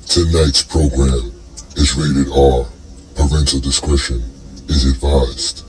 Tonight's program is rated R. Parental discretion is advised.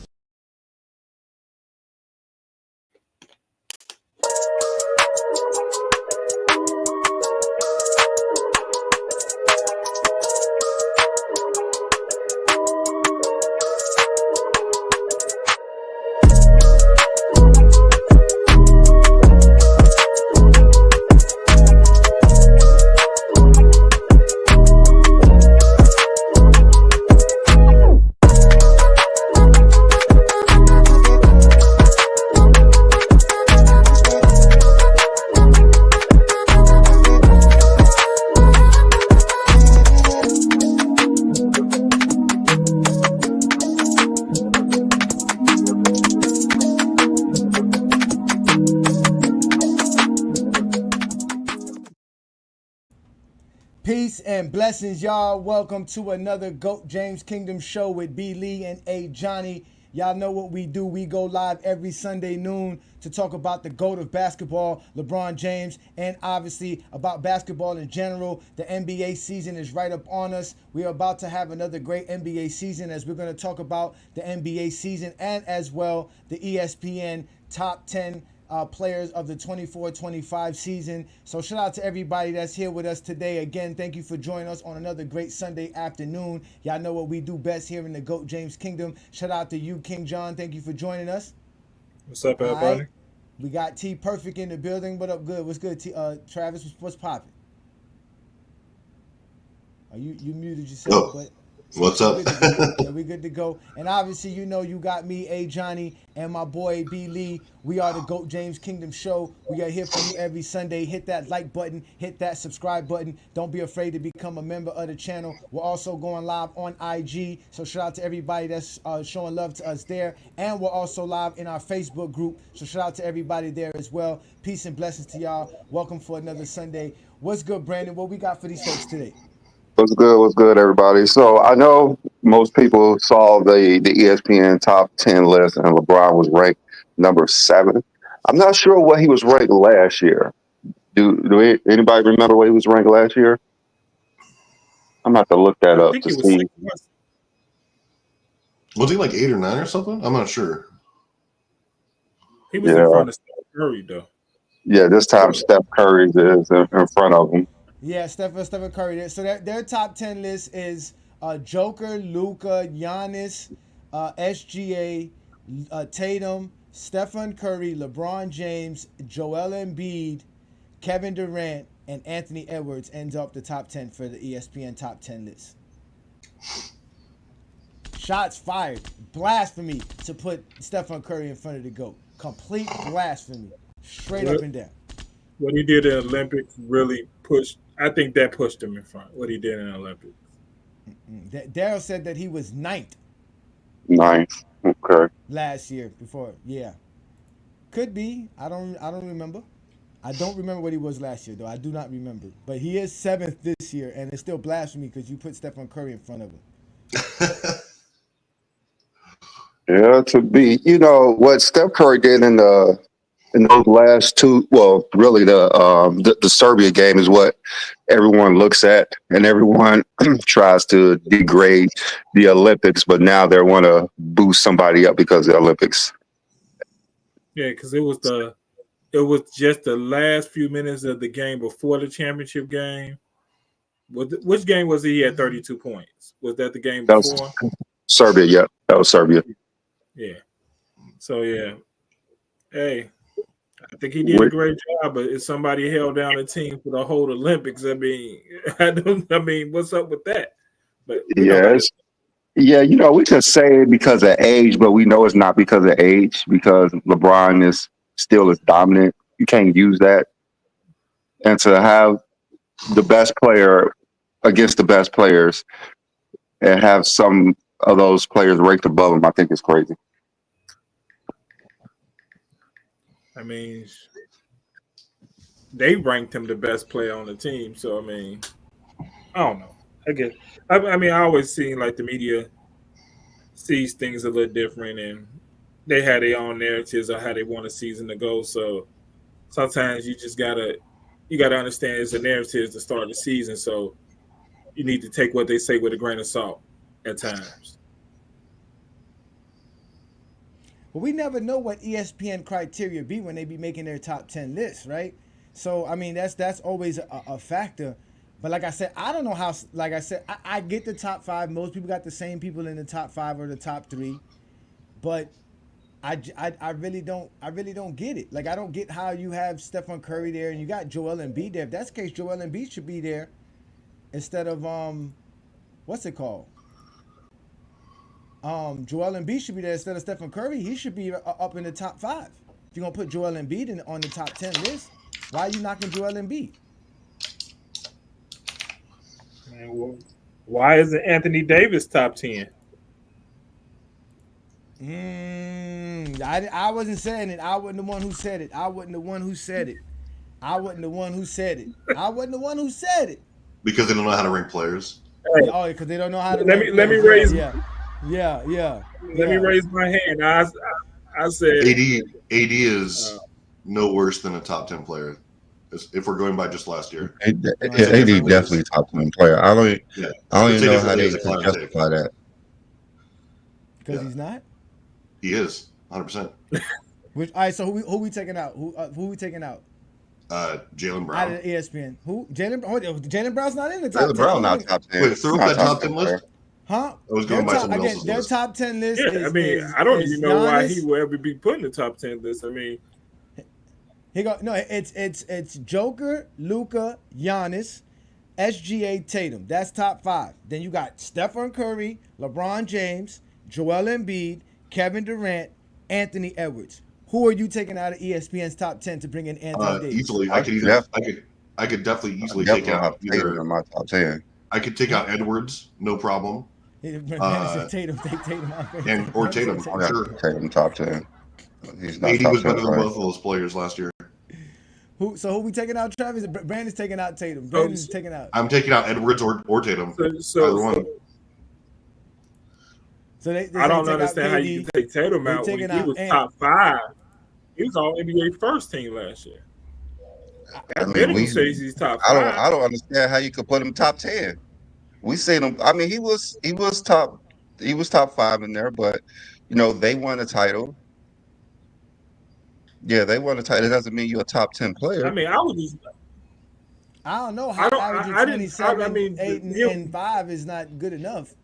Peace and blessings, y'all. Welcome to another GOAT James Kingdom show with B. Lee and A. Johnny. Y'all know what we do. We go live every Sunday noon to talk about the GOAT of basketball, LeBron James, and obviously about basketball in general. The NBA season is right up on us. We are about to have another great NBA season as we're going to talk about the NBA season and as well the ESPN top 10 players of the 24-25 season. So shout out to everybody that's here with us today. Again, thank you for joining us on another great Sunday afternoon. Y'all know what we do best here in the GOAT James Kingdom. Shout out to you, King John. Thank you for joining us. What's up, everybody? Right. We got T Perfect in the building. What up, good? What's good, T? Travis? What's popping? Are you muted yourself? Oh. What's up? Yeah, we good to go. And obviously, you know, you got me, A. Johnny, and my boy, B. Lee. We are the GOAT James Kingdom Show. We are here for you every Sunday. Hit that like button. Hit that subscribe button. Don't be afraid to become a member of the channel. We're also going live on IG. So shout out to everybody that's showing love to us there. And we're also live in our Facebook group. So shout out to everybody there as well. Peace and blessings to y'all. Welcome for another Sunday. What's good, Brandon? What we got for these folks today? What's good? What's good, everybody? So I know most people saw the ESPN top 10 list, and LeBron was ranked number 7. I'm not sure what he was ranked last year. Anybody remember what he was ranked last year? I'm about to look that I up think to he was see. 6. Was he like 8 or 9 or something? I'm not sure. He was Yeah, in front of Steph Curry, though. yeah. This time Steph Curry is in front of him. Yeah, Stephen Curry. So their top 10 list is Joker, Luka, Giannis, SGA, Tatum, Stephen Curry, LeBron James, Joel Embiid, Kevin Durant, and Anthony Edwards ends up the top 10 for the ESPN top 10 list. Shots fired. Blasphemy to put Stephen Curry in front of the GOAT. Complete blasphemy. Straight up and down. What he did in the Olympics really pushed. I think that pushed him in front. What he did in the Olympics. Daryl said that he was 9th. Nice. Okay. Last year before, yeah. Could be. I don't remember. I don't remember what he was last year, though. I do not remember. But he is 7th this year, and it's still blasphemy because you put Stephen Curry in front of him. Yeah, to be. You know what Steph Curry did in those last two, well, really the Serbia game is what everyone looks at, and everyone tries to degrade the Olympics, but now they want to boost somebody up because of the Olympics. Yeah, because it was just the last few minutes of the game before the championship game. Which game was he had 32 points? Was that the game That before? was Serbia, yeah. That was Serbia. Yeah. So, yeah. Hey, I think he did a great job, but if somebody held down the team for the whole Olympics, I mean, what's up with that? But Yes. Yeah, you know, we could say it because of age, but we know it's not because of age, because LeBron is still as dominant. You can't use that. And to have the best player against the best players and have some of those players ranked above him, I think is crazy. I mean, they ranked him the best player on the team. So, I mean, I don't know. I always seen like the media sees things a little different, and they had their own narratives of how they want a season to go. So sometimes you just gotta understand it's a narrative to start the season. So you need to take what they say with a grain of salt at times. But we never know what ESPN criteria be when they be making their top 10 lists, right? So I mean that's always a factor. But like I said, I don't know how. Like I said, I get the top 5. Most people got the same people in the top 5 or the top 3, but I really don't get it. Like I don't get how you have Stephen Curry there and you got Joel Embiid there. If that's the case, Joel Embiid should be there instead of what's it called? Joel Embiid should be there instead of Stephen Curry. He should be up in the top 5. If you're gonna put Joel Embiid on the top 10 list, why are you knocking Joel Embiid? Man, well, why isn't Anthony Davis top 10? I wasn't saying it. I wasn't the one who said it. I wasn't the one who said it. Because they don't know how to rank players. Hey, Oh, because they don't know how to. let me raise. Yeah. Let me raise my hand. I said AD is no worse than a top 10 player. If we're going by just last year, AD definitely top 10 player. I don't even know how they can justify that. Because he's not. He is 100%. All right. So who we taking out? Who we taking out? Jaylen Brown. Out of the ESPN. Who? Jaylen Brown's not in the top 10. Jaylen Brown not top 10. Wait, throw up that top 10 list. Huh? I was going by someone else's their list. top 10 list. Yeah, I don't even know why he will ever be put in the top 10 list. I mean, it's Joker, Luka, Giannis, SGA, Tatum. That's top 5. Then you got Stephen Curry, LeBron James, Joel Embiid, Kevin Durant, Anthony Edwards. Who are you taking out of ESPN's top 10 to bring in Anthony Davis? Easily, I could definitely easily take out Tatum in my top 10. I could take out Edwards, no problem. Tatum, take Tatum out. Or Tatum, I'm sure. Tatum top 10. He's not AD top was 10 better than player. both of those players last year. Who we taking out, Travis? Brandon's taking out Tatum. Brandon's taking out. I'm taking out Edwards or Tatum. so Either one. So they I don't take out understand how KD. you can take Tatum They out when taking he out was Ant. top 5. He was all NBA first team last year. I mean, Medical says he's top 5. I don't understand how you could put him top 10. We seen him. I mean, he was top 5 in there, but they won a title. Yeah, they won a title. It doesn't mean you're a top 10 player. I mean, I was just. I don't know how averaging 27, 8, and 5 is not good enough.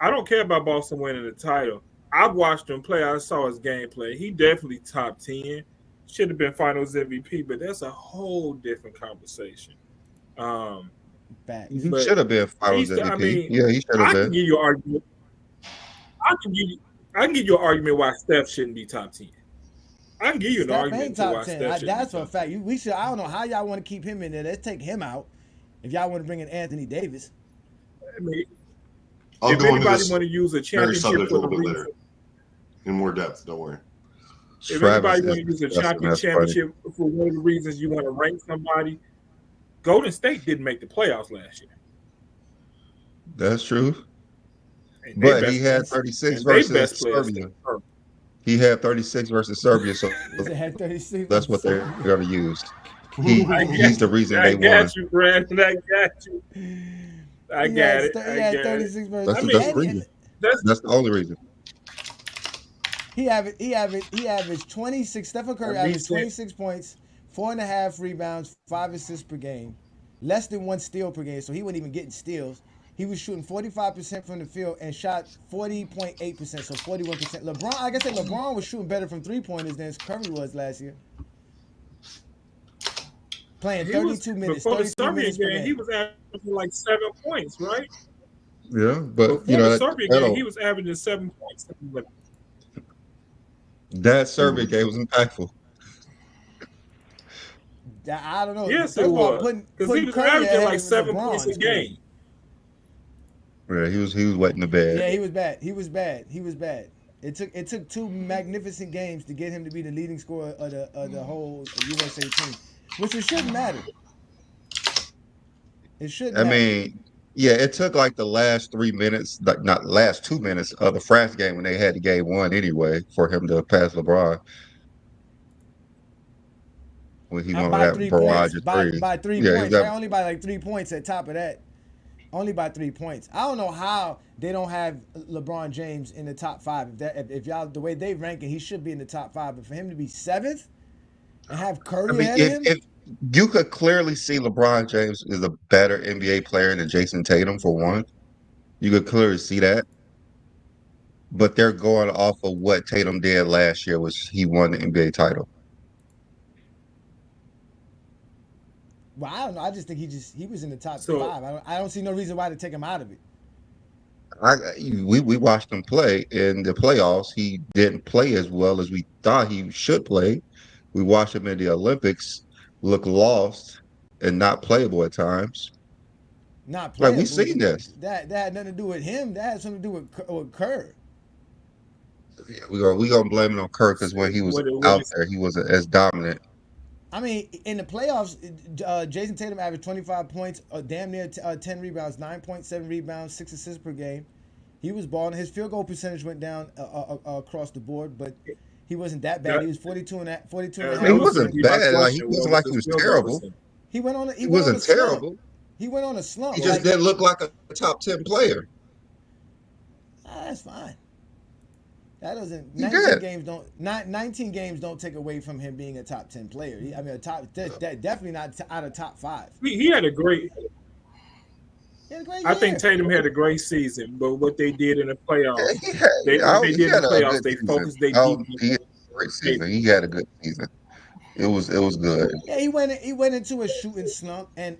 I don't care about Boston winning the title. I've watched him play. I saw his gameplay. He definitely top 10. Should have been Finals MVP, but that's a whole different conversation. Facts. He should have been Finals MVP. I mean, Yeah, he should have I been. can give you an argument. I can give you an argument why Steph shouldn't be top 10. I can give you an Steph argument ain't to why top 10. Steph shouldn't That's be for a top fact. We should. I don't know how y'all want to keep him in there. Let's take him out. If y'all want to bring in Anthony Davis. 10. I mean, I'll if go into anybody this want to use a very championship subject a for the little bit reason, later. In more depth, don't worry. if Travis anybody want to is use a disgusting. That's funny. championship for one of the reasons you want to rank somebody, Golden State didn't make the playoffs last year. That's true. And they But he best- had 36 and they versus best players Serbia. stayed hurt. He had 36 versus Serbia, so They had 36. that's what they're going to use. He's the reason I they won. got you, Brandon. I got you. I He got had it. th- I He had got it. 36 versus. That's, I mean, that's the reason. That's the only reason. He averaged 26. Stephen Curry averaged Recent. 26 points, 4.5 rebounds, 5 assists per game, less than 1 steal per game. So he wasn't even getting steals. He was shooting 45% from the field and shot 40.8%, so 41%. LeBron, like I said, LeBron was shooting better from 3-pointers than Curry was last year. Playing 32 minutes, before the 33 Serbia minutes per game, game. he was averaging like 7 points, right? Yeah, but Before the Serbia game, he was averaging 7 points. that Serbia game was impactful. I don't know. Yes, First it of all, was. putting Because he was Curry averaging ahead like of 7 LeBron points a is crazy. game. Yeah, he was wetting the bed. Yeah, he was bad. It took 2 magnificent games to get him to be the leading scorer of the whole USA team, which it shouldn't matter. It shouldn't I matter. mean, yeah, it took like the last 3 minutes, like not last 2 minutes of the France game when they had the game won anyway for him to pass LeBron. when he went with by that 3 barrage points. of By threes. 3 Yeah, points. Right? Only by like 3 points at top of that. Only by 3 points. I don't know how they don't have LeBron James in the top 5. If y'all the way they ranking, he should be in the top 5. But for him to be 7th and have Curry ahead of him, if you could clearly see LeBron James is a better NBA player than Jason Tatum for one, you could clearly see that. But they're going off of what Tatum did last year, was he won the NBA title. well, I don't know. I just think he was in the top So 5. I don't see no reason why to take him out of it. We watched him play in the playoffs. He didn't play as well as we thought he should play. We watched him in the Olympics look lost and not playable at times. Not Like, we've playable, seen but this. that had nothing to do with him. That had something to do with Kerr. Yeah, we gonna blame it on Kirk because when he was what out is there, he wasn't as dominant. I mean, in the playoffs, Jason Tatum averaged 25 points, damn near 10 rebounds, 9.7 rebounds, 6 assists per game. He was balling. His field goal percentage went down across the board, but he wasn't that bad. that? He was 42 and a That half He was percent. gonna wasn't be my bad. Like, he question. wasn't What was like he his was field goal terrible. percentage? He went on He a wasn't slump. terrible. He went on a slump. He just didn't look like a top 10 player. That's fine. That doesn't. He 19 did. games don't. 19 games don't take away from him being a top 10 player. I mean, definitely not out of top 5. He had a great. He had a great I year. think Tatum had a great season, but what they did in the playoffs, He had, what they he did in had the a playoffs, good they season. focused their Oh, defense. he had a great season. He had a good season. It was good. Yeah, he went into a shooting slump, and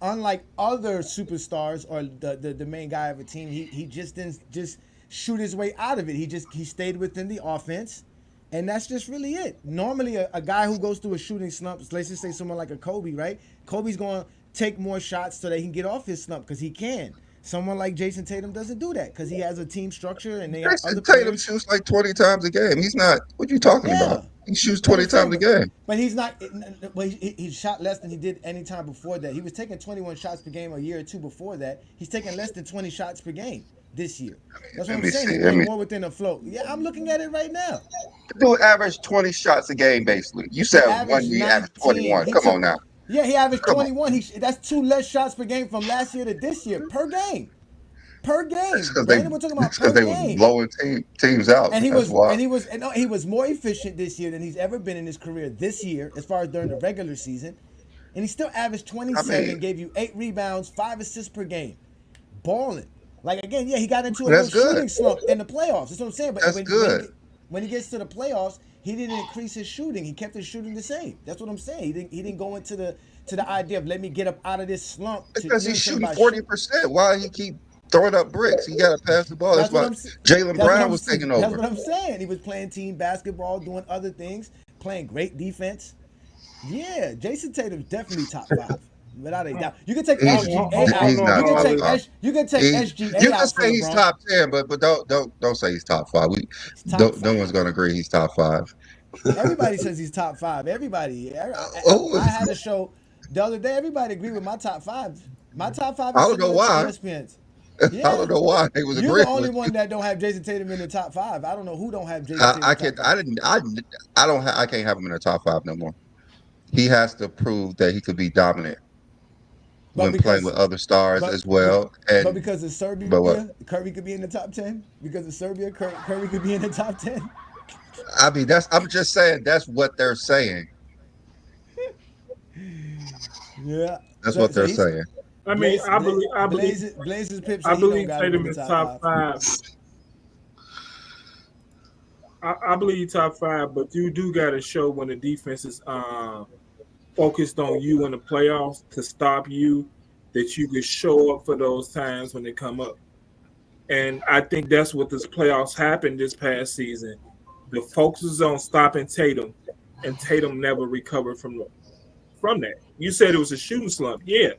unlike other superstars or the main guy of a team, he just didn't just shoot his way out of it. He stayed within the offense, and that's just really it. Normally, a guy who goes through a shooting slump, let's just say someone like a Kobe, right? Kobe's going to take more shots so that he can get off his slump because he can. Someone like Jason Tatum doesn't do that because he has a team structure and they have other Jason Tatum players. shoots like 20 times a game. He's not. What are you talking Yeah. about? He shoots But 20 I'm saying, times a game. But he's not. But he shot less than he did any time before that. He was taking 21 shots per game a year or two before that. He's taking less than 20 shots per game this year. That's what I'm saying. He's playing more within the flow. Yeah, I'm looking at it right now. Dude averaged 20 shots a game, basically. You said one year he averaged 21. Come on now. Yeah, he averaged Come on. 21. That's 2 less shots per game from last year to this year per game. Per game. Because Brandon, we're talking about per they game. was blowing teams out. And he That's was why. he was more efficient this year than he's ever been in his career this year, as far as during the regular season. And he still averaged 27, gave you 8 rebounds, 5 assists per game. Balling. Like, again, yeah, he got into a little shooting slump in the playoffs. That's what I'm saying. But when he gets to the playoffs, he didn't increase his shooting. He kept his shooting the same. That's what I'm saying. He didn't go into the idea of let me get up out of this slump. Because he's shooting 40%. Why he keep throwing up bricks? He got to pass the ball. That's why Jaylen Brown was taking over. That's what I'm saying. He was playing team basketball, doing other things, playing great defense. Yeah, Jason Tatum's definitely top 5. Without a doubt. You can take SGA out. You can take SGA out. You can say he's top 10, but don't say he's top 5. No one's gonna agree he's top 5. Everybody says he's top 5. Everybody. I had a show the other day. Everybody agreed with my top 5. My top 5 is I don't know why. ESPN's. Yeah. I don't know why they was agreeing. You're the only one that don't have Jason Tatum in the top 5. I don't know who don't have Jason Tatum. I can't have him in the top 5 no more. He has to prove that he could be dominant when playing with other stars as well. But because of Serbia, Curry could be in the top 10. Because of Serbia, Curry could be in the top 10. I mean, I'm just saying that's what they're saying. Yeah, that's what they're saying. I mean, I believe Tatum is top 5. I believe top 5, but you do got to show when the defense is focused on you in the playoffs to stop you, that you could show up for those times when they come up. And I think that's what this playoffs happened this past season. The focus is on stopping Tatum, and Tatum never recovered from that. You said it was a shooting slump. Yeah,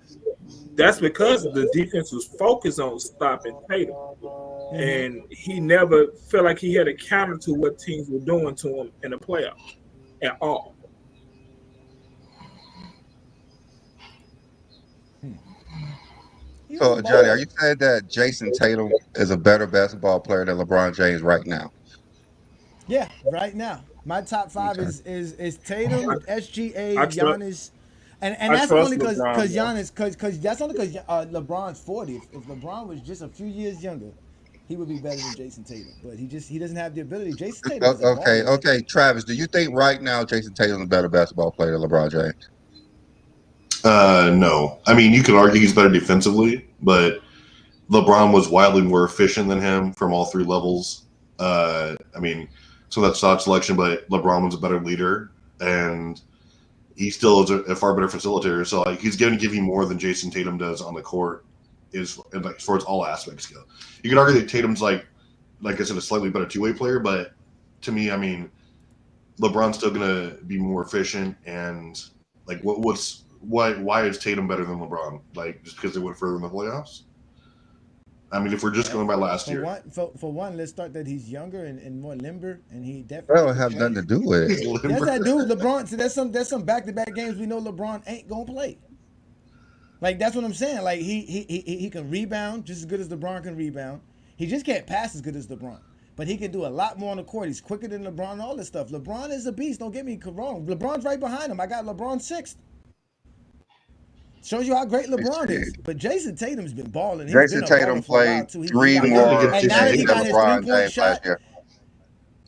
that's because the defense was focused on stopping Tatum. And he never felt like he had a counter to what teams were doing to him in the playoffs at all. So, Johnny, are you saying that Jason Tatum is a better basketball player than LeBron James right now? Yeah, right now. My top 5 Okay. is Tatum, SGA, I trust- Giannis, and I that's trust only because LeBron, though. Giannis because that's only because LeBron's 40. If LeBron was just a few years younger, he would be better than Jason Tatum. But he doesn't have the ability. Jason Tatum is a baller. Okay. Travis, do you think right now Jason Tatum is a better basketball player than LeBron James? No. I mean, you could argue he's better defensively, but LeBron was wildly more efficient than him from all 3 levels. I mean, so that's shot selection, but LeBron was a better leader, and he still is a far better facilitator. So like he's going to give you more than Jason Tatum does on the court, as far as all aspects go. You can argue that Tatum's like I said, a slightly better 2-way player, but to me, I mean, LeBron's still going to be more efficient, and like why is Tatum better than LeBron? Like just because they went further in the playoffs? I mean, if we're just going by last year. For one, let's start that he's younger and more limber, and he That definitely don't have nothing to do with it. Yes, I do. LeBron. See, there's some back-to-back games we know LeBron ain't gonna play. Like that's what I'm saying. Like he can rebound just as good as LeBron can rebound. He just can't pass as good as LeBron. But he can do a lot more on the court. He's quicker than LeBron and all this stuff. LeBron is a beast. Don't get me wrong. LeBron's right behind him. I got LeBron 6th. Shows you how great LeBron is. But Jason Tatum's been balling. He's Jason been a baller Tatum for a while, played too. 3 got- more And now that he games got than his LeBron three-point James shot, last year.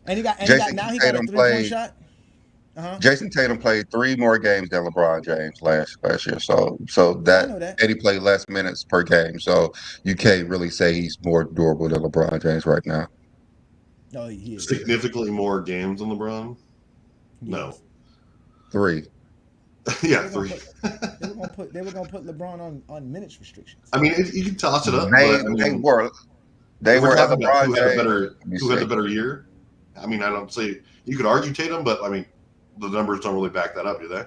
and he got Jason now he got a Tatum 3-point played- shot. Uh-huh. Jason Tatum played 3 more games than LeBron James last year. So I know that. and he played less minutes per game. So you can't really say he's more durable than LeBron James right now. No, he is. Significantly more games than LeBron? No. 3. Yeah, They were 3. They were gonna put LeBron on minutes restrictions. I mean, you can toss it up. They, but, I mean, they were. They if we're were at talking about LeBron who had a James. better Let me who had the see. better year. I mean, I don't say you could argue Tatum, but I mean, the numbers don't really back that up, do they?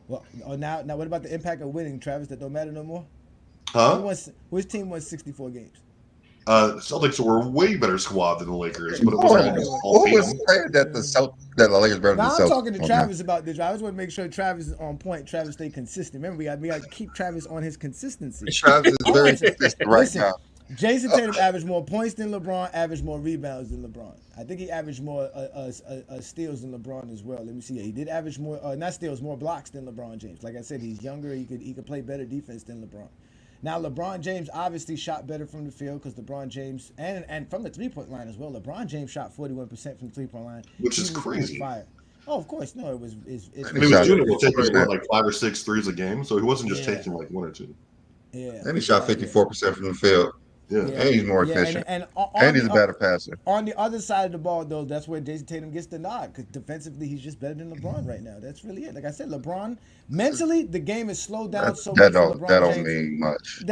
Well, now what about the impact of winning, Travis? That don't matter no more. Huh? Which team won 64 games? Celtics were way better squad than the Lakers, but it Who wasn't all was Tatum. saying that the Lakers better than Now the I'm Celtics? talking to Travis about this. I just want to make sure Travis is on point. Travis stay consistent. Remember, we got to keep Travis on his consistency. Travis is very consistent right Listen, now. Jason Tatum averaged more points than LeBron, averaged more rebounds than LeBron. I think he averaged more steals than LeBron as well. Let me see. He did average more, not steals, more blocks than LeBron James. Like I said, he's younger. He could play better defense than LeBron. Now, LeBron James obviously shot better from the field because LeBron James, and from the three-point line as well. LeBron James shot 41% from the three-point line. Which is He was on crazy. fire. Oh, of course. No, it was. It's I mean, Shot Junior was 54%. taking like 5 or 6 threes a game, so he wasn't just Yeah. taking like 1 or 2. yeah. And he shot 54% from the field. Yeah. Yeah. And he's more Yeah, efficient. and And he's a better passer. On the other side of the ball, though, that's where Jason Tatum gets the nod because defensively he's just better than LeBron right now. That's really it. Like I said, LeBron mentally the game is slowed down so much. That for don't LeBron James. mean much.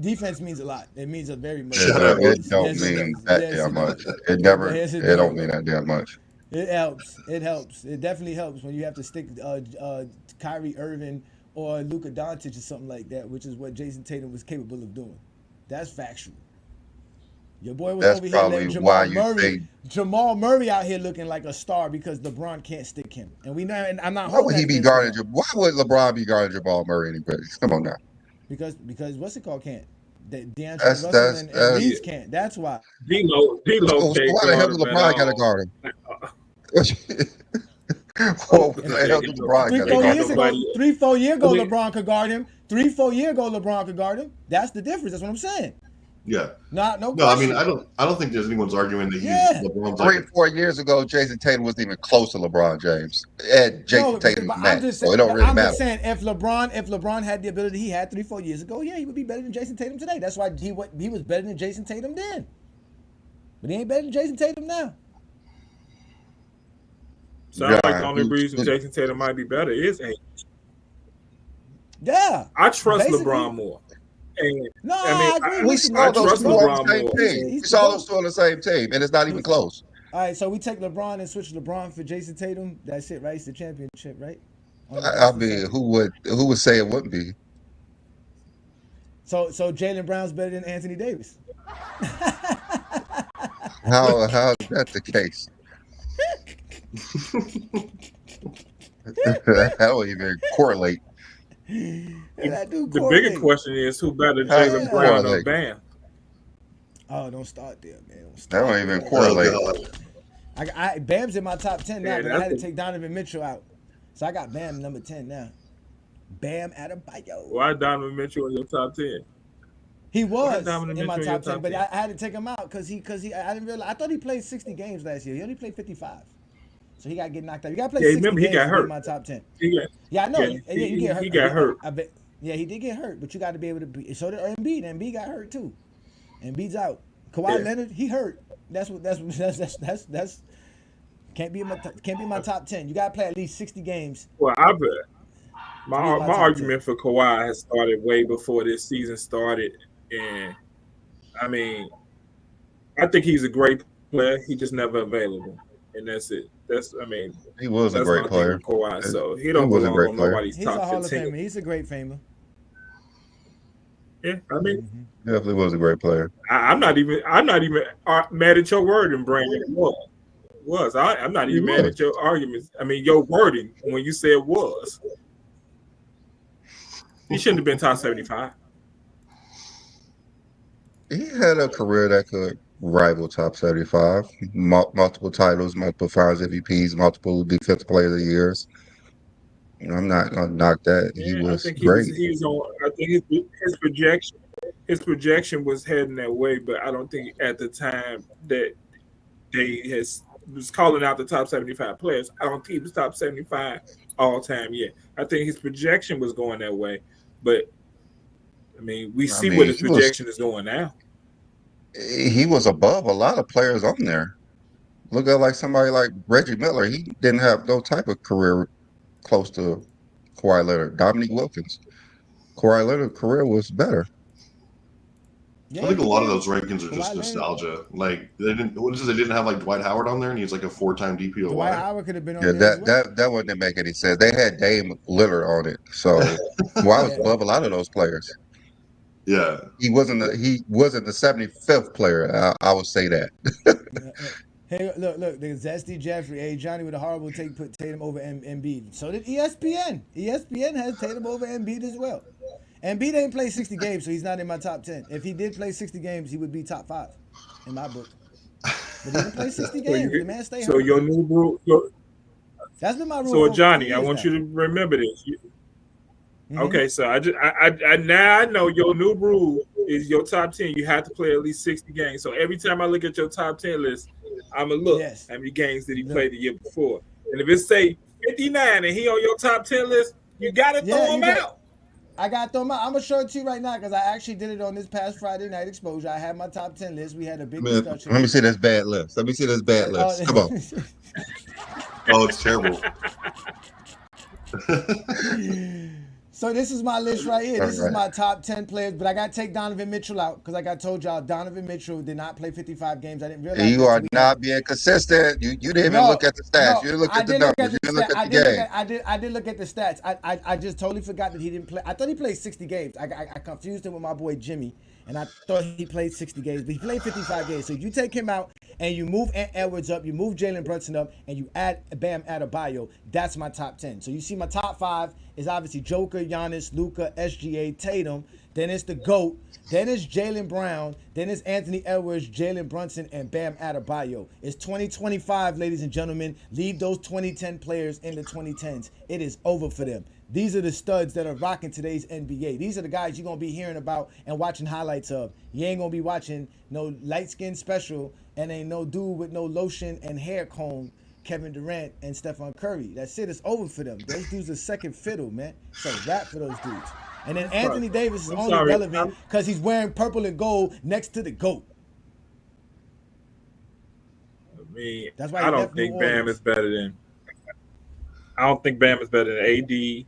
Defense means a lot. It means a very much. Shut up. It don't Yes, it mean does. that Yes, damn it much. does. It never. Yes, it It don't does. mean that damn much. It helps. It helps. It definitely helps when you have to stick Kyrie Irving or Luka Doncic or something like that, which is what Jason Tatum was capable of doing. That's factual. Your boy was That's over here probably letting why you think. Jamal Murray out here looking like a star because LeBron can't stick him. And we know, and I'm not Why would holding he that be against guarding? LeBron. Why would LeBron be guarding Jamal Murray anyway? Come on now. Because what's it called can't. DeAndre That's- Russell that's- and that's- Reeves can't. That's why. D-Lo So can't why the hell guard did him at LeBron got to all. guard him? Well, what the hell did LeBron got to 3-4 guard years him? ago, 3-4 years ago, I mean- LeBron could guard him. 3-4 years ago, LeBron could guard him. That's the difference. That's what I'm saying. Yeah. No No, I question. mean, I don't think there's anyone's arguing that he's Yeah. LeBron's 3-4 like, years ago, Jason Tatum wasn't even close to LeBron James. And Jason No, Tatum but matched, so it don't really I'm matter. just saying, if LeBron had the ability he had 3-4 years ago, yeah, he would be better than Jason Tatum today. That's why he was better than Jason Tatum then. But he ain't better than Jason Tatum now. Sounds like Yeah. the only reason Jason Tatum might be better is age. Yeah. I trust Basically. LeBron more. And No, I mean, I agree. We Listen, saw I those trust two on LeBron the same more. team. We He's saw the those two on the same team, and it's not even close. All right, so we take LeBron and switch LeBron for Jason Tatum. That's it, right? It's the championship, right? I mean, who would say it wouldn't be? So Jaylen Brown's better than Anthony Davis. How is that the case? That don't even correlate. The bigger question is who better, How Jaylen is Brown or it? Bam? Oh, don't start there, man. Don't That start don't even there. correlate. oh, God. Bam's in my top 10 now, Yeah, but I had to that's take Donovan Mitchell out. So I got Bam number 10 now. Bam Adebayo. why Donovan Mitchell in your top 10? He Why was Donovan in my Mitchell in your top 10, top but 10? I had to take him out because I didn't realize. I thought he played 60 games last year. He only played 55. So he got to get knocked out. You got to play Yeah, 60 remember he games got to be in hurt. my top 10. He got, Yeah, I know. yeah, You get hurt. he got hurt. I bet. Yeah, he did get hurt, but you got to be able to be. So did Embiid. Embiid got hurt too. Embiid's out. Kawhi Leonard, he hurt. That's can't be in my top 10. You got to play at least 60 games. Well, I bet my top argument for Kawhi has started way before this season started, and I mean, I think he's a great player. He just never available, and that's it. He was a great player. Kawhi, so he don't was a belong great on player. nobody's He's top a Hall of 15. Famer. He's a great famer. Yeah, I mean, Definitely was a great player. I'm not even mad at your word and Brandon was. I'm not even mad at your arguments. I mean, your wording when you said was. He shouldn't have been top 75. He had a career that could rival top 75. Multiple titles, multiple finals MVPs, multiple defensive player of the years. I'm not gonna knock that. Yeah, He was I think great. he was on. I think his projection was heading that way, but I don't think at the time that they was calling out the top 75 players, I don't think he was top 75 all time yet. I think his projection was going that way, but I mean, we see where his projection is going now. He was above a lot of players on there. Look at like somebody like Reggie Miller. He didn't have no type of career close to Kawhi Leonard. Dominique Wilkins. Kawhi Leonard's career was better. I think a lot of those rankings are just nostalgia. Like they didn't have like Dwight Howard on there, and he's like a 4-time DPOY. Dwight Howard could have been on Yeah, there. that wouldn't make any sense. They had Dame Lillard on it, so Kawhi was above a lot of those players. Yeah, he wasn't the 75th player. I would say that. Hey, look, there's Zesty Jeffrey. Hey, Johnny with a horrible take put Tatum over Embiid. So did ESPN. ESPN has Tatum over Embiid as well. Embiid ain't played 60 games, so he's not in my top 10. If he did play 60 games, he would be top 5 in my book. But he didn't play 60 games. The man stay home. So your new rule. That's been my rule. So Johnny, I want you to remember this. Okay, so I now I know your new rule is your top 10. You have to play at least 60 games. So every time I look at your top 10 list, I'm gonna look how many games did he play the year before. And if it say 59 and he on your top 10 list, you gotta throw him out. I got to throw him out. I'm going to show it to you right now because I actually did it on this past Friday night exposure. I had my top 10 list. We had a big discussion. Let me see this bad list. Come on. Oh, it's terrible. So this is my list right here. This is my top 10 players, but I got to take Donovan Mitchell out because like I told y'all, Donovan Mitchell did not play 55 games. I didn't realize you are not being consistent. You didn't even look at the stats. You didn't look at the numbers. You didn't look at the game. I did look at the stats. I just totally forgot that he didn't play. I thought he played 60 games. I confused him with my boy Jimmy, and I thought he played 60 games, but he played 55 games. So you take him out and you move Ant Edwards up, you move Jalen Brunson up, and you add Bam Adebayo. That's my top 10. So you see my top 5 is obviously Joker, Giannis, Luka, SGA, Tatum. Then it's the GOAT. Then it's Jaylen Brown. Then it's Anthony Edwards, Jalen Brunson, and Bam Adebayo. It's 2025, ladies and gentlemen. Leave those 2010 players in the 2010s. It is over for them. These are the studs that are rocking today's NBA. These are the guys you're going to be hearing about and watching highlights of. You ain't going to be watching no light-skinned special and ain't no dude with no lotion and hair comb, Kevin Durant and Stephen Curry. That's it. It's over for them. Those dudes are second fiddle, man. It's a wrap for those dudes. And then Anthony Davis is only relevant because he's wearing purple and gold next to the GOAT. I mean, that's why I don't think Bam is better than. I don't think Bam is better than AD,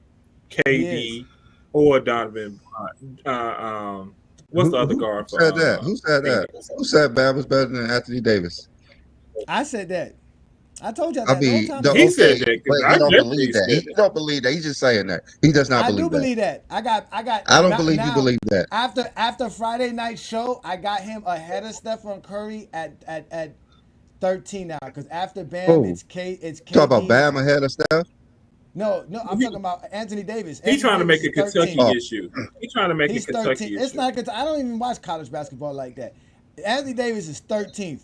KD, or Donovan. What's the other guard? Who said that? Who said that? Who said Bam was better than Anthony Davis? I said that. I told y'all that. He said that. But he don't believe that. He don't believe that. He's just saying that. He does not believe that. I do believe that. I don't believe you believe that. After Friday night show, I got him ahead of Stephen Curry at 13 now. Because after Bam, it's KD. Talk about Bam ahead of Steph? No, I'm talking about Anthony Davis. He's trying to make a Kentucky issue. He's trying to make a Kentucky issue. It's not. I don't even watch college basketball like that. Anthony Davis is 13th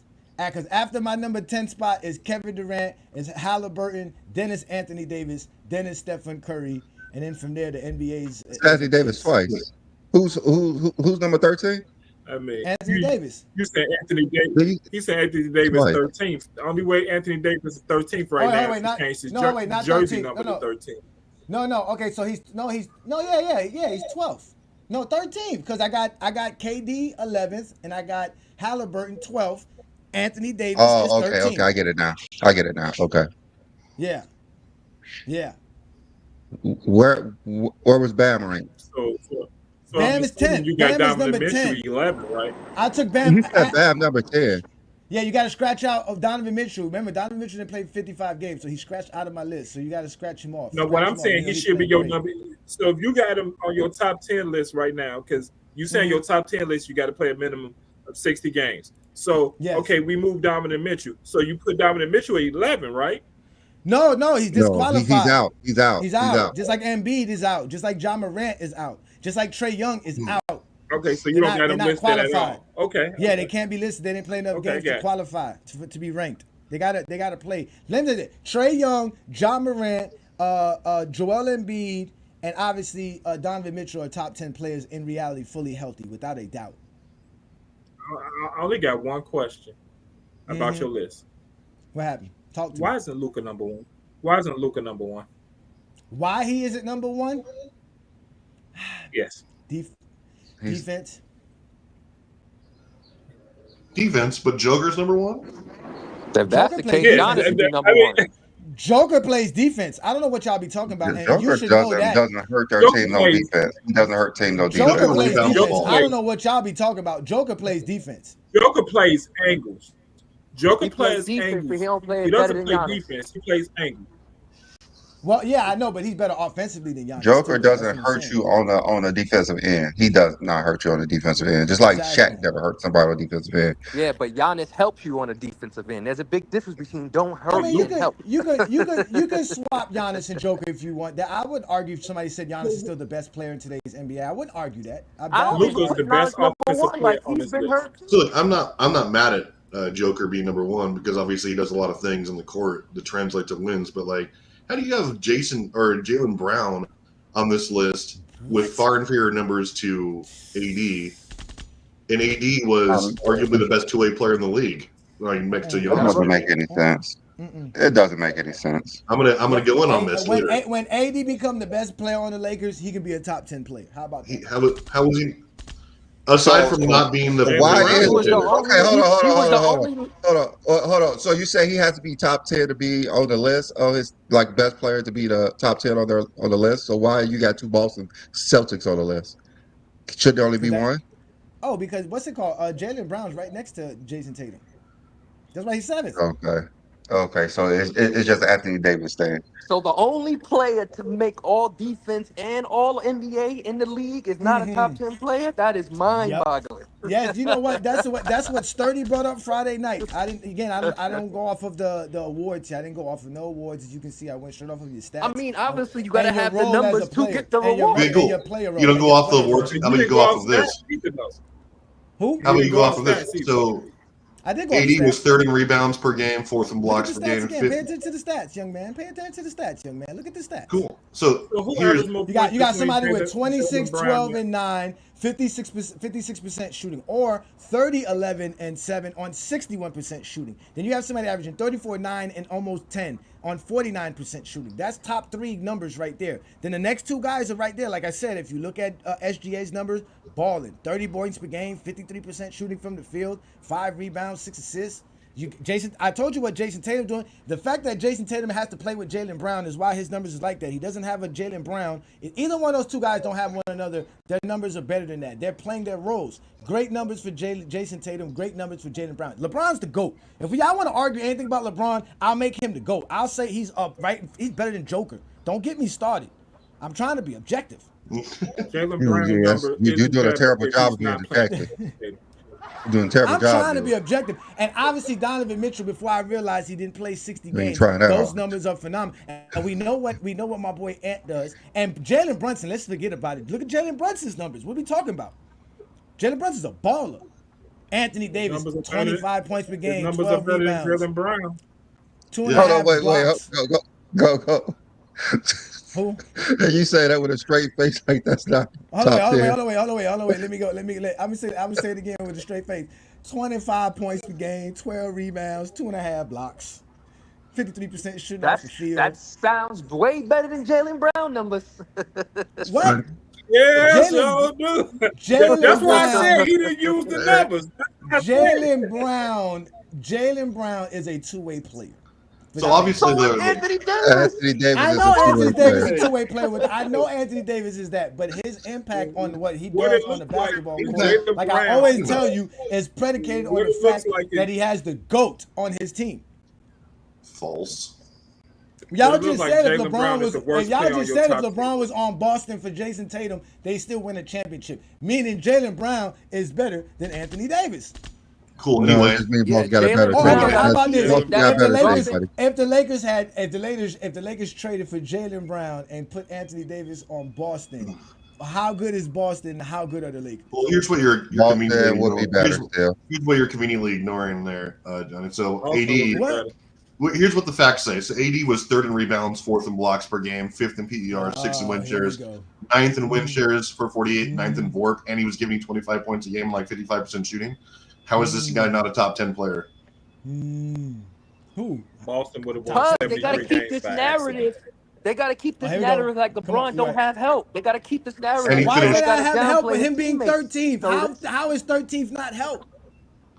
Because after my number 10 spot is Kevin Durant, is Halliburton, then it's Anthony Davis, then it's Stephen Curry, and then from there the NBA's Anthony Davis twice. Who's number 13? I mean, Anthony Davis. You said Anthony Davis. He said Anthony Davis Twice. 13th. The only way Anthony Davis is 13th right now is he changed his jersey number to 13. No. Okay, so he's 12th. No, 13th because I got KD 11th and I got Halliburton 12th. Anthony Davis is 13th. Okay, I get it now. Okay. Yeah. Where was Bam ranked? So Bam is 10. You got Bam is Donovan number Mitchell 10. 11, right? I took Bam. You said Bam number 10. Yeah, you got to scratch out of Donovan Mitchell. Remember, Donovan Mitchell didn't play 55 games, so he scratched out of my list. So you got to scratch him off. No, what I'm saying, he should be your number. So if you got him on your top 10 list right now, because you saying your top 10 list, you got to play a minimum of 60 games. So, okay, we moved Donovan Mitchell. So you put Donovan Mitchell at 11, right? No, he's disqualified. He's out. He's out. Just like Embiid is out. Just like John Morant is out. Just like Trae Young is out. Okay, so you don't got them listed at all. Okay. Yeah, they can't be listed. They didn't play enough games to qualify to be ranked. They gotta play. Limited. Trae Young, John Morant, Joel Embiid, and obviously Donovan Mitchell are top 10 players in reality, fully healthy, without a doubt. I only got one question about your list. What happened? Talk to me. Why isn't Luka number one? Why isn't Luka number one? Why he isn't number one? Yes. Defense. Defense, but Joker's number one? If that's the case, Giannis should be number one. Joker plays defense. I don't know what y'all be talking about. And Joker you should know that. doesn't hurt their team no defense. He doesn't hurt team no defense. Joker plays defense. I don't know what y'all be talking about. Joker plays defense. Joker plays angles. Joker plays defense, angles. but he don't play He better doesn't than play Giannis. defense. He plays angles. Well, yeah, I know, but he's better offensively than Giannis. Joker doesn't hurt you on the defensive end. He does not hurt you on the defensive end. Just like Shaq never hurt somebody on the defensive end. Yeah, but Giannis helps you on the defensive end. There's a big difference between don't hurt and help. You can swap Giannis and Joker if you want. That I would argue if somebody said Giannis is still the best player in today's NBA. I wouldn't argue that. Luka's the best offensive player on this list. So look, I'm not mad at Joker being number one because obviously he does a lot of things in the court that translate to wins. But like, how do you have Jason or Jaylen Brown on this list with far inferior numbers to AD? And AD was arguably the best two-way player in the league, like next to Giannis. It doesn't make any sense. It doesn't make any sense. I'm gonna go in on this later. When AD become the best player on the Lakers, he can be a top 10 player. How about that? How was he? Aside from not being the Why is was the only- hold on. So you say he has to be top 10 to be on the list of his like best player to be the top 10 on the list? So why you got two Boston Celtics on the list? Should there only be one? Oh, because what's it called? Jaylen Brown's right next to Jason Tatum. That's why he's 7th. Okay. So it's just Anthony Davis thing. So the only player to make all defense and all NBA in the league is not a top 10 player? That is mind-boggling. Yes, you know what? That's what Sturdy brought up Friday night. I don't go off of the awards. I didn't go off of no awards. As you can see, I went straight off of your stats. I mean, obviously, you got to have the numbers to get the reward. Okay, cool. You don't go off the awards. How about you go off of this? Who? How about you go off of this? So I did go AD was 3rd in rebounds per game, 4th in blocks per game. Pay attention to the stats, young man. Pay attention to the stats, young man. Look at the stats. Cool. So here's you got somebody with 26, 12, and 9, 56% shooting, or 30, 11, and 7 on 61% shooting. Then you have somebody averaging 34, 9, and almost 10 on 49% shooting. That's top 3 numbers right there. Then the next 2 guys are right there. Like I said, if you look at SGA's numbers, balling, 30 points per game, 53% shooting from the field, 5 rebounds, 6 assists. I told you what Jason Tatum doing. The fact that Jason Tatum has to play with Jaylen Brown is why his numbers is like that. He doesn't have a Jaylen Brown. If either one of those 2 guys don't have one another, their numbers are better than that. They're playing their roles. Great numbers for Jason Tatum. Great numbers for Jaylen Brown. LeBron's the GOAT. If y'all want to argue anything about LeBron, I'll make him the GOAT. I'll say he's up right. He's better than Joker. Don't get me started. I'm trying to be objective. Jaylen Brown's number You're doing a terrible job of being objective. Doing a terrible job. I'm trying to be objective. And obviously Donovan Mitchell, before I realized he didn't play 60 games, those numbers are phenomenal. And we know what my boy Ant does. And Jalen Brunson, let's forget about it. Look at Jalen Brunson's numbers. What are we talking about? Jalen Brunson's a baller. Anthony Davis, numbers are better. 25 points per His game, numbers 12 are better than rebounds, Jalen Brown. 2.5 Hold on, wait, blocks. go. Who? And you say that with a straight face like that's not top 10. Hold on, wait. Let me go. I'm gonna say it again with a straight face. 25 points per game, 12 rebounds, 2.5 blocks, 53% shooting off the field. That sounds way better than Jalen Brown numbers. What? Yes, Jalen- y'all do. Jalen That's why I Brown. said he didn't use the numbers. Jalen Brown is a two-way player. So obviously So is the Anthony Davis. Anthony Davis I is know a two-way Anthony Davis player. is a two-way player. I know Anthony Davis is that, but his impact on what he What does it on the looks like basketball is court, Jalen like I Brown. always tell you, is predicated on What the it looks fact like is- that he has the GOAT on his team. false. Y'all It looks just like said if Jalen LeBron Brown is was, the worst if y'all player on just your said if top LeBron was on Boston for Jason Tatum, they still win a championship. Meaning Jalen Brown is better than Anthony Davis. Cool. No, Anyway, it just means Yeah, both got a better Jalen Oh, team. Brown okay, how about this? Both got If the better team, Lakers, buddy. if the Lakers traded for Jalen Brown and put Anthony Davis on Boston, how good is Boston and how good are the Lakers? well, here's what you're Boston conveniently would be better still. Here's what you're conveniently ignoring there, Johnny. So Also AD, What? here's what the facts say. So AD was third in rebounds, fourth in blocks per game, fifth in PER, sixth in win Here we shares, go. ninth in win shares for 48, ninth in VORP, and he was giving 25 points a game, like 55% shooting. How is this guy not a top 10 player? Who? Boston would have won Because they 73 got to keep games this by narrative. accident. They got to keep this here we go. narrative like Come on, LeBron don't right. have help. They got to keep this narrative. And he Why finished- would They I gotta have help downplay with his him being teammates. 13th? So How is 13th not help?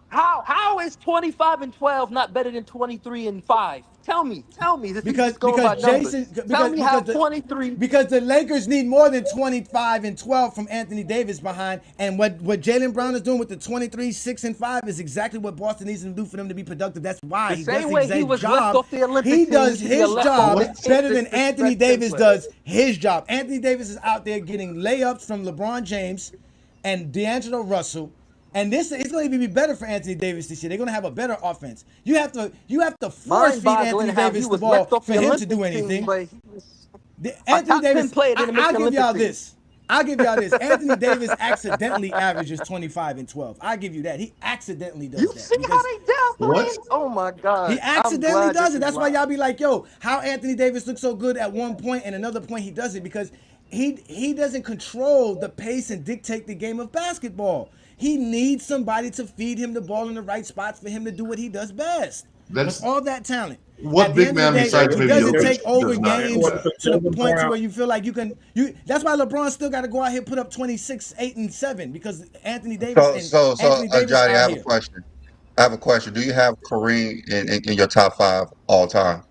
How is 25 and 12 not better than 23 and 5? Tell me. This Because is going by numbers. Jason Tell me how the, 23. because the Lakers need more than 25 and 12 from Anthony Davis behind, and what Jalen Brown is doing with the 23, 6 and 5 is exactly what Boston needs him to do for them to be productive. That's why The he same does way his he was left job. off the Olympic He team, does he should be his left job off the better than team. Anthony Davis Disrespect does his job. Anthony Davis is out there getting layups from LeBron James and D'Angelo Russell. And it's going to be better for Anthony Davis this year. They're going to have a better offense. You have to force feed Mind-boggling Anthony how Davis he the was ball left off for the him to Olympic do team, anything. but he was Anthony top 10 Davis, player didn't make the I'll give y'all Olympic this. Anthony Davis accidentally averages 25 and 12. I'll give you that. He accidentally does You that. see how they downplay What? him? Oh my God. He I'm accidentally glad does this it. is That's why live. y'all be like, yo, how Anthony Davis looks so good at one point and another point he does it, because he doesn't control the pace and dictate the game of basketball. He needs somebody to feed him the ball in the right spots for him to do what he does best. That's- With all that talent. What At the big end of man the day, besides he maybe doesn't Jokic take over does not games have that? to the point to where you feel like you can. That's why LeBron still got to go out here and put up 26, 8, and 7, because Anthony Davis Anthony Davis Johnny, I out have here. a question. I have a question. Do you have Kareem in your top 5 all time?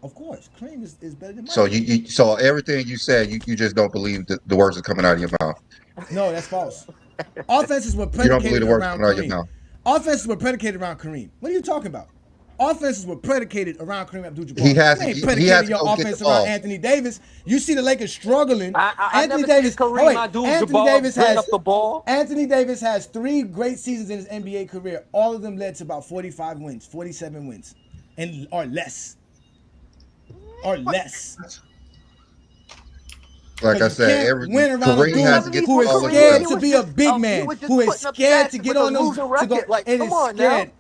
Of course, Kareem is better than Michael. So so everything you said, you just don't believe the words are coming out of your mouth. No, that's false. Offenses were You don't believe predicated the words around coming out of your Kareem. mouth. Offenses were predicated around Kareem. What are you talking about? Offenses were predicated around Kareem Abdul-Jabbar. He has You ain't to predicated your go get the offense ball. around Anthony Davis. You see the Lakers struggling. I Anthony never Davis. seen Kareem oh wait, Abdul-Jabbar Anthony Davis bring has up the ball. Anthony Davis has 3 great seasons in his NBA career. All of them led to about 45 wins, 47 wins, and or less. Or less. Like I You said, can't win around a Kareem has to dude get who the ball is in scared the to game. be a big man, he was just who is putting up scared to stats get with on a them, losing to record. go, Like, and come is on scared. now.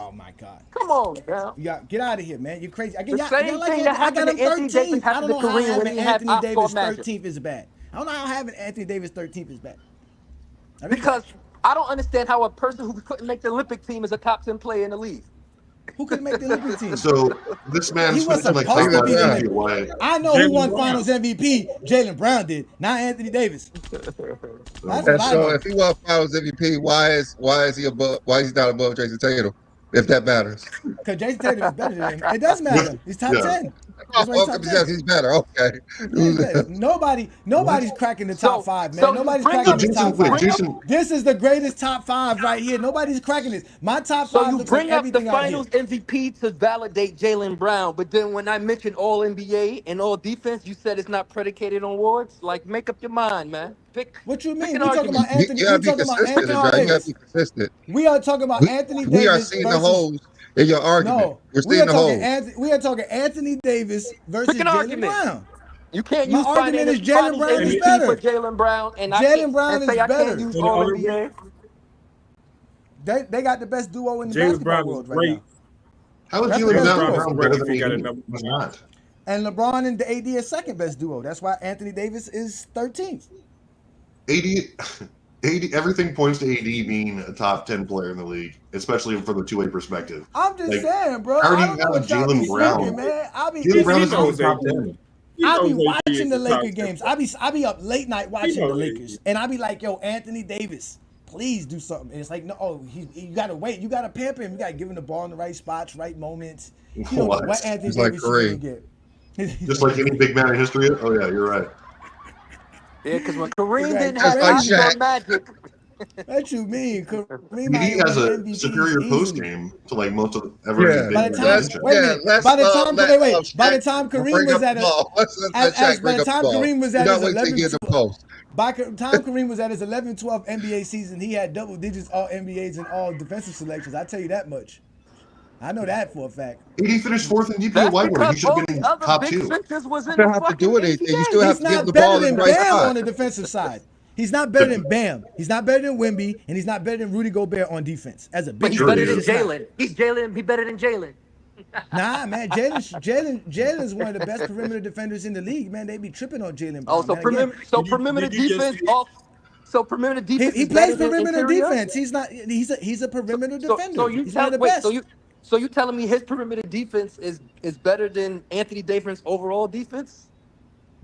Oh my God. Come on now. Get out of here, man. You're crazy. The same thing that I happened got him to Anthony 13th. Davis I happened don't to know how Kareem when having he had Anthony Davis Oscar Magic. 13th is bad. I don't know how having Anthony Davis 13th is bad. I mean, Because I don't understand how a person who couldn't make the Olympic team is a top 10 player in the league. who could make the Olympic team? So this man He was spent like supposed to be the 5 man. away. I know who Jalen won Brown. Finals MVP. Jalen Brown did, not Anthony Davis. That's what And I so know. if he won Finals MVP, why is he above? Why he's not above Jason Tatum? If that matters. Because Jason Tatum is better than him. It does matter. He's top Yeah. 10. That's why he's top 10. He's better. Okay. Yeah, nobody's cracking the top 5, man. so you Nobody's bring cracking up- the top 5. Jason, This is the greatest top 5 right here. Nobody's cracking this. My top 5 So you looks like bring up the everything out here. Finals MVP to validate Jalen Brown, but then when I mentioned All NBA and All Defense, you said it's not predicated on awards. Like, make up your mind, man. Pick. What you pick mean? an We talking argument. about Anthony. You We gotta be talking about consistent, Anthony John. You gotta Davis. be consistent. We are talking about Anthony We are Davis seeing the versus. holes in your argument. No, We're we seeing are the talking. holes. We are talking Anthony Davis versus Pick an Jalen argument. Brown. You can't My use argument is Jalen Finals Brown is MVP better. for Jalen Brown, and I Jalen can't Brown and is say I better. can't use And All the NBA. They got the best duo in the Jalen basketball Brown is world right great. now. How is That's the Jalen best Brown duo. better If than he got AD? another He's shot. not. And LeBron and the AD is second best duo. That's why Anthony Davis is 13th. AD, everything points to AD being a top 10 player in the league, especially from the two-way perspective. I'm just Like, saying, bro. how do I you don't know have what y'all be Jalen Brown? thinking, man. Jalen Brown is knows not top AD. 10. I be knows AD watching is the top Laker 10 games. player. I be up late night watching the knows Lakers, AD. and I be like, "Yo, Anthony Davis, please do something." And it's like, no, you gotta wait. You gotta pamper him. You gotta give him the ball in the right spots, right moments. You don't know What? what Anthony He's like Davis you're gonna Kareem. get. Just like any big man in history. Oh, yeah, you're right. Yeah, because when Kareem Right, didn't Just have like shots Shaq. or magic, What you mean? Kareem out AD here has winning a MVPs superior post easily. game to like most of every Yeah, big By man the you time, mentioned. wait a minute. let's By the time, let by the Shaq time Kareem bring was up at the a, ball. Let's let Shaq by bring the up the time ball. Kareem was Do at not his wait till you 11, get the post. by the time Kareem was at his 11-12 NBA season, he had double digits all NBAs and all defensive selections. I tell you that much. I know that for a fact. AD finished fourth in DPOY that's voting. He because should have all been the in other top big 2. centers was You in the don't have to fucking do anything. You still NBA. have He's to give not the better ball in than the right Bam spot. on the defensive side. He's not better than Bam. He's not better than Wemby, and he's not better than Rudy Gobert on defense. As a But big he's Sure man, better he than he's is. just not. Jalen. He's Jalen. He better than Jalen. Nah, man, Jalen's one of the best perimeter defenders in the league, man. They be tripping on Jalen Oh, Brown, man. Again, perimeter Did you just defense see? off. So perimeter defense he is better plays than perimeter interior. defense. He's a perimeter So defender. you He's one of the wait. best. So you telling me his perimeter defense is better than Anthony Davis' overall defense?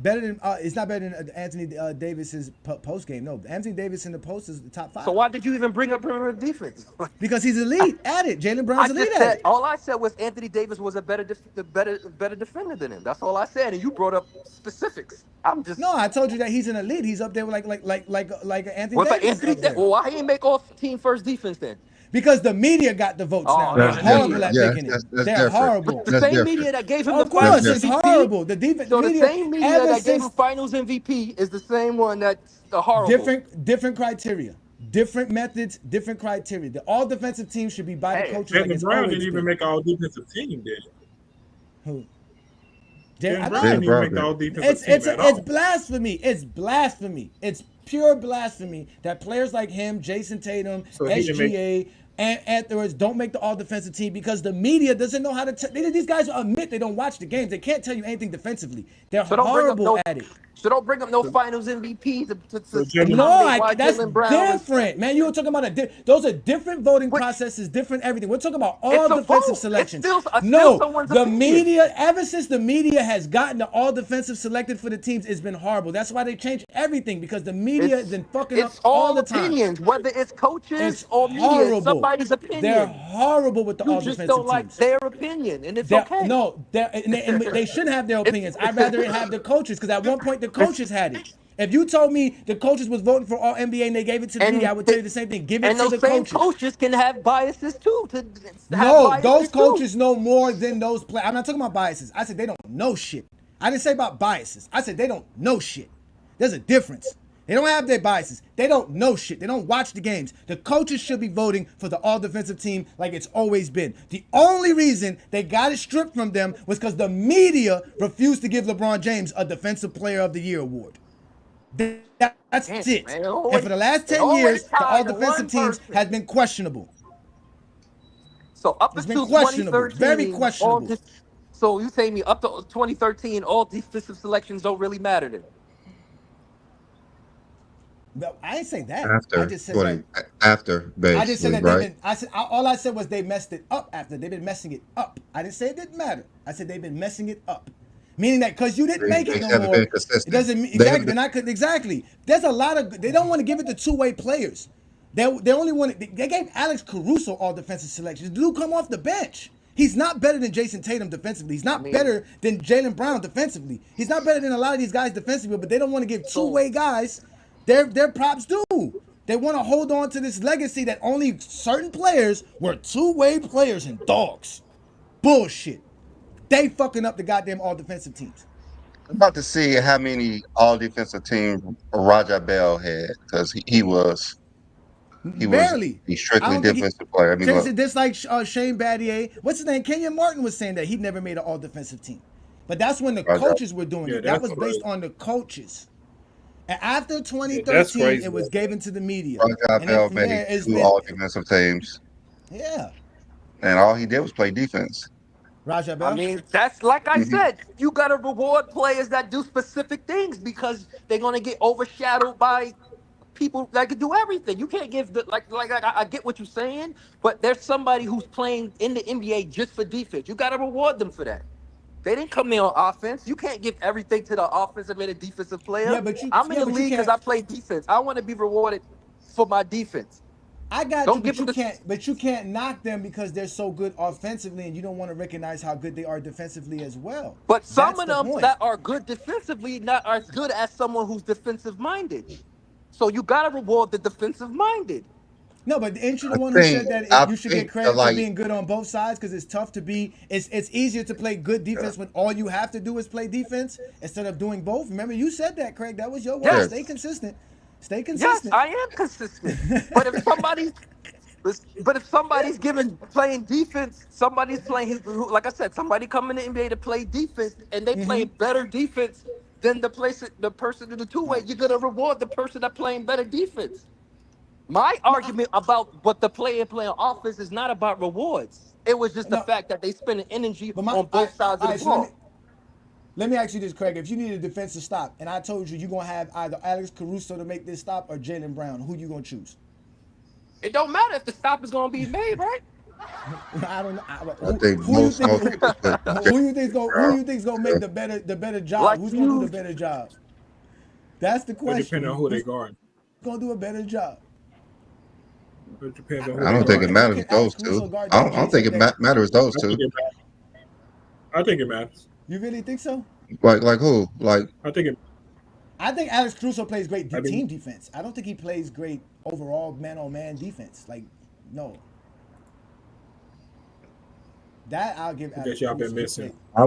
Better than it's not better than Anthony Davis's post game. No, Anthony Davis in the post is the top 5 So why did you even bring up perimeter defense? because he's elite at it. Jalen I Brown's elite just at said it. all I said was Anthony Davis was a better defender than him. That's all I said, and you brought up specifics. I'm just No, I told you that he's an elite. He's up there with like Anthony what if Davis is Anthony? up there. Well, why he ain't make all team first defense then? Because the media got the votes now. Oh, They're that's horrible different. at Yeah, picking it. that's They're different. horrible. The That's same different. media that gave him Of the course, Finals it's MVP. horrible. The So the media, same media ever that gave since him Finals MVP is the same one that's the horrible. different criteria, different methods, different criteria. The all defensive teams should be by the Hey, coaches like Jalen it's Brown always didn't even been. make all defensive team, did he? Who? Jalen I Brown know. didn't even Brown make did. all defensive It's team at all. blasphemy. It's blasphemy. It's pure blasphemy that players like him, Jason Tatum, So he didn't make- SGA, and afterwards don't make the all defensive team because the media doesn't know how to. These guys admit they don't watch the games. They can't tell you anything defensively. They're So don't bring up horrible no. at it. So don't bring up no Finals MVP to So Jalen- No, accommodate why that's Jalen Brown is- different, man. You were talking about those are different voting processes, different everything. We're talking about all It's a defensive vote. selections. It's still No, someone's the opinion. media, ever since the media has gotten the all defensive selected for the teams, it's been horrible. That's why they changed everything because the media has been fucking up It's all the time. opinions, whether it's coaches It's or media. horrible. It's somebody's opinion. They're horrible with the You all just defensive don't like teams. their opinion, and it's They're- okay. No, and they shouldn't have their opinions. I'd rather have the coaches because at one point the coaches had it. If you told me the coaches was voting for all NBA and they gave it to the media, I would tell you the same thing. Give it and to those the same coaches. can have biases too. No, those coaches know more than those players. I'm not talking about biases. I said they don't know shit. I didn't say about biases. I said they don't know shit. There's a difference. They don't have their biases. They don't know shit. They don't watch the games. The coaches should be voting for the all-defensive team like it's always been. The only reason they got it stripped from them was because the media refused to give LeBron James a Defensive Player of the Year award. That's it. Man, And for the last 10 always years, the tied to all-defensive one teams person. has been questionable. So up It's until been questionable, 2013, very questionable. So you saying me up to 2013, all defensive selections don't really matter then? No, I didn't say that. After I just said that. after basically, I just said that right? they've been. I said all I said was they messed it up after. They've been messing it up. I didn't say it didn't matter. I said they've been messing it up, meaning that because you didn't make it no haven't more, been it consistent. doesn't mean They exactly. haven't They're not exactly. There's a lot of. They don't want to give it to two-way players. They only want. They gave Alex Caruso all defensive selections. The dude come off the bench. He's not better than Jason Tatum defensively. He's not better than Jalen Brown defensively. He's not better than a lot of these guys defensively. But they don't want to give two-way guys their props due. They want to hold on to this legacy that only certain players were two-way players and dogs. Bullshit. They fucking up the goddamn all defensive teams. I'm about to see how many all defensive teams Raja Bell had because he was Barely. a I strictly don't think he- defensive player. I mean, look, Just like Shane Battier. What's his name? Kenyon Martin was saying that he'd never made an all defensive team. But that's when the Okay. coaches were doing Yeah, it. That that's was based right. on the coaches. After Yeah, that's 2013, crazy. it was given to the media, Rajah and then Bell from made there it's 2 been all defensive teams, yeah. and all he did was play defense. Raja I Bell. mean, that's like I Mhm. said, you gotta reward players that do specific things because they're gonna get overshadowed by people that can do everything. You can't give the like I get what you're saying, but there's somebody who's playing in the NBA just for defense. You gotta reward them for that. They didn't come there on offense. You can't give everything to the offensive and a defensive player. Yeah, but I'm in the you league because can't. I play defense. I want to be rewarded for my defense. I got you, Don't but give you them the. can't. But you can't knock them because they're so good offensively, and you don't want to recognize how good they are defensively as well. But some That's of the them point. that are good defensively not as good as someone who's defensive minded. So you gotta reward the defensive minded. No, but ain't you I the one who think said that I you should get think that credit for like being good on both sides because it's tough to be. It's easier to play good defense when all you have to do is play defense instead of doing both. Remember, you said that, Craig. That was your word. yeah, Stay Yes, consistent. Stay yes, consistent. I am consistent. But if somebody But if somebody's giving playing defense, somebody's playing like I said, somebody coming to the NBA to play defense, and they play better defense than the person in the two way. Right. You're gonna reward the person that playing better defense. My No, argument about what the player playing offense is not about rewards. It was just the no. fact that they spending energy But my, on both sides all of the right. So ball. let me ask you this, Craig. If you need a defensive stop, and I told you you're gonna have either Alex Caruso to make this stop or Jalen Brown, who you gonna choose? It don't matter if the stop is gonna be made, right? I don't know. I think Who you think most people put Jalen who Brown. you think's gonna make the better job? Like Who's gonna do the you, better job? That's the It depends on question. who they Who's guard. gonna do a better job? It depends on who I they don't think it guard. matters with Alex those Caruso two. guard I that don't, I don't Jason think it that matters those I two. think it matters. I think it matters. you really think so? Like who? Like I think it. I think Alex Caruso plays great I team mean, defense. I don't think he plays great overall man on man defense. Like, no. That I'll give I Alex guess y'all been Caruso. missing. I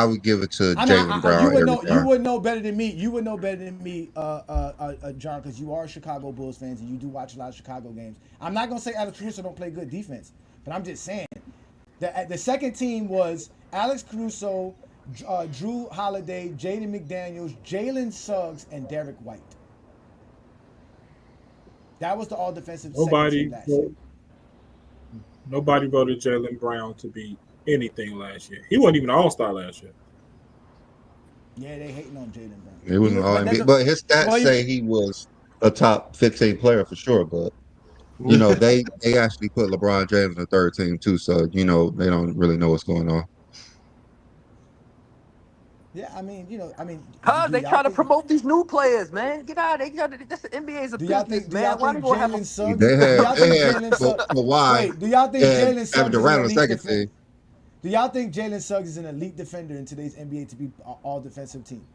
would give it to I mean, Jalen Brown you would every know. You time. would know better than me. You would know better than me, John, because you are Chicago Bulls fans and you do watch a lot of Chicago games. I'm not gonna say Alex Caruso don't play good defense, but I'm just saying the second team was Alex Caruso, Drew Holiday, Jaden McDaniels, Jalen Suggs, and Derek White. That was the all defensive second team Nobody, last year. nobody voted Jalen Brown to be anything last year. He wasn't even an All-Star last year. Yeah, they hating on Jalen Brown. It was an All But that's NBA, but his stats well, say he was a top 15 player for sure. But you know, they actually put LeBron James in the third team too, so you know they don't really know what's going on. yeah. cause Do they y'all try to think? promote these new players, man. Get out of there. This NBA is a Do y'all business, think? Do y'all man. Why they think gonna have a Jalen Suggs? They Do had y'all think they had Jalen Suggs? Kawhi Wait. Do y'all think and Jalen Kevin Suggs is an Durant on the elite second defender? team. Do y'all think Jalen Suggs is an elite defender in today's NBA to be an all defensive team?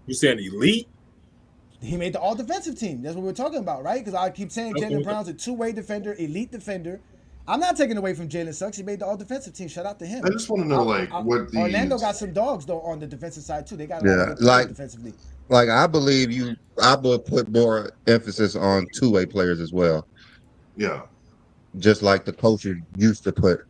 You saying elite? He made the all defensive team. That's what we're talking about, right? Because I keep saying Jalen Brown's a two-way defender, elite defender. I'm not taking away from Jalen Suggs. He made the all defensive team. Shout out to him. I just want to know, like, what Orlando these. got some dogs though on the defensive side too. They got a lot Yeah, of good players defensively. like I believe you. I would put more emphasis on two-way players as well, Yeah. just like the coaches used to put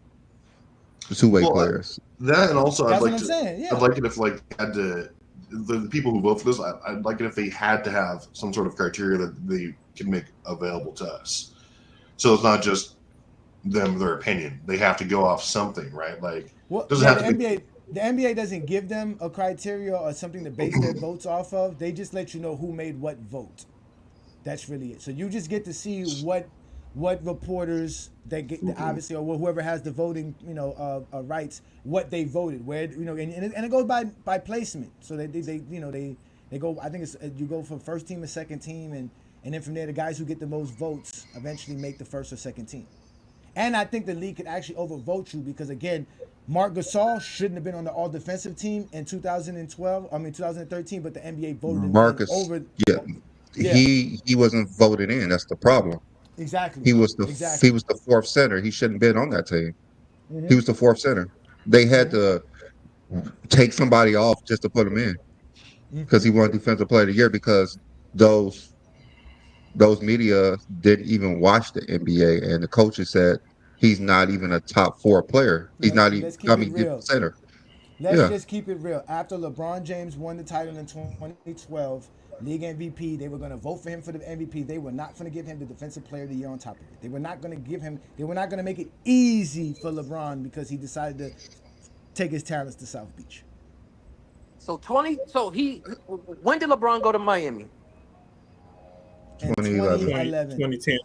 two-way Well, players. that and also That's I'd what like I'm to. saying. Yeah. I'd like it if like had to. The people who vote for this, I'd like it if they had to have some sort of criteria that they can make available to us. So it's not just their opinion. They have to go off something, right? Like, Well, doesn't yeah, have to be. the NBA doesn't give them a criteria or something to base their votes off of. They just let you know who made what vote. That's really it. So you just get to see what reporters they get obviously or whoever has the voting rights what they voted where and it goes by placement. So they go. I think it's you go from first team to second team and then from there the guys who get the most votes eventually make the first or second team. And I think the league could actually overvote you because again, Marc Gasol shouldn't have been on the all defensive team in 2013, but the NBA voted him Marcus, over. yeah, Yeah. he wasn't voted in. That's the problem. Exactly. He was the fourth center. He shouldn't have been on that team. He was the fourth center. They had to take somebody off just to put him in because he won Defensive Player of the Year because those media didn't even watch the NBA and the coaches said he's not even a top four player. He's not even. Let's keep I it mean, real. center. Let's Yeah. just keep it real. After LeBron James won the title in 2012, league MVP, they were going to vote for him for the MVP. They were not going to give him the Defensive Player of the Year on top of it. They were not going to give him. They were not going to make it easy for LeBron because he decided to take his talents to South Beach. So when did LeBron go to Miami? In 2011. 2011. 2010.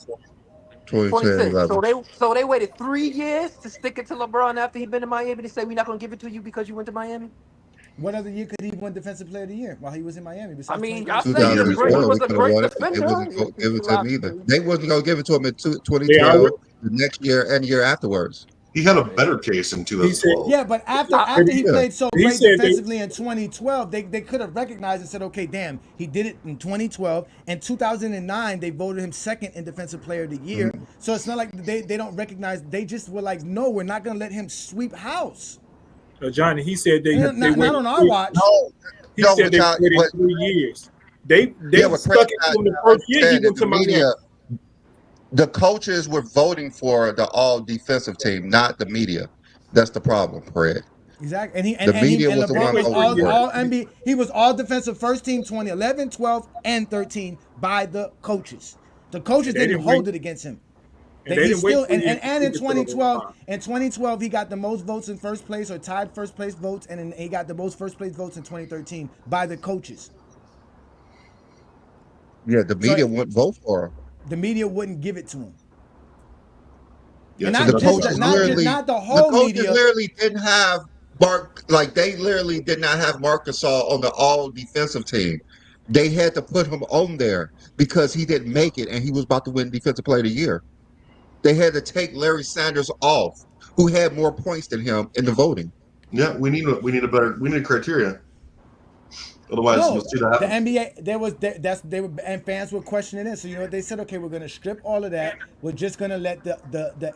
2010, 11. So they waited 3 years to stick it to LeBron after he'd been to Miami to say we're not gonna give it to you because you went to Miami. What other year could he win Defensive Player of the Year while he was in Miami? I mean, 2013? I say he 2012, was we a could have great won it, but they defender. wasn't going to give it to him either. They wasn't going to give it to him in Yeah, 2012, the next year and year afterwards. He had a better case in 2012. Yeah, but after he Yeah. played so He great said defensively in 2012, they could have recognized and said, okay, damn, he did it in 2012. In 2009, they voted him second in Defensive Player of the Year. So it's not like they don't recognize. They just were like, no, we're not going to let him sweep house. Johnny, he said they Not waited on our watch. He No, said but they y'all- waited but- 3 years. They Yeah, but stuck Craig, it to him the first year he understand that went to the media, Miami. the coaches were voting for the all defensive team, not the media. That's the problem, Craig. Exactly, and The media was the LeBron one was voting for it. all NBA. He was all defensive first team 2011, 12, and 13 by the coaches. The coaches They didn't didn't hold wait- it against him. And That they he didn't wait still 3 years to and in stick it to him. 2012 he got the most votes in first place or tied first place votes, and then he got the most first place votes in 2013 by the coaches. Yeah, the media wouldn't vote for him. The media wouldn't give it to him. Yeah, And to not the The just coaches not literally, not the the whole coaches media. literally didn't have they literally did not have Marc Gasol on the all defensive team. They had to put him on there because he didn't make it and he was about to win Defensive Player of the Year. They had to take Larry Sanders off, who had more points than him in the voting. Yeah, we need criteria. Otherwise, No, you'll see that the happen. NBA and fans were questioning it. So you know what they said? Okay, we're going to strip all of that. We're just going to let the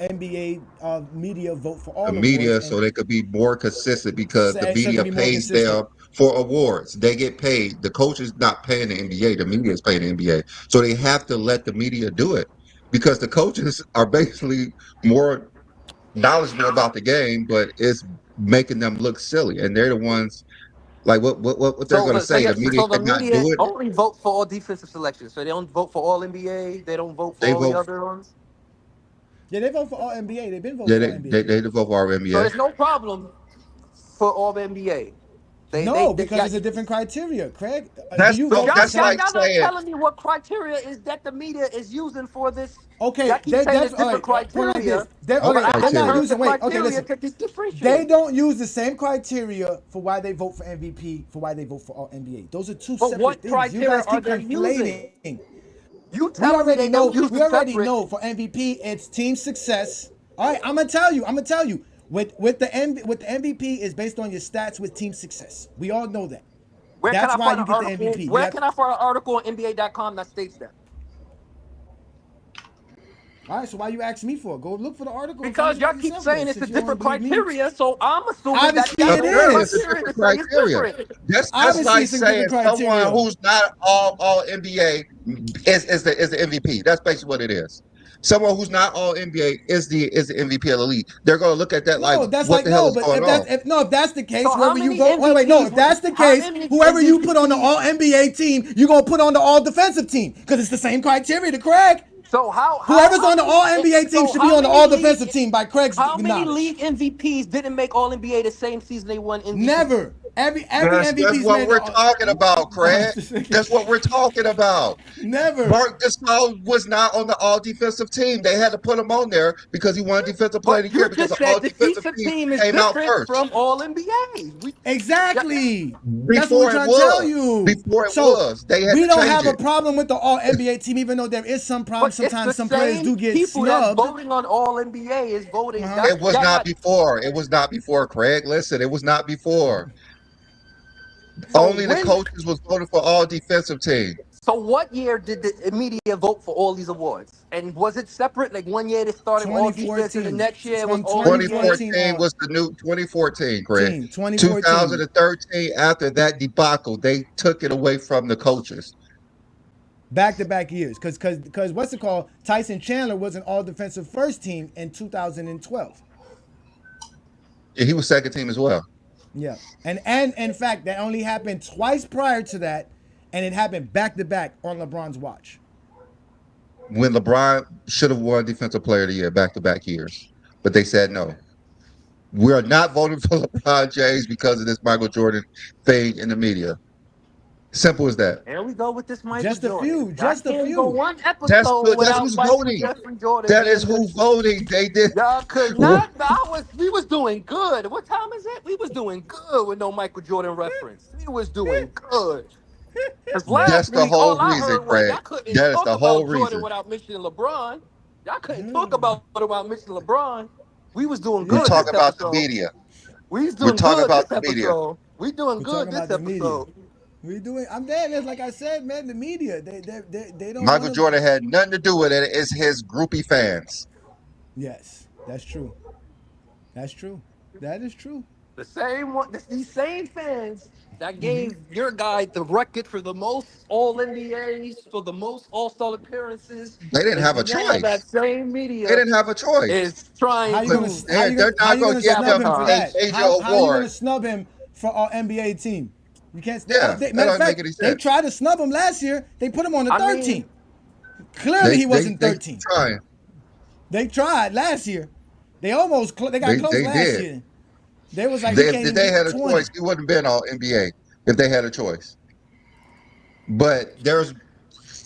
NBA media vote for all The awards. media, and so they could be more consistent because so the it can media be more pays consistent. them for awards. They get paid. The coach is not paying the NBA. The media is paying the NBA. So they have to let the media do it because the coaches are basically more knowledgeable about the game, but it's making them look silly. And they're the ones like what they're So going to the so, say. yeah, The media so the cannot media do it. only vote for all defensive selections. So they don't vote for all NBA. They don't vote for They all the vote. other ones. Yeah, they vote for all NBA. They've been Yeah, voting for all NBA. they vote for our So NBA. there's no problem for all the NBA. No, because it's a different criteria, Craig. That's Do you so vote? that's like y'all not saying telling me what criteria is that the media is using for this. Okay, Y'all keep saying it's all different right, put it like criteria. this. They're What not criteria? using. Wait, okay, criteria listen. to differentiate. They don't use the same criteria for why they vote for MVP, for why they vote for all NBA. Those are two But separate what things. criteria You guys are keep they using? conflating. You We telling me already they know. don't use We the already separate? know for MVP, it's team success. All right, I'm gonna tell you. With the MVP is based on your stats with team success. We all know that. Where That's can I why find you an get the article? MVP. Where can I find an article on NBA.com that states that? All right, so why you ask me for it? Go look for the article. and Because find y'all out keep yourself saying then, it's a since you don't different believe me. criteria, so I'm assuming Obviously that it Clearly, is. it's a different criteria. That's Obviously, like it's a saying different criteria. someone who's not all NBA is the MVP. That's basically what it is. Someone who's not all NBA is the MVP of the league. They're going to look at that like, No, that's what like the hell no, is but going on? if that's the case, So how whoever you many vote. Wait, no, MVPs if that's the how case, many whoever you put on the MVPs All NBA team, you're gonna put on the All Defensive team because it's the same criteria to Craig. So Whoever's on the All NBA team should be on the All Defensive team by Craig's How many knowledge. league MVPs didn't make All NBA the same season they won MVP? Never. Every That's MVP's what made we're the- talking about, Craig. That's what we're talking about. Never. Mark Gasol was not on the all defensive team. They had to put him on there because he won defensive player of But the year you because just the all said defensive defensive team team is came out different first. from All NBA. Exactly. That's Before what we're it trying to tell was. you. Before it So was. They had we to don't change have a it. problem with the All NBA team, even though there is some problems. But it's Sometimes the some players same do get people that's snubbed. voting on All NBA is voting. Uh-huh. It was not before. It was not before, Craig. Listen, it was not before. So Only the coaches was voting for all defensive team. So what year did the media vote for all these awards? And was it separate? Like one year they started all defense, and the 2014. next year was From all 2014 NBA. was the new 2014, Craig. 2014. 2013, after that debacle, they took it away from the coaches. Back-to-back years, because what's it called? Tyson Chandler was an All Defensive First Team in 2012. Yeah, he was second team as well. Yeah, and in fact, that only happened twice prior to that, and it happened back to back on LeBron's watch. When LeBron should have won Defensive Player of the Year back to back years, but they said no. We are not voting for LeBron James because of this Michael Jordan thing in the media. Simple as that. There we go with this Michael Just a few, Jordan. I just a can't go few. one That's episode good. That's without who's Michael voting. Jeffrey Jordan That is being who mentioned. voting. They did. Y'all could not. We was doing good. What time is it? We was doing good with no Michael Jordan reference. We was doing good. Because That's last the week, whole all I reason, heard was Craig. y'all couldn't That is talk the whole about Jordan reason. without mentioning LeBron. Y'all couldn't talk about it without mentioning LeBron. We was doing We're good Yeah, this talking about the episode. media. We was We're doing talking good about this the media. episode. We doing we're good talking this about the media. episode. We doing. I'm dead. It's like I said, man. The media, they don't want Michael to. Jordan had nothing to do with it. It's his groupie fans. Yes, that's true. That's true. That is true. The same one, these same fans that gave your guy the record for the most All NBAs, for the most All Star appearances, They didn't is have a now that choice. same They media didn't have a choice. is trying How you But gonna to how they're you not going gonna to give snub him them for a sabotage. that? major How you award. gonna snub him for our NBA team? You can't. Yeah, that Matter of don't make fact, any they sense. tried to snub him last year. They put him on the I third mean, team. Clearly, he wasn't They 13. trying. They tried last year. They almost they got close They last did. year. They was like, he can't If even they get had to a choice, 20. he wouldn't have been all NBA if they had a choice. But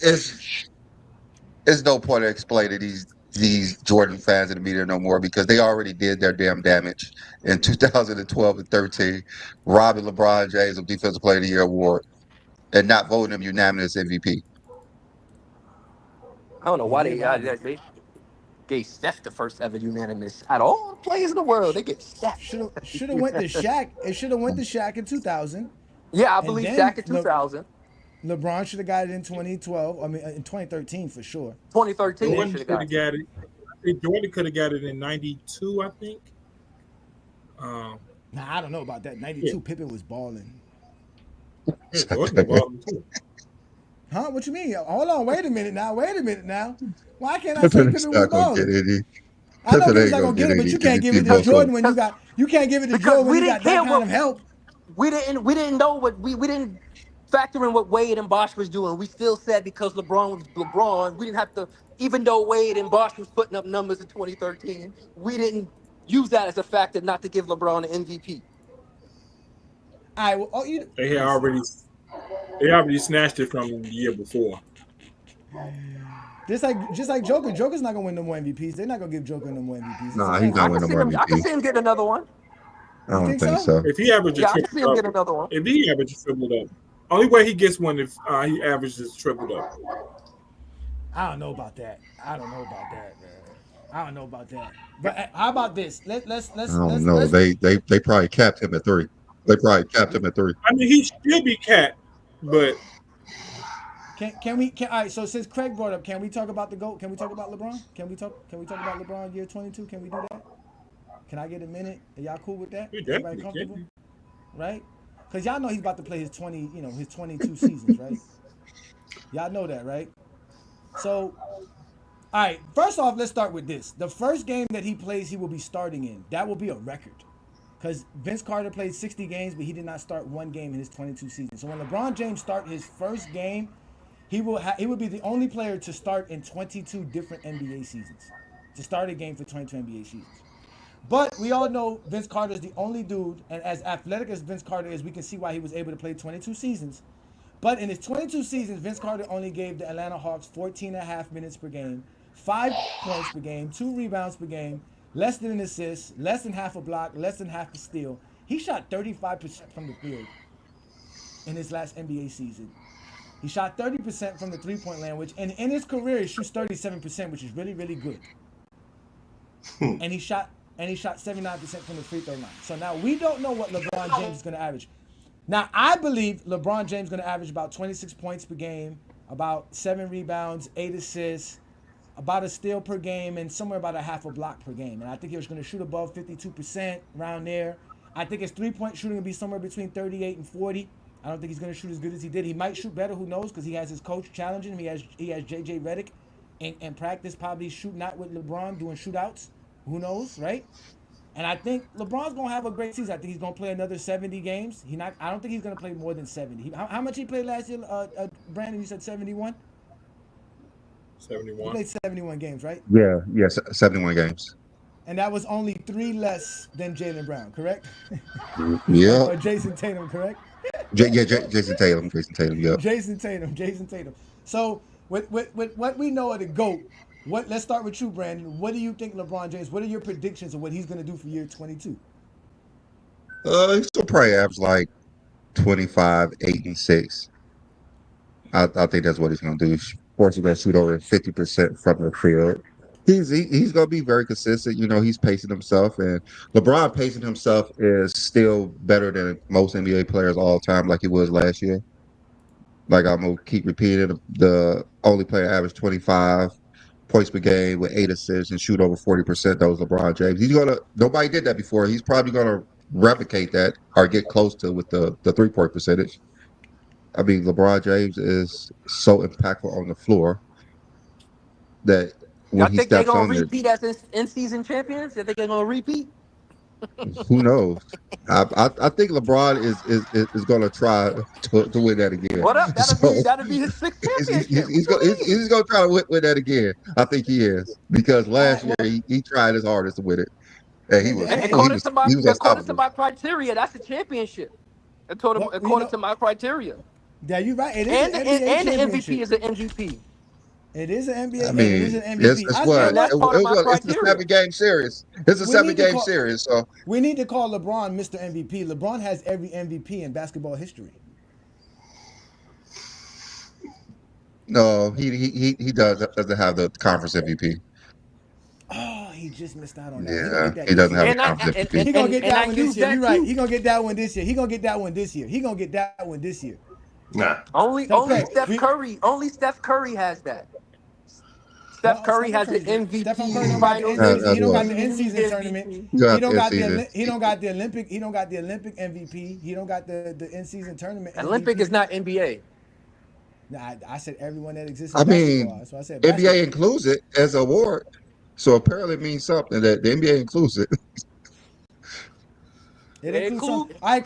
it's no point in explaining these Jordan fans in the media no more because they already did their damn damage in 2012 and 13, robbing LeBron James of Defensive Player of the Year award and not voting him unanimous MVP. I don't know They why did rob him. they gave Steph the first ever unanimous out of all the players in the world. They get Steph. Should have went to Shaq. It should have went to Shaq in 2000, Yeah, I and believe then Shaq in 2000. LeBron should have got it in 2012. I mean, in 2013 for sure. 2013, they Jordan should have could have got it. got it. I think Jordan could have got it in '92. I think. Um, Nah, I don't know about that. 92, Pippen was balling. yeah, Jordan balling too. Huh? What you mean? Hold on. Wait a minute now. Wait a minute now. Why can't I say Pippen is Pippen was not gonna get balling? any. I know Pippen Pippen's ain't not gonna gonna get get it, but any you can't give it to votes on. Jordan when you can't give it to Because Jordan when we you didn't got that care kind what of help. we didn't know what we didn't factor in what Wade and Bosh was doing. We still said because LeBron was LeBron, we didn't have to. Even though Wade and Bosh was putting up numbers in 2013, we didn't use that as a factor not to give LeBron an MVP. All right. Well, oh, you They had listen. already snatched it from the year before. Just like Joker. Joker's not gonna win no more MVPs. They're not gonna give Joker no more MVPs. It's Nah, a he's not I answer. can winning see no more him. I can MVP. see him get another one. I You don't think think so? so. If he averages Yeah, I a can see triple him get double, another one. if he averages triple double, only way he gets one if he averages triple double. I don't know about that. I don't know about that, man. I don't know about that. But how about this? I don't know. They probably capped him at 3. They probably capped him at 3. I mean, he should be capped, but Can all right, so since Craig brought up, can we talk about the GOAT? Can we talk about LeBron? Can we talk about LeBron year 22? Can we do that? Can I get a minute? Are y'all cool with that? we Everybody definitely comfortable? can. Right? Because y'all know he's about to play his 22 seasons, right? Y'all know that, right? So, all right, first off, let's start with this. The first game that he plays, he will be starting in. That will be a record. Because Vince Carter played 60 games, but he did not start one game in his 22 seasons. So when LeBron James start his first game, he will be the only player to start in 22 different NBA seasons. To start a game for 22 NBA seasons. But we all know Vince Carter is the only dude, and as athletic as Vince Carter is, we can see why he was able to play 22 seasons. But in his 22 seasons, Vince Carter only gave the Atlanta Hawks 14 and a half minutes per game, 5 points per game, 2 rebounds per game, less than an assist, less than half a block, less than half a steal. He shot 35% from the field in his last NBA season. He shot 30% from the three-point land, which and in his career he shoots 37%, which is really, really good. And he shot 79% from the free throw line. So now we don't know what LeBron James is going to average. Now I believe LeBron James is going to average about 26 points per game, about 7 rebounds, 8 assists, about a steal per game, and somewhere about a half a block per game. And I think he's going to shoot above 52% around there. I think his three-point shooting will be somewhere between 38 and 40. I don't think he's going to shoot as good as he did. He might shoot better, who knows, because he has his coach challenging him. He has J.J. Redick in practice, probably shooting out with LeBron, doing shootouts. Who knows, right? And I think LeBron's gonna have a great season. I think he's gonna play another 70 games. He not. I don't think he's gonna play more than 70. How much he played last year? Brandon, you said 71. He 71. played 71 games, right? Yeah, yes, 71 games. And that was only 3 less than Jalen Brown, correct? Yeah, or Jason Tatum, correct? Jason Tatum. Jason Tatum. Yep. Jason Tatum. So with what we know of the GOAT, let's start with you, Brandon. What do you think LeBron James, what are your predictions of what he's gonna do for year 22? He's still probably average like 25, 8, and 6. I think that's what he's gonna do. Force him to shoot over 50% from the field. He's gonna be very consistent. You know, he's pacing himself, and LeBron pacing himself is still better than most NBA players all time, like he was last year. Like I'm gonna keep repeating, the only player averaged 25 points per game with 8 assists and shoot over 40%. That was LeBron James. Nobody did that before. He's probably gonna replicate that or get close to with the 3-point percentage. I mean, LeBron James is so impactful on the floor that Y'all when he think they're steps gonna on it, repeat as in-season champions? You think they're gonna repeat? who knows? I think LeBron is going to try to win that again. What up? So That'll be his sixth championship. he's going to try to win that again. I think he is, because All last right, year well, he tried his hardest to win it, and he was hey, According to my unstoppable. criteria, that's a championship. well, According to my criteria, yeah, you're right. It is and an NBA the MVP championship. is an MVP, It is an NBA. I Hey, it is mean, an MVP. it's I, you know what and that's what? part of my it's a criteria. 7-game series. It's a We need to 7-game call. series. So We need to call LeBron Mr. MVP. LeBron has every MVP in basketball history. no, he doesn't have the conference MVP. Oh, he just missed out on that one. He gonna Yeah, get that he this doesn't year. have the And I conference and, MVP. He gonna get and I that one this use year. that You're right. too. He gonna get that one this year. He gonna get that one this year. He gonna get that one this year. Nah. Only Craig, Steph Curry has that. Steph Curry has the Stephen Curry MVP don't got the finals. MVP. He don't got As the well. in-season tournament. MVP. You He got don't the got season. the he don't got the Olympic. He don't got the Olympic MVP. He don't got the in-season tournament Olympic MVP. is not NBA. Nah, I said everyone that exists in I basketball. mean, That's why I said NBA basketball. includes it as an award, so apparently it means something that the NBA includes it. It They includes some. include. All right,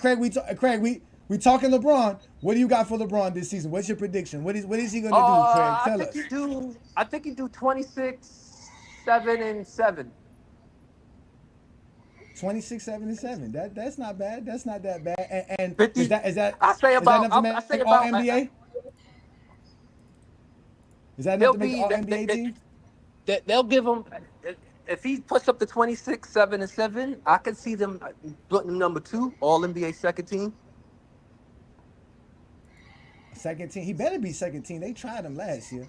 Craig. We talking LeBron. What do you got for LeBron this season? What's your prediction? What is he gonna do, Craig? Tell us. I think you do 26, 7, and 7. 26, 7, and 7. That's not bad. That's not that bad. And 50. is that I say is that about. enough to I say make all about. NBA? Is that enough They'll to make be. all NBA team? They'll give him. If he puts up the 26, 7, and 7, I can see them putting him number 2, All NBA second team. Second team. He better be second team. They tried him last year.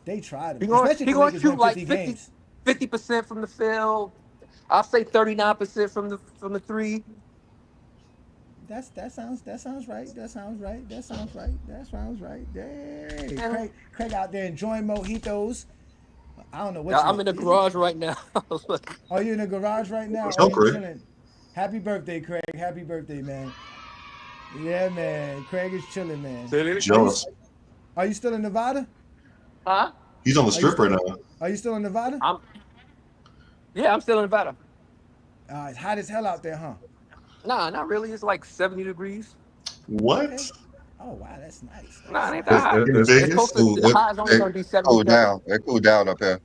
They tried him. He gonna Especially if the Lakers shoot win like 50 50 games. 50% from the field. I'll say 39% from the 3. That sounds right. That sounds right. Hey, Craig out there enjoying mojitos. I don't know what I'm in the garage right now. Are you in the garage right now? What's Or up, you Craig? chilling? Happy birthday, Craig. Happy birthday, man. Yeah, man. Craig is chilling, man. Jealous. Are you still in Nevada? Huh? He's on the strip right now. Are you still in Nevada? I'm still in Nevada. It's hot as hell out there, huh? Nah, not really. It's like 70 degrees. What? Oh, wow, that's nice. Nah, it ain't that hot. Vegas? It's supposed to, the high is only going to be 77. It cooled down up here.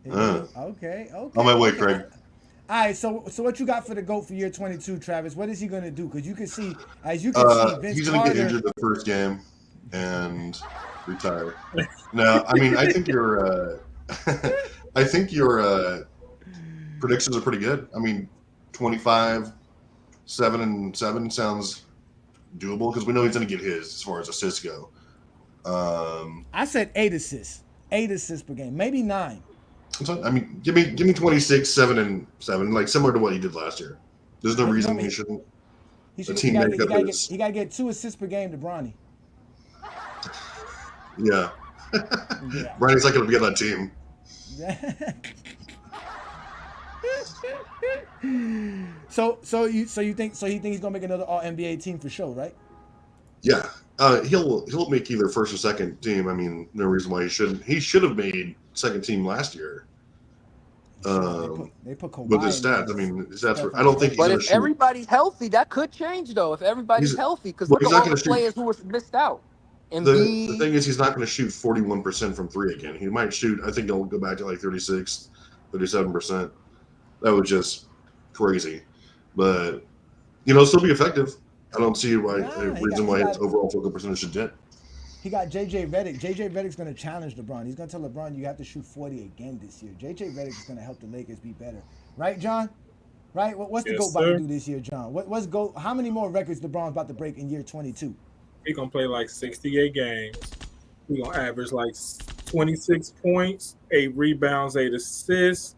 Okay. On my way, Craig. All right, so what you got for the GOAT for year 22, Travis? What is he gonna do? Because you can see, Vince He's gonna Carter. get injured the first game and retire. No, I mean I think your predictions are pretty good. I mean, 25, 7 and 7 sounds doable because we know he's gonna get his as far as assists go. I said 8 assists per game, maybe 9. I mean, give me 26, 7 and 7, like similar to what he did last year. There's no reason he shouldn't. He gotta get 2 assists per game to Bronny. Yeah. Yeah. Brandon's not going to be on that team. So he thinks he's gonna make another All NBA team for sure, right? Yeah. He'll make either first or second team. I mean, no reason why he shouldn't. He should have made second team last year. They put Kawhi with his in stats. there. I mean, his stats. Steph I don't think he's But going if to shoot. everybody's healthy, that could change though. If everybody's He's healthy, because well, look he's at not all going the to shoot. players who were missed out. The Embiid, thing is, he's not going to shoot 41% from three again. He might shoot. I think he'll go back to like 36, 37%. That was just crazy, but it'll still be effective. I don't see why a reason why his overall field goal percentage should dip. He got JJ Redick. JJ Redick's going to challenge LeBron. He's going to tell LeBron, you have to shoot 40 again this year. JJ Redick is going to help the Lakers be better. Right, John? Right? What's the Yes, GOAT about to sir. do this year, John? What's GOAT? How many more records LeBron's about to break in year 22? He gonna play like 68 games. He gonna average like 26 points, 8 rebounds, 8 assists,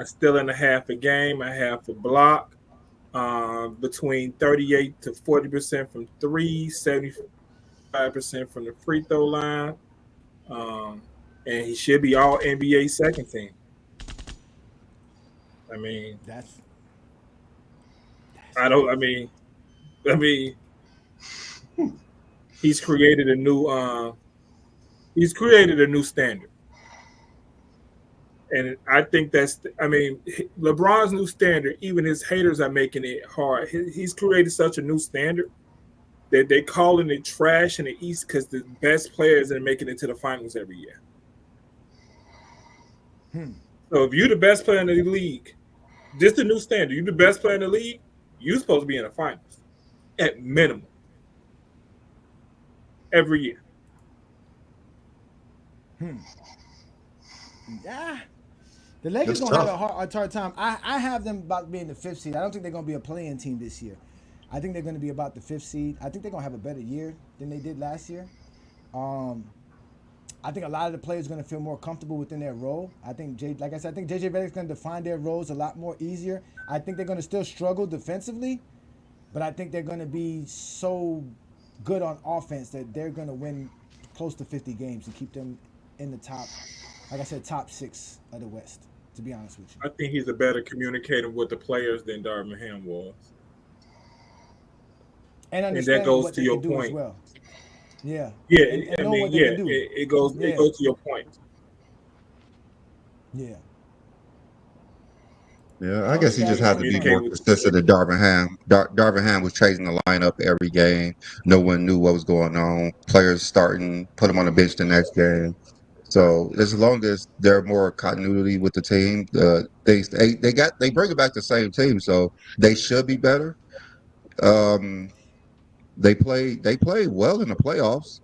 still in a half a game, a half a block, between 38 to 40% from three, 75% from the free throw line, and he should be all NBA second team. I mean, That's I don't. I mean, he's created a new. He's created a new standard. And I think that's, LeBron's new standard, even his haters are making it hard. He's created such a new standard that they're calling it trash in the East because the best players are making it to the finals every year. So if you're the best player in the league, just the new standard, you're the best player in the league, you're supposed to be in the finals at minimum every year. Yeah. The Lakers That's gonna have tough. a hard time. I have them about being the 5th seed. I don't think they're gonna be a playing team this year. I think they're gonna be about the 5th seed. I think they're gonna have a better year than they did last year. I think a lot of the players are gonna feel more comfortable within their role. I think like I said, I think JJ Redick's gonna define their roles a lot more easier. I think they're gonna still struggle defensively, but I think they're gonna be so good on offense that they're gonna win close to 50 games and keep them in the top, like I said, top 6 of the West, to be honest with you. I think he's a better communicator with the players than Darvin Ham was. And And that understanding goes what to they your can do as point. well. Yeah. Yeah, And know what they can do. it goes Yeah. to your point. Yeah. Yeah, I guess he Yeah, just it's had gonna to be be fun. more consistent than Darvin Ham. Darvin Ham was changing the lineup every game. No one knew what was going on. Players starting, put him on the bench the next game. So as long as they're more continuity with the team, they bring it back the same team, so they should be better. Um, they play well in the playoffs.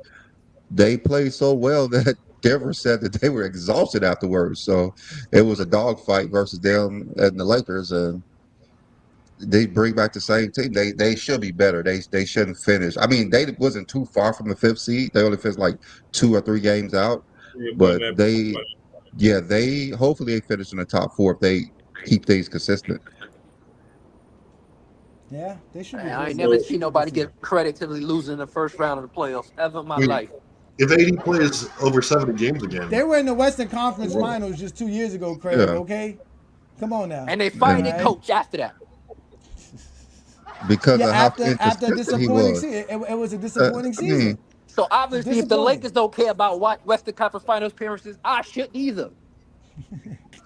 They played so well that Denver said that they were exhausted afterwards. So it was a dogfight versus them and the Lakers, and they bring back the same team. They should be better. They shouldn't finish. I mean, they wasn't too far from the 5th seed. They only finished like 2 or 3 games out, Yeah, but but they hopefully they finish in the top 4 if they keep things consistent. Yeah, they should be man, I good. ain't They never should seen be good nobody for you. get credit to losing the first round of the playoffs ever in my I mean, life. if AD plays over 70 games again, They were in the Western Conference Well, Finals just 2 years ago, Craig. Yeah, Okay, come on now. And they All fired their right. coach after that. because Yeah, of how after a inconsistent he disappointing was. season, it was a disappointing I mean, season. So obviously, if the Disappointing. Lakers don't care about what Western Conference Finals appearances, I shouldn't either.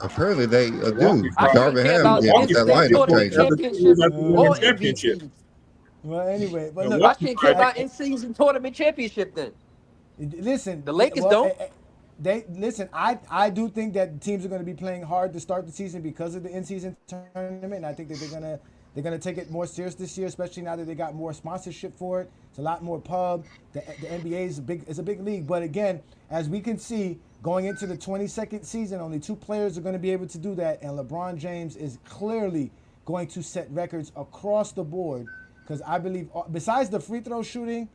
apparently they do. Milwaukee I shouldn't Darvin care Ham about didn't get Milwaukee that in-state fired their lineup coach tournament changing. after 2 years championships after winning or the championship. MVPs. Well, anyway, but look, I Milwaukee shouldn't care fired their about in-season tournament championship then. listen. The Lakers don't. They listen. I do think that teams are going to be playing hard to start the season because of the in-season tournament, and I think that they're gonna take it more serious this year, especially now that they got more sponsorship for it. It's a lot more pub. The NBA is a big league, but again, as we can see, going into the 22nd season, only 2 players are going to be able to do that, and LeBron James is clearly going to set records across the board. Because I believe, besides the free throw shooting,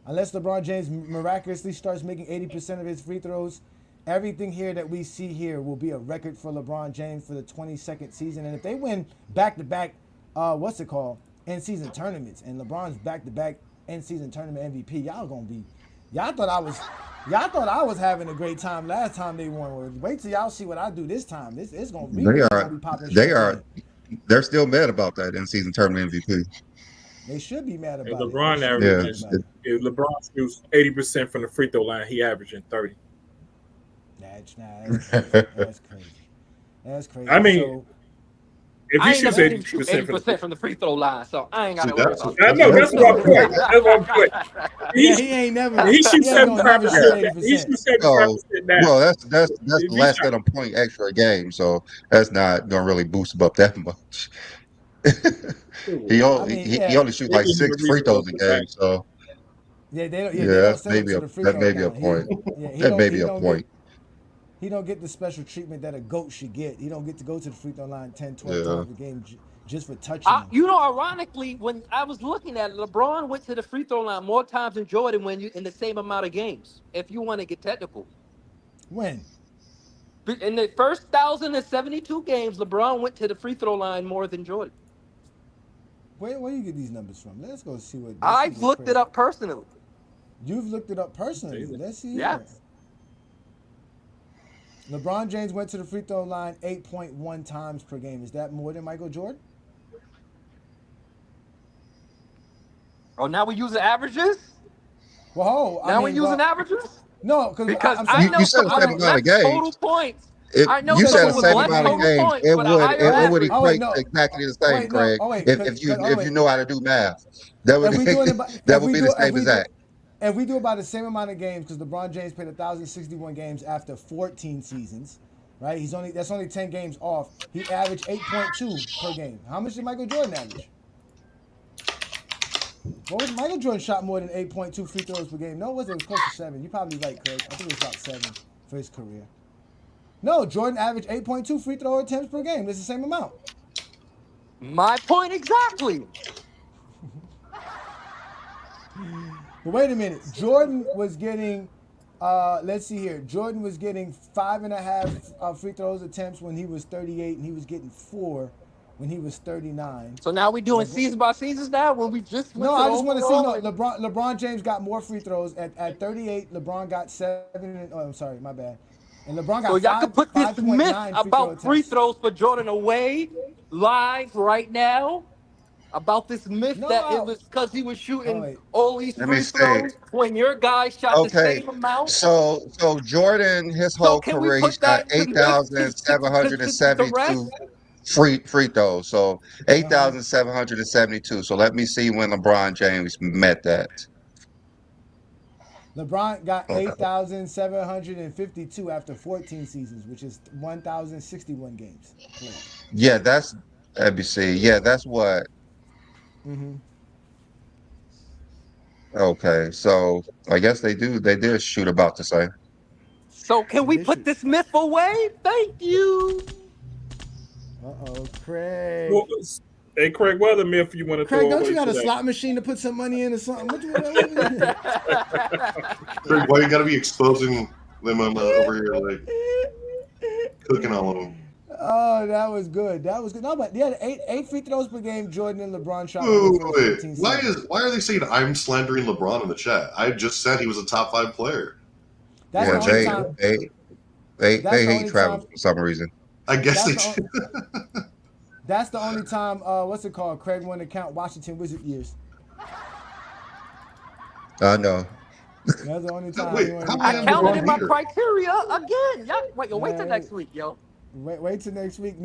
unless LeBron James miraculously starts making 80% of his free throws, everything here that we see here will be a record for LeBron James for the 22nd season. And if they win back-to-back, in-season tournaments, and LeBron's back-to-back in-season tournament MVP, y'all thought I was having a great time last time they won. Well, wait till y'all see what I do this time. It's gonna be They gonna are be popping they champagne. are they're still mad about that in season tournament MVP. They should be mad If about it. LeBron They should be mad averages, about it. if LeBron shoots 80% from the free throw line, he averaging 30. That's crazy. That's crazy. That's crazy. I mean, So if I he ain't shoots never seen him shoot 80% 80% from the free throw line, so I ain't got See, to worry that's about I that's know more that's my point. That's my point. yeah, He he ain't never he shoots he ain't gonna never shoot 75%. 80%. He shoots 75% So, now. well, that's If he less shot, than a point extra a game, so that's not gonna really boost him up that much. he I only mean, he, he yeah. only shoot they like give him a 6 free reason to throws a put back. game, so They yeah, don't send him to the free that throw may be a line. point. That may be He a don't get point. he don't get the special treatment that a GOAT should get. He don't get to go to the free throw line 10, 12 Yeah. times a game just for touching them. You know, ironically, when I was looking at it, LeBron went to the free throw line more times than Jordan when you in the same amount of games. If you want to get technical, When? in the first 1,072 games, LeBron went to the free throw line more than Jordan. Where you get these numbers from? Let's see I've what looked it Craig. up personally. You've looked it up personally. Let's see Yes. here. LeBron James went to the free throw line 8.1 times per game. Is that more than Michael Jordan? Oh, now we're using averages. Well, Now we're using averages no, because I'm I saying You know said the someone I same with don't. amount less of games. total points. If I know You you said said the someone with same someone less amount of winning. total games, points but a higher it would average. equate No. to exactly the same, Wait, no. Craig. Oh wait, If you if you know how to do math, that would if we doing it, by, that would be the same exact. if we do about the same amount of games, because LeBron James played 1,061 games after 14 seasons, right? That's only 10 games off. He averaged 8.2 per game. How much did Michael Jordan average? What was Michael Jordan shot more than 8.2 free throws per game? No, it wasn't. It was close to 7. You're probably right, Craig. I think it was about 7 for his career. No, Jordan averaged 8.2 free throw attempts per game. It's the same amount. My point exactly. But wait a minute. Jordan was getting, let's see here. Jordan was getting 5.5 free throws attempts when he was 38, and he was getting 4 when he was 39. So now we're doing LeBron, season by seasons now when we just went no, to the I just want to see. overall. No, LeBron James got more free throws at 38. LeBron got 7. Oh, I'm sorry, my bad. And LeBron So got y'all could put this myth 5.9 free throw about free attempts. throws for Jordan away live right now. About this myth No, that it was because he was oh shooting wait. all these Let me free see. throws when your guy shot the Okay, same amount. so Jordan, his So whole can we career, he put shot that to eight myth thousand seven hundred and to seventy-two rest? free throws. So 8,772. So let me see when LeBron James met that. LeBron got Okay. 8,752 after 14 seasons, which is 1,061 games played. Yeah, that's let me see. Yeah, that's what. Mm-hmm. Okay, so I guess they did shoot about the same. So can They we did put shoot. this myth away? Thank you. Craig. Well, hey, Craig, what other myth you want to Craig, throw don't you away got a today? slot machine to put some money in or something? What Craig, why you gotta be exposing them on over here, like cooking all of them? Oh, that was good. That was good. No, but yeah, eight free throws per game. Jordan and LeBron shot for Wait, the first wait, 14 wait. seasons. Why are they saying I'm slandering LeBron in the chat? I just said he was a top 5 player. That's Or the Yeah, only Jay. time. That's they the hate only Travis time. for some reason. I guess That's they the. do. That's the only time. What's it called? Craig won to count Washington Wizard years. I know. That's the only time Wait, he wanted how to am I I on count. counted LeBron in my hater? criteria again. Y'all, wait till Man, next week, yo. wait till next week.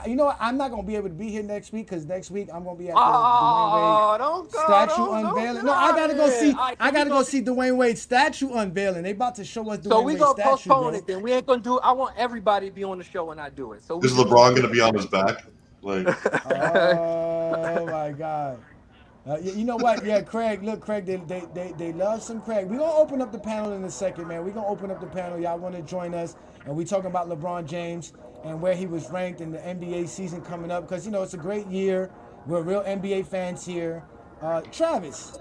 You know what? I'm not gonna be able to be here next week because next week I'm gonna be at the Dwayne Oh, Wade don't go, statue don't unveiling. get No, I out gotta of go here. see. All right, I so we gotta go gonna see Dwayne Wade statue unveiling. They about to show us so Dwayne we Wade gonna statue, postpone bro. it then. We ain't gonna do it. I want everybody to be on the show when I do it. So we Is just gonna LeBron keep gonna be on his back? Like, Oh my God. You know what? Yeah, Craig. Look, Craig. They love some Craig. We're gonna open up the panel in a second, man. We're gonna open up the panel. Y'all want to join us? And we talking about LeBron James and where he was ranked in the NBA season coming up because it's a great year. We're real NBA fans here. Travis,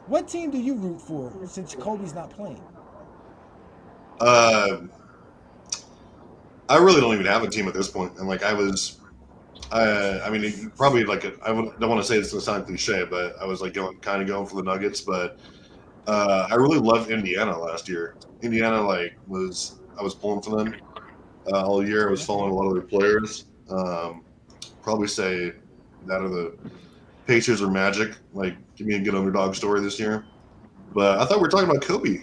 what team do you root for since Kobe's not playing? I really don't even have a team at this point. And like I mean, probably like don't want to say this to sound cliche, but I was like going for the Nuggets. But I really loved Indiana last year. Indiana I was pulling for them all year. I was following a lot of their players. Probably say that or the Pacers or Magic. Like, give me a good underdog story this year. But I thought we were talking about Kobe.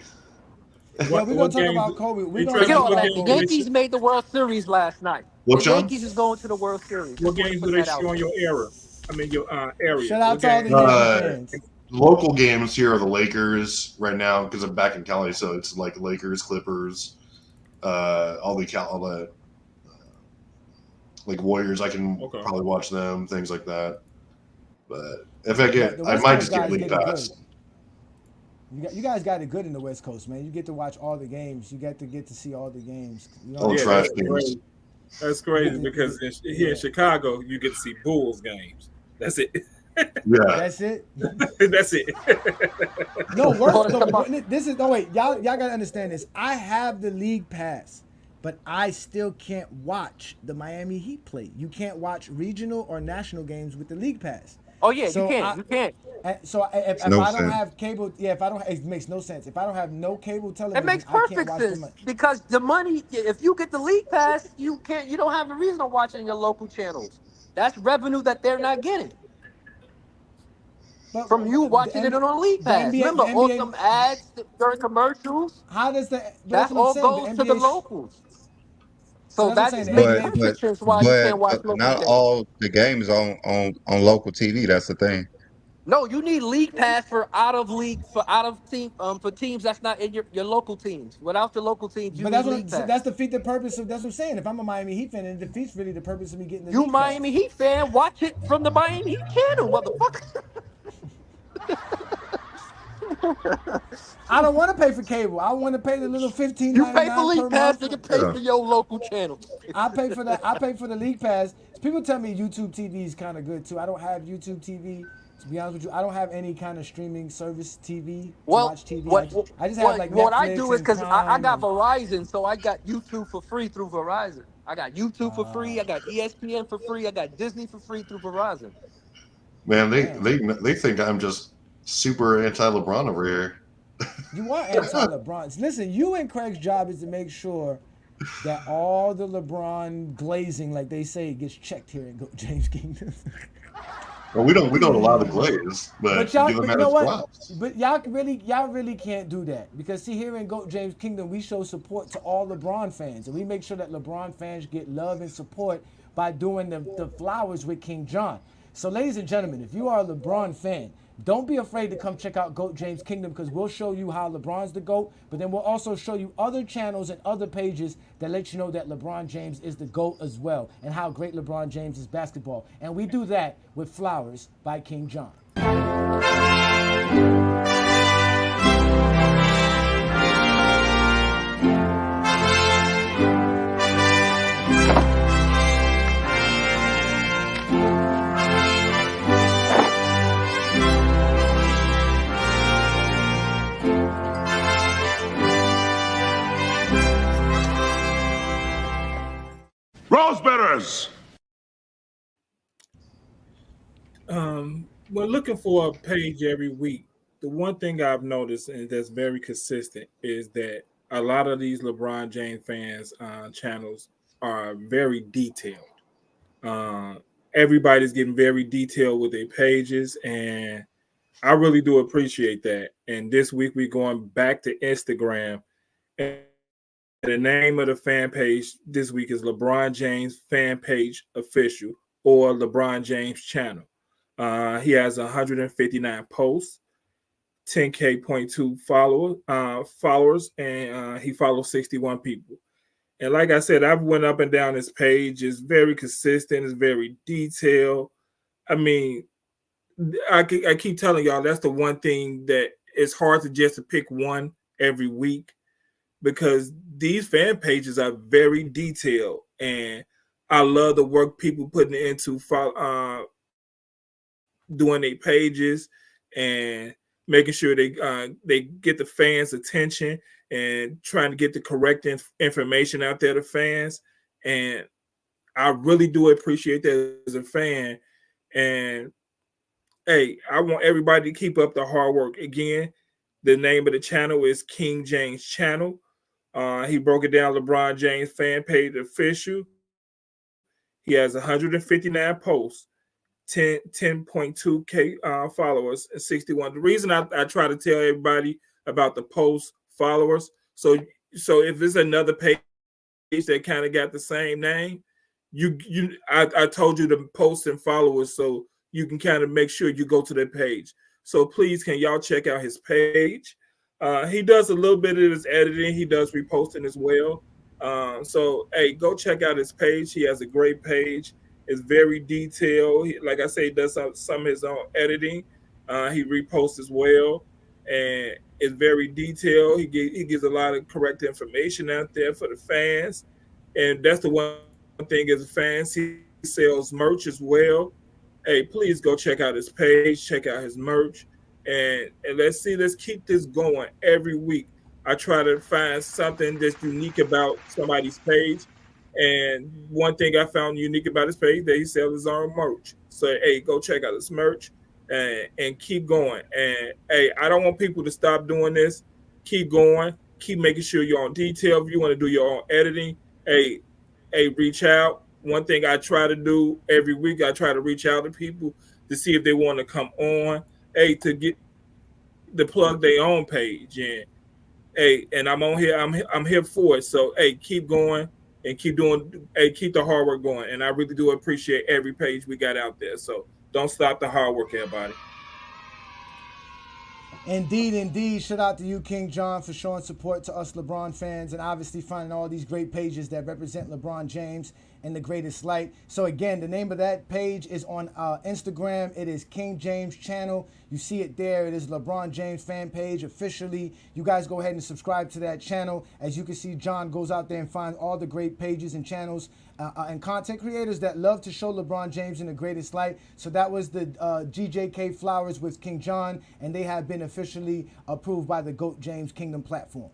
Yeah, we're gonna talk about Kobe. We're Hey, gonna Travis, Forget talk all what about that. games The do Kobe. they Yankees made the World Series last night. What, The John? Yankees is going to the World Series. what Just want to games put do they that out show on there. your era? I mean your area. Shout out What to all the games? Yankee fans. Local games here are the Lakers right now because I'm back in Cali, so it's like Lakers, Clippers, all the like Warriors. I can Okay. probably watch them, things like that. But if I get, But the I West might Coast just get guys League get it good. Pass. You guys got it good in the West Coast, man. You get to watch all the games. You get to see all the games. You Oh, know, Yeah, trash that's games. crazy. That's crazy because here in Chicago, you get to see Bulls games. That's it. Yeah, that's it. That's it. No, Well, it's about- this is no wait. Y'all gotta understand this. I have the league pass, but I still can't watch the Miami Heat play. You can't watch regional or national games with the league pass. Oh yeah, So you can't. I- You can't. So if No I don't sense. have cable, yeah, if I don't, it makes no sense. If I don't have no cable It television, makes I can't perfect watch sense the. because the money. If you get the league pass, you can't. You don't have a reason to watch it in your local channels. That's revenue that they're not getting But from you the, watching it on league the pass. NBA, Remember the all NBA, them ads during commercials. how does the? But that's That what I'm all saying. The goes to the NBA. locals. So So that's what I'm that saying. just The makes But NBA. but perfect sense why you can't watch local not channels. all the games on local TV. That's the thing. No, you need league pass for out of league for out of team for teams that's not in your local teams. Without your local teams, you But need league pass. that's defeat the purpose of. That's what I'm saying. If I'm a Miami Heat fan, it defeats really the purpose of me getting the You league pass. Miami Heat fan, watch it from the Miami Heat channel, motherfucker. I don't want to pay for cable. I want to pay the little You pay for $15.99 per league pass, month. nigga, pay Yeah. for your local channel. I pay for that. I pay for the league pass. People tell me YouTube TV is kind of good too. I don't have YouTube TV. To be honest with you, I don't have any kind of streaming service TV to Well, watch TV. what I just have like what I Netflix do is and because I Prime. got Verizon, so I got YouTube for free through Verizon. I got YouTube for free. I got ESPN for free. I got Disney for free through Verizon. man, Damn. they think I'm just super anti LeBron over here. You are anti-LeBron. Listen, you and Craig's job is to make sure that all the LeBron glazing, like they say, gets checked here in James Kingdom. Well, we don't allow the glaze, but y'all, give the but man you know his what? props. But y'all really can't do that because see, here in Goat James Kingdom, we show support to all LeBron fans, and we make sure that LeBron fans get love and support by doing the flowers with King John. So, ladies and gentlemen, if you are a LeBron fan, don't be afraid to come check out Goat James Kingdom because we'll show you how LeBron's the GOAT, but then we'll also show you other channels and other pages that let you know that LeBron James is the GOAT as well and how great LeBron James is basketball. And we do that with Flowers by King John. Rosebetters! When looking for a page every week, the one thing I've noticed and that's very consistent is that a lot of these LeBron James fans channels are very detailed. Uh, Everybody's getting very detailed with their pages, and I really do appreciate that. And this week we're going back to Instagram, and the name of the fan page this week is LeBron James Fan Page Official or LeBron James Channel. He has 159 posts, 10K.2 followers, and he follows 61 people. And like I said, I've went up and down this page. It's very consistent. It's very detailed. I mean, I keep telling y'all that's the one thing that it's hard to just to pick one every week because these fan pages are very detailed, and I love the work people putting into doing their pages and making sure they get the fans' attention and trying to get the correct information out there to fans. And I really do appreciate that as a fan. And hey, I want everybody to keep up the hard work. Again, the name of the channel is King James Channel. He broke it down LeBron James Fan Page Official. He has 159 posts, 10.2K followers, and 61. The reason I try to tell everybody about the post followers So so if there's another page that kind of got the same name, I told you to post and follow us so you can kind of make sure you go to that page. So please, can y'all check out his page? He does a little bit of his editing. He does reposting as well. So hey, go check out his page. He has a great page. It's very detailed. Like I say, he does some of his own editing. He reposts as well, and it's very detailed. He gives a lot of correct information out there for the fans, and that's the one thing as fans. He sells merch as well. Hey, please go check out his page, check out his merch, and let's keep this going every week. I try to find something that's unique about somebody's page, and one thing I found unique about his page that he sells his own merch. So hey, go check out his merch and keep going. And hey, I don't want people to stop doing this. Keep going. Keep making sure you're on detail. If you want to do your own editing, hey, reach out. One thing I try to do every week, I try to reach out to people to see if they want to come on. Hey, to get to plug their own page, and hey, and I'm on here. I'm here for it. So hey, keep going and keep doing. Hey, keep the hard work going. And I really do appreciate every page we got out there. So don't stop the hard work, everybody. Indeed, indeed. Shout out to you, King John, for showing support to us LeBron fans and obviously finding all these great pages that represent LeBron James in the greatest light. So again, the name of that page is on Instagram. It is King James Channel. You see it there. It is LeBron James fan page officially. You guys go ahead and subscribe to that channel. As you can see, John goes out there and finds all the great pages and channels and content creators that love to show LeBron James in the greatest light. So that was the GJK Flowers with King John, and they have been officially approved by the GOAT James Kingdom platform.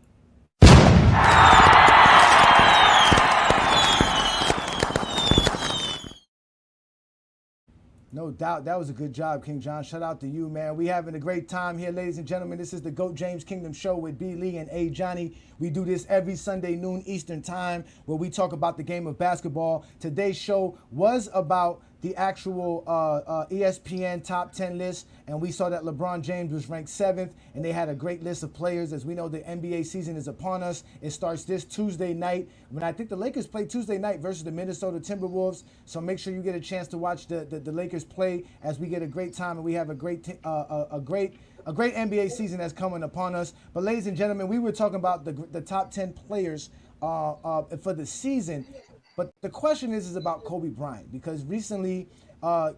No doubt. That was a good job, King John. Shout out to you, man. We having a great time here, ladies and gentlemen. This is the GOAT James Kingdom Show with B. Lee and A. Johnny. We do this every Sunday noon Eastern time where we talk about the game of basketball. Today's show was about the actual ESPN top 10 list, and we saw that LeBron James was ranked 7th, and they had a great list of players. As we know, the NBA season is upon us. It starts this Tuesday night, when I think the Lakers play Tuesday night versus the Minnesota Timberwolves, so make sure you get a chance to watch the Lakers play as we get a great time, and we have a great NBA season that's coming upon us. But ladies and gentlemen, we were talking about the top 10 players for the season. But the question is about Kobe Bryant, because recently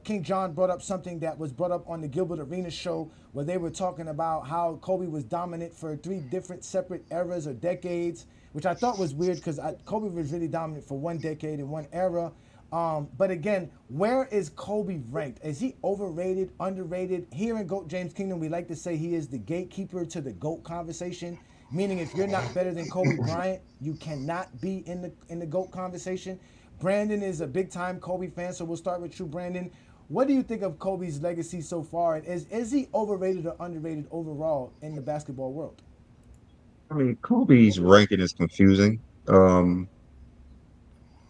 King John brought up something that was brought up on the Gilbert Arenas show, where they were talking about how Kobe was dominant for 3 different separate eras or decades, which I thought was weird because Kobe was really dominant for 1 decade and 1 era. But again, where is Kobe ranked? Is he overrated, underrated? Here in GOAT James Kingdom, we like to say he is the gatekeeper to the GOAT conversation. Meaning, if you're not better than Kobe Bryant, you cannot be in the GOAT conversation. Brandon is a big-time Kobe fan, so we'll start with you, Brandon. What do you think of Kobe's legacy so far? And is he overrated or underrated overall in the basketball world? I mean, Kobe's ranking is confusing.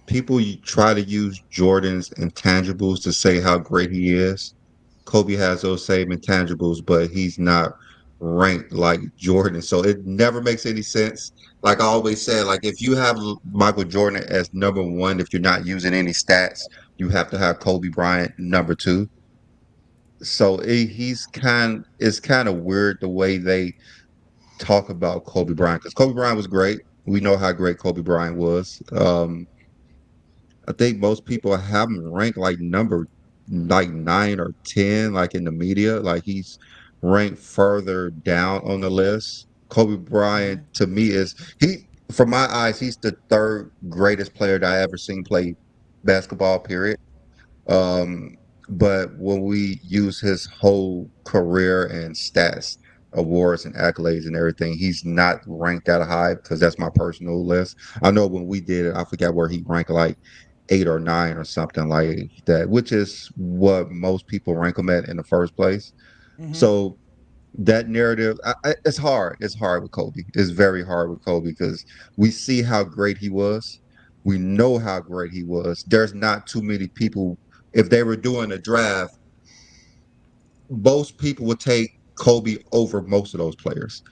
People try to use Jordan's intangibles to say how great he is. Kobe has those same intangibles, but he's not ranked like Jordan. So it never makes any sense. Like I always said, like if you have Michael Jordan as number 1, if you're not using any stats, you have to have Kobe Bryant number 2. So it's kind of weird the way they talk about Kobe Bryant, because Kobe Bryant was great. We know how great Kobe Bryant was. I think most people have him ranked like number like 9 or 10, like in the media. Like he's ranked further down on the list. Kobe Bryant to me is from my eyes, he's the 3rd greatest player that I ever seen play basketball, period. Um, but when we use his whole career and stats, awards and accolades and everything, he's not ranked that high because that's my personal list. I know when we did it, I forgot where he ranked, like 8 or 9 or something like that, which is what most people rank him at in the first place. Mm-hmm. So that narrative, it's hard. It's hard with Kobe. It's very hard with Kobe because we see how great he was. We know how great he was. There's not too many people. If they were doing a draft, most people would take Kobe over most of those players.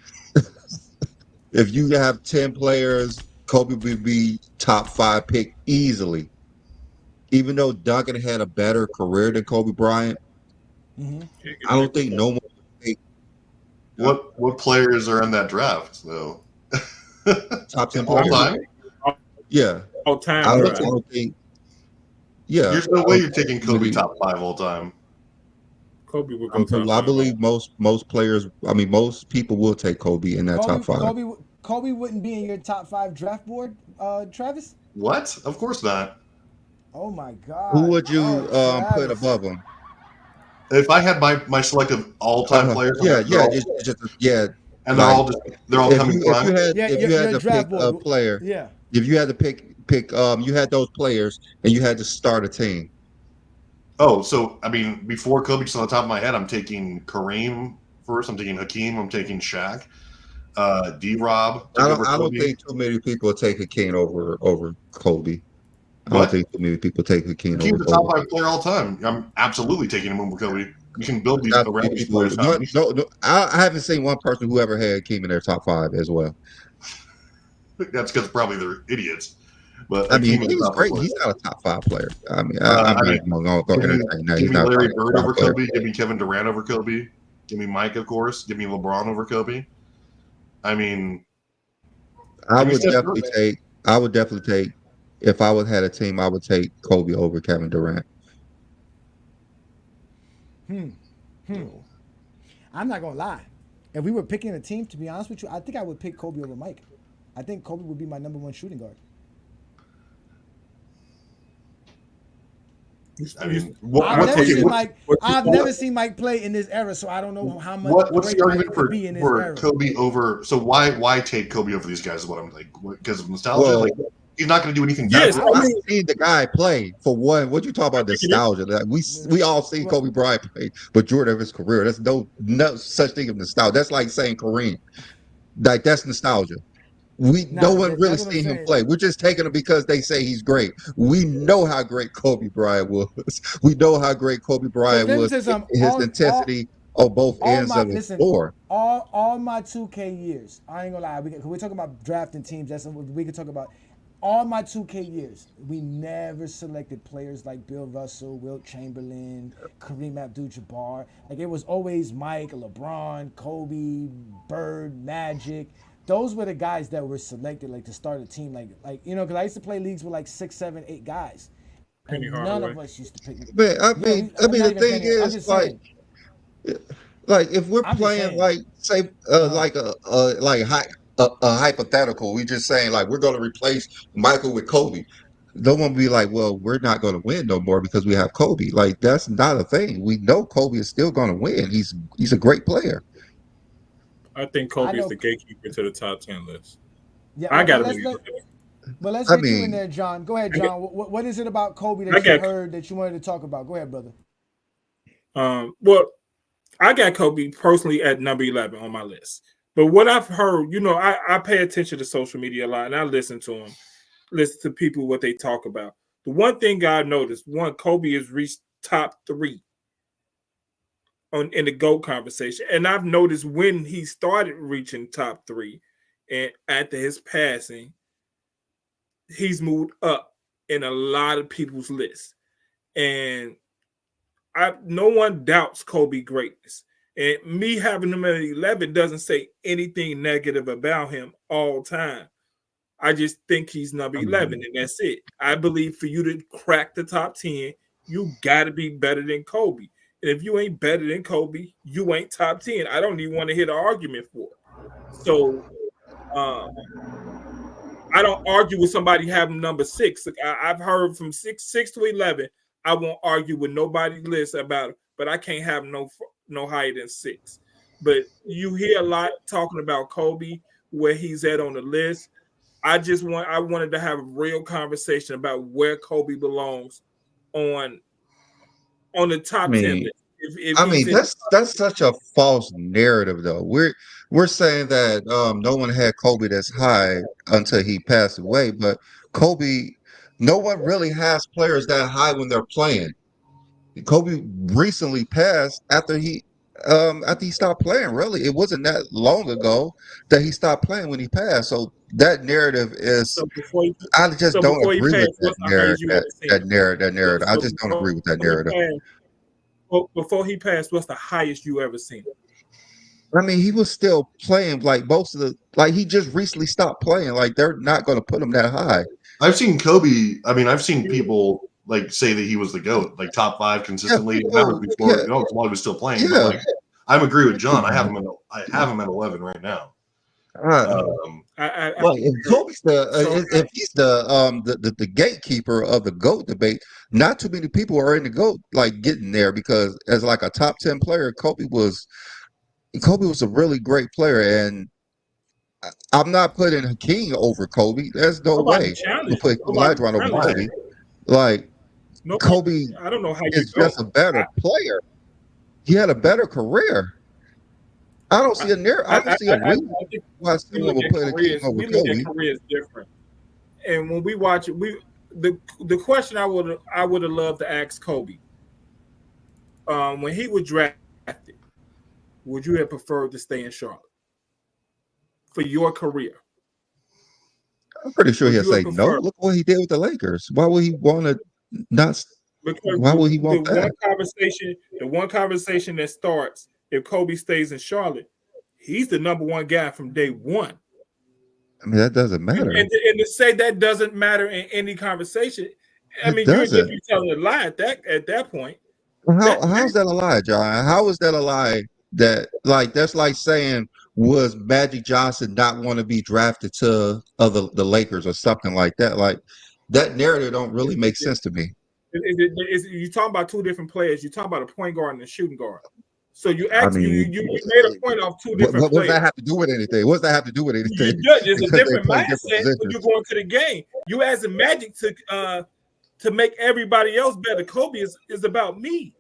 If you have 10 players, Kobe would be top 5 pick easily. Even though Duncan had a better career than Kobe Bryant, Mm-hmm. I don't think no one would take What players are in that draft though? top 10 All players. time? Yeah. All I time don't, draft. I don't think. Yeah. There's no I way don't you're taking think Kobe many- top 5 all time. Kobe would go top I five. believe most players. I mean, most people will take Kobe in that top 5. Kobe wouldn't be in your top 5 draft board, Travis. What? Of course not. Oh my God. Who would you Oh, put Travis. above him? If I had my selective all-time players, Yeah, they're all- yeah. and Like, they're all coming if you had Yeah, if you your had to draft pick a board. player, Yeah. if you had to pick you had those players and you had to start a team. Oh, so I mean, before Kobe, just on the top of my head, I'm taking Kareem first. I'm taking Hakeem. I'm taking Shaq. D-Rob. I don't think too many people take Hakeem over Kobe. I don't What? think too many people take Hakeem over Hakeem's the top Kobe. 5 player all time. I'm absolutely taking him over Kobe. You can build these Not around many these people. players. No, I haven't seen one person who ever had Hakeem in their top 5 as well. That's because probably they're idiots. But I mean, Hakeem is he's the top great. player. He's not a top 5 player. I mean, I I'm mean, not going to entertain that. Give He's me not a Larry top Bird 5 over player. Kobe. Give me Kevin Durant over Kobe. Give me Mike, of course. Give me LeBron over Kobe. I mean, I give me would Steph definitely Curry. take. I would definitely take. If I would had a team, I would take Kobe over Kevin Durant. I'm not gonna lie. If we were picking a team, to be honest with you, I think I would pick Kobe over Mike. I think Kobe would be my number 1 shooting guard. I mean, I've never seen Mike play in this era, so I don't know how much. What's the argument could be in this for era. Kobe over? So why take Kobe over these guys? Is what I'm like, because of nostalgia. Well, Like, he's not going to do anything. Yes, bad. I I've mean, seen the guy play for one. What you talk about nostalgia? Like, we all seen Kobe Bryant play majority of his career. That's no such thing as nostalgia. That's like saying Kareem. Like that's nostalgia. No one really that's what I'm seen him saying. play. We're just taking him because they say he's great. We know how great Kobe Bryant was. We know how great Kobe Bryant let me was. tell you something. His intensity on both ends of the floor. All my 2K years. I ain't gonna lie. We're talking about drafting teams. That's what we can talk about. All my 2K years, we never selected players like Bill Russell, Wilt Chamberlain, Kareem Abdul-Jabbar. Like it was always Mike, LeBron, Kobe, Bird, Magic. Those were the guys that were selected like to start a team. Like because I used to play leagues with like 6, 7, 8 guys. And Penny none Hardaway. of us used to pick. Man, I mean, the thing I'm just is, like, saying. like if we're I'm just playing saying. like say like a hypothetical, we just saying like we're going to replace Michael with Kobe. No one be like, well, we're not going to win no more because we have Kobe. Like that's not a thing. We know Kobe is still going to win. He's a great player. I think Kobe is the gatekeeper to the top 10 list. Yeah, I got But let's I get you in mean- there, John. Go ahead, John. What is it about Kobe that you heard that you wanted to talk about? Go ahead, brother. Well, I got Kobe personally at number 11 on my list. But what I've heard, I pay attention to social media a lot, and I listen to them, listen to people, what they talk about. The one thing I noticed, Kobe has reached top 3 in the GOAT conversation. And I've noticed when he started reaching top 3 and after his passing, he's moved up in a lot of people's lists. And no one doubts Kobe greatness. And me having him at 11 doesn't say anything negative about him all time. I just think he's number 11, and that's it. I believe for you to crack the top 10, you got to be better than Kobe. And if you ain't better than Kobe, you ain't top 10. I don't even want to hear the argument for it. So I don't argue with somebody having number 6. I've heard from 6 to 11. I won't argue with nobody's list about it, but I can't have no higher than 6. But you hear a lot talking about Kobe, where he's at on the list. I wanted to have a real conversation about where Kobe belongs on the top 10 list. That's such a false narrative, though. We're saying that no one had Kobe that's high until he passed away, but Kobe, no one really has players that high when they're playing. Kobe recently passed after After he stopped playing. Really, it wasn't that long ago that he stopped playing when he passed. So that narrative is, So before he, I just so don't before he agree with passed, that what's the narrative. highest you ever seen? That narrative. I So just don't agree with that he narrative. passed, before he passed, what's the highest you ever seen? I mean, he was still playing like most of the like he just recently stopped playing. Like they're not going to put him that high. I've seen Kobe. I mean, I've seen people like say that he was the GOAT, like top 5 Yeah, consistently. And that was people. before, while he was still playing. But Yeah. like, I agree with John. I have him at 11 right now. Uh, I Well, if agree. Kobe's the So if he's the gatekeeper of the GOAT debate, not too many people are in the GOAT like getting there because as like a top 10 player, Kobe was a really great player, and I'm not putting Hakeem over Kobe. There's no nobody way to challenged. put Nobody Olajuwon over challenged Kobe. that. Like Nobody. Kobe I don't know how you is go. just a better player. He had a better career. I don't see a I don't see a I reason think why we someone look would at put Hakeem careers. over We look at Kobe. careers different. And when we watch it, the question I would have loved to ask Kobe, when he was drafted, would you have preferred to stay in Charlotte for your career? I'm pretty sure Would he'll you have say no. preferred? Look what he did with the Lakers. Why would he want to not? Because Why would he want that? the one conversation that starts if Kobe stays in Charlotte, he's the number one guy from day one. I mean, that doesn't And, matter. and to say that doesn't matter in any conversation, I It mean, you're just doesn't. be telling a lie at that point. How's that a lie, John? How is that a lie? That like that's like saying was Magic Johnson not want to be drafted to the Lakers or something like that? Like that narrative don't really make sense to me. You're talking about two different players. You're talking about a point guard and a shooting guard. So you I act mean, you made a point off two different what does that players. have to do with anything? What does that have to do with anything? It's a Because they different play different mindset when you positions. go into the game. You as a Magic to make everybody else better. Kobe is about me.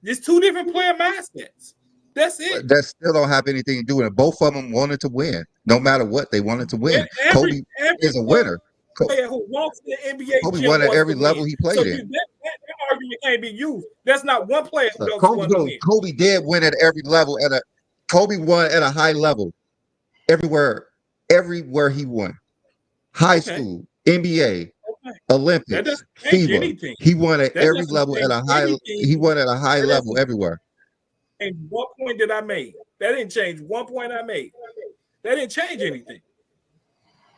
There's two different player mindsets. That's it. That still don't have anything to do with it. Both of them wanted to win, no matter what. They wanted to win. Kobe Every is a winner. player who walks in the NBA Kobe gym won at wants to every win. level he So played in. that argument can't be used. That's not one player who doesn't want to win. Kobe did win at every level. Kobe won at a high level everywhere he won. High school, NBA, Okay. That Olympics, doesn't change FIBA. anything. He won at That every doesn't level change anything. He won at a high That level doesn't everywhere. change one point that I made. That didn't change one point I made. That didn't change anything.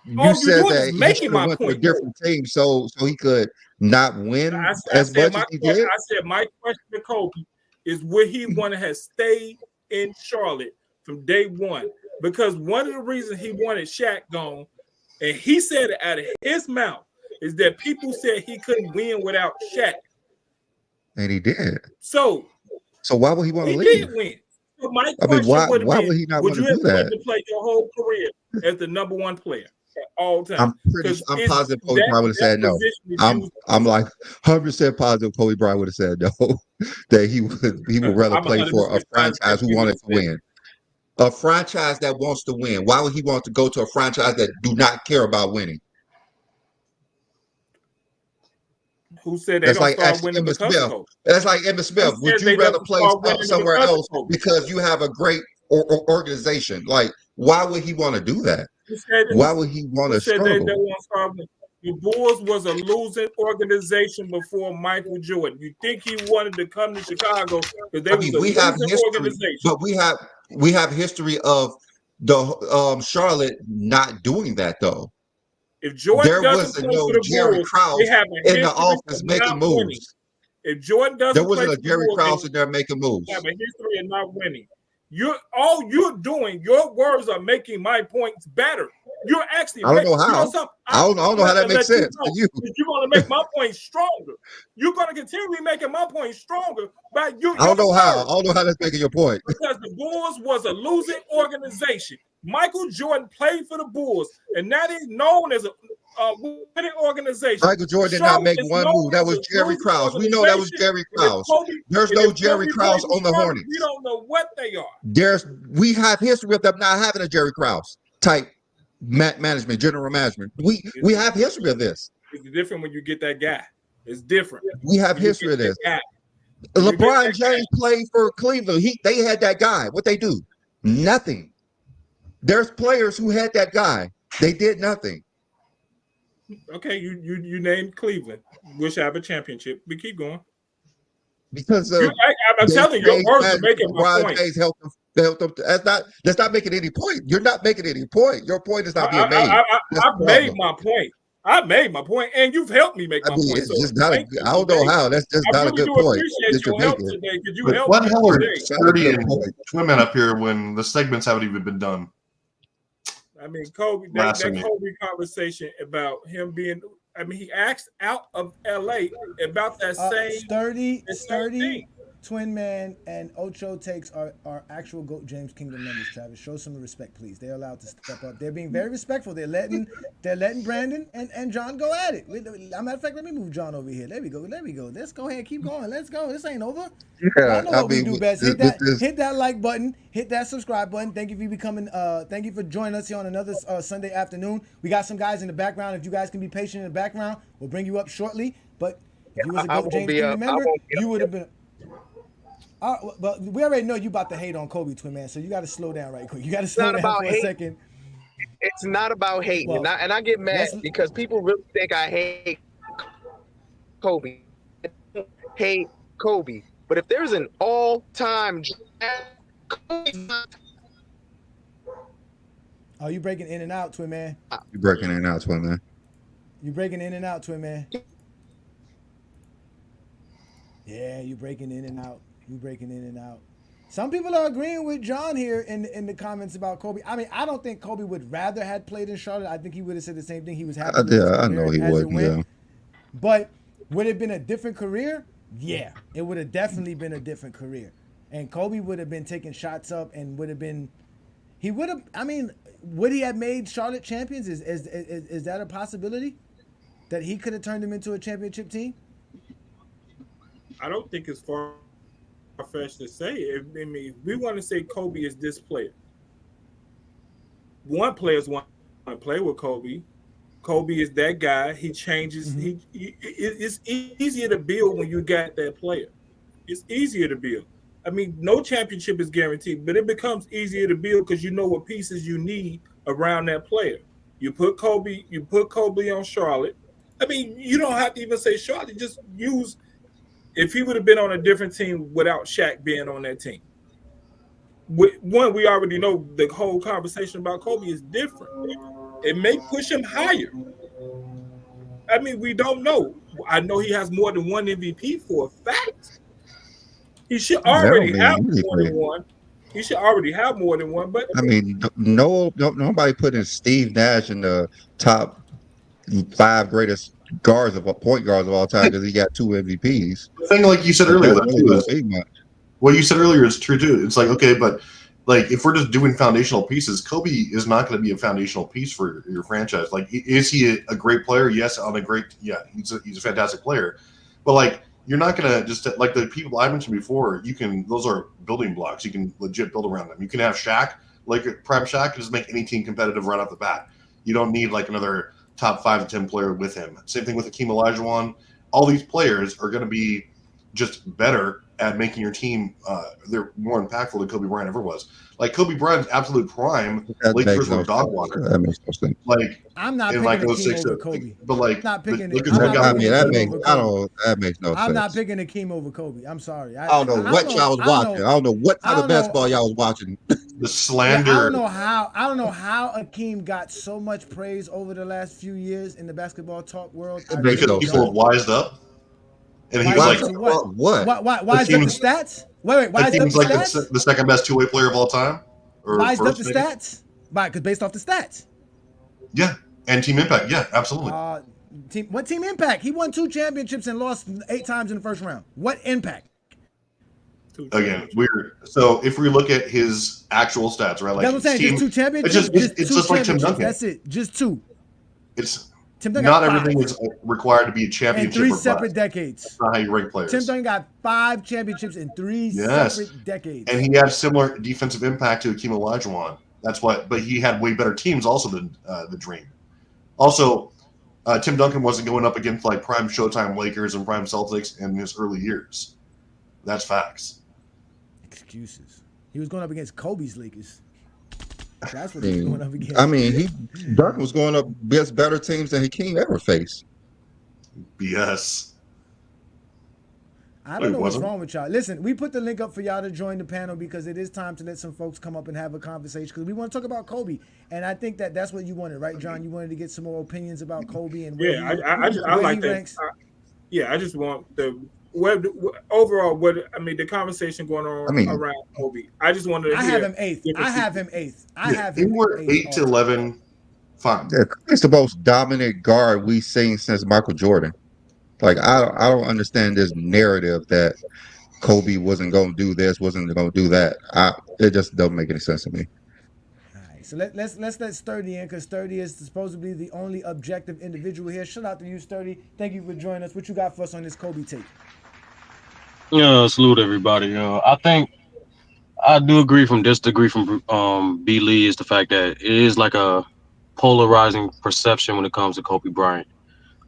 You All you're said doing that is he making should have my went to a point. different team so he could not win I as said much as he did. I said my question to Kobe is would he want to have stayed in Charlotte from day one? Because one of the reasons he wanted Shaq gone, and he said it out of his mouth, is that people said he couldn't win without Shaq. And he did. So why would he want to he leave? did win. So my I mean, question would have why been, would he not would want you to have do wanted that? to play your whole career as the number one player at all times? I'm positive Kobe Bryant would have said no. Position is used I'm like 100% positive Kobe Bryant would have said no. That he would rather I'm play 100% for a franchise positive who he would wanted have to said win. A franchise that wants to win. Why would he want to go to a franchise that do not care about winning? who said they That's don't like start asking winning Emmitt because of Smith. Kobe? That's like Emmitt Who Smith. Would said they you rather don't play start winning somewhere because of else Kobe? because you have a great organization? Like, why would he want to do that? Who Why would he want who to said they struggle? don't want to start winning? The Bulls was a losing organization before Michael Jordan. You think he wanted to come to Chicago because they I was mean, a we have losing history, organization? but we have history of the Charlotte not doing that though. If Jordan There doesn't wasn't play no for the Jerry Bulls, they Krause have a in the history office of making not winning. moves. If Jordan There doesn't play wasn't a for the Jerry Bulls, Krause in there making they moves. have a history of not winning. All you're doing, your words are making my points better. You're actually I don't know you know how. something. I don't know how that makes sense to you. You're going to make my point stronger. You're going to continue making my point stronger by your I don't know how. I words. don't know how that's making your point. Because the Bulls was a losing organization. Michael Jordan played for the Bulls, and that is known as a winning organization. Michael Jordan did not Charlotte make is one known move. That as was a Jerry losing Krause. We know that was organization. Jerry And if Krause. Kobe, There's and no if Jerry Kobe Krause played with on the Charlotte, Hornets. we don't know what they are. We have history of them not having a Jerry Krause type management, general management. We have history of this. It's different when you get that guy. It's different. We have When you history get of this. that guy. LeBron James played for Cleveland. They had that guy. What they do? Nothing. There's players who had that guy. They did nothing. Okay, you named Cleveland. Wish I have a championship. But keep going. Because I'm telling you, your words are making my LeBron point. James helped them. That's not making any point. You're not making any point. Your point is not being made. I've made my point. I made my point, and you've helped me make my point. It's just not. I don't know how. That's just not a good point. Appreciate your help today because you helped what me the hell are today. 30 and Twin Men up here when the segments haven't even been done? I mean, Kobe, that Kobe conversation about him being. I mean, he asked out of LA about that same sturdy Twin Man and Ocho takes are actual GOAT James Kingdom members. Travis, show some respect, please. They're allowed to step up. They're being very respectful. They're letting Brandon and John go at it. Matter of fact, let me move John over here. There we go. Let's go ahead. Keep going. Let's go. This ain't over. Yeah, I know what we do best. Hit that like button. Hit that subscribe button. Thank you for becoming. Thank you for joining us here on another Sunday afternoon. We got some guys in the background. If you guys can be patient in the background, we'll bring you up shortly. But if you was a GOAT James Kingdom member, you would have been. But we already know you about to hate on Kobe, Twin Man, so you got to slow down right quick. You got to slow down for a second. It's not about hating, well, and I get mad because people really think I hate Kobe. I don't hate Kobe, but if there's an all-time Oh, you breaking in and out, Twin Man. You breaking in and out, Twin Man. You breaking in and out, Twin Man. Yeah, you breaking in and out. You breaking in and out. Some people are agreeing with John here in the comments about Kobe. I mean, I don't think Kobe would rather had played in Charlotte. I think he would have said the same thing. He was happy. I know he would. Yeah. But would it have been a different career? Yeah, it would have definitely been a different career. And Kobe would have been taking shots up and would have been. He would have. I mean, would he have made Charlotte champions? Is that a possibility? That he could have turned them into a championship team? I don't think it's far-fetched to say. I mean, we want to say Kobe is this player. One players want to play with Kobe. Kobe is that guy. He changes. Mm-hmm. It's easier to build when you got that player. It's easier to build. I mean, no championship is guaranteed, but it becomes easier to build because you know what pieces you need around that player. You put Kobe on Charlotte. I mean, you don't have to even say Charlotte. Just use. If he would have been on a different team without Shaq being on that team, one, we already know the whole conversation about Kobe is different. It may push him higher. I mean, we don't know. I know he has more than one MVP for a fact. He should already have more than one. He should already have more than one. But I mean, nobody putting Steve Nash in the top 5 greatest point guards of all time because he got 2 MVPs. The thing, like you said earlier, what you said earlier is true too. It's like, okay, but like if we're just doing foundational pieces, Kobe is not going to be a foundational piece for your franchise. Like, is he a great player? Yes, he's a fantastic player. But like, you're not going to just like the people I mentioned before. Those are building blocks. You can legit build around them. You can have Shaq, like prime Shaq, and just make any team competitive right off the bat. You don't need like another top 5 to 10 player with him. Same thing with Hakeem Olajuwon. All these players are going to be just better at making your team. They're more impactful than Kobe Bryant ever was. Like Kobe Bryant's absolute prime, Lakers were dog water. That makes no sense. Like I'm not picking Hakeem over Kobe. But like, not picking that makes no sense. I'm not picking Hakeem over Kobe. I'm sorry. I don't know what y'all was watching. I don't know what kind of basketball y'all was watching. The slander. Yeah, I don't know how Hakeem got so much praise over the last few years in the basketball talk world. Because people have wised up. And he was like, what? Why is that the stats? Wait. Why is that the stats? The second best 2-way player of all time? Why is that the stats? Because based off the stats. Yeah, and team impact. Yeah, absolutely. What team impact? He won 2 championships and lost 8 times in the first round. What impact? Again, weird. So if we look at his actual stats, right? Like that's what I'm saying. Just 2 championships. It's just like Tim Duncan. That's it. Just 2. It's not everything is required to be a championship. In 3 separate decades. That's not how you rank players. Tim Duncan got 5 championships in 3 separate decades. And he had similar defensive impact to Hakeem Olajuwon. But he had way better teams also than the Dream. Also, Tim Duncan wasn't going up against like prime Showtime Lakers and prime Celtics in his early years. That's facts. Excuses. He was going up against Kobe's Lakers. That's what he was going up against. I mean, Dirk was going up against better teams than Hakeem ever faced. BS. I don't know what's wrong with y'all. Listen, we put the link up for y'all to join the panel because it is time to let some folks come up and have a conversation because we want to talk about Kobe. And I think that's what you wanted, right, John? You wanted to get some more opinions about Kobe and where I like that. ranks. I just want overall the conversation going on around Kobe. I just wanted to I have him eighth. I have him eighth. If he were 8 to 11, fine. Yeah, he's the most dominant guard we've seen since Michael Jordan. Like I don't understand this narrative that Kobe wasn't going to do this, wasn't going to do that. It just doesn't make any sense to me. All right, so let's let Sturdy in because Sturdy is supposed to be the only objective individual here. Shout out to you, Sturdy. Thank you for joining us. What you got for us on this Kobe tape? Salute everybody. I think I do disagree from B. Lee is the fact that it is like a polarizing perception when it comes to Kobe Bryant.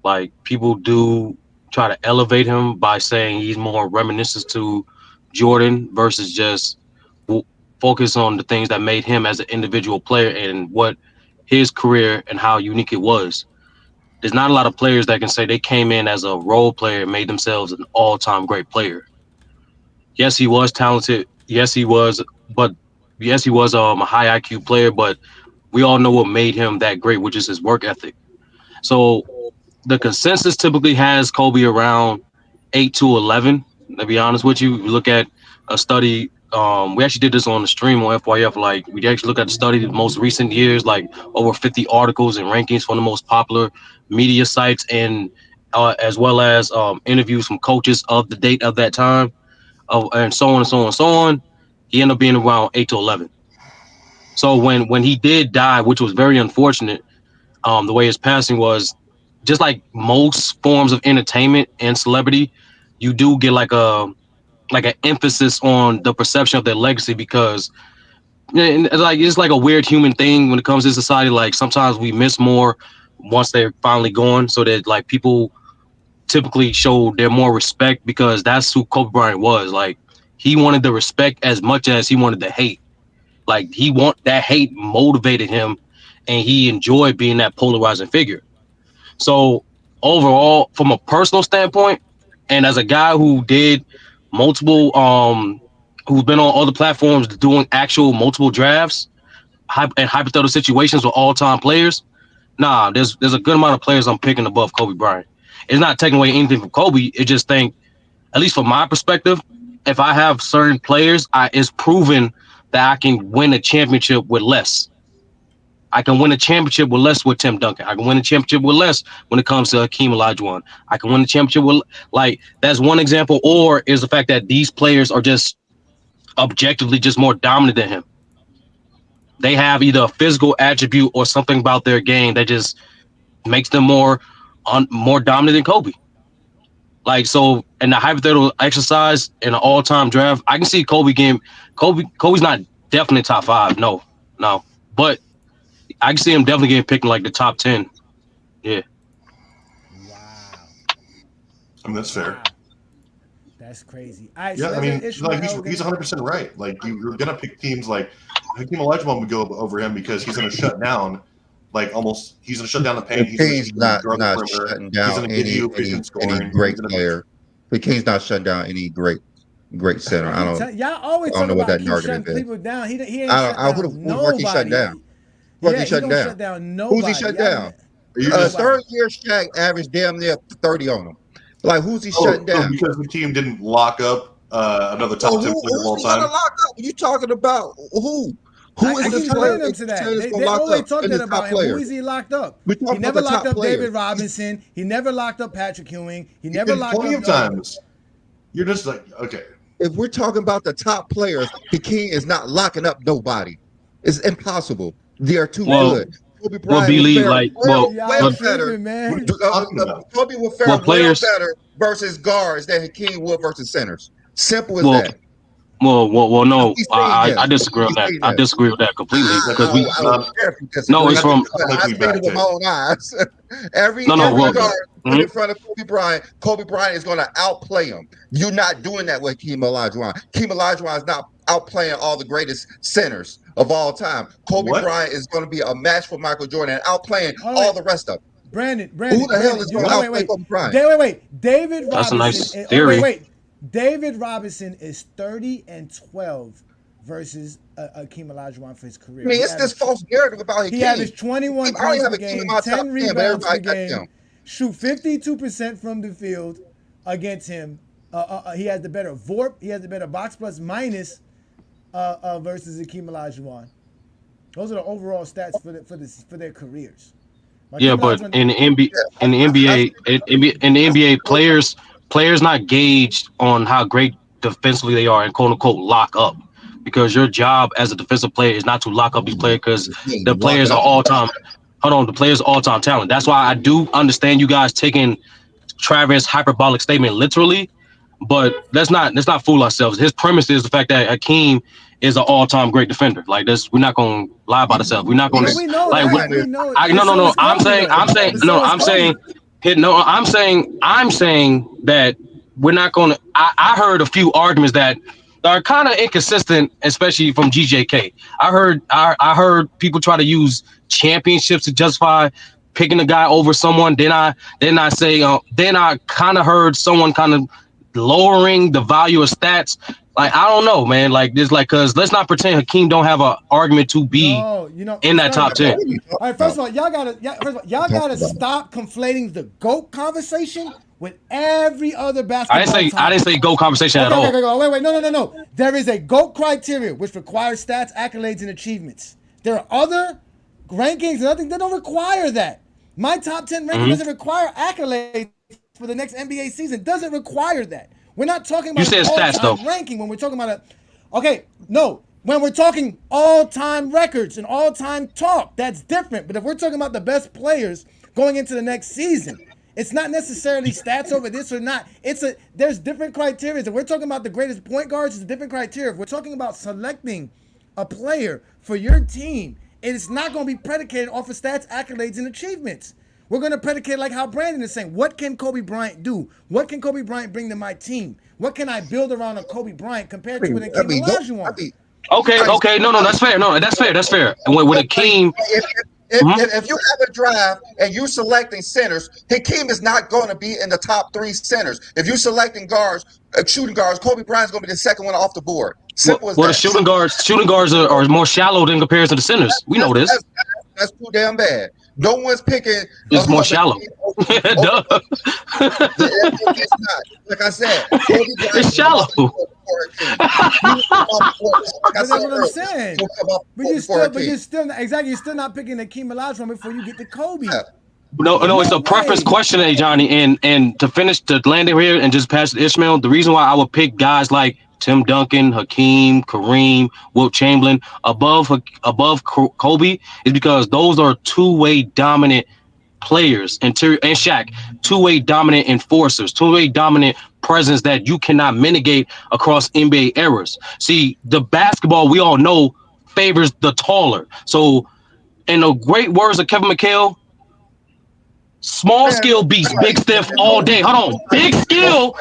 Like people do try to elevate him by saying he's more reminiscent to Jordan versus just focus on the things that made him as an individual player and what his career and how unique it was. There's not a lot of players that can say they came in as a role player and made themselves an all-time great player. Yes, he was talented. Yes, he was a high IQ player, but we all know what made him that great, which is his work ethic. So the consensus typically has Kobe around 8 to 11. To be honest with you, we look at a study. We actually did this on the stream on FYF. Like we actually look at the study of the most recent years, like over 50 articles and rankings from the most popular media sites, and as well as interviews from coaches of the date of that time, and so on and so on and so on. He ended up being around 8 to 11. So when he did die, which was very unfortunate, the way his passing was, just like most forms of entertainment and celebrity, you do get like an emphasis on the perception of their legacy because it's like a weird human thing when it comes to society. Like sometimes we miss more once they're finally gone, so that like people typically show their more respect because that's who Kobe Bryant was. Like he wanted the respect as much as he wanted the hate. Like that hate motivated him, and he enjoyed being that polarizing figure. So overall, from a personal standpoint, and as a guy who did multiple, who's been on other platforms doing actual multiple drafts and hypothetical situations with all-time players, there's a good amount of players I'm picking above Kobe Bryant. It's not taking away anything from Kobe. It just think, at least from my perspective, if I have certain players, it's proven that I can win a championship with less. I can win a championship with less with Tim Duncan. I can win a championship with less when it comes to Hakeem Olajuwon. I can win a championship with, like, that's one example. Or is the fact that these players are just objectively just more dominant than him. They have either a physical attribute or something about their game that just makes them more dominant than Kobe. Like, so in the hypothetical exercise in an all-time draft, I can see Kobe's not definitely top 5. No. But I can see him definitely getting picked in like the top 10. Yeah. Wow. I mean, that's fair. That's crazy. All right, yeah, so I mean, like he's 100% right. Like you're gonna pick teams like Hakeem Olajuwon would go over him because he's gonna shut down. He's gonna shut down the paint. He's not shutting down any great player. The King's not shutting down any great center. Y'all always talk about keep shutting people down. He ain't shut down nobody. He shut down. He shut down nobody. Who's he shut down? Third year Shaq averaged damn near 30 on him. Like who's he shutting down? Because the team didn't lock up another top 10 player of all time. Lock up? You talking about who? Who is the player They always talking about him. Who is he locked up? He never locked up David Robinson. He never locked up Patrick Ewing. He never locked up plenty of times. You're just like, okay. If we're talking about the top players, the King is not locking up nobody. It's impossible. They are too good. Kobe Bryant way better. Man. Kobe would fare better versus guards than Hakeem would versus centers. Simple as that. No, He's saying yes. I disagree on He's that. saying I yes. disagree with that completely because we I don't care if you no, disagree. it's from But I seen it with my own eyes. every no, every well, guard put in mhm. front of Kobe Bryant is going to outplay him. You're not doing that with Hakeem Olajuwon. Hakeem Olajuwon is not outplaying all the greatest centers of all time. Kobe What? Bryant is going to be a match for Michael Jordan and outplaying Hold on, all wait. the rest of them. Brandon, Who the hell is you going to got, outplay Kobe Bryant? wait. David That's a Robinson. nice theory. David Robinson is 30-12 versus Akeem Olajuwon for his career. I mean, it's this false narrative about He Hakeem. averaged 21 I only points have per Hakeem in game, my top 10 10, but rebounds per everybody got game, him. shoot 52% from the field against him. He has the better VORP. He has the better box plus minus versus Akeem Olajuwon. Those are the overall stats for their careers. Yeah, but in the NBA, players not gauged on how great defensively they are and quote unquote lock up, because your job as a defensive player is not to lock up these players because the players are all time. Hold on, the players are all time talent. That's why I do understand you guys taking Travis' hyperbolic statement literally, but let's not fool ourselves. His premise is the fact that Hakeem is an all-time great defender. Like this, we're not gonna lie about ourselves. We're not gonna we know like. that. We know. No. I'm saying. I'm saying that we're not gonna. I heard a few arguments that are kind of inconsistent, especially from GJK. I heard people try to use championships to justify picking a guy over someone. Then I kind of heard someone kind of lowering the value of stats. Like, I don't know, man. Like this, like, cause let's not pretend Hakeem don't have an argument to be in that top 10. All right, first of all, y'all gotta stop conflating the GOAT conversation with every other basketball. I didn't say GOAT conversation at all. Okay, wait, no. There is a GOAT criteria which requires stats, accolades, and achievements. There are other rankings and other things that don't require that. My top 10 ranking doesn't require accolades for the next NBA season. Doesn't require that. We're not talking about an all-time ranking when we're talking about when we're talking all-time records and all-time talk, that's different. But if we're talking about the best players going into the next season, it's not necessarily stats over this or not. There's different criteria. If we're talking about the greatest point guards, it's a different criteria. If we're talking about selecting a player for your team, it's not going to be predicated off of stats, accolades, and achievements. We're going to predicate like how Brandon is saying. What can Kobe Bryant do? What can Kobe Bryant bring to my team? What can I build around a Kobe Bryant compared to an Hakeem Olajuwon? Okay. No, that's fair. No, that's fair. And with Hakeem, if you have a draft and you're selecting centers, Hakeem is not going to be in the top 3 centers. If you're selecting shooting guards, Kobe Bryant's going to be the second one off the board. Simple as that. The shooting guards are more shallow in comparison to centers. We know this. That's too damn bad. No one's picking. It's more shallow. It's not. Like I said, it's shallow. That's what I'm saying. But you're still not picking Hakeem Olajuwon before you get to Kobe. No, it's a preference question, Johnny. And to land it here and just pass to Ishmael, the reason why I would pick guys like Tim Duncan, Hakeem, Kareem, Wilt Chamberlain above Kobe is because those are two-way dominant players, and Shaq, two-way dominant enforcers, two-way dominant presence that you cannot mitigate across NBA eras. See, the basketball we all know favors the taller. So, in the great words of Kevin McHale, small skill beats big stiff all day. Hold on. Big skill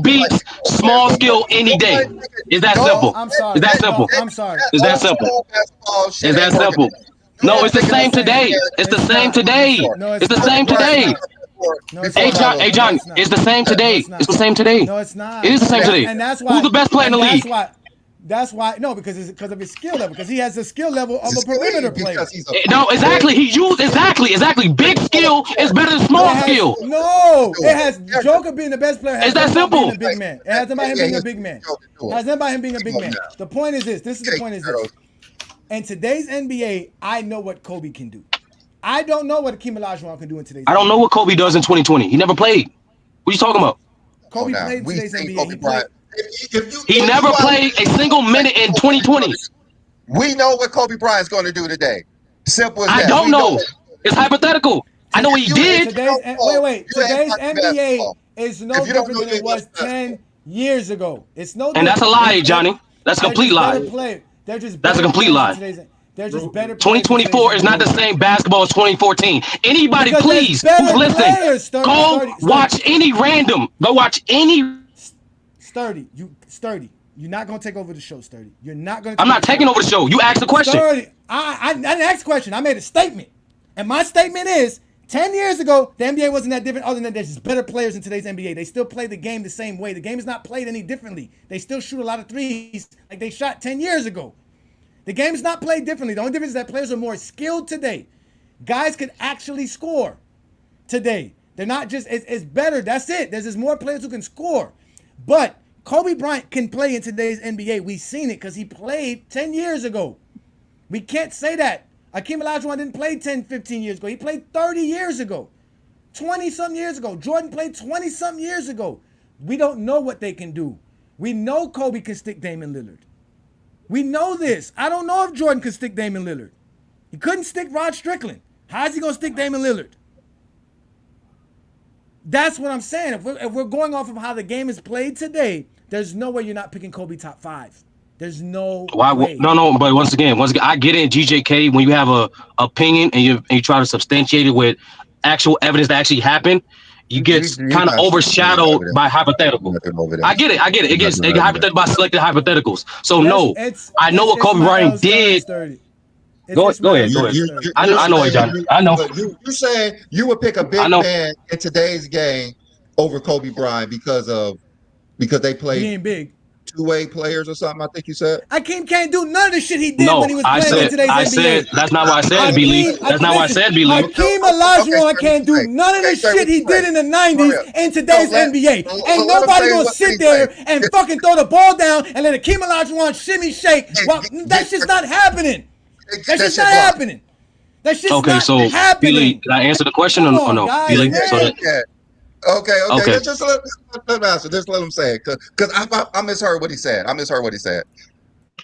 beats small skill any day. Is that simple? I'm sorry. Is that simple? I'm sorry. Is that simple? Is that simple? No, it's the same today. It's the same today. It's the same today. Hey, John, it's the same today. It's the same today. No, it's not. It is the same today. And that's why. Who's the best player in the league? That's why because of his skill level. Because he has the skill level of a perimeter player. No, exactly. He used exactly. Big skill is better than small skill. No, it has Joker being the best player. Is that simple? Being a big man. It has about him being a big man. It has about him being a big man. The point is this. This is the point is this. In today's NBA, I know what Kobe can do. I don't know what Hakeem Olajuwon can do in today's NBA. I don't know what Kobe does in 2020. He never played. What are you talking about? Kobe played in today's NBA. He never played a single minute in 2020. We know what Kobe Bryant's going to do today. Simple as that. I don't know. It's hypothetical. I know what he did. Today's NBA is no different than it was 10 Years ago. It's no. And that's a lie, Johnny. That's a complete lie. They're just That's a complete lie. They're just better. 2024 is not the same basketball as 2014. Anybody, because please, who's listening, go watch any random. Go watch any. Sturdy. You're not gonna take over the show, Sturdy. You're not gonna. I'm not taking over the show. You asked the question. Sturdy, I didn't ask the question. I made a statement, and my statement is: 10 years ago, the NBA wasn't that different. Other than there's just better players in today's NBA. They still play the game the same way. The game is not played any differently. They still shoot a lot of threes like they shot 10 years ago. The game is not played differently. The only difference is that players are more skilled today. Guys can actually score today. They're not just. It's better. That's it. There's just more players who can score, but Kobe Bryant can play in today's NBA. We've seen it because he played 10 years ago. We can't say that. Akeem Olajuwon didn't play 10, 15 years ago. He played 30 years ago, 20-something years ago. Jordan played 20-something years ago. We don't know what they can do. We know Kobe can stick Damian Lillard. We know this. I don't know if Jordan could stick Damian Lillard. He couldn't stick Rod Strickland. How is he going to stick Damian Lillard? That's what I'm saying. If we're going off of how the game is played today, there's no way you're not picking Kobe top 5. There's no way. No, but once again, I get it in GJK when you have a opinion and you try to substantiate it with actual evidence that actually happened, you get kind of overshadowed by hypothetical. I get it. It gets hypothetical by selected hypotheticals. So I know what Kobe Bryant did. Go ahead. I know it, John. I know. You saying you would pick a big man in today's game over Kobe Bryant because they played being big. Two-way players or something, I think you said? Akeem can't do none of the shit he did when he was playing in today's NBA. I said, that's not what I said, B-Lee. That's not what I said, B-Lee. Akeem Olajuwon can't do none of the shit he did in the 90s in today's NBA. Ain't nobody gonna sit there and fucking throw the ball down and let Akeem Olajuwon shimmy shake. Well, that shit's not happening. That shit's not happening. That shit's not happening. B-Lee, did I answer the question or no? B-Lee, Okay. Just let him answer. Just let him say it, because I misheard what he said.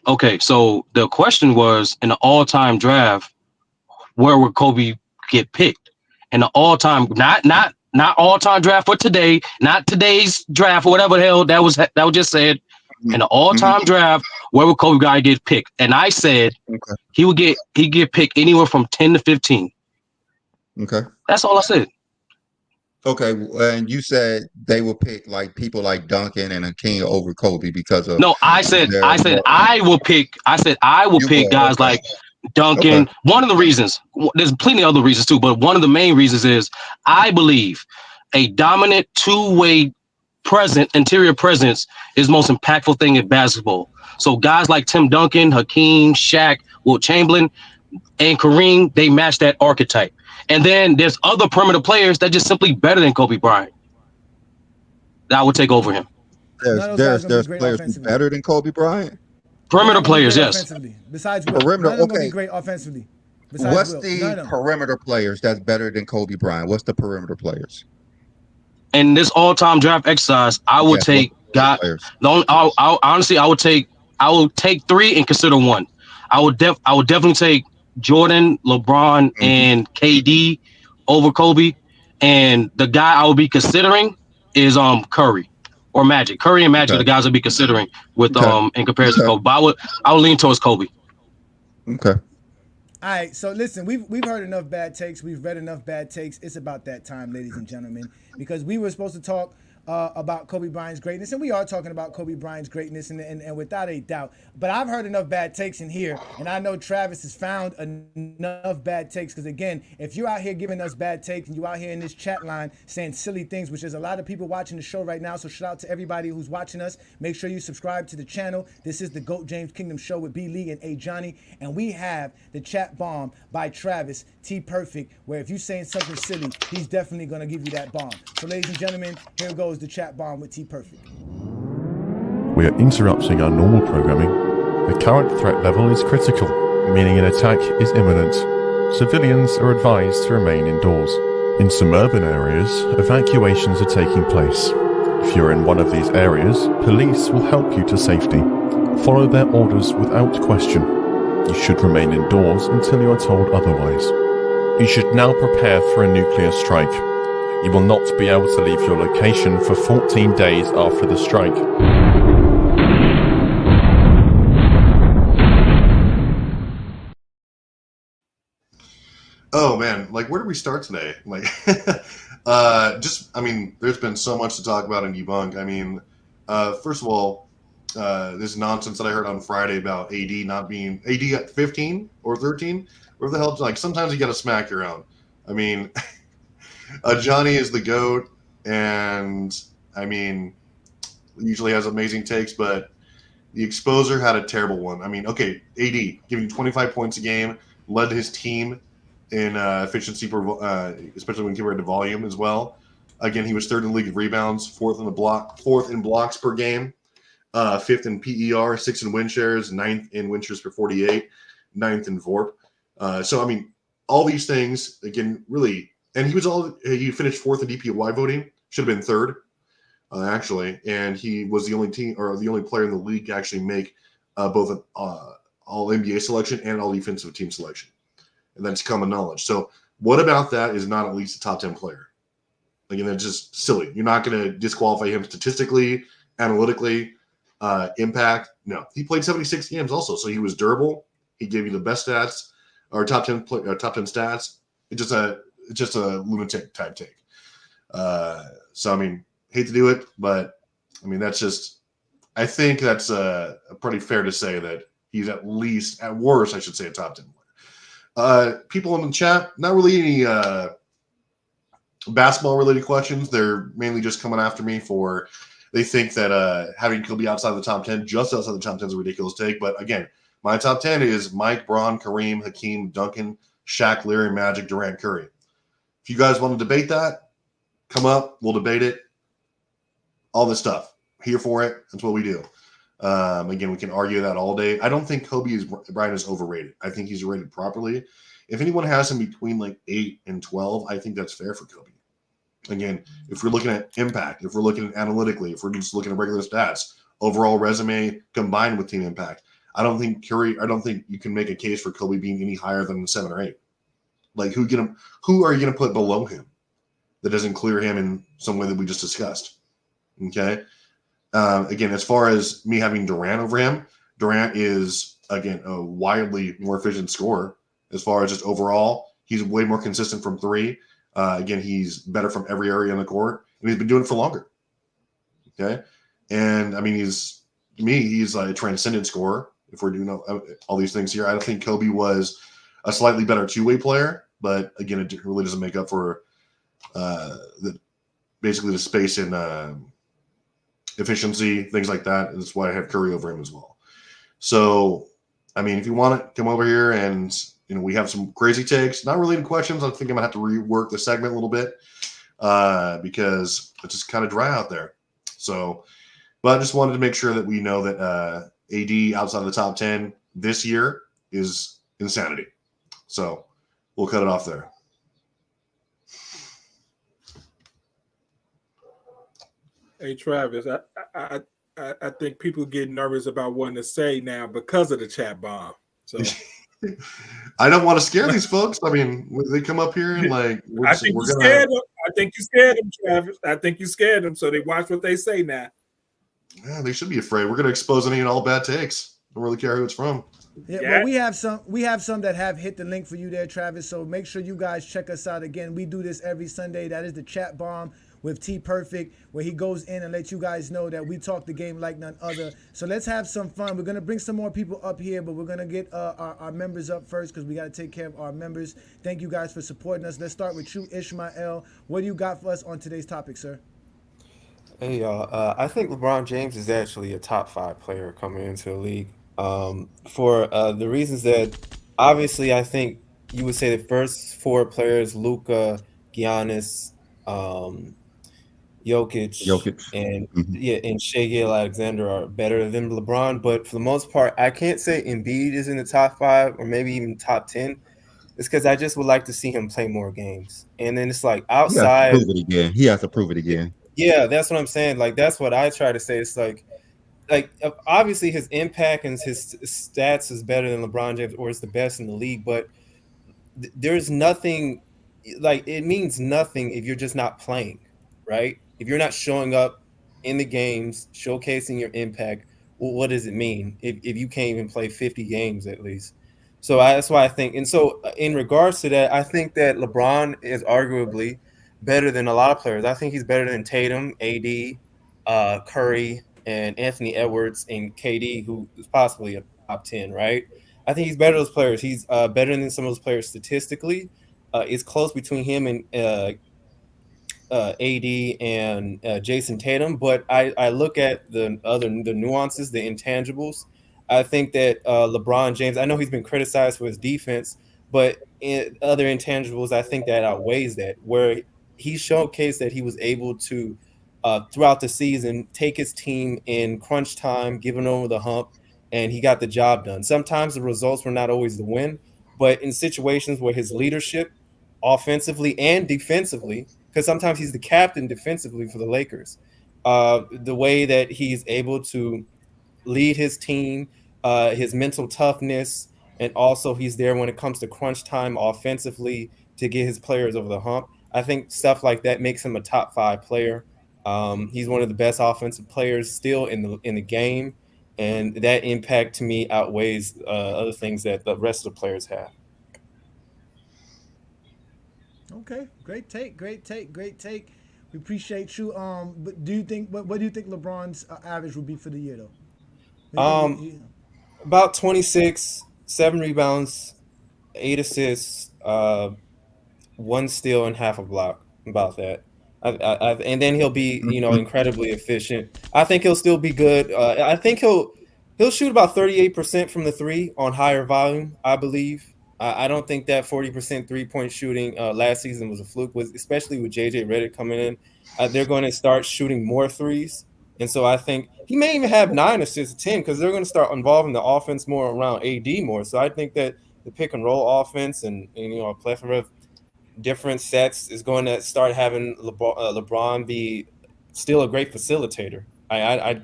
Okay, so the question was, in the all-time draft, where would Kobe get picked? In the all-time, not all-time draft for today, not today's draft or whatever the hell that was just said. In the all-time draft, where would Kobe guy get picked? And I said he'd get picked anywhere from 10 to 15. Okay, that's all I said. Okay, and you said they will pick like people like Duncan and Akeem over Kobe because of I said I will pick guys like Duncan. Okay. One of the reasons, there's plenty of other reasons too, but one of the main reasons is I believe a dominant two-way interior presence is the most impactful thing in basketball. So guys like Tim Duncan, Hakeem, Shaq, Wilt Chamberlain, and Kareem, they match that archetype. And then there's other perimeter players that just simply better than Kobe Bryant that would take over him. There's players better than Kobe Bryant. Perimeter players, yes. Besides Wilt. Perimeter, okay. Great offensively. What's the perimeter players that's better than Kobe Bryant? What's the perimeter players? In this all-time draft exercise, I would take guys. Honestly, I would take 3 and consider 1. I would definitely take Jordan, LeBron, and KD over Kobe. And the guy I would be considering is Curry or Magic. Curry and Magic are the guys I'd be considering with in comparison to Kobe. But I would lean towards Kobe. Okay. All right, so listen, we've heard enough bad takes. We've read enough bad takes. It's about that time, ladies and gentlemen, because we were supposed to talk about Kobe Bryant's greatness, and we are talking about Kobe Bryant's greatness, and without a doubt. But I've heard enough bad takes in here, and I know Travis has found enough bad takes, because again, if you're out here giving us bad takes and you out here in this chat line saying silly things, which there's a lot of people watching the show right now, so shout out to everybody who's watching us. Make sure you subscribe to the channel. This is the GOAT James Kingdom Show with B. Lee and A. Johnny, and we have the chat bomb by Travis T. Perfect, where if you're saying something silly, he's definitely going to give you that bomb. So ladies and gentlemen, here goes the chat bomb with T. Perfect. We are interrupting our normal programming. The current threat level is critical, meaning an attack is imminent. Civilians are advised to remain indoors. In some urban areas, evacuations are taking place. If you're in one of these areas, police will help you to safety. Follow their orders without question. You should remain indoors until you are told otherwise. You should now prepare for a nuclear strike. You will not be able to leave your location for 14 days after the strike. Oh man, like where do we start today? Like, there's been so much to talk about and debunk. I mean, first of all, this nonsense that I heard on Friday about AD not being AD at 15 or 13, where the hell? Like sometimes you got to smack your own. I mean, Johnny is the GOAT, and I mean, usually has amazing takes, but the exposer had a terrible one. I mean, okay, AD giving 25 points a game, led his team in efficiency, especially when compared to volume as well. Again, he was third in the league in rebounds, fourth in blocks per game, fifth in PER, sixth in win shares, ninth in win shares per 48, ninth in VORP. So I mean, all these things again, really, and he finished fourth in DPOY voting, should have been third, actually, and he was the only player in the league to actually make both an all NBA selection and all defensive team selection. And that's common knowledge. So what about that is not at least a top 10 player? Again, that's just silly. You're not going to disqualify him statistically, analytically, impact. No, he played 76 games also, so he was durable. He gave you the best stats, or top 10 stats. It's just a lunatic type take. So I mean, hate to do it, but I mean I think that's pretty fair to say that he's at worst, I should say, a top 10 player. People in the chat, not really any basketball related questions. They're mainly just coming after me they think that having Kobe outside the top 10, just outside the top 10 is a ridiculous take. But again, my top 10 is Mike, Braun, Kareem, Hakeem, Duncan, Shaq, Larry, Magic, Durant, Curry. If you guys want to debate that, come up, we'll debate it. All this stuff. Here for it. That's what we do. Again, we can argue that all day. I don't think Kobe Bryant is overrated. I think he's rated properly. If anyone has him between like 8 and 12, I think that's fair for Kobe. Again, if we're looking at impact, if we're looking at analytically, if we're just looking at regular stats, overall resume combined with team impact, I don't think you can make a case for Kobe being any higher than 7 or 8. Like who are you going to put below him that doesn't clear him in some way that we just discussed? Okay. Again, as far as me having Durant over him, Durant is, again, a wildly more efficient scorer. As far as just overall, he's way more consistent from 3. Again, he's better from every area on the court, and he's been doing it for longer. Okay? And, I mean, he's a transcendent scorer, if we're doing all these things here. I don't think Kobe was a slightly better two-way player, but, again, it really doesn't make up for basically the space in efficiency, things like that. That's why I have Curry over him as well. So, I mean, if you want it, come over here and, we have some crazy takes, not related questions. I think I'm going to have to rework the segment a little bit because it's just kind of dry out there. So, but I just wanted to make sure that we know that AD outside of the top 10 this year is insanity. So we'll cut it off there. Hey Travis, I think people get nervous about what to say now because of the chat bomb. So I don't want to scare these folks. I mean, they come up here and I think you scared them, Travis. I think you scared them, so they watch what they say now. Yeah, they should be afraid. We're going to expose any and all bad takes. Don't really care who it's from. Yeah, well, we have some that have hit the link for you there, Travis. So make sure you guys check us out again. We do this every Sunday. That is the chat bomb with T Perfect, where he goes in and lets you guys know that we talk the game like none other. So let's have some fun. We're gonna bring some more people up here, but we're gonna get our members up first because we gotta take care of our members. Thank you guys for supporting us. Let's start with you, Ishmael. What do you got for us on today's topic, sir? Hey y'all, I think LeBron James is actually a top 5 player coming into the league. For the reasons that obviously I think you would say the first 4 players, Luka, Giannis, Jokic, and and Shai Alexander are better than LeBron, but for the most part, I can't say Embiid is in the top 5 or maybe even top 10. It's because I just would like to see him play more games. And then it's like outside. He has to prove it again. Yeah, that's what I'm saying. Like that's what I try to say. It's like obviously his impact and his stats is better than LeBron James, or it's the best in the league, but there's nothing like it means nothing if you're just not playing, right? If you're not showing up in the games, showcasing your impact, well, what does it mean if you can't even play 50 games at least? So that's why I think, and so in regards to that, I think that LeBron is arguably better than a lot of players. I think he's better than Tatum, AD, Curry, and Anthony Edwards and KD, who is possibly a top 10, right? I think he's better than those players. He's better than some of those players statistically. It's close between him and AD and Jason Tatum, but I look at the nuances, the intangibles. I think that LeBron James. I know he's been criticized for his defense, but in other intangibles, I think that outweighs that. Where he showcased that he was able to throughout the season take his team in crunch time, giving over the hump, and he got the job done. Sometimes the results were not always the win, but in situations where his leadership, offensively and defensively, because sometimes he's the captain defensively for the Lakers. The way that he's able to lead his team, his mental toughness, and also he's there when it comes to crunch time offensively to get his players over the hump. I think stuff like that makes him a top 5 player. He's one of the best offensive players still in the game, and that impact to me outweighs other things that the rest of the players have. Okay, great take. We appreciate you. But do you think what do you think LeBron's average will be for the year though? About 26, 7 rebounds, 8 assists, 1 steal and half a block. About that. And then he'll be, incredibly efficient. I think he'll still be good. I think he'll shoot about 38% from the three on higher volume, I believe. I don't think that 40% 3-point shooting last season was a fluke, especially with JJ Redick coming in. They're going to start shooting more threes. And so I think he may even have 9 assists, 10, because they're going to start involving the offense more around AD more. So I think that the pick and roll offense and a plethora of different sets is going to start having LeBron be still a great facilitator. I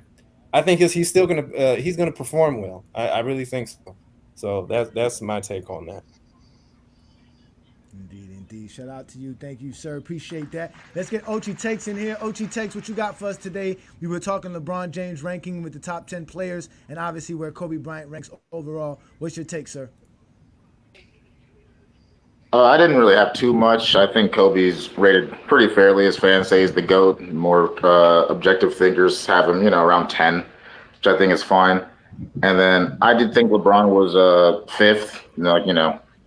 think he's still gonna perform well. I really think so. So that's my take on that. Indeed. Shout out to you. Thank you, sir. Appreciate that. Let's get Ochi Takes in here. Ochi Takes, what you got for us today? We were talking LeBron James ranking with the top 10 players and obviously where Kobe Bryant ranks overall. What's your take, sir? I didn't really have too much. I think Kobe's rated pretty fairly. His fans say he's the GOAT. More objective thinkers have him, around 10, which I think is fine. And then I did think LeBron was fifth.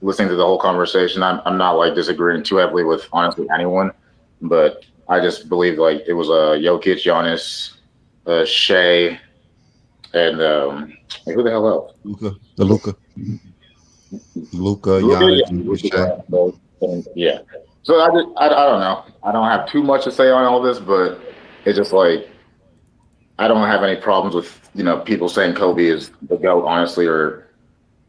Listening to the whole conversation, I'm not like disagreeing too heavily with honestly anyone, but I just believe like it was Jokic, Giannis, Shea, and who the hell else? Luka, Giannis, yeah. So I don't know. I don't have too much to say on all this, but it's just like I don't have any problems with people saying Kobe is the GOAT, honestly, or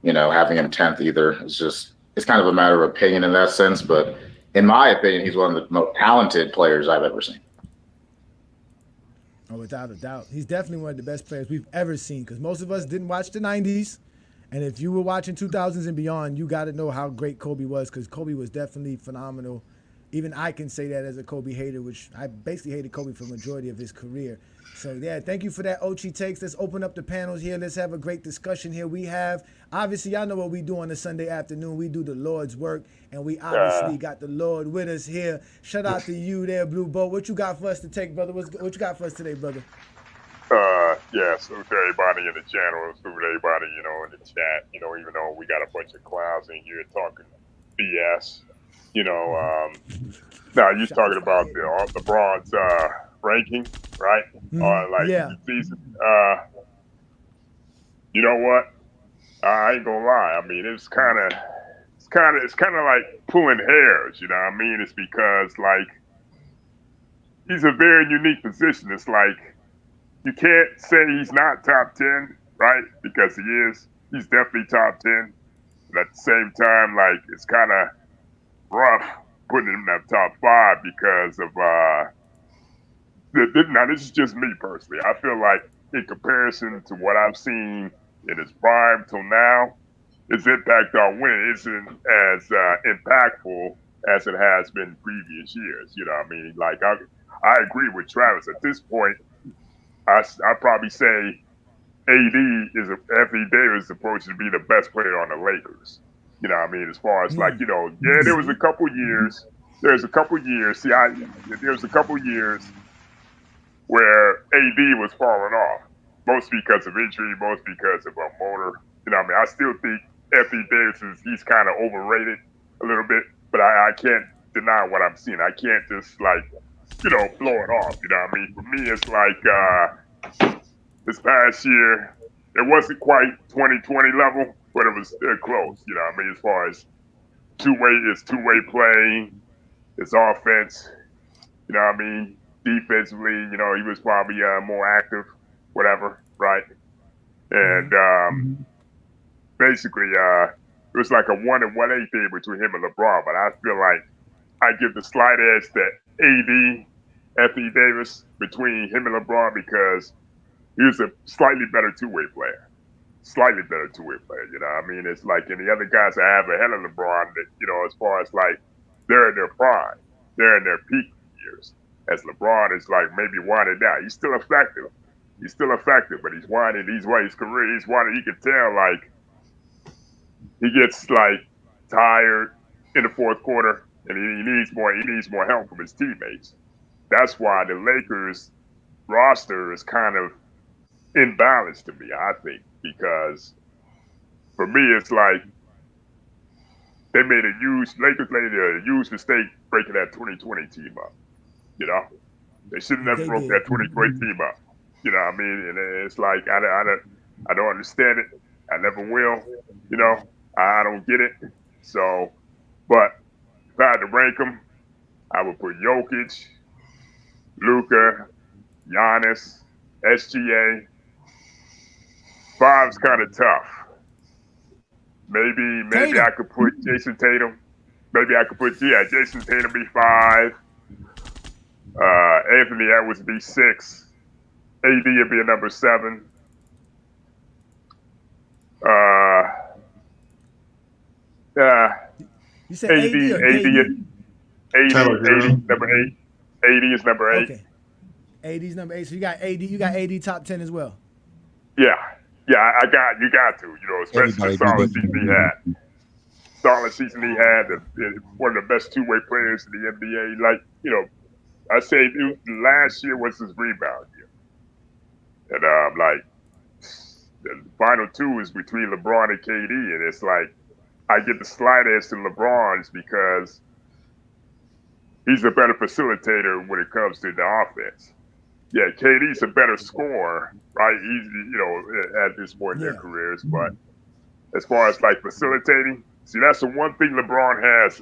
having him 10th either. It's kind of a matter of opinion in that sense, but in my opinion, he's one of the most talented players I've ever seen. Oh, without a doubt. He's definitely one of the best players we've ever seen because most of us didn't watch the 90s. And if you were watching 2000s and beyond, you got to know how great Kobe was because Kobe was definitely phenomenal. Even I can say that as a Kobe hater, which I basically hated Kobe for the majority of his career. So, yeah, thank you for that, Ochi Takes. Let's open up the panels here. Let's have a great discussion here. We have, obviously, y'all know what we do on a Sunday afternoon. We do the Lord's work, and we obviously got the Lord with us here. Shout out to you there, Blue Boat. What you got for us to take, brother? What you got for us today, brother? Salute to everybody in the channel, salute to everybody, in the chat, even though we got a bunch of clowns in here talking BS, now you're talking about the LeBron's ranking, right? Yeah. Season. You know what? I ain't gonna lie. I mean, it's kind of like pulling hairs, you know what I mean? It's because like he's a very unique position. It's like you can't say he's not top 10, right? Because he is. He's definitely top 10. But at the same time, like, it's kind of rough putting him in that top 5 because of, now this is just me personally. I feel like in comparison to what I've seen in his prime till now, his impact on winning isn't as impactful as it has been previous years. You know what I mean? Like I agree with Travis. At this point, I probably say AD is Anthony Davis is supposed to be the best player on the Lakers. You know what I mean? As far as like, there was a couple years. There's a couple years. There's a couple years where AD was falling off, most because of injury, most because of a motor. You know what I mean? I still think Anthony Davis he's kind of overrated a little bit, but I can't deny what I'm seeing. I can't just like, blow it off. You know what I mean? For me, it's like this past year, it wasn't quite 2020 level, but it was still close. You know what I mean? As far as two-way play, his offense. You know what I mean? Defensively, he was probably more active, whatever, right? And basically, it was like a 1-1-8 thing between him and LeBron. But I feel like I give the slight edge to AD, Anthony Davis, between him and LeBron because he was a slightly better two-way player. Slightly better two-way player, you know what I mean? It's like, and the other guys I have ahead of LeBron, that, as far as like, they're in their prime. They're in their peak years. As LeBron is like maybe winding down. He's still effective. But he's winding. His career, he's winding. You can tell, like, he gets, like, tired in the fourth quarter, and he needs more help from his teammates. That's why the Lakers roster is kind of imbalanced to me, I think, because for me, it's like Lakers made a huge mistake breaking that 2020 team up. They should have never broke that 2020 team up. You know what I mean? And it's like I don't understand it. I never will. I don't get it. So, but if I had to rank them, I would put Jokic, Luka, Giannis, SGA. 5's kind of tough. Maybe I could put Jason Tatum. Maybe I could put Jason Tatum be 5. Anthony Edwards be 6. AD would be a number 7. You said AD number 8. AD is number 8. Okay. AD's number 8. So you got AD top 10 as well. Yeah, you got to, especially the solid season he had. One of the best two-way players in the NBA. Like, I say last year was his rebound year. And like the final 2 is between LeBron and KD, and it's like I get the slight edge to LeBron's because he's a better facilitator when it comes to the offense. Yeah, KD's a better scorer, right? He's at this point in their careers, but as far as like facilitating, see, that's the one thing LeBron has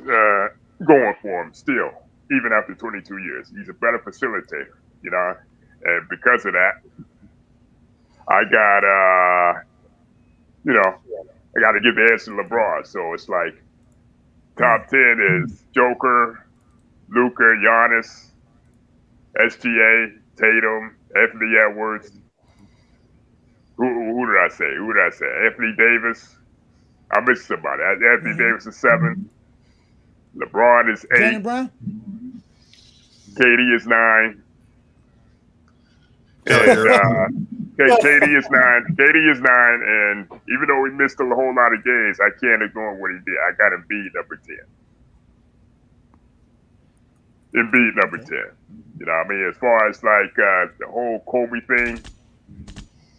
going for him still, even after 22 years. He's a better facilitator, and because of that, I got to give the edge to LeBron. So it's like top 10 is Joker, Luka, Giannis, SGA, Tatum, Anthony Edwards. Who did I say? Anthony Davis. I missed somebody. Anthony Davis is 7. LeBron is 8. Jaylen Brown? KD is 9. And KD is 9. KD is 9, and even though he missed a whole lot of games, I can't ignore what he did. I got Embiid number 10. Embiid number 10. You know what I mean? As far as like the whole Kobe thing,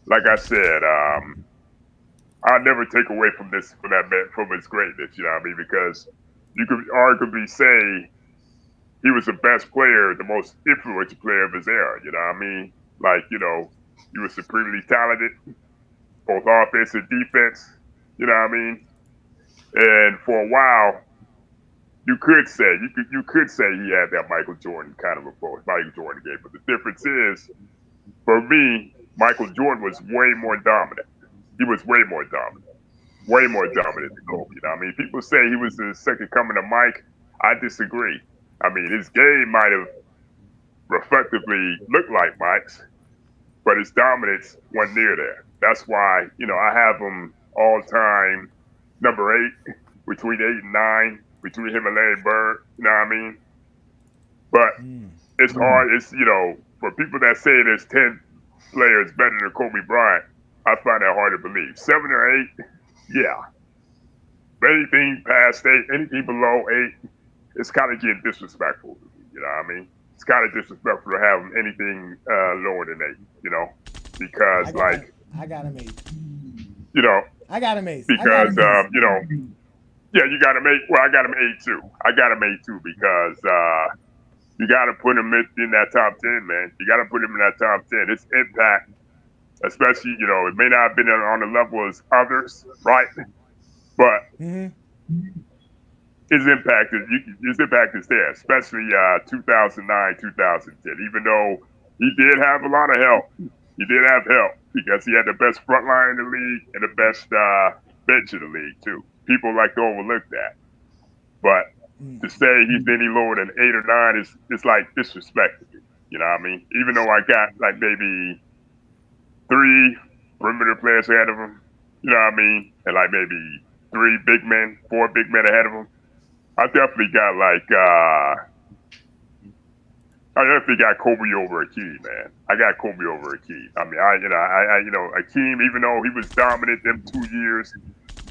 like I said, I'll never take away from that man, from his greatness, you know what I mean? Because you could arguably say he was the best player, the most influential player of his era, you know what I mean? Like, he was supremely talented, both offense and defense, you know what I mean? And for a while, you could say he had that Michael Jordan kind of approach, Michael Jordan game. But the difference is, for me, Michael Jordan was way more dominant. He was way more dominant than Kobe. You know what I mean? People say he was the second coming of Mike. I disagree. I mean, his game might have reflectively looked like Mike's, but his dominance wasn't near there. That's why, I have him all time number 8, between 8 and 9. between him and Larry Bird. You know what I mean? But it's hard. It's for people that say there's 10 players better than Kobe Bryant, I find that hard to believe. 7 or 8, yeah. But anything past 8, anything below 8, it's kind of getting disrespectful. You know what I mean? It's kind of disrespectful to have anything lower than 8. Because I got him 8. I got him 8. Because yeah, you got him 8. Well, I got him 8 too. I got him 8 too because you got to put him in that top 10, man. You got to put him in that top 10. It's impact, especially it may not have been on the level as others, right? But his impact is there, especially 2009, 2010. Even though he did have a lot of help, because he had the best front line in the league and the best bench in the league too. People like to overlook that, but to say he's any lower than 8 or 9 is like disrespecting me. You know what I mean? Even though I got like maybe 3 perimeter players ahead of him, you know what I mean, and like maybe 4 big men ahead of him. I definitely got Kobe over Akeem, man. I got Kobe over Akeem. I mean, Akeem, even though he was dominant them 2 years,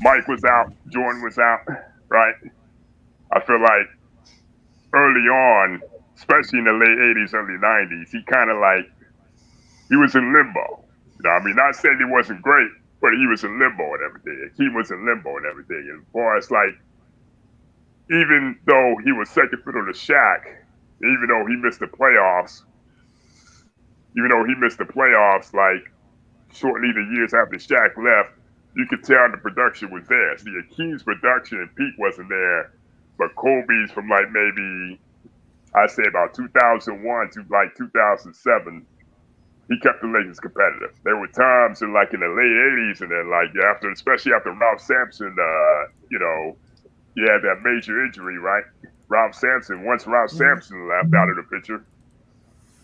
Mike was out, Jordan was out, right? I feel like early on, especially in the late 80s, early 90s, he was in limbo. You know what I mean? Not saying he wasn't great, but he was in limbo and everything. Akeem was in limbo and everything. And as far as even though he was second fiddle to Shaq, even though he missed the playoffs, shortly the years after Shaq left, you could tell the production was there. See, Akeem's production and peak wasn't there, but Kobe's from maybe, I'd say about 2001 to 2007, he kept the Lakers competitive. There were times in the late 80s and then especially after Ralph Sampson, he had that major injury, right? Once Ralph Sampson left out of the picture,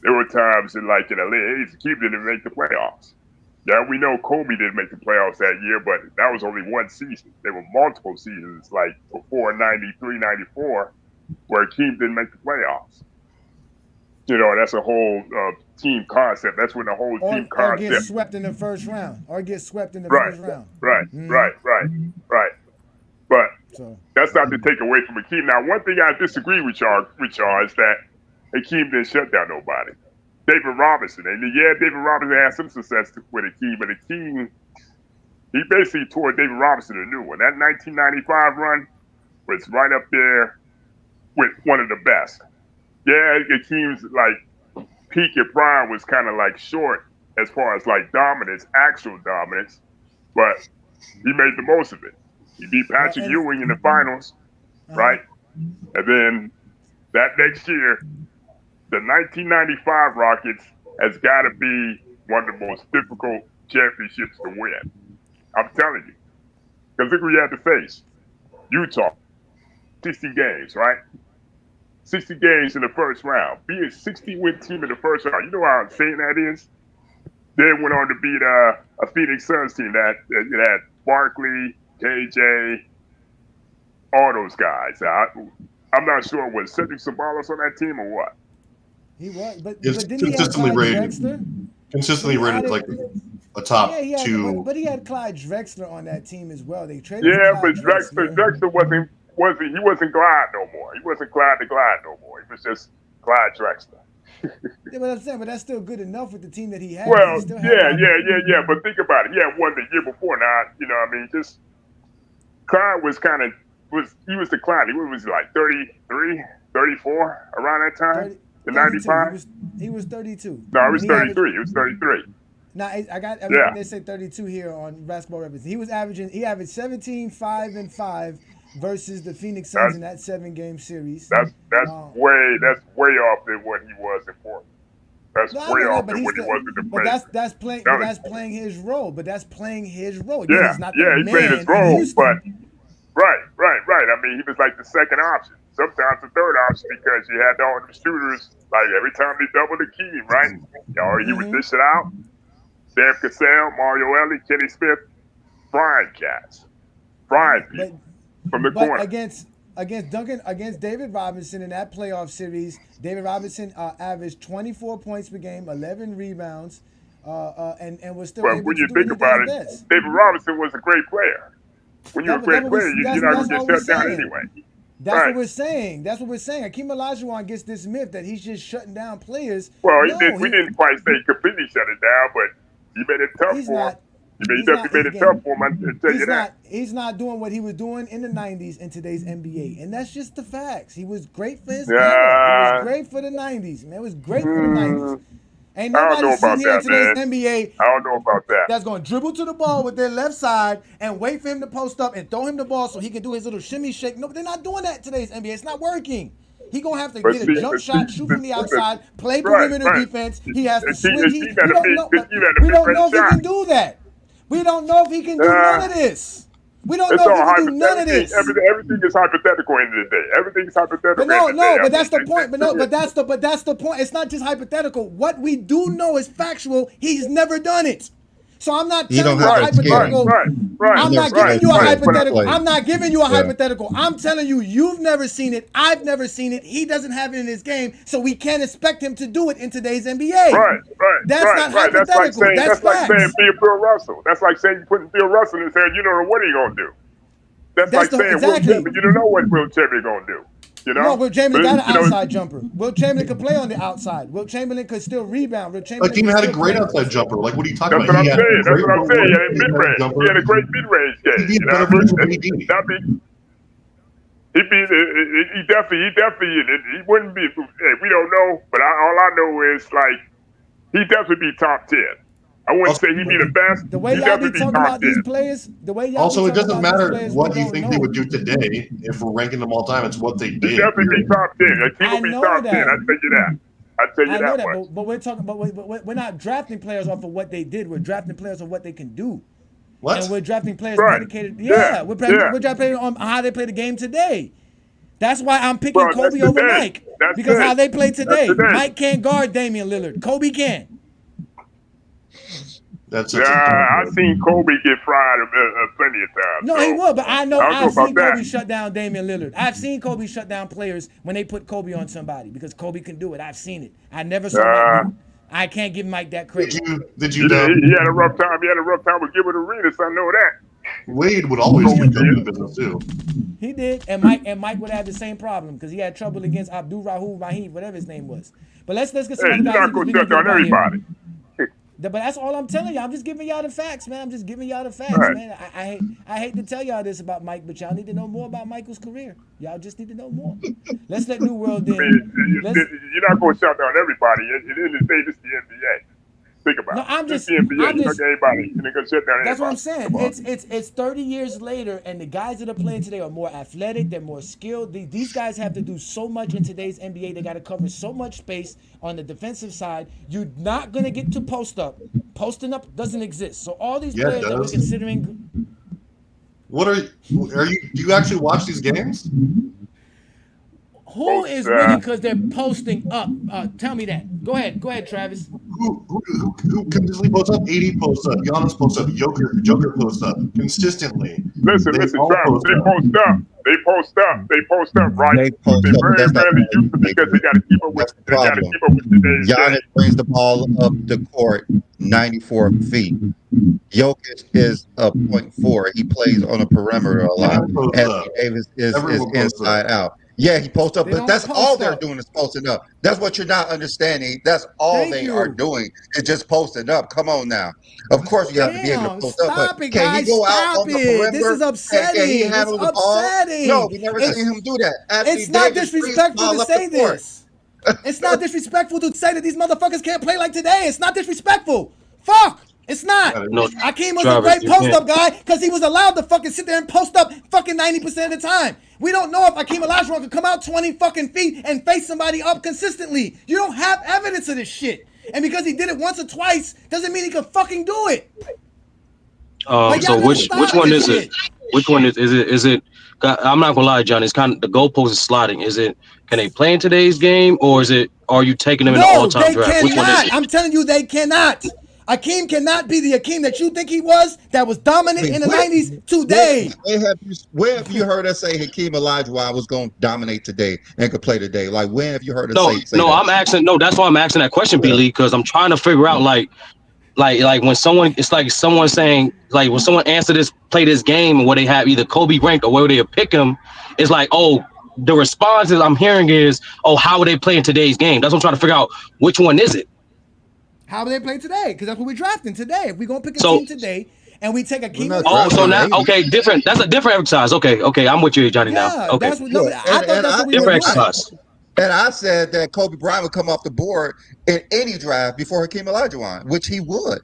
there were times in the late 80s, Akeem didn't make the playoffs. Yeah, we know Kobe didn't make the playoffs that year, but that was only one season. There were multiple seasons, before 93, 94, where Akeem didn't make the playoffs. That's a whole team concept. That's when the whole team concept. Or get swept in the first round. Right. But that's not to take away from Akeem. Now, one thing I disagree with y'all is that Akeem didn't shut down nobody. David Robinson. And yeah, David Robinson had some success with Akeem, but Akeem, he basically tore David Robinson a new one. That 1995 run was right up there with one of the best. Yeah, Akeem's peak at prime was kind of short as far as dominance, actual dominance, but he made the most of it. He beat Patrick Ewing in the finals, right? And then that next year, the 1995 Rockets has got to be one of the most difficult championships to win. I'm telling you. Because look who you had to face. Utah. 60 games, right? 60 games in the first round. Be a 60-win team in the first round. You know how insane that is? Then went on to beat a Phoenix Suns team that had Barkley, KJ, all those guys. I'm not sure, was Cedric Ceballos on that team or what? He was, but didn't he have Clyde Drexler? Consistently rated a top 2. But he had Clyde Drexler on that team as well. They traded. Yeah, but Drexler wasn't Clyde no more. He wasn't Clyde the Glide no more. He was just Clyde Drexler. Yeah, but I'm saying, but that's still good enough with the team that he had. Well, yeah. But think about it. He had one the year before. Now, just Clyde was he was declining. He was 33, 34 around that time. In 95? He was 32. No, he was 33. He was 33. Now, they say 32 here on Basketball Reference. He averaged 17, 5, and 5 versus the Phoenix Suns in that 7-game series. That's way off than what he was in Portland. That's way off than what he was in the But that's playing his role. Yeah, he played his role, but right. I mean, he was the second option. Sometimes the third option because you had all the shooters. Every time they doubled the key, right? He would dish it out. Sam Cassell, Mario Elie, Kenny Smith, frying cats. Frying people from the corner. against David Robinson in that playoff series. David Robinson averaged 24 points per game, 11 rebounds, and was still able when to you do think what he about does it, best. David Robinson was a great player. When you're a great player, you're not going to get shut down anyway. That's what we're saying. That's what we're saying. Akeem Olajuwon gets this myth that he's just shutting down players. Well, we didn't quite say completely shut it down, but he made it tough for him. He definitely made it tough for him. I can tell you that. He's not doing what he was doing in the 90s in today's NBA. And that's just the facts. He was great for his era. He was great for the 90s, man. It was great for the 90s. Ain't nobody sitting here in today's NBA I don't know about that. that's going to dribble to the ball with their left side and wait for him to post up and throw him the ball so he can do his little shimmy shake. No, they're not doing that in today's NBA. It's not working. He going to have to get a jump shot, shoot from the outside, play perimeter defense. He has to swing. We don't know if he can do that. We don't know if he can do none of this. We don't know if he can do none of this. Everything is hypothetical at the end of the day. Everything's hypothetical. But that's the point. But that's the point. It's not just hypothetical. What we do know is factual. He's never done it. So I'm not telling you a hypothetical. I'm not giving you a hypothetical. I'm not giving you a hypothetical. I'm telling you, you've never seen it. I've never seen it. He doesn't have it in his game, so we can't expect him to do it in today's NBA. That's not hypothetical. That's like saying Bill Russell. That's like saying putting Bill Russell in there. You don't know what he's gonna do. That's like saying Will Chamberlain. You don't know what Will Chamberlain gonna do. You know? No, Will Chamberlain got an outside jumper. Will Chamberlain could play on the outside. Will Chamberlain could still rebound. Will Chamberlain Akeem had a great outside jumper. Like, what are you talking about? about? That's what I'm saying. He had a mid-range. He had a great mid-range game. He wouldn't be. We don't know, but all I know is like he definitely be top 10. I wouldn't say he'd be the best. The way y'all be talking about these players, the way y'all also, be it doesn't matter players, what you think they would do today. If we're ranking them all time, it's what they did. He definitely be top 10. He would be top 10. I tell you that. I tell you I know that. But we're talking. But we're not drafting players off of what they did. We're drafting players on what they can do. What? And we're drafting players dedicated. Yeah, we're drafting players on how they play the game today. That's why I'm picking Kobe over Mike. Because how they play today. Mike can't guard Damian Lillard. Kobe can. I've seen Kobe get fried plenty of times. No, he will, but I've seen Kobe shut down Damian Lillard. I've seen Kobe shut down players when they put Kobe on somebody because Kobe can do it. I've seen it. I never saw Mike do it. I can't give Mike that credit. Did you? He had a rough time. He had a rough time with Gilbert Arenas. I know that. Wade would always do the business too. He did, and Mike would have the same problem because he had trouble against Abdul Rahul Rahim, whatever his name was. But let's get some other guys. You're not going to shut down everybody. But that's all I'm telling you. I'm just giving y'all the facts, man. I'm just giving y'all the facts, man. I hate to tell y'all this about Mike, but y'all need to know more about Michael's career. Y'all just need to know more. Let's let New World in. You're not going to shut down everybody. At the end of the day, this is the NBA. Think about it. I'm just. The NBA. You're not everybody. You're not going to shut down everybody. That's what I'm saying. It's 30 years later, and the guys that are playing today are more athletic. They're more skilled. These guys have to do so much in today's NBA. They got to cover so much space on the defensive side. You're not going to get to post up. Posting up doesn't exist. So all these players that we're considering. What are you? Do you actually watch these games? Who is winning because they're posting up? Tell me that. Go ahead, Travis. Who consistently posts up? 80 posts up. Giannis posts up. Joker posts up consistently. Listen, Travis. They post up, right? They very rarely use it because they got to keep up with. They got to keep up with today's. Giannis brings the ball up the court 94 feet. Jokic is a 0.4. He plays on the perimeter a lot. Anthony Davis is inside out. Yeah, he posts up, but that's all they're doing is posting up. That's what you're not understanding. That's all they are doing is just posting up. Come on now. Of course you have to be able to post up, but can he go out on the perimeter? This is upsetting. Can he handle the ball? No, we never seen him do that. It's not disrespectful to say this. It's not disrespectful to say that these motherfuckers can't play like today. It's not disrespectful. Fuck. It's not. No, Akeem was a great post-up guy because he was allowed to fucking sit there and post up fucking 90% of the time. We don't know if Akeem Olajuwon could come out 20 fucking feet and face somebody up consistently. You don't have evidence of this shit. And because he did it once or twice doesn't mean he can fucking do it. So which one is it? Which one is it? I'm not gonna lie, John. It's kind of the goalpost is sliding. Is it? Can they play in today's game, or is it? Are you taking them in the all-time draft? Which one is it? I'm telling you, they cannot. Hakeem cannot be the Hakeem that you think he was, that was dominant in the 90s today. Where have you heard us say Hakeem Olajuwon was going to dominate today and could play today? Like, when have you heard us say No, that? I'm asking. No, that's why I'm asking that question, B. Lee, because I'm trying to figure out like when someone, it's like someone saying, like when someone answer this, play this game, and where they have either Kobe ranked or where they pick him, it's like, oh, the responses I'm hearing is, oh, how would they play in today's game? That's what I'm trying to figure out. Which one is it? How would they play today? Because that's what we're drafting today. If we're gonna pick a So- team today and we take Hakeem, Oh, so now, okay, different. That's a different exercise. Okay, I'm with you, Johnny. Yeah, now. Okay, that's what. No, I thought that's what we were different doing. exercise. And I said that Kobe Bryant would come off the board in any draft before Hakeem Olajuwon, which he would.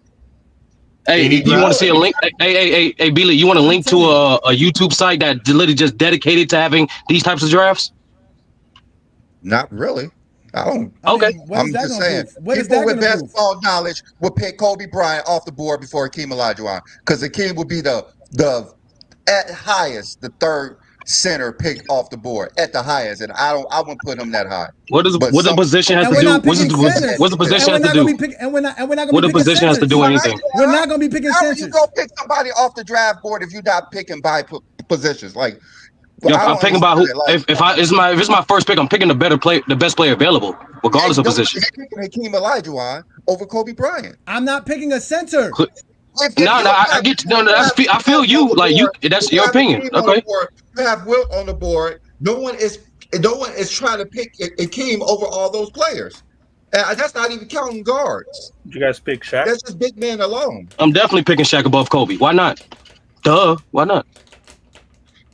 Hey, you want to see a link? Hey, Billy, you want a link to a YouTube site that literally just dedicated to having these types of drafts? Not really. I don't. Okay. I'm just saying. People with basketball knowledge would pick Kobe Bryant off the board before Hakeem Olajuwon, because Hakeem would be the at highest, the third center pick off the board at the highest, and I wouldn't put him that high. What the position has to do? What's the position has to do? And we're not going to be what the picking position has to do anything? We're not going to be picking How are centers. you gonna pick somebody off the draft board if you're not picking by positions? Like, Yo, I'm picking by who? If it's my first pick, I'm picking the best player available, regardless of position. You're picking Hakeem Olajuwon over Kobe Bryant. I'm not picking a center. I get I feel you. Like you, that's your opinion. Okay. You have Wilt on the board. No one is trying to pick Hakeem over all those players. And that's not even counting guards. Did you guys pick Shaq? That's just big man alone. I'm definitely picking Shaq above Kobe. Why not? Duh. Why not?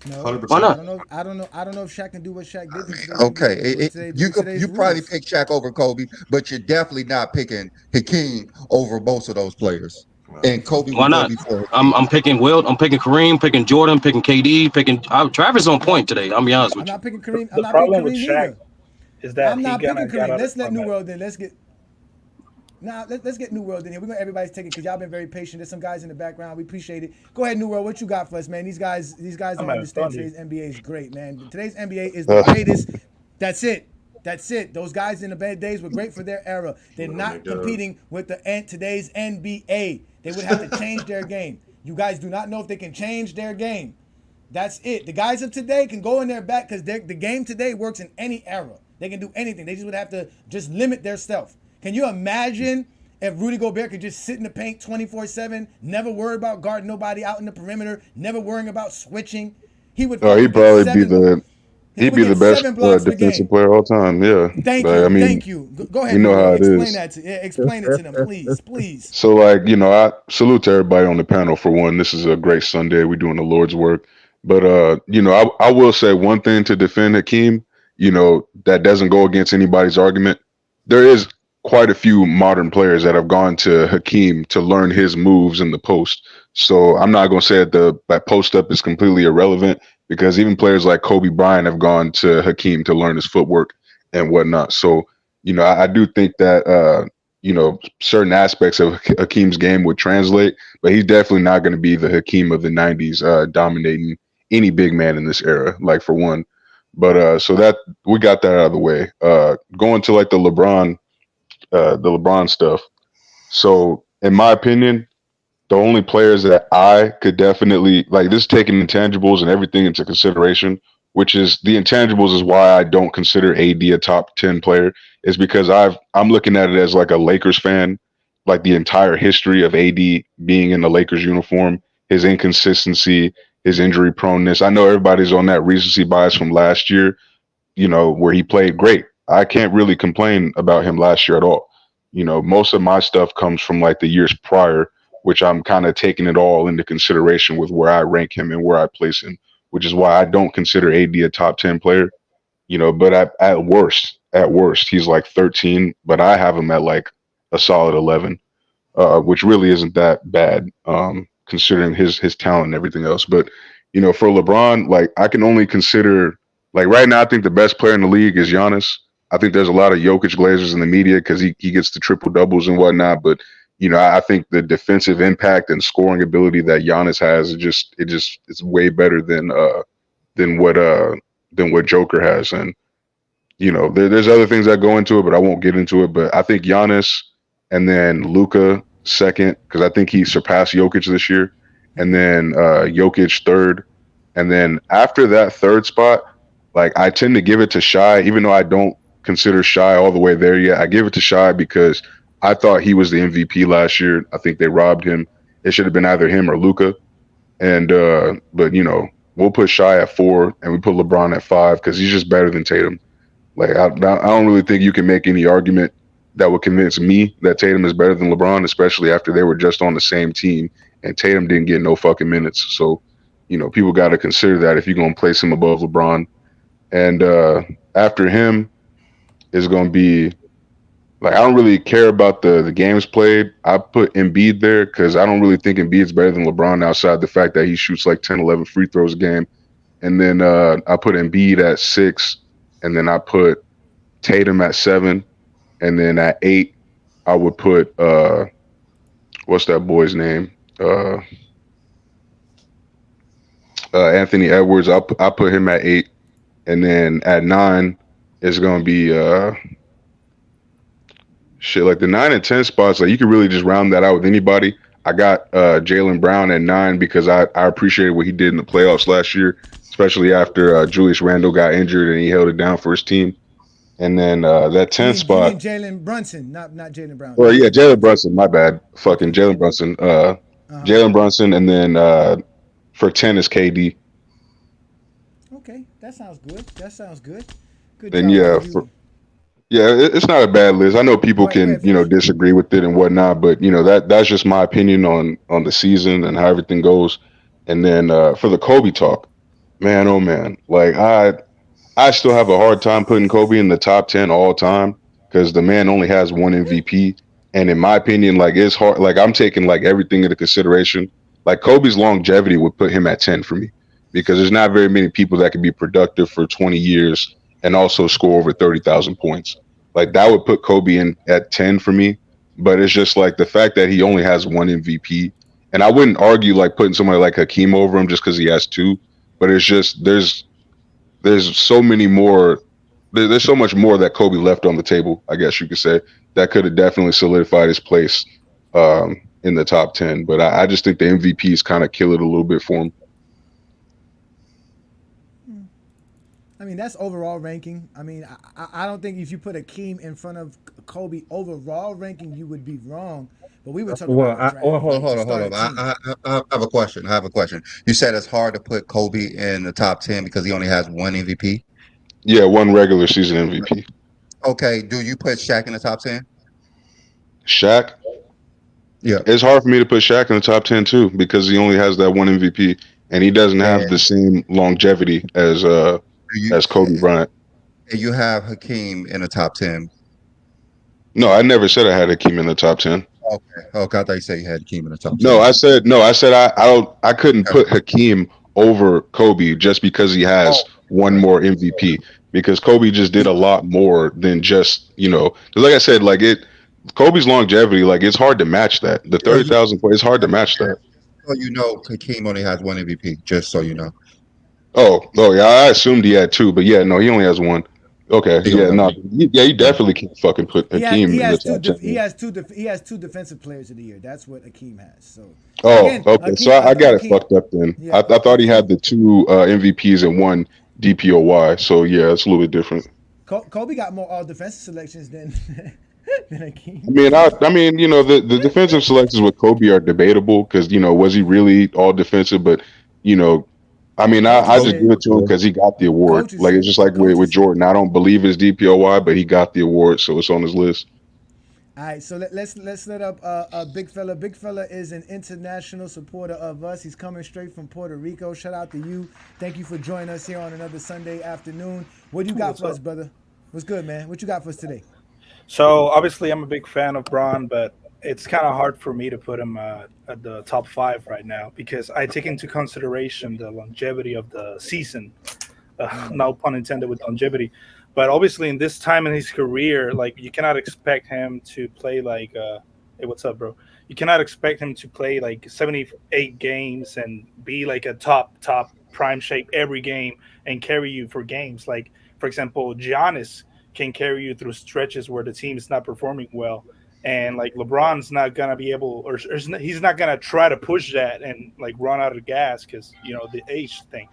No, 100%. Why not? I don't know if Shaq can do what Shaq did. Okay, you probably pick Shaq over Kobe, but you're definitely not picking Hakeem over most of those players. And Kobe. Why not? I'm picking Wilt. I'm picking Kareem. Picking Jordan. Picking KD. Picking Travis on point today. I'll be honest with you. I'm not picking Kareem. The problem with Shaq is that I'm not picking Kareem. Let's let New World in. Let's get New World in here. We're gonna everybody's taking because y'all been very patient. There's some guys in the background. We appreciate it. Go ahead, New World. What you got for us, man? These guys don't understand today's NBA is great, man. Today's NBA is the greatest. That's it. Those guys in the bad days were great for their era. They're not competing with today's NBA. They would have to change their game. You guys do not know if they can change their game. That's it. The guys of today can go in their back because the game today works in any era. They can do anything. They just would have to just limit their stuff. Can you imagine if Rudy Gobert could just sit in the paint 24/7, never worry about guarding nobody out in the perimeter, never worrying about switching? He'd probably be the best defensive player of all time. Yeah. Thank you. Go ahead. You know how it explain is. Explain it to them, please. So, I salute to everybody on the panel for one. This is a great Sunday. We're doing the Lord's work. But, I will say one thing to defend Hakeem, that doesn't go against anybody's argument. There is quite a few modern players that have gone to Hakeem to learn his moves in the post. So I'm not going to say that post up is completely irrelevant, because even players like Kobe Bryant have gone to Hakeem to learn his footwork and whatnot. So, I do think that, certain aspects of Hakeem's game would translate, but he's definitely not going to be the Hakeem of the 90s dominating any big man in this era, like for one. But so that we got that out of the way. Going to like the LeBron stuff. So in my opinion, the only players that I could definitely this is taking intangibles and everything into consideration, which is the intangibles is why I don't consider AD a top 10 player, is because I'm looking at it as like a Lakers fan, like the entire history of AD being in the Lakers uniform, his inconsistency, his injury proneness. I know everybody's on that recency bias from last year, where he played great. I can't really complain about him last year at all. Most of my stuff comes from like the years prior, which I'm kind of taking it all into consideration with where I rank him and where I place him, which is why I don't consider AD a top 10 player, but at worst, he's like 13, but I have him at like a solid 11, which really isn't that bad, considering his talent and everything else. But, for LeBron, I can only consider, right now, I think the best player in the league is Giannis. I think there's a lot of Jokic glazers in the media because he gets the triple doubles and whatnot. But, I think the defensive impact and scoring ability that Giannis has it's way better than what Joker has. And, there's other things that go into it, but I won't get into it. But I think Giannis and then Luka, second because I think he surpassed Jokic this year, and then Jokic third, and then after that third spot, like I tend to give it to Shai, even though I don't consider Shai all the way there yet. I give it to Shai because I thought he was the MVP last year. I think they robbed him. It should have been either him or Luka, and but we'll put Shai at 4 and we put LeBron at 5 because he's just better than Tatum. Like I don't really think you can make any argument that would convince me that Tatum is better than LeBron, especially after they were just on the same team and Tatum didn't get no fucking minutes. So, people got to consider that if you're going to place him above LeBron. And after him is going to be like, I don't really care about the games played. I put Embiid there because I don't really think Embiid's better than LeBron outside the fact that he shoots like 10, 11 free throws a game. And then I put Embiid at 6, and then I put Tatum at 7. And then at 8, I would put what's that boy's name? Anthony Edwards. I put him at 8, and then at 9 is gonna be like the 9 and 10 spots. Like you could really just round that out with anybody. I got Jaylen Brown at 9 because I appreciated what he did in the playoffs last year, especially after Julius Randle got injured and he held it down for his team. And then that 10th spot. Jalen Brunson, not Jaylen Brown. Well, yeah, Jalen Brunson. My bad. Fucking Jalen Brunson. Jalen Brunson, and then for 10 is KD. Okay, that sounds good. Good Then job. it's not a bad list. I know people can disagree with it and whatnot, but that's just my opinion on the season and how everything goes. And then for the Kobe talk, man, oh man, like I still have a hard time putting Kobe in the top 10 all time because the man only has 1 MVP. And in my opinion, like it's hard. Like I'm taking like everything into consideration. Like Kobe's longevity would put him at 10 for me because there's not very many people that can be productive for 20 years and also score over 30,000 points. Like that would put Kobe in at 10 for me. But it's just like the fact that he only has 1 MVP. And I wouldn't argue like putting somebody like Hakeem over him just because he has 2. But it's just there's so many more. There's so much more that Kobe left on the table, I guess you could say, that could have definitely solidified his place in the top 10. But I just think the MVPs kind of kill it a little bit for him. I mean, that's overall ranking. I mean, I don't think if you put Hakeem in front of Kobe overall ranking, you would be wrong. But we were talking about hold on. I have a question. You said it's hard to put Kobe in the top 10 because he only has 1 MVP? Yeah, 1 regular season MVP. Okay, do you put Shaq in the top 10? Shaq? Yeah. It's hard for me to put Shaq in the top 10 too because he only has that 1 MVP and he doesn't have the same longevity as Kobe Bryant. And you have Hakeem in the top 10? No, I never said I had Hakeem in the top 10. Okay. I thought you said you had Hakeem in the top 10. No, I said I couldn't put Hakeem over Kobe just because he has 1 more MVP because Kobe just did a lot more than just, like I said, like Kobe's longevity, like it's hard to match that. The 30,000 points, it's hard to match that. So Hakeem only has 1 MVP, just so you know. Oh yeah, I assumed he had 2, but yeah, no, he only has 1. Okay, he definitely can't fucking put Hakeem in the top 10. He has 2 defensive players of the year. That's what Hakeem has. So okay, so I got it fucked up then. Yeah, I thought he had the 2 MVPs and 1 DPOY. So yeah, it's a little bit different. Kobe got more all defensive selections than Hakeem. I mean, the defensive selections with Kobe are debatable because was he really all defensive? But I just give it to him because he got the award. Like it's just like with Jordan. I don't believe his DPOY, but he got the award, so it's on his list. All right, so let's let up Big Fella. Big Fella is an international supporter of us. He's coming straight from Puerto Rico. Shout out to you. Thank you for joining us here on another Sunday afternoon. What do you got for us, brother? What's good, man? What you got for us today? So obviously I'm a big fan of Bron, but it's kind of hard for me to put him at the top 5 right now because I take into consideration the longevity of the season. No pun intended with longevity. But obviously in this time in his career, like you cannot expect him to play like hey, what's up, bro? You cannot expect him to play like 78 games and be like a top prime shape every game and carry you for games. Like, for example, Giannis can carry you through stretches where the team is not performing well. and like LeBron's not gonna be able, or he's not gonna try to push that and like run out of gas because the age thing.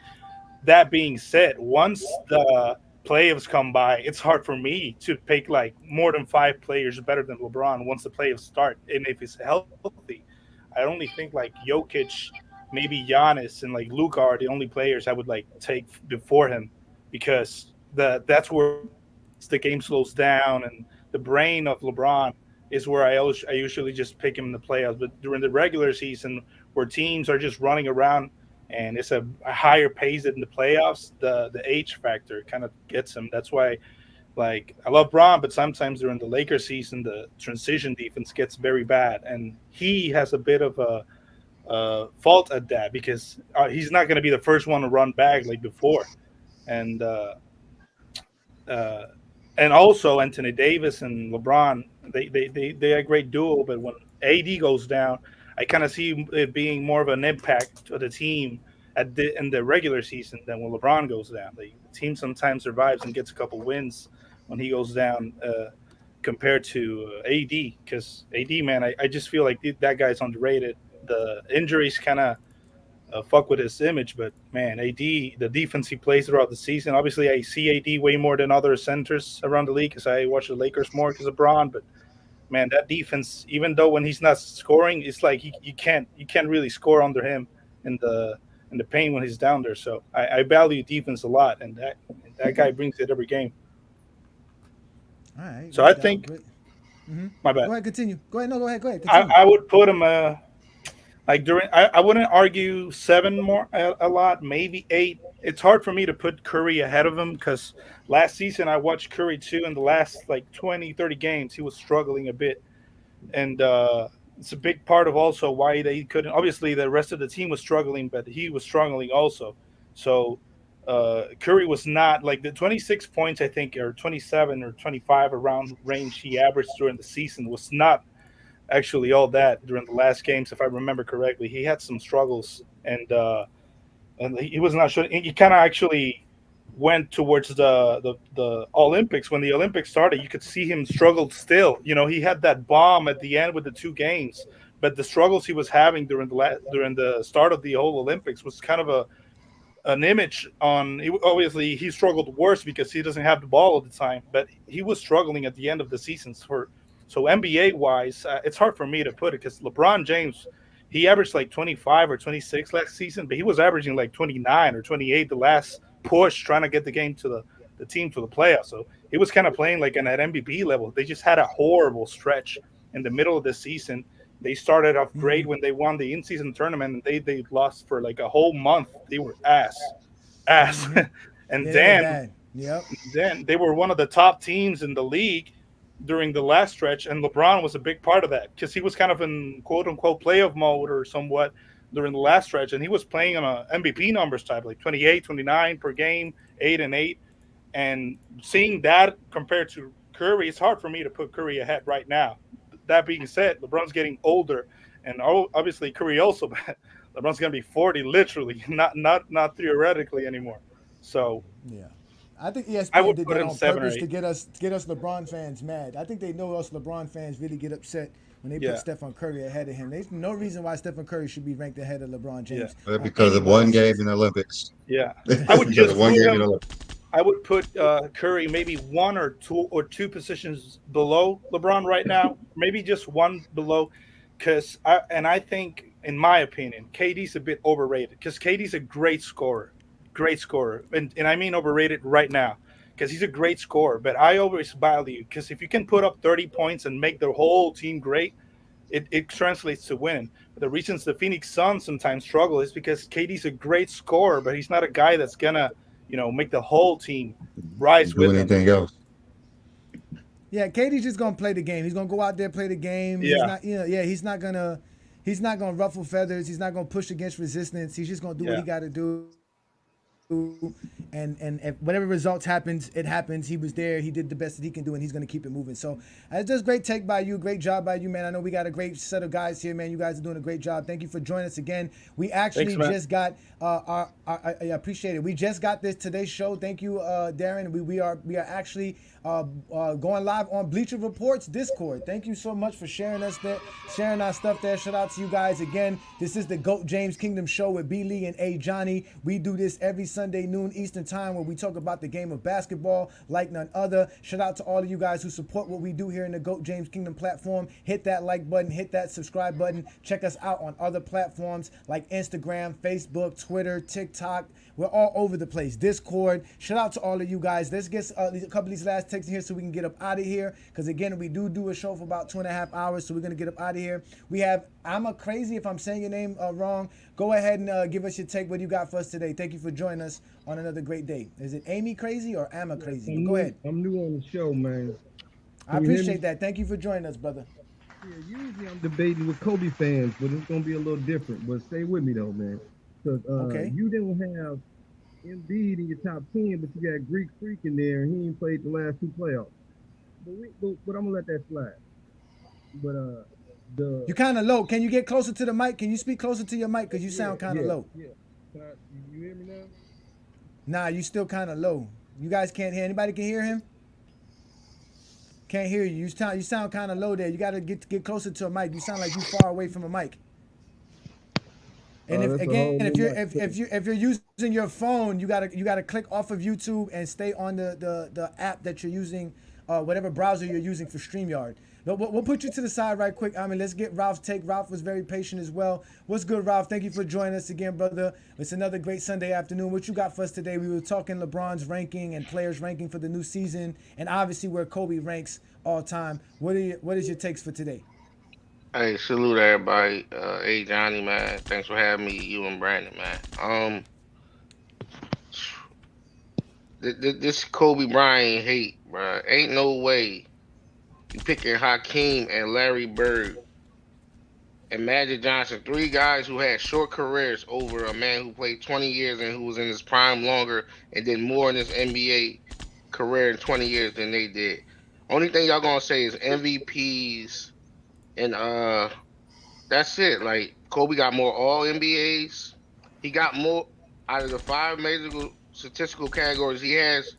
That being said, once the playoffs come by, it's hard for me to pick like more than 5 players better than LeBron once the playoffs start. And if it's healthy, I only think like Jokic, maybe Giannis, and like Luka are the only players I would like take before him, because that's where the game slows down, and the brain of LeBron is where I usually just pick him in the playoffs. But during the regular season, where teams are just running around and it's a higher pace in the playoffs, the age factor kind of gets him. That's why, like, I love Braun, but sometimes during the Lakers season, the transition defense gets very bad, and he has a bit of a fault at that because he's not going to be the first one to run back like before, and uh, and also Anthony Davis and LeBron, they're a great duo. But when AD goes down, I kind of see it being more of an impact to the team in the regular season than when LeBron goes down. The team sometimes survives and gets a couple wins when he goes down, compared to AD, because AD, man, I just feel like that guy's underrated. The injuries kind of fuck with his image, but man, AD, the defense he plays throughout the season. Obviously, I see AD way more than other centers around the league because I watch the Lakers more because of Braun. But man, that defense, even though when he's not scoring, it's like you can't really score under him in the paint when he's down there. So I value defense a lot, and that guy brings it every game. All right. So I think, my bad. Go ahead, continue. Go ahead. No, go ahead. Go ahead. I, Continue. I would put him like during. I wouldn't argue 7 more a lot, maybe 8. It's hard for me to put Curry ahead of him because last season I watched Curry too. In the last like 20, 30 games, he was struggling a bit, and it's a big part of also why they couldn't. Obviously, the rest of the team was struggling, but he was struggling also. So Curry was not like the 26 points, I think, or 27 or 25 around range he averaged during the season was not actually all that during the last games, if I remember correctly. He had some struggles, and he was not sure. He kind of actually went towards the Olympics. When the Olympics started, you could see him struggled still. He had that bomb at the end with the 2 games, but the struggles he was having during the start of the whole Olympics was kind of an image on. Obviously, he struggled worse because he doesn't have the ball all the time, but he was struggling at the end of the seasons for. So NBA wise, it's hard for me to put it because LeBron James, he averaged like 25 or 26 last season, but he was averaging like 29 or 28 the last push trying to get the game to the team to the playoffs. So he was kind of playing like an at MVP level. They just had a horrible stretch in the middle of the season. They started off great when they won the in-season tournament, and they lost for like a whole month. They were ass, and then they were one of the top teams in the league during the last stretch, and LeBron was a big part of that because he was kind of in quote-unquote playoff mode or somewhat during the last stretch, and he was playing on a MVP numbers type, like 28, 29 per game, 8 and 8. And seeing that compared to Curry, it's hard for me to put Curry ahead right now. That being said, LeBron's getting older, and obviously Curry also, but LeBron's going to be 40 literally, not theoretically anymore. So yeah. I think ESPN did that on purpose to get us LeBron fans mad. I think they know us LeBron fans really get upset when they put Stephen Curry ahead of him. There's no reason why Stephen Curry should be ranked ahead of LeBron James. Because of one game in the Olympics. Yeah, I would just I would put Curry maybe 1 or 2 positions below LeBron right now, maybe just 1 below, because I think, in my opinion, KD's a bit overrated because KD's a great scorer, and I mean overrated right now because he's a great scorer. But I always value, because if you can put up 30 points and make the whole team great, it translates to winning. But the reasons the Phoenix Suns sometimes struggle is because KD's a great scorer, but he's not a guy that's gonna make the whole team rise with him. Anything else? Yeah, KD's just gonna play the game. He's gonna go out there, play the game. Yeah. He's not gonna ruffle feathers. He's not gonna push against resistance. He's just gonna do what he got to do. and if whatever results happens, it happens. He was there. He did the best that he can do, and he's going to keep it moving. So it's just great take by you. Great job by you, man. I know we got a great set of guys here, man. You guys are doing a great job. Thank you for joining us again. We actually Thanks, man. just got I appreciate it. We just got this today's show. Thank you, Darren. We are actually going live on Bleacher Report's Discord. Thank you so much for sharing our stuff there. Shout out to you guys again. This is the GOAT James Kingdom Show with B Lee and A Johnny. We do this every Sunday noon Eastern time where we talk about the game of basketball like none other. Shout out to all of you guys who support what we do here in the GOAT James Kingdom platform. Hit that like button, hit that subscribe button. Check us out on other platforms like Instagram, Facebook, Twitter, TikTok. We're all over the place. Discord. Shout out to all of you guys. Let's get a couple of these last texts in here so we can get up out of here. Because again, we do a show for about 2.5 hours, so we're gonna get up out of here. We have I'm a Crazy. If I'm saying your name wrong, go ahead and give us your take. What do you got for us today? Thank you for joining us on another great day. Is it Amy Crazy or Amma Crazy? Go ahead. I'm new on the show, man. I appreciate that. Thank you for joining us, brother. Yeah, usually I'm debating with Kobe fans, but it's gonna be a little different. But stay with me though, man. Because you didn't have Embiid in your top 10, but you got Greek Freak in there, and he ain't played the last 2 playoffs. But I'm gonna let that slide. But you're kind of low. Can you get closer to the mic? Can you speak closer to your mic? Because you sound kind of low. Yeah. You hear me now? Nah, you still kind of low. You guys can't hear. Anybody can hear him? Can't hear you. You sound kind of low there. You got to get closer to a mic. You sound like you far away from a mic. And if you're using your phone, you gotta click off of YouTube and stay on the app that you're using, whatever browser you're using for StreamYard. We'll put you to the side right quick. I mean, let's get Ralph's take. Ralph was very patient as well. What's good, Ralph? Thank you for joining us again, brother. It's another great Sunday afternoon. What you got for us today? We were talking LeBron's ranking and players ranking for the new season, and obviously where Kobe ranks all time. What is your takes for today? Hey, salute everybody. Hey, Johnny, man. Thanks for having me, you and Brandon, man. This Kobe Bryant hate, bro. Ain't no way you picking Hakeem and Larry Bird and Magic Johnson, 3 guys who had short careers over a man who played 20 years and who was in his prime longer and did more in his NBA career in 20 years than they did. Only thing y'all gonna say is MVPs. And that's it. Like, Kobe got more all NBAs. He got more out of the 5 major statistical categories. He has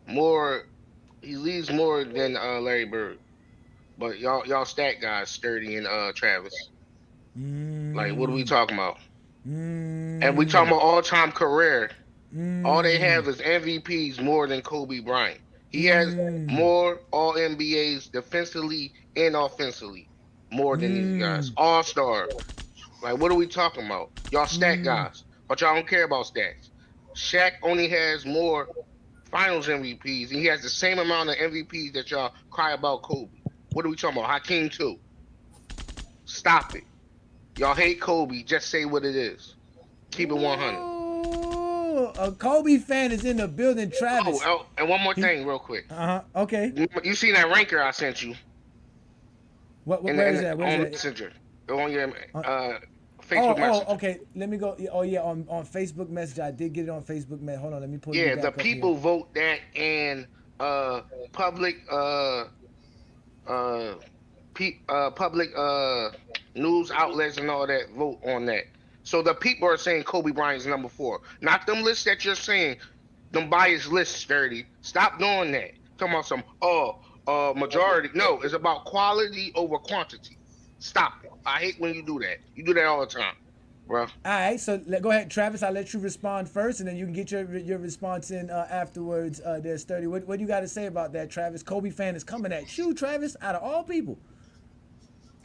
more. He leads more than Larry Bird. But y'all stat guys, Sturdy and Travis. Like, what are we talking about? And we talking about all-time career. All they have is MVPs more than Kobe Bryant. He has more all NBAs defensively and offensively, more than these guys. All-star. Like, what are we talking about? Y'all stat guys, but y'all don't care about stats. Shaq only has more finals MVPs, and he has the same amount of MVPs that y'all cry about Kobe. What are we talking about? Hakeem too. Stop it. Y'all hate Kobe. Just say what it is. Keep it 100. A Kobe fan is in the building, Travis. Oh, and one more thing, real quick. Okay. You seen that ranker I sent you? Where is that? Where is that? Messenger. On your Facebook Messenger. Oh, okay. Let me go. Oh, yeah, on Facebook Messenger. I did get it on Facebook Messenger. Hold on, let me pull it back the people here. vote that, and public news outlets and all that vote on that. So the people are saying Kobe Bryant's number 4. Not them lists that you're saying, them biased lists, Sturdy. Stop doing that. Talking about some, majority. No, it's about quality over quantity. Stop it. I hate when you do that. You do that all the time, bro. All right, so go ahead, Travis. I'll let you respond first, and then you can get your response in afterwards. There, Sturdy. What do you got to say about that, Travis? Kobe fan is coming at you, Travis, out of all people.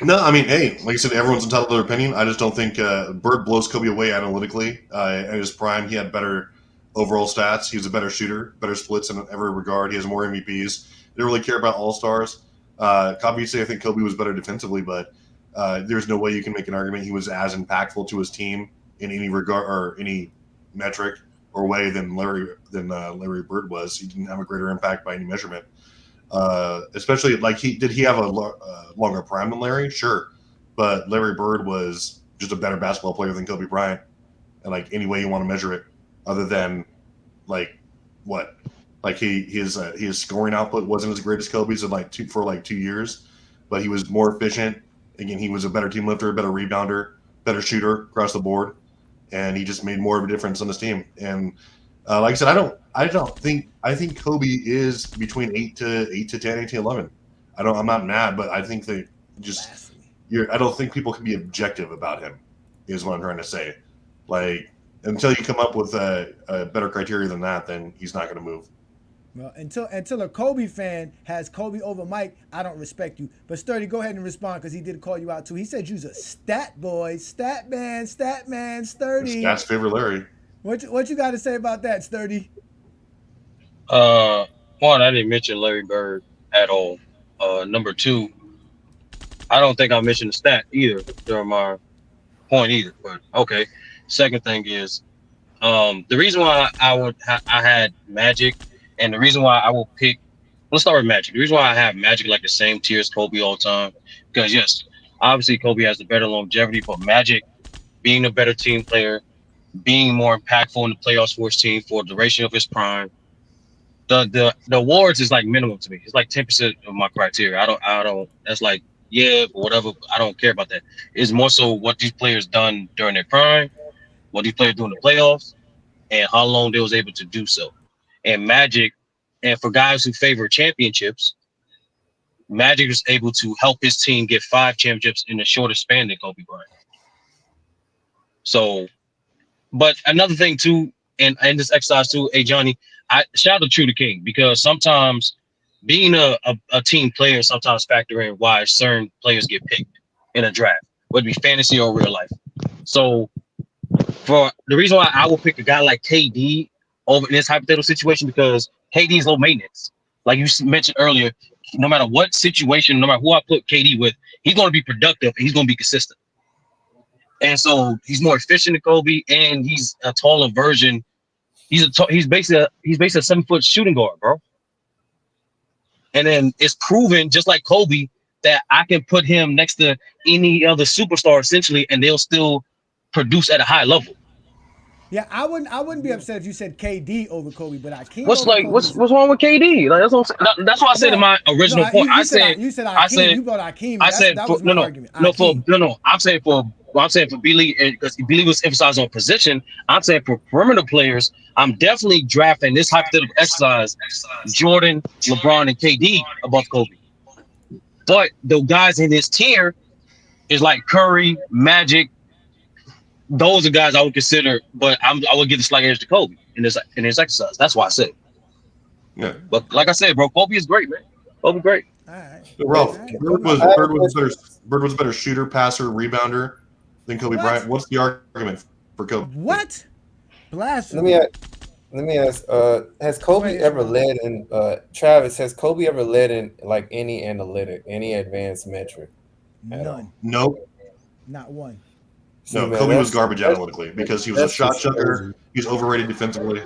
No, I mean, hey, like I said, everyone's entitled to their opinion. I just don't think Bird blows Kobe away analytically. In his prime, he had better overall stats. He was a better shooter, better splits in every regard. He has more MVPs. They don't really care about all-stars. Obviously, I think Kobe was better defensively, but there's no way you can make an argument he was as impactful to his team in any regard or any metric or way than Larry Bird was. He didn't have a greater impact by any measurement. Especially like he have a longer prime than Larry? Sure. But Larry Bird was just a better basketball player than Kobe Bryant. And like any way you want to measure it. other than like what, like his scoring output wasn't as great as Kobe's in for 2 years, but he was more efficient. Again, he was a better team lifter, better rebounder, better shooter across the board, and he just made more of a difference on this team. And like I said, I think Kobe is between 8 to 10, 8 to 11. I'm not mad, but I think that I don't think people can be objective about him, is what I'm trying to say. Like, until you come up with a better criteria than that, then he's not going to move. Well, until a Kobe fan has Kobe over Mike, I don't respect you. But Sturdy, go ahead and respond because he did call you out too. He said you's a stat boy, stat man, Sturdy. Stats favor Larry. What you got to say about that, Sturdy? One, I didn't mention Larry Bird at all. Number two, I don't think I mentioned the stat either during my point either. But okay. Second thing is, the reason why I had Magic, and the reason why I will pick. Let's start with Magic. The reason why I have Magic like the same tier as Kobe all the time, because yes, obviously Kobe has the better longevity, but Magic, being a better team player, being more impactful in the playoffs for his team for the duration of his prime. The awards is like minimum to me. It's like 10% of my criteria. I don't. That's like but whatever. I don't care about that. It's more so what these players done during their prime, what these players do in the playoffs, and how long they was able to do so. And Magic, and for guys who favor championships, Magic is able to help his team get 5 championships in a shorter span than Kobe Bryant. So, but another thing too, and this exercise too, hey Johnny, I shout out to True the King, because sometimes being a team player sometimes factor in why certain players get picked in a draft, whether it be fantasy or real life. So for the reason why I will pick a guy like KD over in this hypothetical situation, because KD is low maintenance. Like you mentioned earlier, no matter what situation, no matter who I put KD with, he's going to be productive and he's going to be consistent. And so he's more efficient than Kobe, and he's a taller version. He's basically a 7-foot shooting guard, bro. And then it's proven, just like Kobe, that I can put him next to any other superstar essentially, and they'll still produce at a high level. Yeah, I wouldn't be upset if you said KD over Kobe, but Hakeem. What's wrong with KD? Like that's what I said in my original point. You said Hakeem. You brought Hakeem. That was my argument. I'm saying for B League, because B League was emphasized on position. I'm saying for perimeter players, I'm definitely drafting this hypothetical exercise Jordan, LeBron, and KD above Kobe. But the guys in this tier is like Curry, Magic. Those are guys I would consider, but I would give a slight edge to Kobe in this exercise. That's why I said it. Yeah. But like I said, bro, Kobe is great, man. Kobe great. All right. Ralph, Bird was a better shooter, passer, rebounder than Kobe Bryant. What's the argument for Kobe? What? Blasphemy. Let me ask. Has Kobe ever led in? Travis, has Kobe ever led in like any analytic, any advanced metric? None. Nope. Not one. No, Kobe was garbage analytically because he was a shot chucker. He's overrated defensively.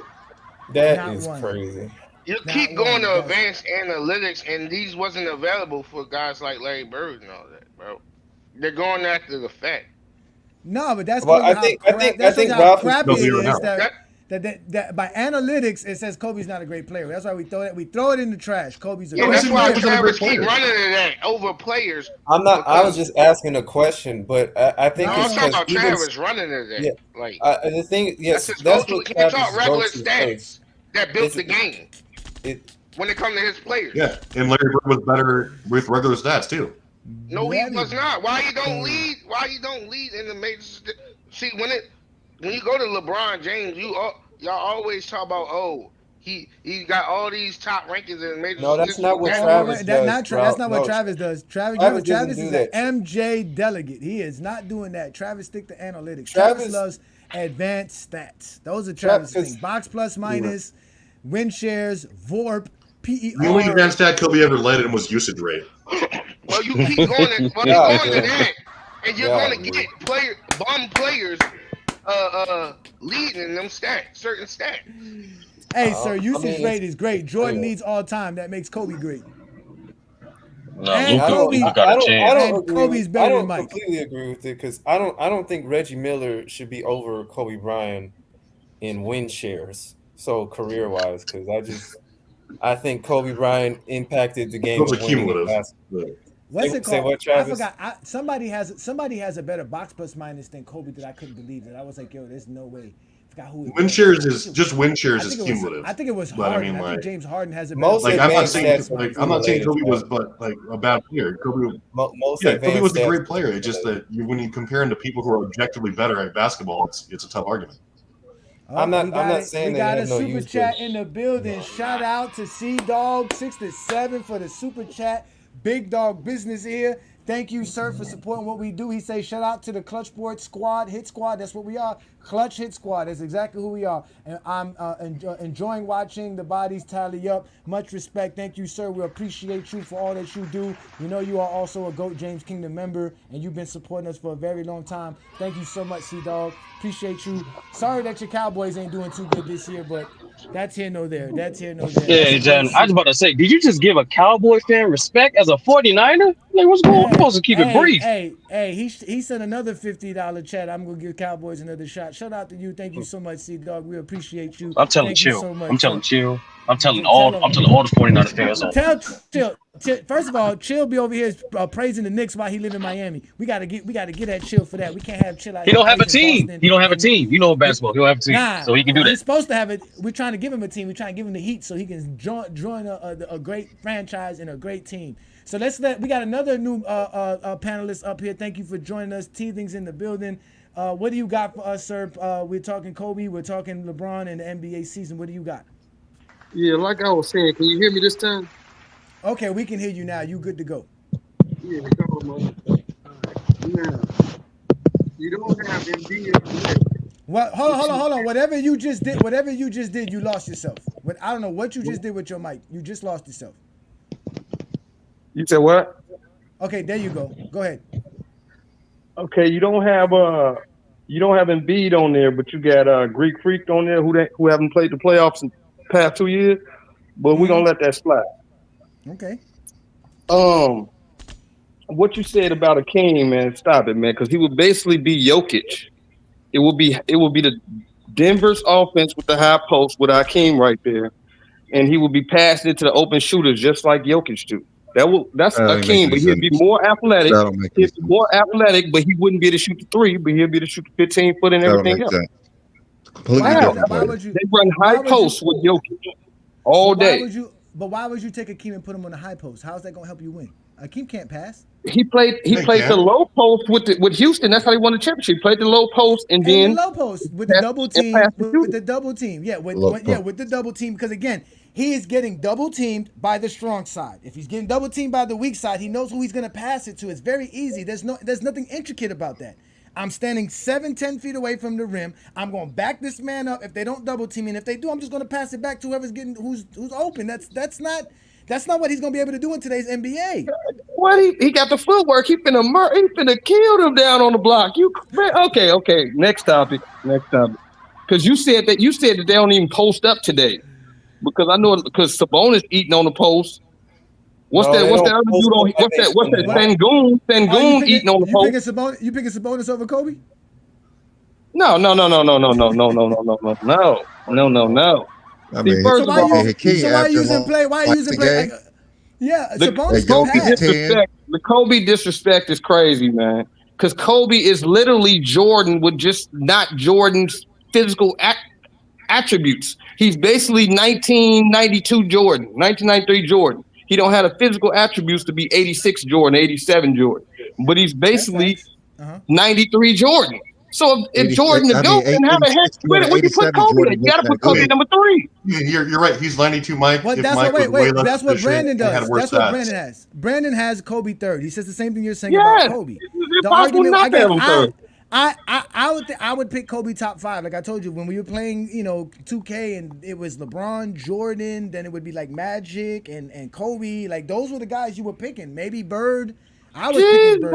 That is crazy. You keep going to advanced analytics, and these wasn't available for guys like Larry Bird and all that, bro. They're going after the fact. No, but that's I think crappy it is that by analytics it says Kobe's not a great player. That's why we throw it in the trash. Kobe's a great that's why player. Travis keep running to that over players. I was just asking a question, but I think I'm talking about Travis running to that. Yeah, like the thing, yes, that's what we can't talk regular stats that built the game. When it comes to his players. Yeah, and Larry Bird was better with regular stats too. No, he was not. Why you don't lead? Why you don't lead in the major? See, when you go to LeBron James, y'all always talk about he got all these top rankings in major. No, that's not what Travis does. That's not what Travis does. Travis is an MJ delegate. He is not doing that. Travis stick to analytics. Travis loves advanced stats. Those are Travis things. Box plus minus, win shares, VORP, PER. The only advanced stat Kobe ever led in was usage rate. Well, you keep going to that, and you're going to get bum players leading in them certain stats. Hey, sir, usage rate is great. Jordan leads all time. That makes Kobe great. No, I don't Kobe's better than Mike. I completely agree with it because I don't think Reggie Miller should be over Kobe Bryant in win shares. So career-wise, because I think Kobe Bryant impacted the game Those are of winning in cumulative. basketball. What's it Say called? what, I Travis? forgot. Somebody has a better box plus minus than Kobe that I couldn't believe that. I was like, yo, there's no way. I forgot who it Win was. shares is just win shares is I cumulative. think it was But I Harden. mean, I think like, James Harden has a better Most box I'm not advanced saying plus stats will be minus. correlated, Kobe was Travis. a bad player. Most Kobe was advanced a stats. great player. It's just that when you compare him to people who are objectively better at basketball, it's a tough argument. I'm We not saying they got a have no super use, chat but in the building. Shout out to C Dog 67 for the super chat. Big Dog Business here. Thank you, sir, for supporting what we do. He says, shout out to the Clutch Sports Squad, Hit Squad. That's what we are. Clutch Hit Squad. That's exactly who we are. And I'm enjoying watching the bodies tally up. Much respect. Thank you, sir. We appreciate you for all that you do. We know you are also a GOAT James Kingdom member, and you've been supporting us for a very long time. Thank you so much, C-Dog. Appreciate you. Sorry that your Cowboys ain't doing too good this year, but that's here, no there. That's here, no there. That's Yeah, a great John. I was season. about to say, did you just give a Cowboy fan respect as a 49er? Like, what's going on? We're supposed to keep it brief. Hey, he sent another $50 chat. I'm gonna give Cowboys another shot. Shout out to you. Thank you so much, C-Dog. We appreciate you. I'm telling Thank you chill. so much. I'm telling chill. I'm telling Tell all the 49er fans on. Tell Chill. First of all, Chill be over here praising the Knicks while he live in Miami. We gotta get at Chill for that. We can't have Chill out He here don't have a praising team. Boston. He don't have a team. You know basketball. He don't have a team. Nah, So he can do that. He's supposed to have it. We're trying to give him a team. We're trying to give him the Heat so he can join a great franchise and a great team. So we got another new panelist up here. Thank you for joining us. Teething's in the building. What do you got for us, sir? We're talking Kobe. We're talking LeBron and the NBA season. What do you got? Yeah, like I was saying, can you hear me this time? Okay, we can hear you now. You good to go. Yeah, come on. Now, you don't have Embiid. What? Hold on. Whatever you just did, you lost yourself. I don't know what you just did with your mic. You just lost yourself. You said what? Okay, there you go. Go ahead. Okay, you don't have Embiid on there, but you got Greek Freak on there who haven't played the playoffs in the past 2 years. But we're gonna let that slide. Okay. What you said about Akeem, man, stop it, man, because he would basically be Jokic. It will be the Denver's offense with the high post with Akeem right there, and he will be passing it to the open shooters just like Jokic do. That's Akeem, but he'd be more athletic. He'd be more athletic, but he wouldn't be able to shoot the three, but he'll be able to shoot the 15-foot and everything else. Completely different player. They run high posts with Jokic all day. Why would you take Akeem and put him on the high post? How's that gonna help you win? Akeem can't pass. He played the low post with Houston. That's how he won the championship. He played the low post and then the low post with the double team. With the double team, with the double team. Because again, he is getting double teamed by the strong side. If he's getting double teamed by the weak side, he knows who he's gonna pass it to. It's very easy. There's nothing intricate about that. I'm standing 7-10 feet away from the rim. I'm gonna back this man up if they don't double team me. And if they do, I'm just gonna pass it back to who's open. That's not what he's gonna be able to do in today's NBA. What he got the footwork. He finna kill them down on the block. Okay. Next topic. Because you said that they don't even post up today. Because I know Sabonis eating on the post. What's that other dude on? What's that? Sengun eating on the post. You picking Sabonis over Kobe? No. I mean, so why are you using play? Why are you using play? The Kobe disrespect is crazy, man. Because Kobe is literally Jordan with just not Jordan's physical attributes. He's basically 1992 Jordan, 1993 Jordan. He don't have the physical attributes to be 86 Jordan, 87 Jordan. But he's basically 93 Jordan. So if Jordan the GOAT didn't have a head with it, when you put Kobe, you got to put Kobe number 3. You're right. He's 92 Mike. Well, that's what Brandon does. That's what Brandon has. Brandon has Kobe third. He says the same thing you're saying about Kobe. The argument I would pick Kobe top 5. Like I told you, when we were playing, 2K and it was LeBron, Jordan, then it would be like Magic and Kobe. Like those were the guys you were picking. Maybe Bird. I was picking Bird,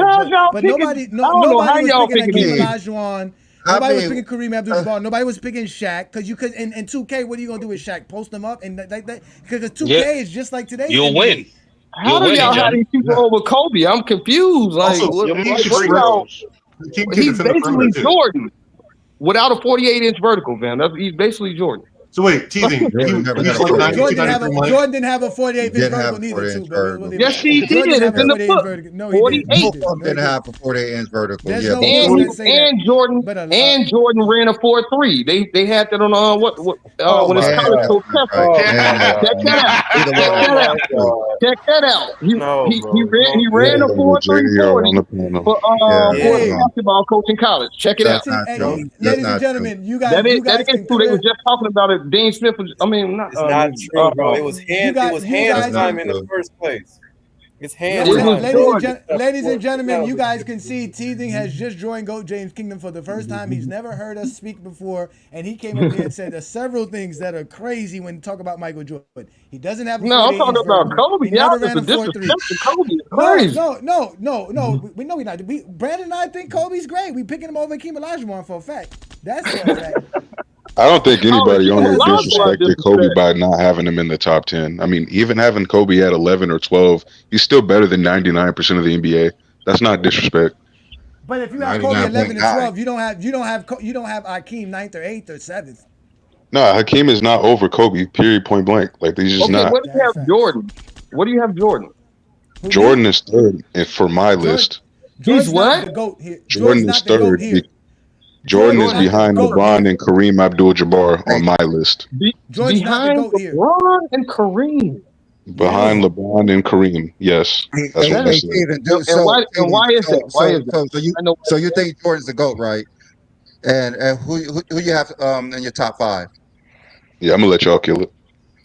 but nobody was picking Hakeem Olajuwon. Nobody was picking Kareem Abdul-Jabbar. Nobody was picking Shaq because you could. In 2K, what are you gonna do with Shaq? Post them up and like that because 2K is just like today. You'll win. How do y'all have these people over Kobe? I'm confused. Like, Also, he's basically Jordan. without a 48-inch vertical, man. He's basically Jordan. So wait, teasing. Jordan never had a Jordan 48. Jordan didn't have a 48-inch Didn't have vertical a neither, 48-inch too. But vertical. Yes, he did. Jordan didn't have It's in a the 48-inch book. vertical. No, he didn't. 48. Both of them didn't have a 48-inch vertical. There's Yeah, no both way of you them. can say that. And Jordan ran a 4.3. They had that on when his Man, college that's coach not tested. right. Man, that's Check that out. either Check way. that out. Check that out. He ran a 4.3 for his basketball coach in college. Check it out. That's not true. Ladies and gentlemen, you guys, That you is guys can true. They was just talking about it. Dean Smith was. I mean, not. It's not true, bro. It was hand time in the first place. It's hand time. Ladies and gentlemen, you guys can see Teething has just joined GOAT James Kingdom for the first time. He's never heard us speak before, and he came up here and said there's several things that are crazy when you talk about Michael Jordan. He doesn't have a No, I'm talking about Kobe. He Y'all never ran a 4.3. Kobe is crazy. No. We know we're not. Brandon and I think Kobe's great. We picking him over Hakeem Olajuwon for a fact. That's for a fact. I don't think anybody Oh, on here Olajuwon disrespected Kobe by not having him in the top 10. I mean, even having Kobe at 11 or 12, he's still better than 99% of the NBA. That's not disrespect. But if you have Kobe 11 and 12, you don't have Hakeem 9th or 8th or 7th. No, Hakeem is not over Kobe. Period. Point blank. Like he's just not. What do you have Jordan? What do you have Jordan? Jordan is third for my list. He's what? Jordan is third. Jordan is behind LeBron and Kareem Abdul-Jabbar on my list. Behind LeBron and Kareem. Behind LeBron and Kareem, yes. That's what I said. Why is that? So you think Jordan's the GOAT, right? And who you have in your top 5? Yeah, I'm gonna let y'all kill it.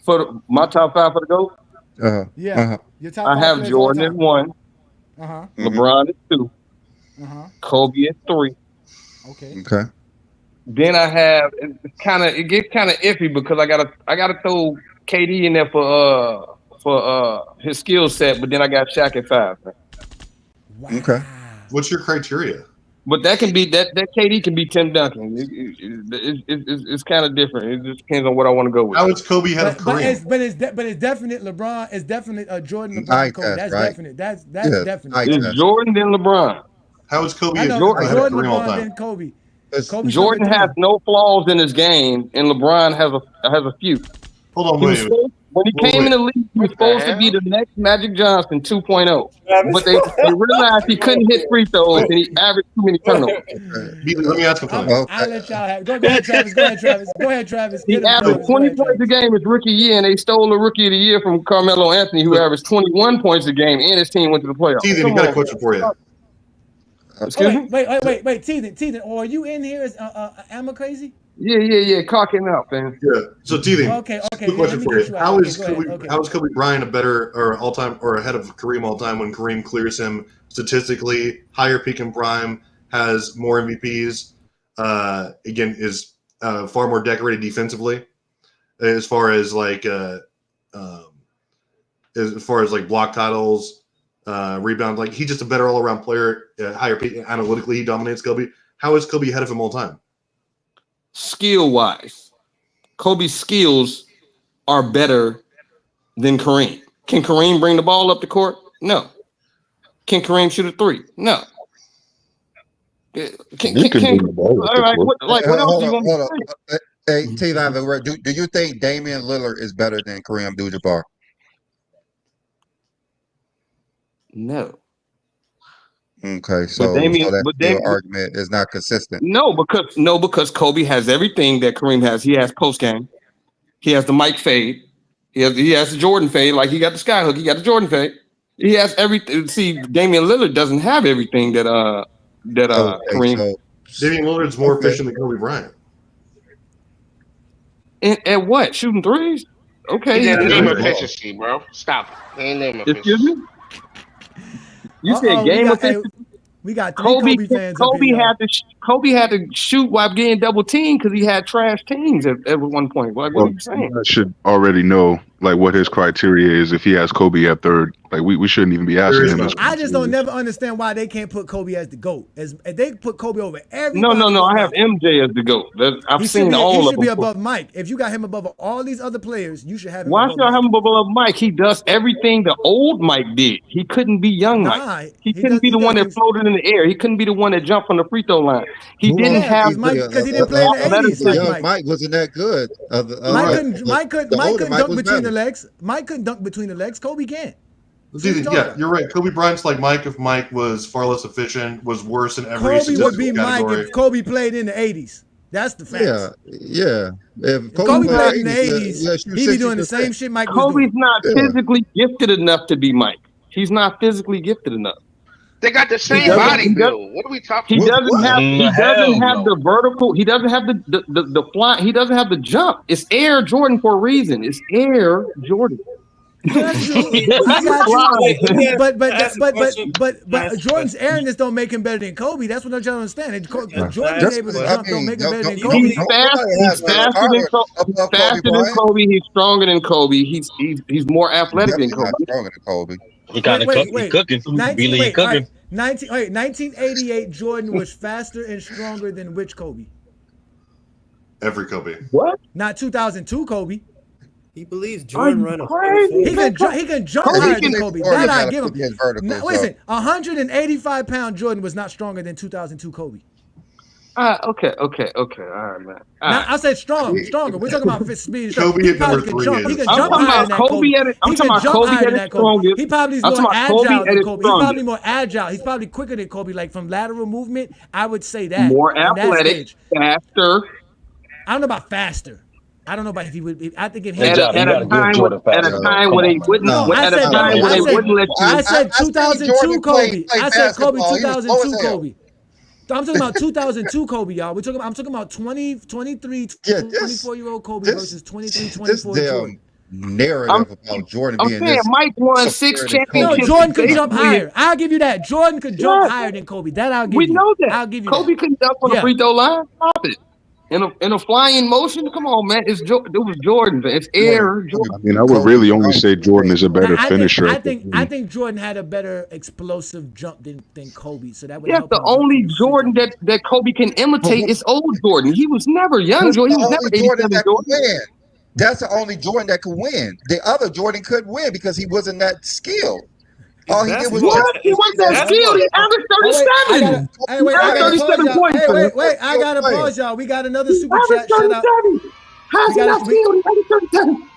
For my top 5 for the GOAT? Your top I have Jordan at 1. LeBron at 2. Kobe at 3. Okay. Then I have it gets kind of iffy because I gotta throw KD in there for his skill set, but then I got Shaq at 5. Okay. What's your criteria? But that can be that KD can be Tim Duncan. It's kind of different. It just depends on what I want to go with. How is Kobe ahead of Kareem? But it's definite LeBron. It's definite Jordan, LeBron, Kobe. That's definite. That's definite. It's Jordan then LeBron. How is Kobe ahead of Kareem all LeBron time? then Kobe. Jordan has no flaws in his game, and LeBron has a few. Hold on, wait. When he came in the league, he was supposed to be the next Magic Johnson 2.0. But they realized he couldn't hit free throws, and he averaged too many turnovers. Let me ask him something. I'll let y'all have. Go ahead, Travis. Go ahead, Travis. He averaged 20 points a game his rookie year, and they stole the rookie of the year from Carmelo Anthony, who averaged 21 points a game, and his team went to the playoffs. Teethan, he got a question for you. Excuse me? Wait, Teethan. Or are you in here as Am I crazy? Yeah. Cocking up, man. Yeah. So Teething. Okay. Quick question for you. How is Kobe Bryant a better or all time or ahead of Kareem all time when Kareem clears him statistically, higher peak and prime, like MVPs, again is far more decorated defensively, as far as like block titles, rebound. Like he's just a better all around player, higher peak analytically. He dominates Kobe. How is Kobe ahead of him all time? Skill wise, Kobe's skills are better than Kareem. Can Kareem bring the ball up the court? No. Can Kareem shoot a 3? No. Can bring the ball up the court. What else do you want me to say? Hey, T. Do you think Damian Lillard is better than Kareem Abdul-Jabbar? No. Okay, so that argument is not consistent. No, because Kobe has everything that Kareem has. He has post game. He has the Mike fade. He has the Jordan fade. Like he got the sky hook. He got the Jordan fade. He has everything. See, Damian Lillard doesn't have everything that Kareem. Damian Lillard's more efficient than Kobe Bryant. At what? Shooting threes? Okay. He didn't name efficiency, bro. Stop. He ain't name efficiency. Excuse me? You said game efficiency? We got Kobe fans. Kobe had to shoot while getting double teamed because he had trash teams at one point. Like, what are you saying? I should already know like what his criteria is if he has Kobe at third. Like we shouldn't even be asking him. I just don't never understand why they can't put Kobe as the GOAT. As they put Kobe over everybody. No. I have MJ as the GOAT. I've seen all of them. He should be above Mike. If you got him above all these other players, you should have him. Why should I have him above Mike? He does everything the old Mike did. He couldn't be young Mike. He couldn't be the one that floated in the air. He couldn't be the one that jumped from the free throw line. He didn't have because he didn't play in the 80s like young Mike. Mike wasn't that good. Mike couldn't Mike dunk was between the better. legs. Mike couldn't dunk between the legs. Kobe can't. Yeah, you're right. Kobe Bryant's like Mike if Mike was far less efficient, was worse in every Kobe would be statistical Mike category. if Kobe played in the 80s. That's the fact. Yeah. If Kobe played in the 80s, 80s, he'd be doing the same shit Mike was Kobe's doing. not physically gifted enough to be Mike. He's not physically gifted enough. They got the same body build. What are we talking He about? doesn't have. He doesn't have the vertical. He doesn't have the fly. He doesn't have the jump. It's Air Jordan for a reason. It's Air Jordan. That's true. I got you. But Jordan's airness don't make him better than Kobe. That's what I'm trying to understand. Jordan's able to jump don't make him better than Kobe. He's faster than Kobe. He's stronger than Kobe. He's more athletic than Kobe. Stronger than Kobe. He kind of cooking. 1988, Jordan was faster and stronger than which Kobe? Every Kobe. What? Not 2002 Kobe. He believes Jordan run a He can jump higher than Kobe. That I give him. Now, listen, 185-pound Jordan was not stronger than 2002 Kobe. Okay. All right, man. Now, I said stronger. We're talking about speed. Kobe He probably can jump. He can jump I'm higher than that Kobe. I'm talking about Kobe at his strongest. He probably is more agile than Kobe. He's probably more agile. He's probably quicker than Kobe. Like from lateral movement, I would say that. More athletic, faster. I don't know about faster. I don't know about if he would. I think if he at a time when they wouldn't. I said 2002 Kobe. I said Kobe 2002 Kobe. I'm talking about 2002 Kobe, y'all. I'm talking about 23, 24-year-old Kobe versus 23, 24 Jordan. Narrative about Jordan being saying this. Mike won 6 championships. No, Jordan could jump higher. I'll give you that. Jordan could jump higher than Kobe. That I'll give you. We know that. I'll give you Kobe that. couldn't jump on the free throw line. Stop it. In a flying motion, come on, man. It was Jordan. It's Air Jordan. I mean, I would really only say Jordan is a better finisher. I think Jordan had a better explosive jump than Kobe. So that would help. The only Jordan that Kobe can imitate is old Jordan. He was never young Jordan. He was never 87 Jordan. That's the only Jordan that could win. The other Jordan couldn't win because he wasn't that skilled. All he did was he wasn't that skilled. He averaged 37. I gotta pause y'all. We got another super chat. Shout out. How's he not skilled? He averaged 37.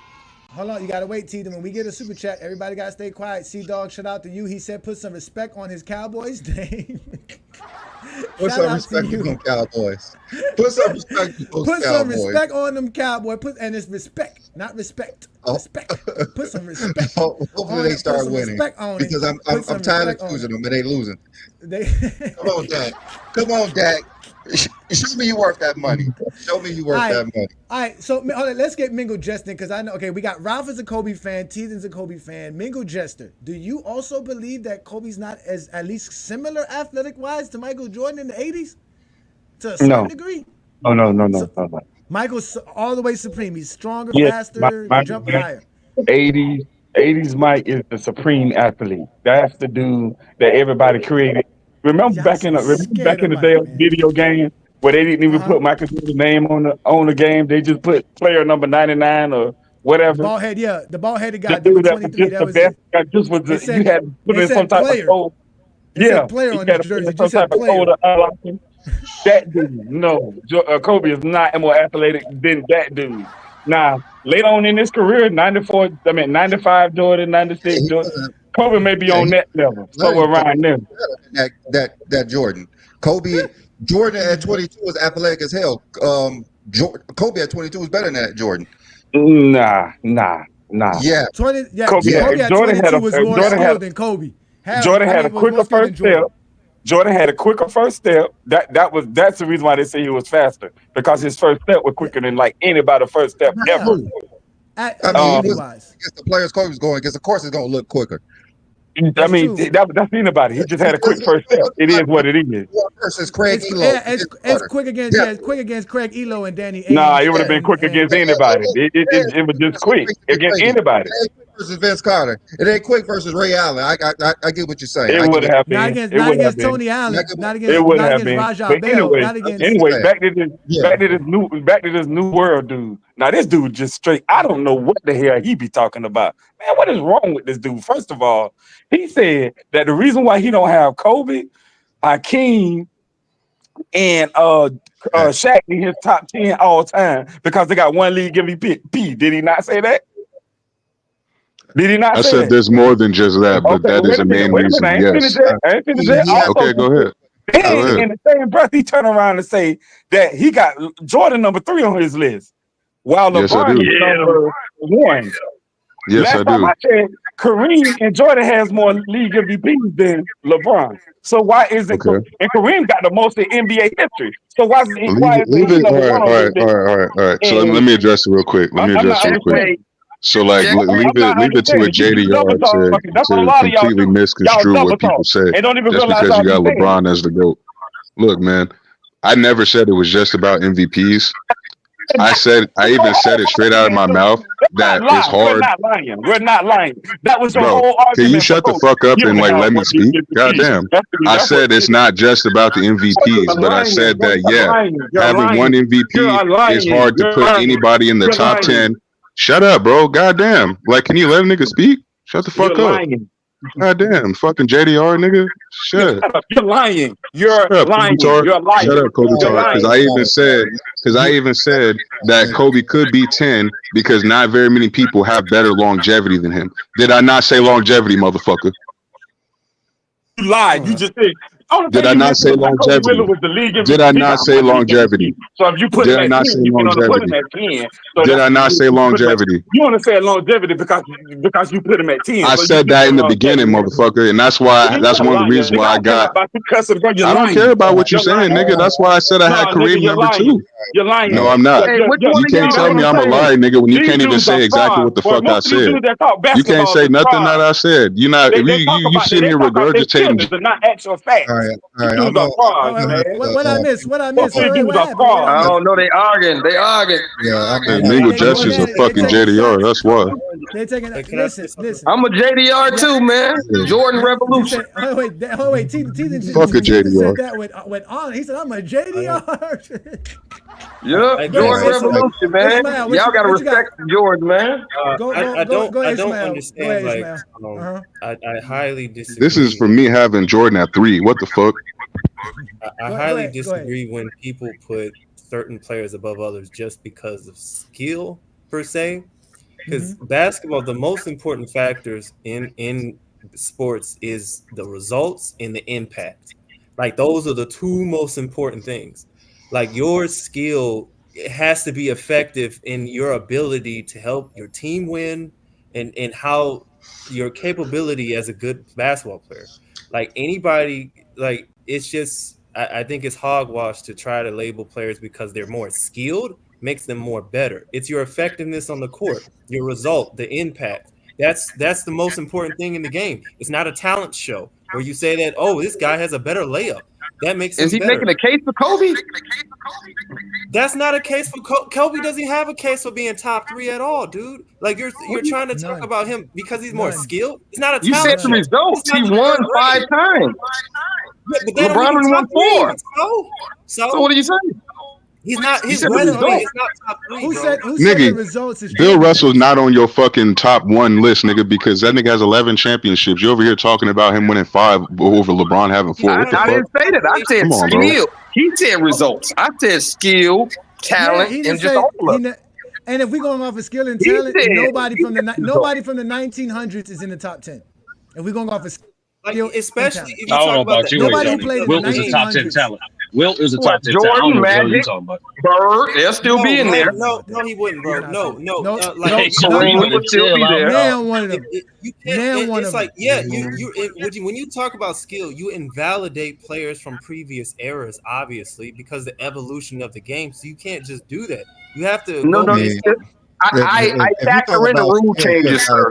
Hold on, you gotta wait, T. When we get a super chat, everybody gotta stay quiet. C-Dog, shout out to you. He said put some respect on his Cowboys name. Put some respect on them Cowboys. Put some respect on those Put Cowboys. some respect on them Cowboys. And it's respect, not respect. Respect. Put some respect. Hopefully they start winning because I'm tired of losing them and they losing. Come on, Dak. Show me you worth that money. Show me you worth that money. All right, so let's get Mingle Justin because I know. Okay, we got Ralph is a Kobe fan, Teason's a Kobe fan. Mingle Jester, do you also believe that Kobe's not as at least similar athletic wise to Michael Jordan in the 80s to a certain degree? Oh no. Michael's all the way supreme. He's stronger, faster, my jump higher. 80s Mike is the supreme athlete. That's the dude that everybody created. Remember back in the day of video games where they didn't even put Michael Jordan's name on the game. They just put player number 99 or whatever. The ball headed guy. The dude that was just the best. You had to put in some type of code. Yeah, player on his jersey. Some type of code to unlock him. That dude, no, Kobe is not more athletic than that dude. Now, later on in his career, 95 Jordan, 96 Jordan, Kobe may be on that level, somewhere around there. That Jordan. Jordan at 22 was athletic as hell. Kobe at 22 was better than that Jordan. Nah. Yeah. Kobe at 22 was more skilled than Kobe. Jordan had a quicker first step. Jordan had a quicker first step. That's the reason why they say he was faster, because his first step was quicker than like anybody first step ever. Against the players Kobe was going against, of course it's gonna look quicker. That's anybody. He just had a quick first step. It is what it is. Versus Craig Elo. It's quick against Craig Elo and Danny. Nah, it would have been quick against anybody. It was just quick against anybody. Versus Vince Carter. It ain't quick versus Ray Allen. I get what you're saying. It would have been. Not against Tony Allen. Not against Raja Bell. Back to this new world dude. Now this dude just straight. I don't know what the hell he be talking about. Man, what is wrong with this dude? First of all, he said that the reason why he don't have Kobe, Hakeem, and Shaq in his top 10 all time because they got one league MVP. Did he not say that? Did he not I say said that? there's more than just that, but that is wait a the minute. main Wait a reason. minute. I ain't Yes. finished that. I ain't finished that. Okay, go ahead. Go Then ahead. in the same breath, he turned around and say that he got Jordan number 3 on his list, while Yes, I LeBron do. is number 1. Yes, I Last time do. I checked, Kareem and Jordan has more league MVPs than LeBron. So why isn't Okay. and Kareem got the most in NBA history? So why isn't Leave he it. All number 1 right, on all this right, list? all right. So let me address it real quick. Let me I'm address not it real quick. understanding. So like I'm not leave it to a understanding. You JDR double talk. That's what a to lot of y'all completely do. Y'all misconstrue double what people talk say and don't even just realize because you y'all got be saying it. LeBron as the GOAT. Look, man, I never said it was just about MVPs. I even said it straight out of my mouth that it's We're hard. not lying. We're not lying. That was your Bro, whole can you argument for shut the Kobe. fuck up You and don't like have let me one speak? Goddamn. I That's what said it's not just about the MVPs, but I said that having one MVP is hard to put anybody in the You're top lying. 10. Shut up, bro. Goddamn. Like, can you let a nigga speak? Shut the You're fuck up. lying. Goddamn, fucking JDR, nigga. Shut. Shut up. You're lying. You're Shut up, lying. Kobe You're lying. Shut up, Kobe You're Tar. Because lying. I even said that Kobe could be 10 because not very many people have better longevity than him. Did I not say longevity, motherfucker? You lied. You just said. Did I not say longevity? Kobe was the league MVP. Did I He not got say one league longevity? MVP. So if you put Did him I at not 10, say you can only put him longevity? at 10. So Did that's I not say longevity? You only said longevity because you put him at 10. I So you said just that said in the beginning, longevity. motherfucker, and that's You're one of the lying. reasons why I I don't care got. about you cussing, bro. You're I don't lying. care about what you're You're saying, lying. nigga. That's why I said I had No, Kareem nigga, you're number lying. 2. You're lying. No, I'm not. Hey, You can't tell me I'm a liar, nigga, when you These can't even dudes are say exactly frauds. what the Boy, fuck I most of these said. dudes that talk You can't basketball say is nothing that frauds. I said. You not They talk you about sitting here their regurgitating. feelings and not actual facts. All right. These dudes are frauds, man. What I missed? What I Most missed? of these Wait, dudes what are happened? What I I frauds. missed? don't know. They arguing. They arguing. Yeah, Mingle gestures are fucking JDR. That's why. They're taking. Listen. I'm a JDR too, man. Jordan Revolution. Wait. T Fuck a said JDR. that with honor. He said, "I'm a JDR." Yep, Jordan Revolution, man. Ismail, Y'all gotta what you got? respect Jordan, man. Go I ahead, don't Ismail. understand. Go ahead, Like, Ismail. I highly disagree. This is for me having Jordan at 3. What the fuck? I highly disagree when people put certain players above others just because of skill per se. Because basketball, the most important factors in sports is the results and the impact. Like those are the two most important things. Like your skill, it has to be effective in your ability to help your team win and how your capability as a good basketball player. Like anybody, like it's just I think it's hogwash to try to label players because they're more skilled makes them more better. It's your effectiveness on the court, your result, the impact. That's the most important thing in the game. It's not a talent show where you say that, oh, this guy has a better layup. That makes him Is he better. making a case for Kobe? That's not a case for Kobe. Doesn't have a case for being top 3 at all, dude. Like you're trying to talk about him because he's more skilled. It's not a You said talent the show. results. It's not He the won third 5 grade. times. Yeah, but they don't LeBron even won top 3. 4. So what are you saying? He's not. You His said the resume results. is not top 3, Who bro. said the Nigga, results is Bill Russell's not on your fucking top 1 list, nigga, because that nigga has 11 championships. You over here talking about him winning 5 over LeBron having 4. What the I fuck? didn't say that. I said Come on, bro. skill. He said results. I said skill, talent, he and didn't just say all of it. and if we're going off of skill and He talent, said nobody from the results. 1900s is in the top 10. If we're going off of Like skill, especially if I you don't know talk about about the you. nobody who played in the Wilt is a top 10 1900s. talent. Wilt is a What, top 10 talent. I don't Jordan, know what the hell you Magic, talking about. Bird, they'll still be in there. No, he wouldn't, bro. No. Hey, so Kareem you would still be there. Now one of them. You can't. Now one It's of like, them. yeah, when you talk about skill, you invalidate players from previous eras, obviously, because the evolution of the game. So you can't just do that. You have to No, go no. based on. I factor in the rule changes, sir.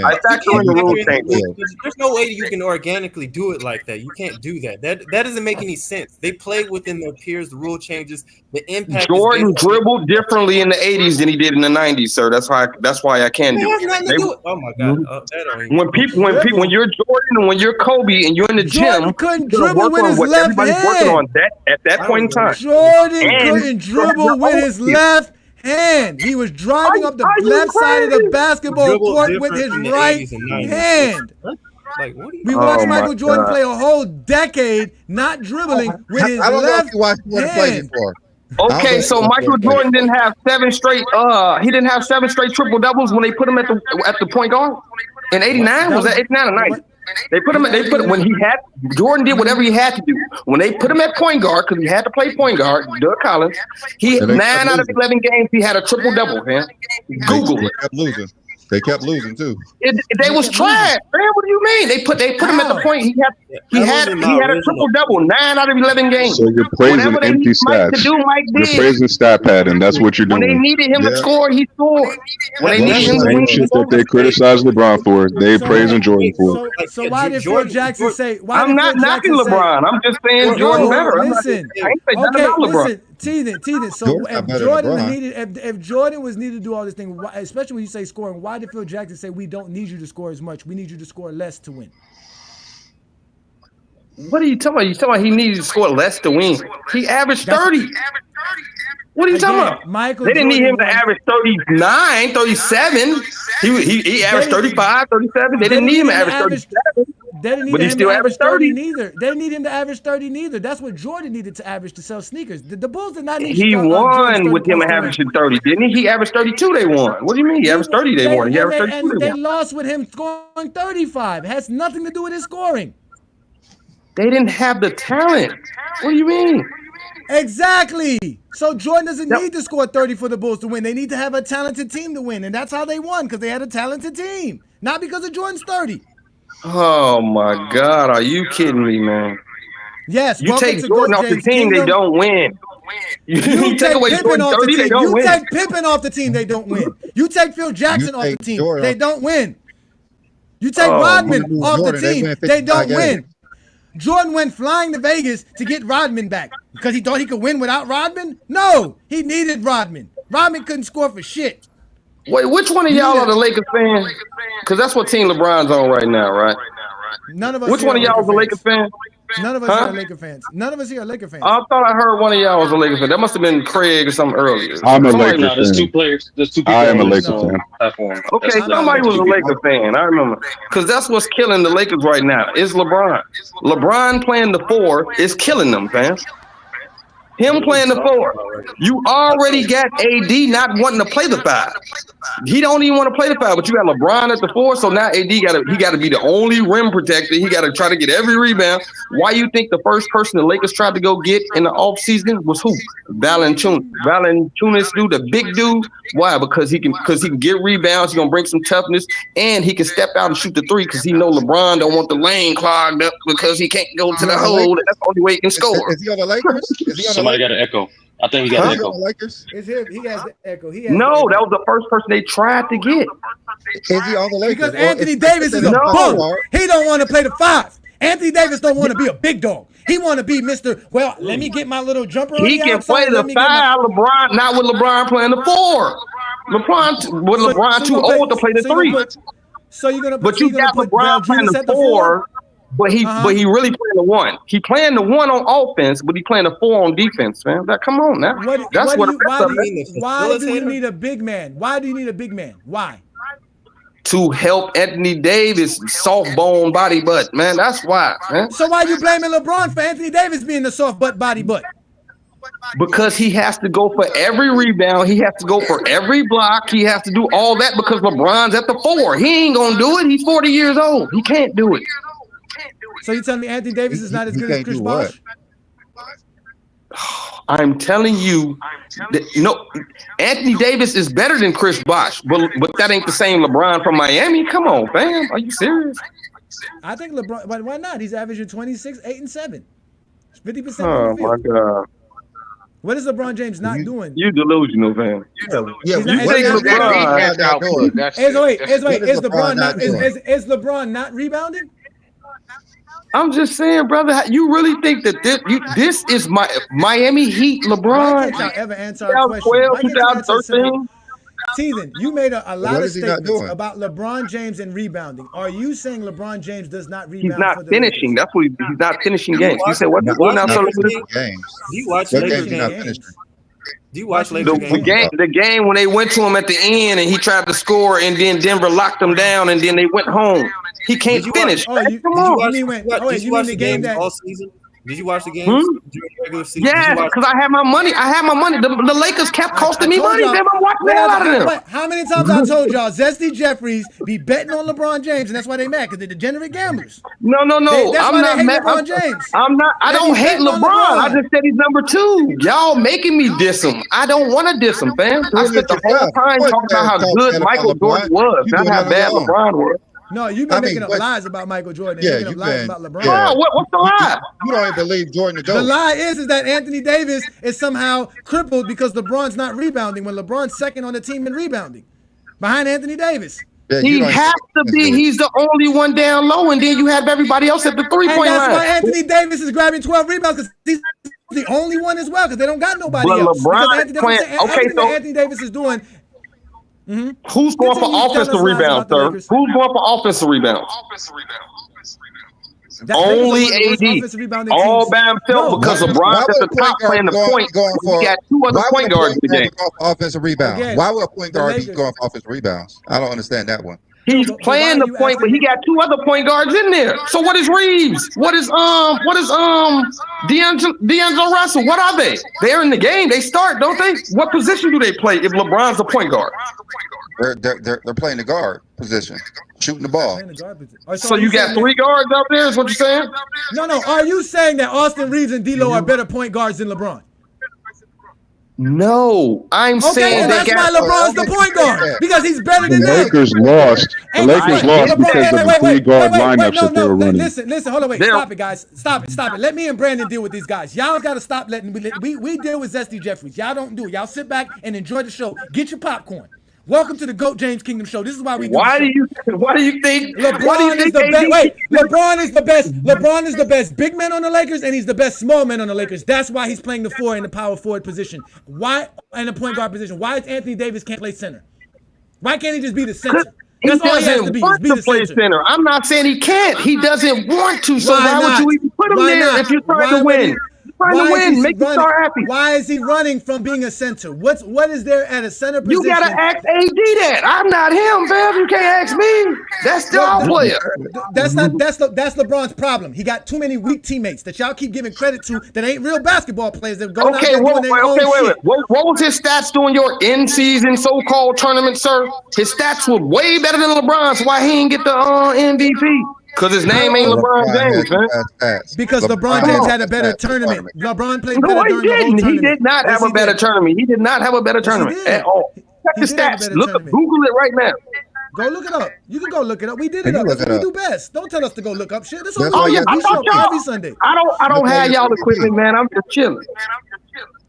I factor in the rule changes. There's no way you can organically do it like that. You can't do that. That doesn't make any sense. They play within their peers. The rule changes. The impact. Jordan dribbled differently in the 80s than he did in the 90s, sir. That's why I can do It has it. nothing to do with. Oh my god. That don't even. When you're Jordan and when you're Kobe and you're in the Jordan gym, couldn't you're gonna dribble work with on his what left everybody's working hand. on at that point in time. Jordan And couldn't dribble with his left hand. He was driving up the left side of the basketball Dribbled court with different his in the right 80s and 90s. hand. Like, what are you? We watched Michael Jordan play a whole decade not dribbling with his I don't know if left you watched Jordan play hand. before. Okay, so Michael Jordan didn't have 7 straight. He didn't have 7 straight triple doubles when they put him at the point guard in '89. Was that '89 or '90? They put him. When he had Jordan did whatever he had to do. When they put him at point guard because he had to play point guard. Doug Collins. He 9 out of 11 games he had a triple double. Man, Google it. Kept losing. They kept losing too. They was trash, man. What do you mean? They put him at the point. He had a triple double 9 out of 11 games. So you're praising Whatever they empty need Mike to stats. do, Mike You're did. praising stat padding. That's what you're When they doing. needed him to score, he scored. When they needed him to Same win, shit that they criticized LeBron for, they praising Jordan for. So why did Phil Jackson say? Why I'm did not Phil knocking Jackson LeBron. I'm just saying Jordan better. Listen, I ain't say nothing about LeBron. listen, Teethan. So Jordan's not if better than Jordan LeBron. needed, if Jordan was needed to do all this thing, especially when you say scoring, why did Phil Jackson say we don't need you to score as much? We need you to score less to win. What are you talking about? You talking about he needed to score less to win? He averaged 30. What are you talking about? Michael They didn't need him to Jordan average 39, 37. He averaged 35, 37. They didn't need him to average 37. They didn't need But he him still to average averaged 30 30. neither. They didn't need him to average 30 neither. That's what Jordan needed to average to sell sneakers. The Bulls did not need He Jordan's won 30 with him points to win. averaging 30, didn't he? He averaged 32, they won. What do you mean? He averaged 30, they won. He averaged 32, And they they won. lost with him scoring 35. It has nothing to do with his scoring. They didn't have the talent. What do you mean? Exactly. So Jordan doesn't need to score 30 for the Bulls to win. They need to have a talented team to win. And that's how they won, because they had a talented team. Not because of Jordan's 30. Oh, my God. Are you kidding me, man? Yes. You take Jordan off the team, they don't win. You take away Pippen Jordan off the 30, they team. don't You win. take Pippen off the team, they don't win. You take Phil Jackson off the team, they don't win. You take Rodman off the team, they don't win. Jordan went flying to Vegas to get Rodman back because he thought he could win without Rodman? No, he needed Rodman. Rodman couldn't score for shit. Wait, which one of y'all are the Lakers fans? Because that's what team LeBron's on right now, right? None of us. Which one of y'all is a Lakers fan? None of us here are Laker fans. None of us here are Laker fans. I thought I heard one of y'all was a Lakers fan. That must have been Craig or something earlier. I'm a Somebody- Lakers There's two fan. players. There's two people. I am a on this, Lakers fan. platform. Okay, That's not somebody was a two Laker fan. I remember. Because that's what's killing the Lakers right now. It's LeBron. LeBron playing the 4 is killing them, fam. Him playing the 4. You already got AD not wanting to play the 5. He don't even want to play the 5, but you got LeBron at the 4, so now AD gotta be the only rim protector. He gotta try to get every rebound. Why you think the first person the Lakers tried to go get in the offseason was who? Valanciunas, dude, the big dude. Why? Because he can get rebounds, he's gonna bring some toughness, and he can step out and shoot the 3 because he know LeBron don't want the lane clogged up because he can't go to the hole, and that's the only way he can score. Is he on the Lakers? Is he on Somebody got an echo. I think he got an echo. Lakers? It's him. He has the echo. No, that was the first person they tried to get. Is he on the Lakers? Because Anthony Davis is a bum. He don't want to play the 5. Anthony Davis don't want to be a big dog. He want to be Mr. Well, let me get my little jumper on He the can outside, play the 5, LeBron, not with LeBron playing the 4. LeBron too old to play the 3. So you're gonna. But you got LeBron playing the 4, but he really playing the 1. He playing the 1 on offense, but he playing the 4 on defense, man. Come on now. Why do you need a big man? Why do you need a big man? Why? To help Anthony Davis soft bone body butt, man. That's why, man. So why you blaming LeBron for Anthony Davis being the soft butt body butt? Because he has to go for every rebound. He has to go for every block. He has to do all that because LeBron's at the 4. He ain't gonna do it. He's 40 years old. He can't do it. So you telling me Anthony Davis is not as good as Chris Bosh? I'm telling you that Anthony Davis is better than Chris Bosh, but that ain't the same LeBron from Miami. Come on, fam. Are you serious? I think LeBron, but why not? He's averaging 26, 8, and 7. 50%. Oh my God. What is LeBron James not doing? You delusional, fam. Yeah, you think LeBron? Is LeBron not rebounding? I'm just saying, brother. You really think that this is my Miami Heat LeBron? Why can't y'all ever answer our question? 2013. Teethan, you made a lot of statements about LeBron James and rebounding. Are you saying LeBron James does not rebound? He's not finishing. That's what he's not finishing games. You said what? Do you watch Lakers games? Do you watch Lakers games? The game when they went to him at the end and he tried to score and then Denver locked him down and then they went home. He can't finish. Oh, you mean the game that all season? Did you watch the games during the regular season? Yeah, because I had my money. The Lakers kept costing me money. Then I'm watching the hell out of them. How many times I told y'all Zesty Jeffries be betting on LeBron James, and that's why they mad, because they're degenerate gamblers. No. That's why they hate LeBron James. I'm not. I don't hate LeBron. I just said he's number 2. Y'all making me diss him. I don't want to diss him, fam. I spent the whole time talking about how good Michael Jordan was, not how bad LeBron was. No, you've been making up lies about Michael Jordan. Yeah, making up lies about LeBron. Yeah. Oh, what's the lie? You don't even believe Jordan to go. The lie is that Anthony Davis is somehow crippled because LeBron's not rebounding when LeBron's second on the team in rebounding, behind Anthony Davis. Yeah, he has to be. He's the only one down low, and then you have everybody else at the 3-point line. And that's why Anthony Davis is grabbing 12 rebounds, because he's the only one as well, because they don't got nobody else. Anthony Davis is doing. Mm-hmm. Who's going for offensive rebounds, sir? Who's going for offensive rebounds? Only AD. All by himself, because LeBron's at the top playing the point. He got 2 other point guards in the game. Offensive rebounds. Why would a point guard be going for offensive rebounds? I don't understand that one. He's playing the point, but he got 2 other point guards in there. So what is Reeves? What is D'Angelo Russell? What are they? They're in the game. They start, don't they? What position do they play if LeBron's a point guard? They're playing the guard position, shooting the ball. So you got 3 guards out there, is what you're saying? No. Are you saying that Austin Reeves and D'Lo are better point guards than LeBron? No, I'm saying and that's why LeBron's the point guard, because he's better than the them. Lakers lost. The Lakers lost because of the 3-guard lineups that they were running. Listen, hold on, wait, stop it, guys, stop it. Let me and Brandon deal with these guys. Y'all got to stop letting we deal with Zesty Jeffries. Y'all don't do it. Y'all sit back and enjoy the show. Get your popcorn. Welcome to the GOAT James Kingdom Show. This is why we do. Why do you think LeBron is the best? Wait, LeBron is the best. LeBron is the best big man on the Lakers, and he's the best small man on the Lakers. That's why he's playing the 4 in the power forward position. Why in the point guard position? Why is Anthony Davis can't play center? Why can't he just be the center? That's all he has to be. Want to play center. I'm not saying he can't. He doesn't want to. So why would you even put him there if you're trying to win? Trying to win, make the star happy. Why is he running from being a center? What is there at a center position? You gotta ask AD that. I'm not him, fam. You can't ask me. That's the all player. That's LeBron's problem. He got too many weak teammates that y'all keep giving credit to that ain't real basketball players that go out there doing their own shit. What was his stats during your in-season so-called tournament, sir? His stats were way better than LeBron's. Why he didn't get the MVP? Because his name ain't LeBron James, man. Because LeBron James had a better tournament. LeBron played better during the whole tournament. He did not have a better tournament. He did not have a better tournament at all. Check the stats. Google it right now. Go look it up. You can go look it up. We did it up. That's what we do best. Don't tell us to go look up shit. That's all we show up every Sunday. I don't have y'all equipment, man. I'm just chilling.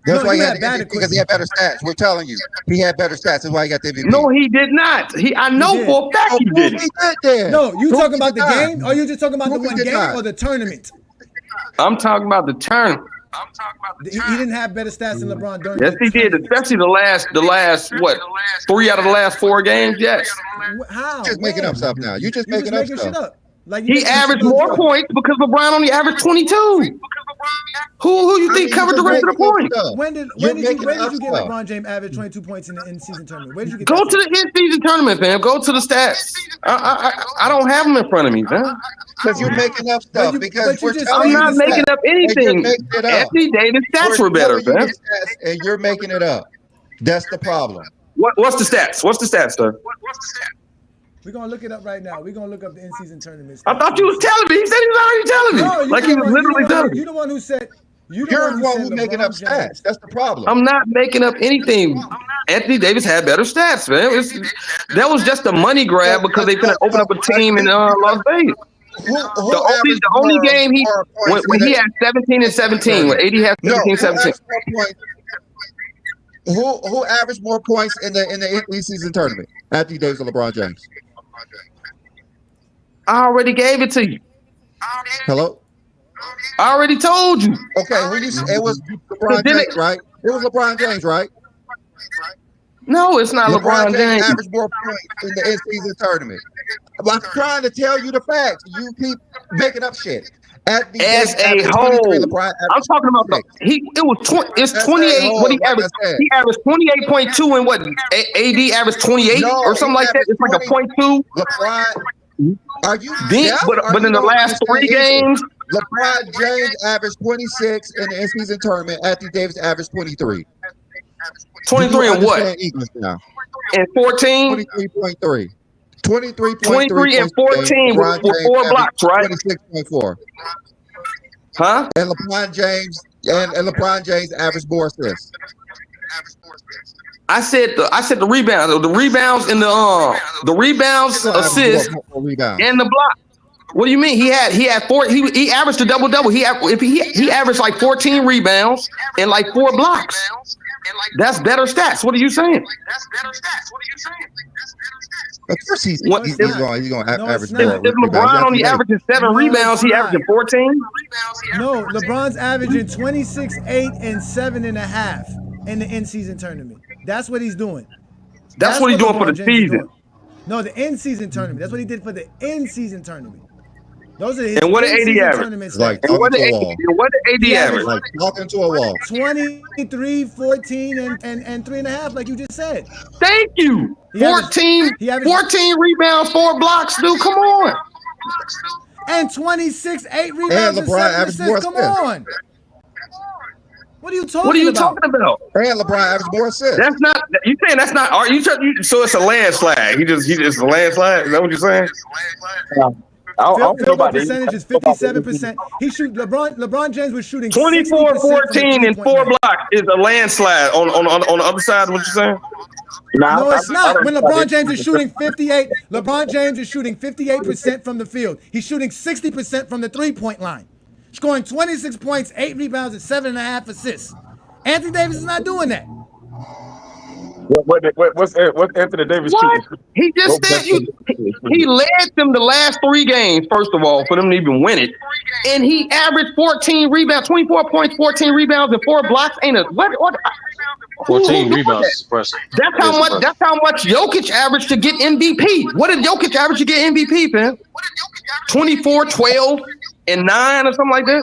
That's why he had because he had better stats. We're telling you, he had better stats. That's why he got the MVP. No, he did not. I know for a fact he did. No, you talking about the game, or you just talking about the one game or the tournament? I'm talking about the tournament. He didn't have better stats than LeBron during. Yes, he did. Especially the last what? 3 out of the last 4 games. Yes. How? Just making up stuff now. You just making up stuff. Like he averaged more points because LeBron only averaged 22. Who you think covered the rest of the points? When did you get LeBron James average 22 points in the in-season tournament? Where did you get? Go to the in-season tournament, man. Go to the stats. I don't have them in front of me, man. Because you're making up stuff. I'm not making up anything. Anthony Davis stats were better, man. And you're making it up. That's the problem. What's the stats? What's the stats, sir? We're going to look it up right now. We're going to look up the in-season tournaments. I thought you was telling me. He said he was already telling me. No, like he was literally telling me. You're the one who said. You're the one who's making up stats. That's the problem. I'm not making up anything. Anthony Davis had better stats, man. That was just a money grab because they finna open up a team in Las Vegas. The only game when he had 17 and 17, when AD had 17. Who averaged more points in the in-season tournament? Anthony Davis or LeBron James? I already gave it to you. Hello? I already told you. Okay, it was LeBron James, right? It was LeBron James, right? No, it's not LeBron James. Averaged more points in the in-season tournament. I'm trying to tell you the facts. You keep making up shit. As a whole, I'm talking about it's 28. What he averaged? He averaged 28.2 and what? AD averaged 28 or something like that. It's like a 0.2. Are you Deep, but in the last 3 games, LeBron James averaged 26 in the in-season tournament. Anthony Davis averaged 23. 23 and what? English now. And 14? 23.3. 23.3 23 and 14 with 4 blocks, right? 26.4. Huh? And LeBron James averaged more assists. I said the rebounds. The rebounds and the rebounds, assists, and the block. What do you mean? He had 4. He averaged a double. He averaged like 14 rebounds and like 4 blocks. That's better stats. What are you saying? Of course he's going to average more. If LeBron only averaging 7 rebounds, he averaging 14. No, LeBron's averaging 26, 8, and 7.5 in the in-season tournament. That's what he's doing. That's what he's doing for the season. No, the in-season tournament. That's what he did for the in-season tournament. Those are his and what did AD average? Like what did AD average? Like talking to a wall. 23, 14, and 3.5, like you just said. Thank you. 14 rebounds, 4 blocks, dude. Come on. And 26, 8 rebounds and 7 assists. Come on. What are you talking about? And LeBron averaged more assists. That's not. You saying that's not? Are you? So it's a landslide. He just a landslide. Is that what you're saying? Field goal percentage is 57%. LeBron James was shooting 24, 14, and 4 blocks is a landslide on the other side. What you saying? No, it's not. When LeBron James is shooting 58, LeBron James is shooting 58% from the field. He's shooting 60% from the 3-point line, scoring 26 points, 8 rebounds, and 7.5 assists. Anthony Davis is not doing that. What's Anthony Davis shooting? He just said he led them the last 3 games, first of all, for them to even win it. And he averaged 14 rebounds, 24 points, 14 rebounds, and 4 blocks. Ain't it? What 14 rebounds is impressive. That's how much Jokic averaged to get MVP. What did Jokic average to get MVP, man? 24, 12, and 9 or something like that?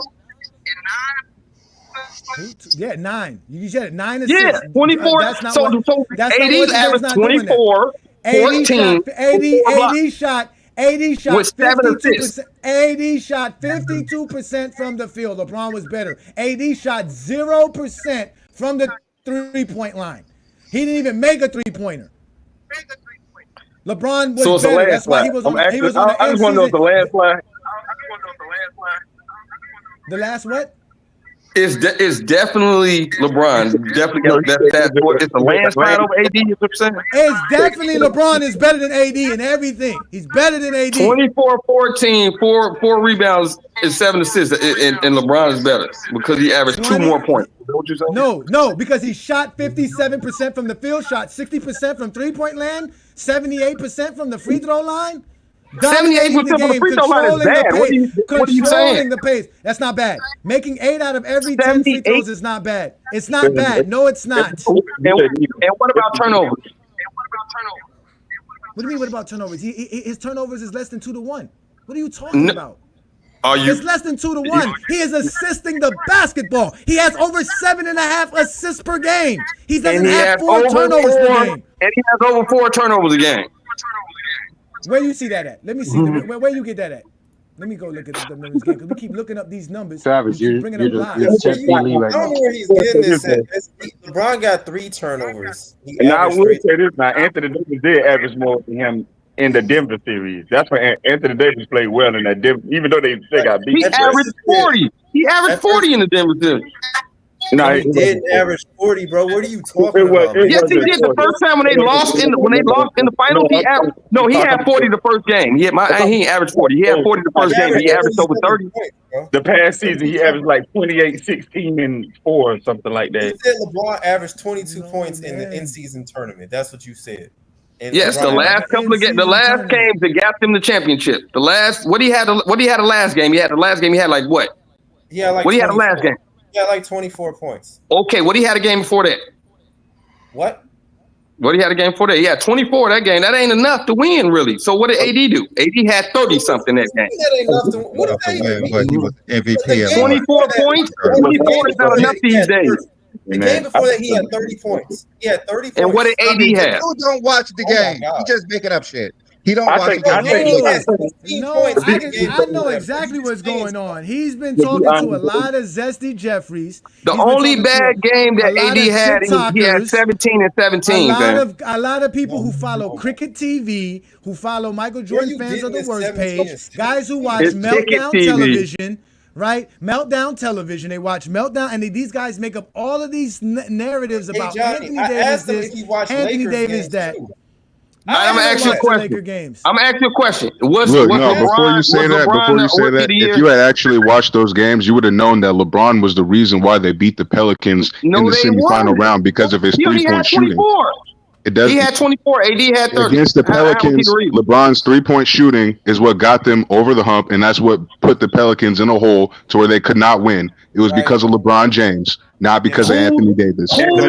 Yeah, 9. You said it, 9 assists. Yeah, 24. That's not so that's AD averaged 24, 14. AD shot with 7 assists. AD shot 52% from the field. LeBron was better. AD shot 0% from the 3-point line. He didn't even make a 3-pointer. LeBron was better. That's why he was on the I just want to know the landslide. The last what? It's definitely LeBron. Definitely got that. It's a landslide over AD. It's definitely LeBron is better than AD in everything. He's better than AD. 24, 14, 4 rebounds and 7 assists, and LeBron is better because he averaged 2 more points. Is that what you're saying? No, because he shot 57% from the field, shot 60% from 3-point land, 78% from the free throw line. 78% from the free throw line is bad. What are you saying? The pace. That's not bad. Making 8 out of every 10 free throws is not bad. It's not bad. No, it's not. And what about turnovers? What do you mean, what about turnovers? His turnovers is less than 2 to 1. What are you talking about? It's less than 2 to 1. He is assisting the basketball. He has over 7.5 assists per game. He doesn't have 4 turnovers per game. And he has over 4 turnovers a game. Where you see that at? Let me see. Where you get that at? Let me go look at the numbers again because we keep looking up these numbers. Savage, you're I don't know where he's getting this at. LeBron got 3 turnovers. Now I will say this: now Anthony Davis did average more than him in the Denver series. That's why Anthony Davis played well in that Denver, even though they got beat. He averaged 40. He averaged 40 in the Denver series. No, he didn't average 40, bro. What are you talking about? Yes, he did. The first time when they lost in the finals, he averaged. No, he had 40 the first game. He ain't averaged 40. He had 40 the first game. He averaged over 30. The past season, he averaged like 28, 16, and 4 or something like that. You said LeBron averaged 22 points in the in-season tournament. That's what you said. And yes, the last couple of games, the last games that got them the championship. The last, what he had the last game? He had like what? Yeah, like what he had the last game? Yeah, like 24 points. Okay, what he had a game before that? What? What he had a game before that? Yeah, 24 that game. That ain't enough to win, really. So what did AD do? AD had 30-something that game. That ain't enough to what did he was MVP. 24 points? 24 is not enough these days. The game before that, he had 30 points. He had 30 points. And what did AD have? You don't watch the game. You just making up shit. He don't watch I against think, I know exactly what's going on. He's been talking to a lot of Zesty Jeffries. The He's been only talking to bad game a that lot AD of had, he had TikTokers, 17 and 17, a lot of people who follow Cricket TV, who follow Michael Jordan fans of the worst page, guys who watch It's Ticket Meltdown TV. Television, right? Meltdown Television. They watch Meltdown, and these guys make up all of these narratives about Johnny, Anthony I Davis asked him this, if he watched Anthony Lakers Davis games, that. too. I'm gonna ask you a question. Games. I'm gonna ask you a question. Was Look, was no, before LeBron, you say was that, LeBron the rookie of the if year? you had actually watched those games, you would have known that LeBron was the reason why they beat the Pelicans in the semifinal wasn't. round because of his He only had three-point shooting. 24. It does. He had 24. AD had 30. Against the How was he Pelicans, the reason? LeBron's three-point shooting is what got them over the hump, and that's what put the Pelicans in a hole to where they could not win. It was because of LeBron James, not because of Anthony Davis. What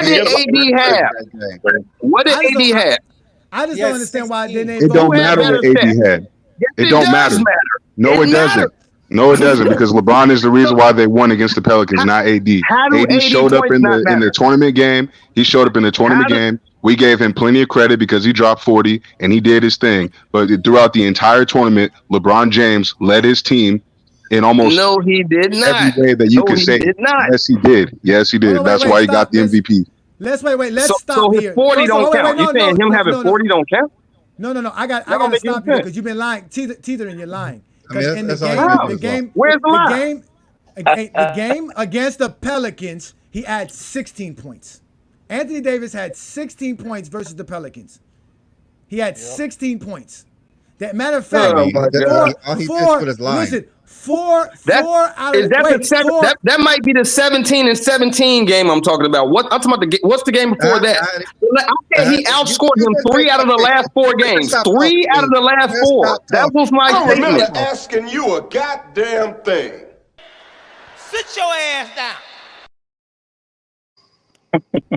did AD have? What did AD have? I just don't understand why they didn't It don't matter what AD had. It don't matter. No, it doesn't. No, it doesn't, because LeBron is the reason why they won against the Pelicans, not AD. AD showed up in the tournament game. He showed up in the tournament game. We gave him plenty of credit because he dropped 40 and he did his thing. But throughout the entire tournament, LeBron James led his team in almost he did not. every way that you can say. Yes, he did. Yes, he did. That's why he got the MVP. Let's wait. Let's So stop his here. 40 don't count. You saying him having 40 don't count? No. I got to stop you because you've been lying. Teetering, you're lying. Because in the game, where's the lie? The game against the Pelicans, he had 16 points. Anthony Davis had 16 points versus the Pelicans. He had 16 points. That matter of fact, four out of that might be the 17 and 17 game I'm talking about. I'm talking about what's the game before that? He outscored him 3 out of the last 4 games. 3 out of the last 4. That was my statement. I remember asking you a goddamn thing. Sit your ass down.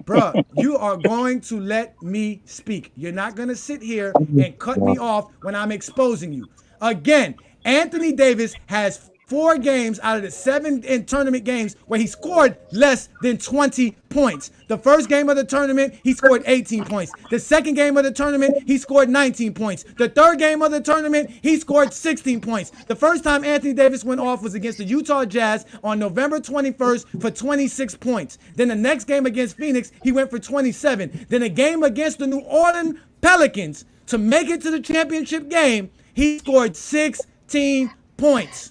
Bruh, you are going to let me speak. You're not going to sit here and cut me off when I'm exposing you. Again, Anthony Davis has 4 games out of the 7 in tournament games where he scored less than 20 points. The first game of the tournament, he scored 18 points. The second game of the tournament, he scored 19 points. The third game of the tournament, he scored 16 points. The first time Anthony Davis went off was against the Utah Jazz on November 21st for 26 points. Then the next game against Phoenix, he went for 27. Then a game against the New Orleans Pelicans to make it to the championship game, he scored 16 points.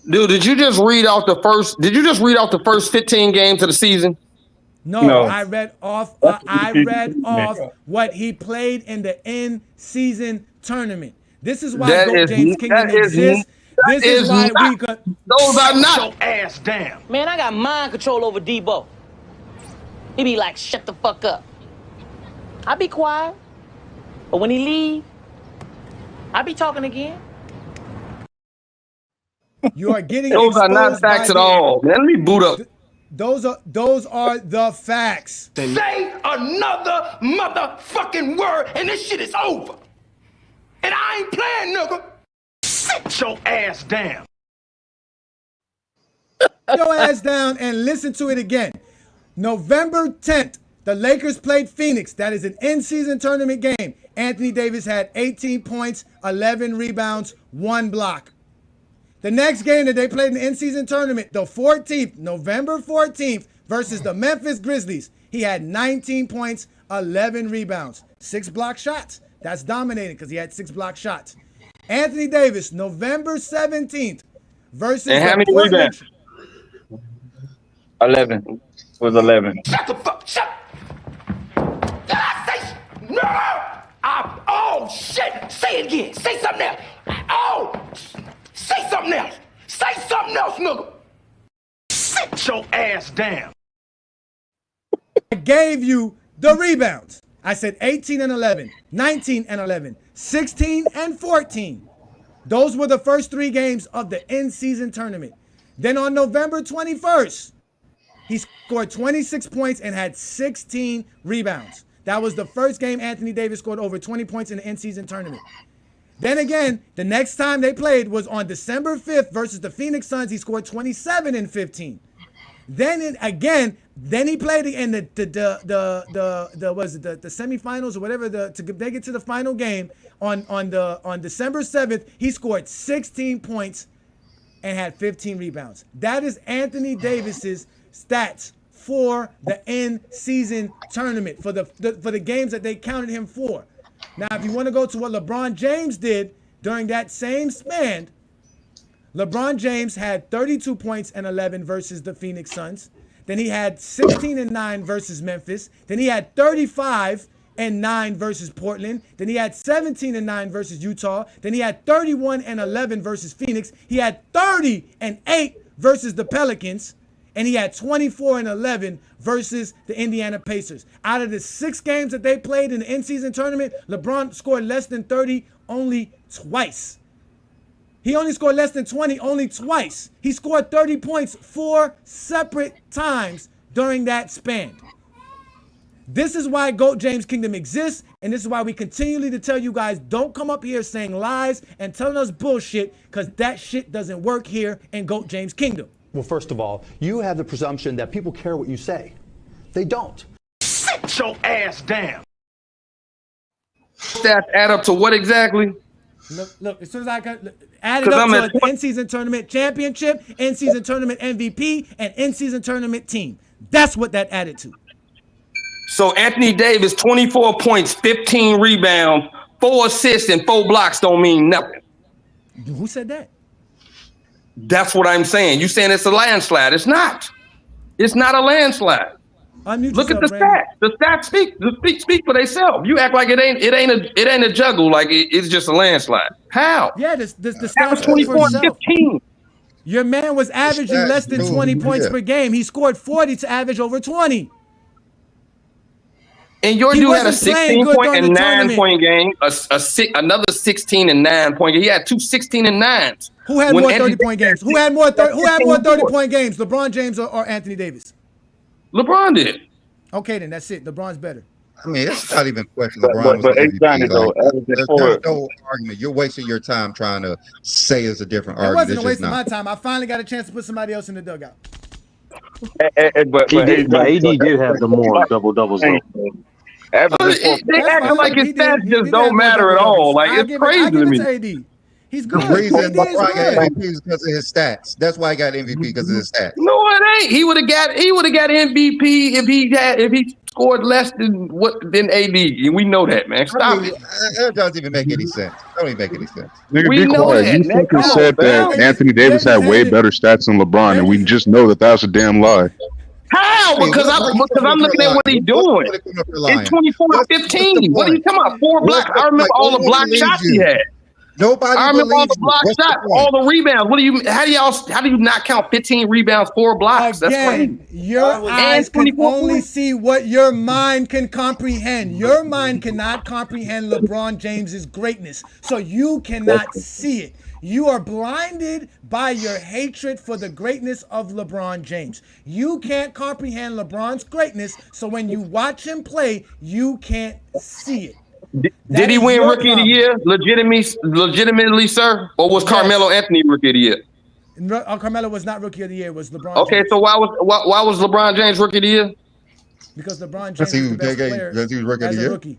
Dude, did you just read out the first 15 games of the season? No. I read off what he played in the in-season tournament. This is why GOAT James Kingdom exists. This is why we could. Those are not. Your ass down. Man, I got mind control over Debo. He be like, shut the fuck up. I be quiet. But when he leave, I be talking again. You are getting those are not facts at all. Let me boot up. Those are the facts. Say another motherfucking word and this shit is over. And I ain't playing, nigga. Sit your ass down. Your ass down and listen to it again. November 10th, the Lakers played Phoenix. That is an in-season tournament game. Anthony Davis had 18 points, 11 rebounds, 1 block. The next game that they played in the in-season tournament, the 14th, November 14th, versus the Memphis Grizzlies, he had 19 points, 11 rebounds, 6 block shots. That's dominating because he had 6 block shots. Anthony Davis, November 17th, versus and how many rebounds? 11. It was 11. Shut the fuck up. Did I say no? Oh shit! Say it again. Say something else. Oh. Say something else. Say something else, nigga. Sit your ass down. I gave you the rebounds. I said 18 and 11, 19 and 11, 16 and 14. Those were the first 3 games of the in-season tournament. Then on November 21st, he scored 26 points and had 16 rebounds. That was the first game Anthony Davis scored over 20 points in the in-season tournament. Then again, the next time they played was on December 5th versus the Phoenix Suns. He scored 27 and 15. Then again, Then he played in the semifinals or whatever to make it to the final game on December 7th. He scored 16 points and had 15 rebounds. That is Anthony Davis's stats for the in-season tournament for the games that they counted him for. Now, if you want to go to what LeBron James did during that same span, LeBron James had 32 points and 11 versus the Phoenix Suns. Then he had 16 and 9 versus Memphis. Then he had 35 and 9 versus Portland. Then he had 17 and 9 versus Utah. Then he had 31 and 11 versus Phoenix. He had 30 and 8 versus the Pelicans. And he had 24 and 11 versus the Indiana Pacers. Out of the 6 games that they played in the in-season tournament, LeBron scored less than 30 only twice. He only scored less than 20 only twice. He scored 30 points 4 separate times during that span. This is why GOAT James Kingdom exists, and this is why we continually to tell you guys, don't come up here saying lies and telling us bullshit, because that shit doesn't work here in GOAT James Kingdom. Well, first of all, you have the presumption that people care what you say. They don't. Sit your ass down. Stats add up to what exactly? Look, as soon as I got added up to an in-season tournament championship, in-season tournament MVP, and in-season tournament team. That's what that added to. So Anthony Davis, 24 points, 15 rebounds, 4 assists, and 4 blocks don't mean nothing. Who said that? That's what I'm saying. You saying it's a landslide. It's not. It's not a landslide. Look at the stats. The stats speak for themselves. You act like it ain't a juggle, like it's just a landslide. How? Yeah, the stats 24 and 15. Your man was averaging less than 20 points per game. He scored 40 to average over 20. And your dude had a 16-point and 9-point game, another 16 and 9-point game. He had 2 16 and 9s. Who had more 30-point games? Who had more 30-point games? LeBron James or Anthony Davis? LeBron did. Okay, then that's it. LeBron's better. I mean, it's not even a question. LeBron was MVP. There's no argument. You're wasting your time trying to say it's a different argument. It wasn't a waste of my time. I finally got a chance to put somebody else in the dugout. But AD did have the more double-doubles, though. They acting like his stats just don't matter at all. Like, it's crazy to me. He's good. The reason LeBron got MVP is because of his stats. That's why he got MVP, because of his stats. No, it ain't. He would have got MVP if he scored less than AD. And we know that, man. Stop it. That doesn't even make any sense. Don't even make any sense. Nigga, be quiet. You fucking said that Anthony Davis had way better stats than LeBron, and we just know that that's a damn lie. How? Because I'm looking at what he's doing. It's 24-15. What are you talking about? 4 blocks. I remember all the block shots he had. Nobody. I remember all the block shots, all the rebounds. How do you not count 15 rebounds, 4 blocks? That's crazy. Your eyes can only see what your mind can comprehend. Your mind cannot comprehend LeBron James's greatness, so you cannot see it. You are blinded by your hatred for the greatness of LeBron James. You can't comprehend LeBron's greatness, so when you watch him play, you can't see it. Did he win Rookie of the Year legitimately, sir? Or was Carmelo Anthony Rookie of the Year? Carmelo was not Rookie of the Year. It was LeBron Okay, James. So why was LeBron James Rookie of the Year? Because LeBron James was the best player as a rookie.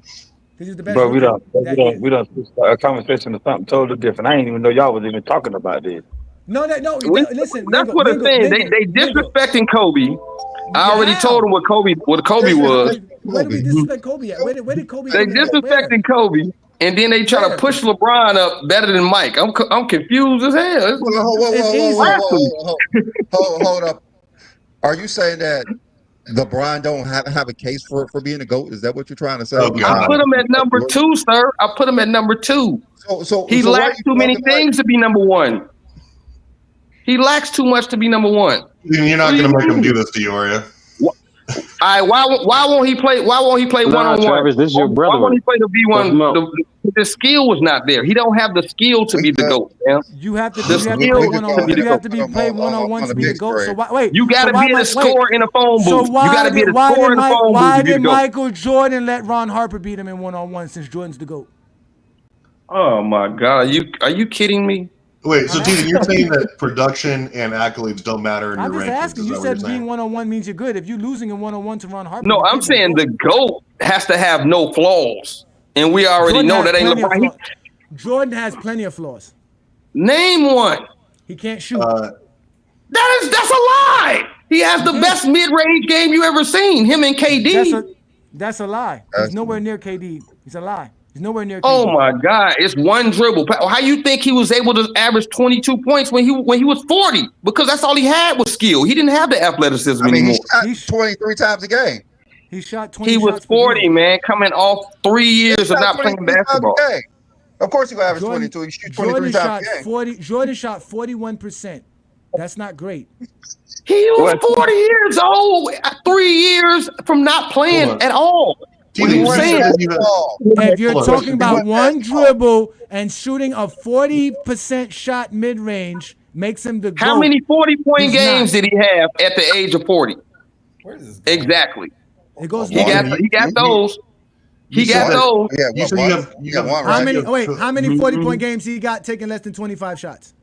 Because he's the best Bro, we rookie don't start a conversation or something totally different. I didn't even know y'all was even talking about this. Listen. That's what I'm saying. They disrespecting Kobe. I already told them what Kobe was. Where did we disrespect Kobe at? Where did Kobe? They disrespecting Kobe, and then they try to push LeBron up better than Mike. I'm confused as hell. Hold up. Are you saying that LeBron don't have a case for being a GOAT? Is that what you're trying to say? I put him at number 2, sir. I put him at number 2. So he lacks too many things to be number 1. He lacks too much to be number 1. You're not going to make him do this to you, are you? Why won't he play? Why won't he play one-on-one? Travis, this is your brother. Why won't he play the V1? The skill was not there. He don't have the skill to be the GOAT. Man. You have to be played one-on-one to be the GOAT. So wait, you got to be the scorer in a phone booth. So you got to be the scorer in a phone booth. Why did Michael Jordan let Ron Harper beat him in one-on-one since Jordan's the GOAT? Oh my God! Are you kidding me? Wait, so Tegan, you're saying that production and accolades don't matter in I'm your just rankings? asking. Is You that what said you're being saying? one-on-one means you're good. If you're losing in one-on-one to Ron Harper, No, you I'm can't be saying the GOAT has to have no flaws. And we already Jordan know has that ain't plenty of LeBron. flaws. Jordan has plenty of flaws. Name one. He can't shoot. That's a lie. He has the best mid-range game you ever seen. Him and KD. That's a lie. He's nowhere near KD. He's a lie. He's nowhere near KD. Oh my God! It's one dribble. How you think he was able to average 22 points when he was 40? Because that's all he had was skill. He didn't have the athleticism anymore. He shot 23 times a game. He shot 20 He was shots per 40, game. man, coming off 3 years of not playing basketball. Of course, he will average 22. He shoots 23 times a game. Jordan shot 41%. That's not great. He was 40 years old, 3 years from not playing at all. What are you saying? If you're talking about one dribble and shooting a 40% shot mid-range makes him the GOAT. How many 40-point games not. did he have at the age of 40? Exactly. It goes. He got those. He got those. How many 40-point games he got taking less than 25 shots?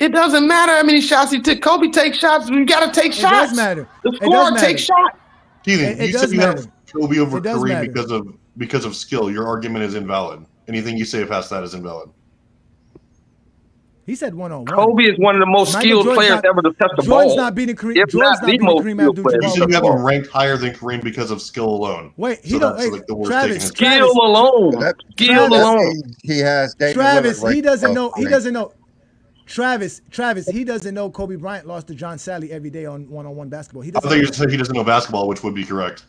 It doesn't matter how many shots he took. Kobe takes shots. You got to take shots. It does matter. The scorer takes shots. Keegan, you said you have Kobe over It does Kareem matter. because of skill. Your argument is invalid. Anything you say past that is invalid. He said one-on-one. Kobe is one of the most skilled players ever to touch the ball. Jordan's not beating Kareem. Jordan's not beating Kareem Abdul-Jabbar. You said you have him ranked higher than Kareem because of skill alone. Wait, he don't. Like the worst Travis, skill alone. Skill alone. He has Travis. He doesn't know. He doesn't know. Travis, he doesn't know Kobe Bryant lost to John Sally every day on one-on-one basketball. He I doesn't. thought you said he doesn't know basketball, which would be correct.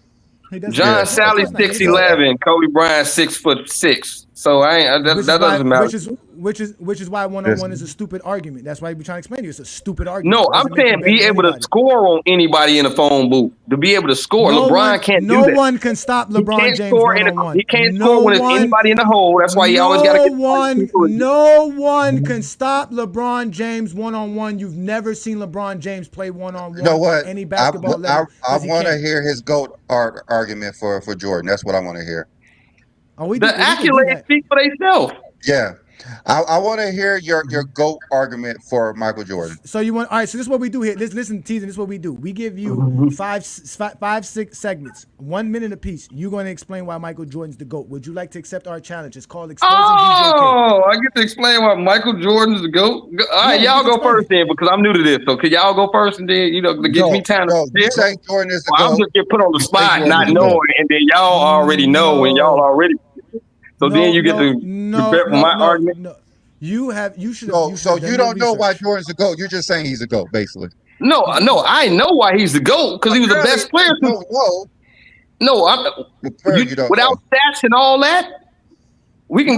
John Sally's 6'11", Kobe Bryant 6'6". So that doesn't matter. Which is why one-on-one is a stupid argument. That's why we trying to explain to you. It's a stupid argument. No, I'm saying be able to score on anybody in the phone booth. To be able to score, LeBron can't do that. No one can stop LeBron James one-on-one. He can't score when there's anybody in the hole. That's why he always got to get No one can stop LeBron James one-on-one. You've never seen LeBron James play one-on-one. You know what? Any basketball level. I want to hear his GOAT argument for Jordan. That's what I want to hear. The accolades speak for themselves. Yeah. I want to hear your GOAT argument for Michael Jordan. So you want, all right, so this is what we do here. Listen, Teaser, this is what we do. We give you five, 6 segments, 1 minute apiece. You're going to explain why Michael Jordan's the GOAT. Would you like to accept our challenge? It's called Exposing I get to explain why Michael Jordan's the GOAT. All right, y'all go first then, because I'm new to this. So can y'all go first and then, to give me time to you say Jordan is the GOAT. I'm just get put on the spot not knowing, and then y'all already know, and y'all already. So then you get to debate my argument. No. You should. So you don't know why Jordan's the GOAT. You're just saying he's a GOAT, basically. No, I know why he's the GOAT because he was the best player. Without stats and all that, we can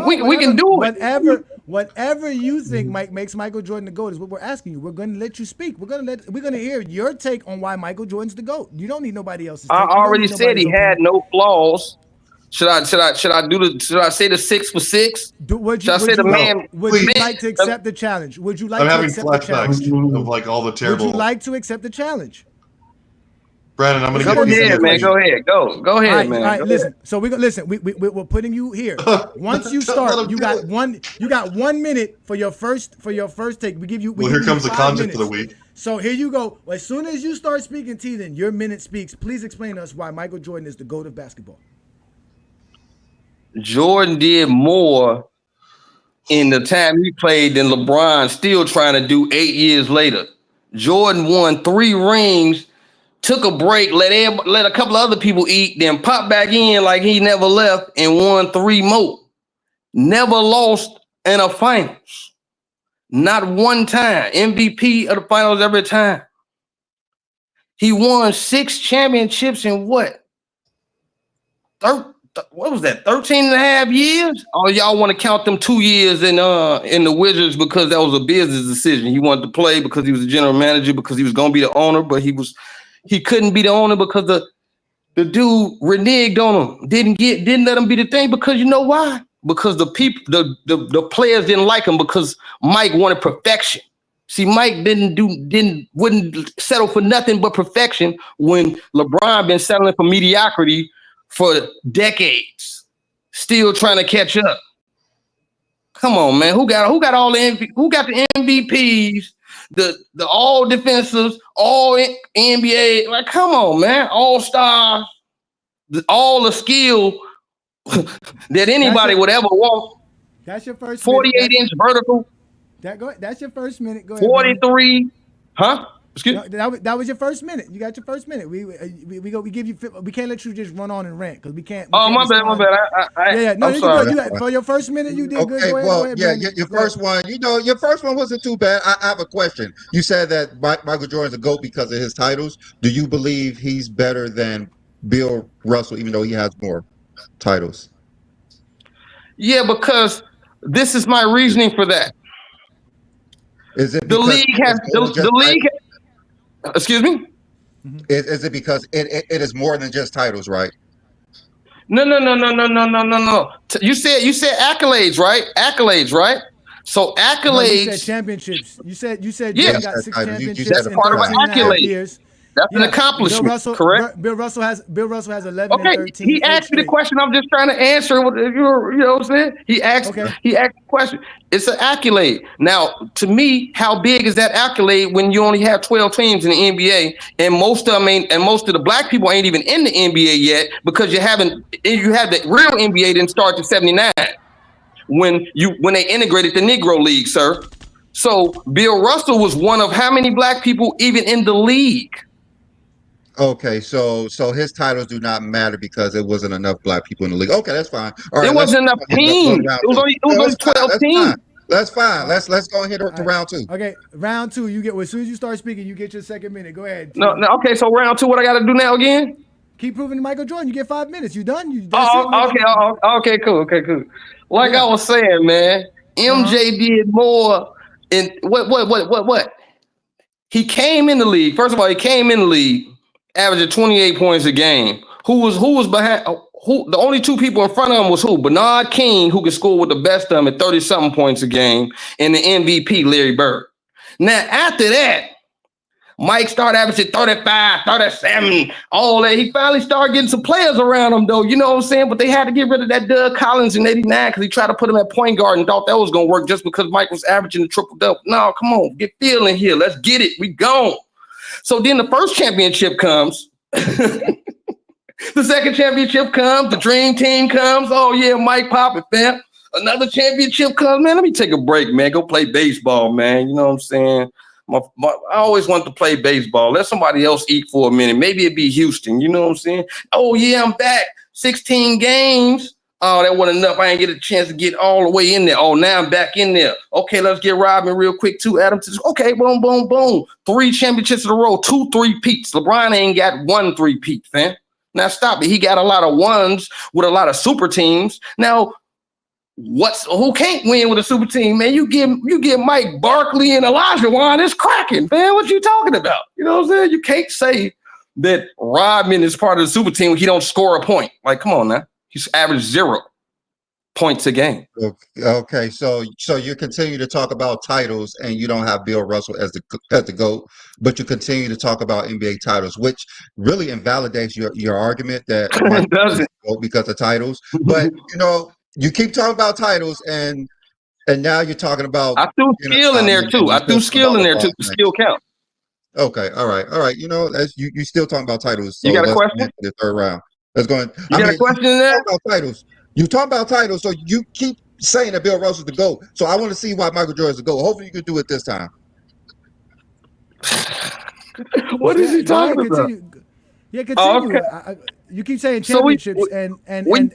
do it. Whatever you think makes Michael Jordan the GOAT is what we're asking you. We're going to let you speak. We're going to hear your take on why Michael Jordan's the GOAT. You don't need nobody else's. I already said he had no flaws. Should I say the 6 for 6? Would you like to accept the challenge? Would you like to accept the challenge? Of like all the terrible. Would you like to accept the challenge? Brandon, I'm going to go ahead, man. Go ahead, man. All right, listen. So we're putting you here. Once you start, you got 1 minute for your first take. We give you. Well, here comes the content for the week. So here you go. As soon as you start speaking, then your minute speaks. Please explain to us why Michael Jordan is the GOAT of basketball. Jordan did more in the time he played than LeBron still trying to do 8 years later. Jordan won 3 rings, took a break, let a couple of other people eat, then popped back in like he never left and won 3 more. Never lost in a finals. Not one time. MVP of the finals every time. He won 6 championships in what? What was that, 13 and a half years? Oh, y'all want to count them 2 years in the Wizards because that was a business decision. He wanted to play because he was a general manager, because he was going to be the owner, but he couldn't be the owner because the dude reneged on him. Didn't let him be the thing, because you know why? Because the people, the players didn't like him because Mike wanted perfection. See, Mike wouldn't settle for nothing but perfection when LeBron been settling for mediocrity for decades, still trying to catch up. Come on, man. Who got all the who got the MVPs, the all defensives, all NBA? Like, come on, man. All stars, all the skill that anybody would ever want. That's your first 48-inch vertical. That's your first minute. Go ahead. 43. Baby. Huh? Excuse me. That was your first minute. You got your first minute. We give you. We can't let you just run on and rant because we can't. My bad. Yeah. No, I'm sorry. For your first minute, you did good. Okay. Well, yeah. Your first one. Your first one wasn't too bad. I have a question. You said that Michael Jordan's a GOAT because of his titles. Do you believe he's better than Bill Russell, even though he has more titles? Yeah, because this is my reasoning for that. Is it the league has the league? Excuse me? Is it because it is more than just titles, right? No. You said accolades, right? Accolades, right? So accolades. No, you said championships. You said yeah. Jordan got 6 championships. You said in part of an accolade. Years. That's an accomplishment, correct? Bill Russell has 11 and 13. He asked me the question. I'm just trying to answer. You know what I'm saying? He asked the question. It's an accolade. Now, to me, how big is that accolade when you only have 12 teams in the NBA and most of the black people ain't even in the NBA yet because you have the real NBA didn't start to 79 when they integrated the Negro League, sir. So Bill Russell was one of how many black people even in the league? Okay, so his titles do not matter because it wasn't enough black people in the league. Okay, that's fine. All right, it wasn't enough teams. It was only 12 teams. That's fine. Let's go ahead to round 2. Okay, round 2. You get as soon as you start speaking, you get your second minute. Go ahead. No. Okay, so round 2. What I got to do now again? Keep proving to Michael Jordan. You get 5 minutes. You done? Okay, cool. Like I was saying, man, MJ did more. And what? He came in the league. First of all, he came in the league, averaging 28 points a game. Who was behind? The only 2 people in front of him was who? Bernard King, who could score with the best of them at 30-something points a game, and the MVP, Larry Bird. Now, after that, Mike started averaging 35, 37, all that. He finally started getting some players around him, though. You know what I'm saying? But they had to get rid of that Doug Collins in 89 because he tried to put him at point guard and thought that was going to work just because Mike was averaging the triple-double. No, come on. Get feeling here. Let's get it. We gone. So then the first championship comes. The second championship comes. The dream team comes. Oh, yeah, Mike Poppin', fam. Another championship comes. Man, let me take a break, man. Go play baseball, man. You know what I'm saying? I always wanted to play baseball. Let somebody else eat for a minute. Maybe it'd be Houston. You know what I'm saying? Oh, yeah, I'm back. 16 games. Oh, that wasn't enough. I didn't get a chance to get all the way in there. Oh, now I'm back in there. Okay, let's get Rodman real quick, too. Adam. Okay, boom, boom, boom. 3 championships in a row. 2 3-peats. LeBron ain't got 1 3-peat, fam. Now, stop it. He got a lot of ones with a lot of super teams. Now, who can't win with a super team, man? You give Mike Barkley and Elijah Wan, it's cracking, man. What you talking about? You know what I'm saying? You can't say that Rodman is part of the super team when he don't score a point. Like, come on now. He's averaged 0 points a game. Okay, so you continue to talk about titles and you don't have Bill Russell as the GOAT, but you continue to talk about NBA titles, which really invalidates your argument that Mike doesn't GOAT because of titles. But you keep talking about titles and now you're talking about I threw skill in there too. I threw skill in there too. Skill count. Okay, all right. You still talking about titles. So you got a question? The third round. Let's go. You got a question in there? About titles. You talk about titles, so you keep saying that Bill Russell's the GOAT. So I want to see why Michael Jordan's the GOAT. Hopefully you can do it this time. What is he talking about? Yeah, continue. Okay. You keep saying championships and 30 points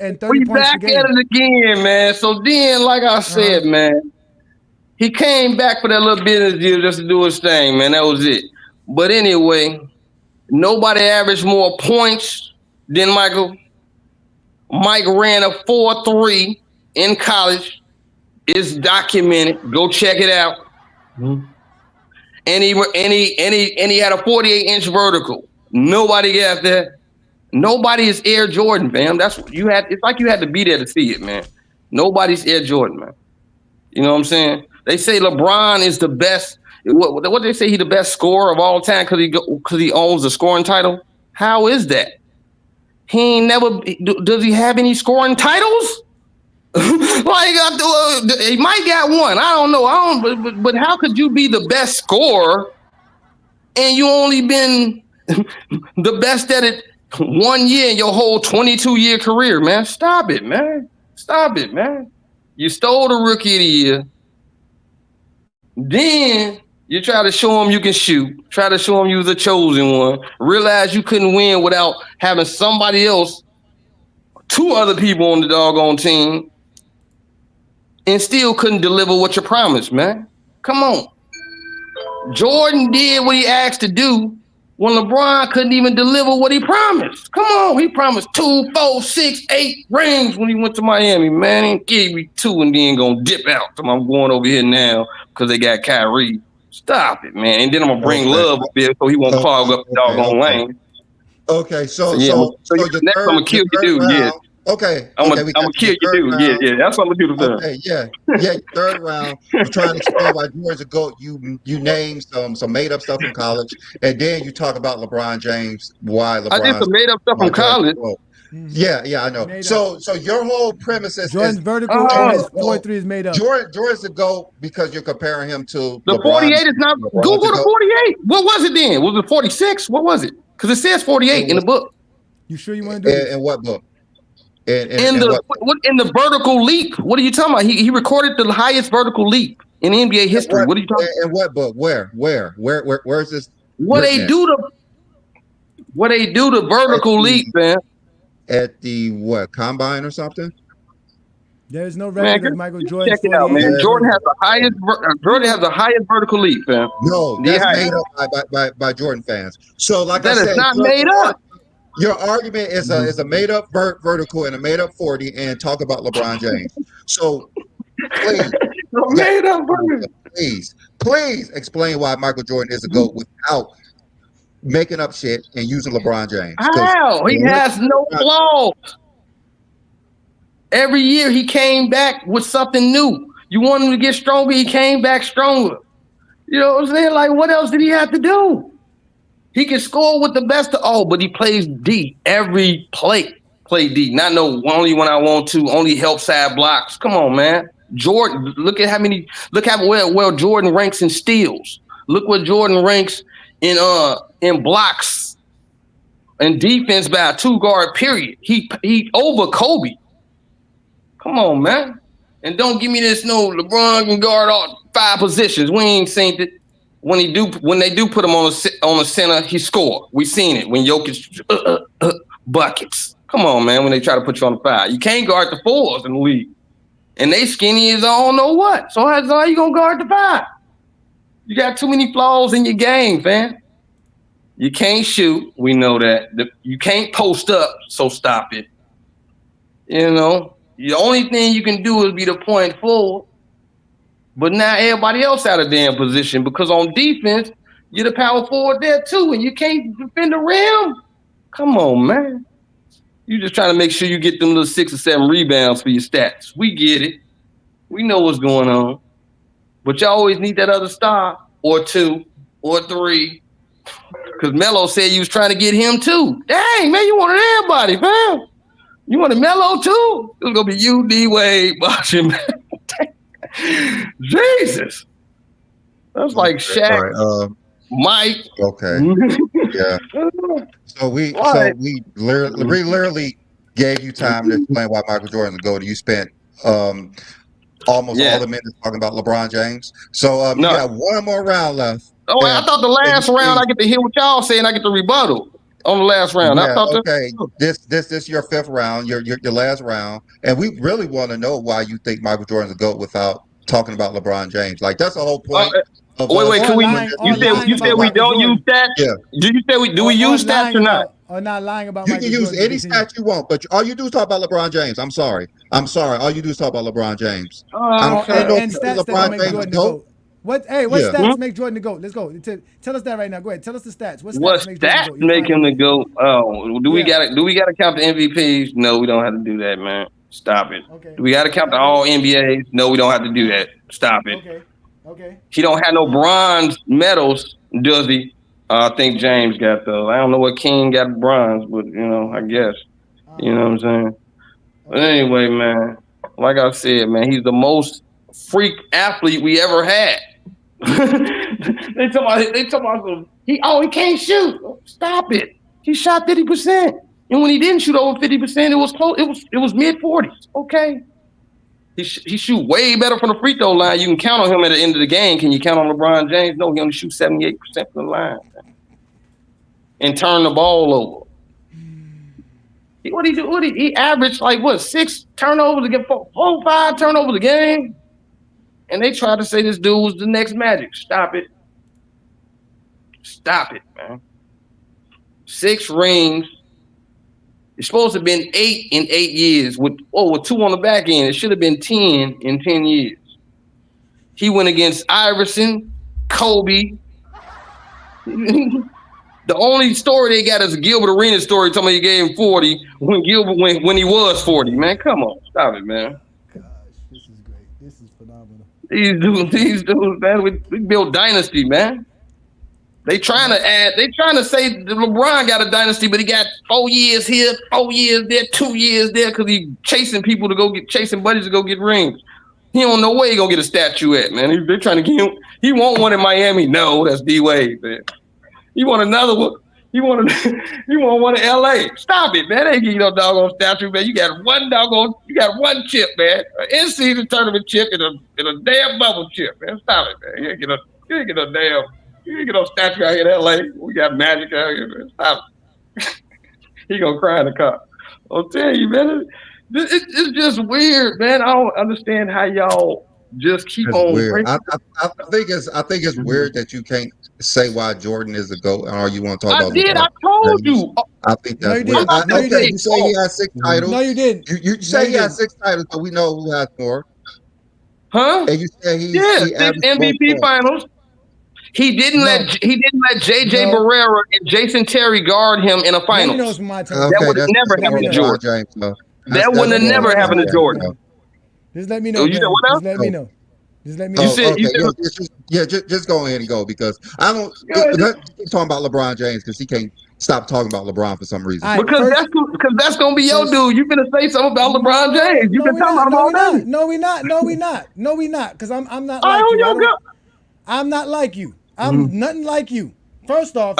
back a game. At it again, man. So then, like I said, man, he came back for that little business deal just to do his thing, man. That was it. But anyway, nobody averaged more points than Michael. Mike ran a 4.3 in college. It's documented. Go check it out. Mm-hmm. And he had a 48-inch vertical. Nobody got that. Nobody is Air Jordan, fam. That's what you had. It's like you had to be there to see it, man. Nobody's Air Jordan, man. You know what I'm saying? They say LeBron is the best. What they say? He the best scorer of all time because he owns the scoring title. How is that? He ain't never. Does he have any scoring titles? He might got one. I don't know. But how could you be the best scorer and you only been the best at it 1 year in your whole 22-year career, man? Stop it, man. Stop it, man. You stole the Rookie of the Year. Then you try to show him you can shoot. Try to show him you was a chosen one. Realize you couldn't win without having somebody else, 2 other people on the doggone team, and still couldn't deliver what you promised, man. Come on. Jordan did what he asked to do when LeBron couldn't even deliver what he promised. Come on. He promised 2, 4, 6, 8 rings when he went to Miami, man. He gave me 2 and then gonna dip out. So I'm going over here now because they got Kyrie. Stop it, man. And then I'm gonna bring Love up here so he won't clog up the doggone lane. Okay, so your your next third, I'm gonna kill your you, third dude. Yeah. round. Okay, I'm okay, gonna kill you, dude. Yeah. That's what I'm gonna do to them. Okay, yeah, your third round. You're trying to explain why Jordan's a GOAT. You name some made up stuff from college, and then you talk about LeBron James. Why LeBron? I did some made up stuff from college. Yeah, I know. So your whole premise is Jordan's vertical and his 43 is made up. Jordan's the GOAT because you're comparing him to The LeBron. 48 is not. Google the 48. What was it then? Was it 46? What was it? Because it says 48 in the book. You sure you want to do this? In what book? In the vertical leap. What are you talking about? He recorded the highest vertical leap in NBA history. What are you talking about? In what book? Where's this? What they do the vertical leap, man. At the combine or something? There's no record of Michael Jordan. Check it out, man. Jordan has the highest vertical leap, man. No, that's made up by Jordan fans. So like that I said, is not made up. Your argument is a made up vertical and a made up 40 and talk about LeBron James. So please explain why Michael Jordan is a GOAT without making up shit and using LeBron James. How? He has no flaws. Every year he came back with something new. You want him to get stronger, he came back stronger. You know what I'm saying? Like, what else did he have to do? He can score with the best of all, but he plays D every play. Play D. Not no only when I want to, only help side blocks. Come on, man. Jordan, look how well Jordan ranks in steals. Look what Jordan ranks in blocks and defense by a 2-guard period. He over Kobe. Come on, man. And don't give me this LeBron can guard all 5 positions. We ain't seen it. When they do put him on the center, he score. We seen it when Jokic buckets. Come on, man. When they try to put you on the 5, you can't guard the 4s in the league, and they skinny as I don't know what. So how you gonna guard the 5? You got too many flaws in your game, fam. You can't shoot. We know that. You can't post up. So stop it. You know, the only thing you can do is be the point forward. But now everybody else out of damn position because on defense, you're the power forward there too, and you can't defend the rim. Come on, man. You just trying to make sure you get them little 6 or 7 rebounds for your stats. We get it. We know what's going on. But you always need that other star or 2 or 3. Because Melo said you was trying to get him too. Dang, man, you wanted everybody, fam. You wanted Melo too? It was going to be you, D-Wade, Bosh, man. Jesus, that's like Shaq, Mike. Okay, yeah. So we literally gave you time to explain why Michael Jordan's a GOAT. You spent almost all the minutes talking about LeBron James. So you got one more round left. Oh, I thought the last round I get to hear what y'all say and I get to rebuttal on the last round. Yeah, I thought this your 5th round, your last round, and we really want to know why you think Michael Jordan's a GOAT without talking about LeBron James. Like that's the whole point. Wait, can we? You said we don't use stats. Yeah. Do we use stats or not? Or not lying about. You can use any stat you want, but all you do is talk about LeBron James. I'm sorry. All you do is talk about LeBron James. And stats that make Jordan the GOAT. What stats make Jordan the GOAT? Let's go. Tell us that right now. Go ahead. Tell us the stats. What stats make him the GOAT? Oh, do we gotta count the MVPs? No, we don't have to do that, man. Stop it. Okay. Do we got to count the all NBAs? No, we don't have to do that. Stop it. Okay. He don't have no bronze medals, does he? I think James got those. I don't know what King got bronze, but I guess. You know what I'm saying? But anyway, man, Like I said, man, he's the most freak athlete we ever had. They talking about he can't shoot. Stop it. He shot 50%. And when he didn't shoot over 50%, it was close. It was mid-40s. Okay. He shoot way better from the free throw line. You can count on him at the end of the game. Can you count on LeBron James? No, he only shoots 78% from the line. And turn the ball over. What he do? He averaged like 6 turnovers to get 5 turnovers a game. And they try to say this dude was the next Magic. Stop it. Stop it, man. 6 rings. It's supposed to have been 8 in 8 years with 2 on the back end. It should have been 10 in 10 years. He went against Iverson, Kobe. The only story they got is a Gilbert Arenas story talking about he gave him 40 when when he was 40. Man, come on. Stop it, man. Gosh, this is great. This is phenomenal. These dudes, man, we built dynasty, man. They trying to say that LeBron got a dynasty, but he got 4 years here, 4 years there, 2 years there, because he chasing buddies to go get rings. He don't know where he gonna get a statue at, man. They're trying to get him. He want one in Miami. No, that's D-Wade, man. He want another one. He want one in LA. Stop it, man. They ain't give you no doggone statue, man. You got one chip, man. An in-season tournament chip and a damn bubble chip, man. Stop it, man. You ain't get no statue out here in LA. We got Magic out here, man. Stop it. He gonna cry in the car. I'll tell you, man. It's just weird, man. I don't understand how y'all just keep on. Weird. I think it's weird that you can't say why Jordan is the GOAT, or you want to talk about. I told you. I think that's weird. Okay, you say he has 6 titles. No, you didn't. You say he has 6 titles, but we know who has more. Huh? And you say he 6 MVP finals. He didn't let JJ Barrera and Jason Terry guard him in a finals. That would have never happened to Jordan. That would have never happened to Jordan. Just let me know. Just let me know. Just let me know. Just go ahead and go, because I don't keep talking about LeBron James because he can't stop talking about LeBron for some reason. Because that's gonna be your dude. You gonna say something about LeBron James? You've been talking about him all day. No, we not. Because I'm not like you. I'm not like you. I'm nothing like you. First off,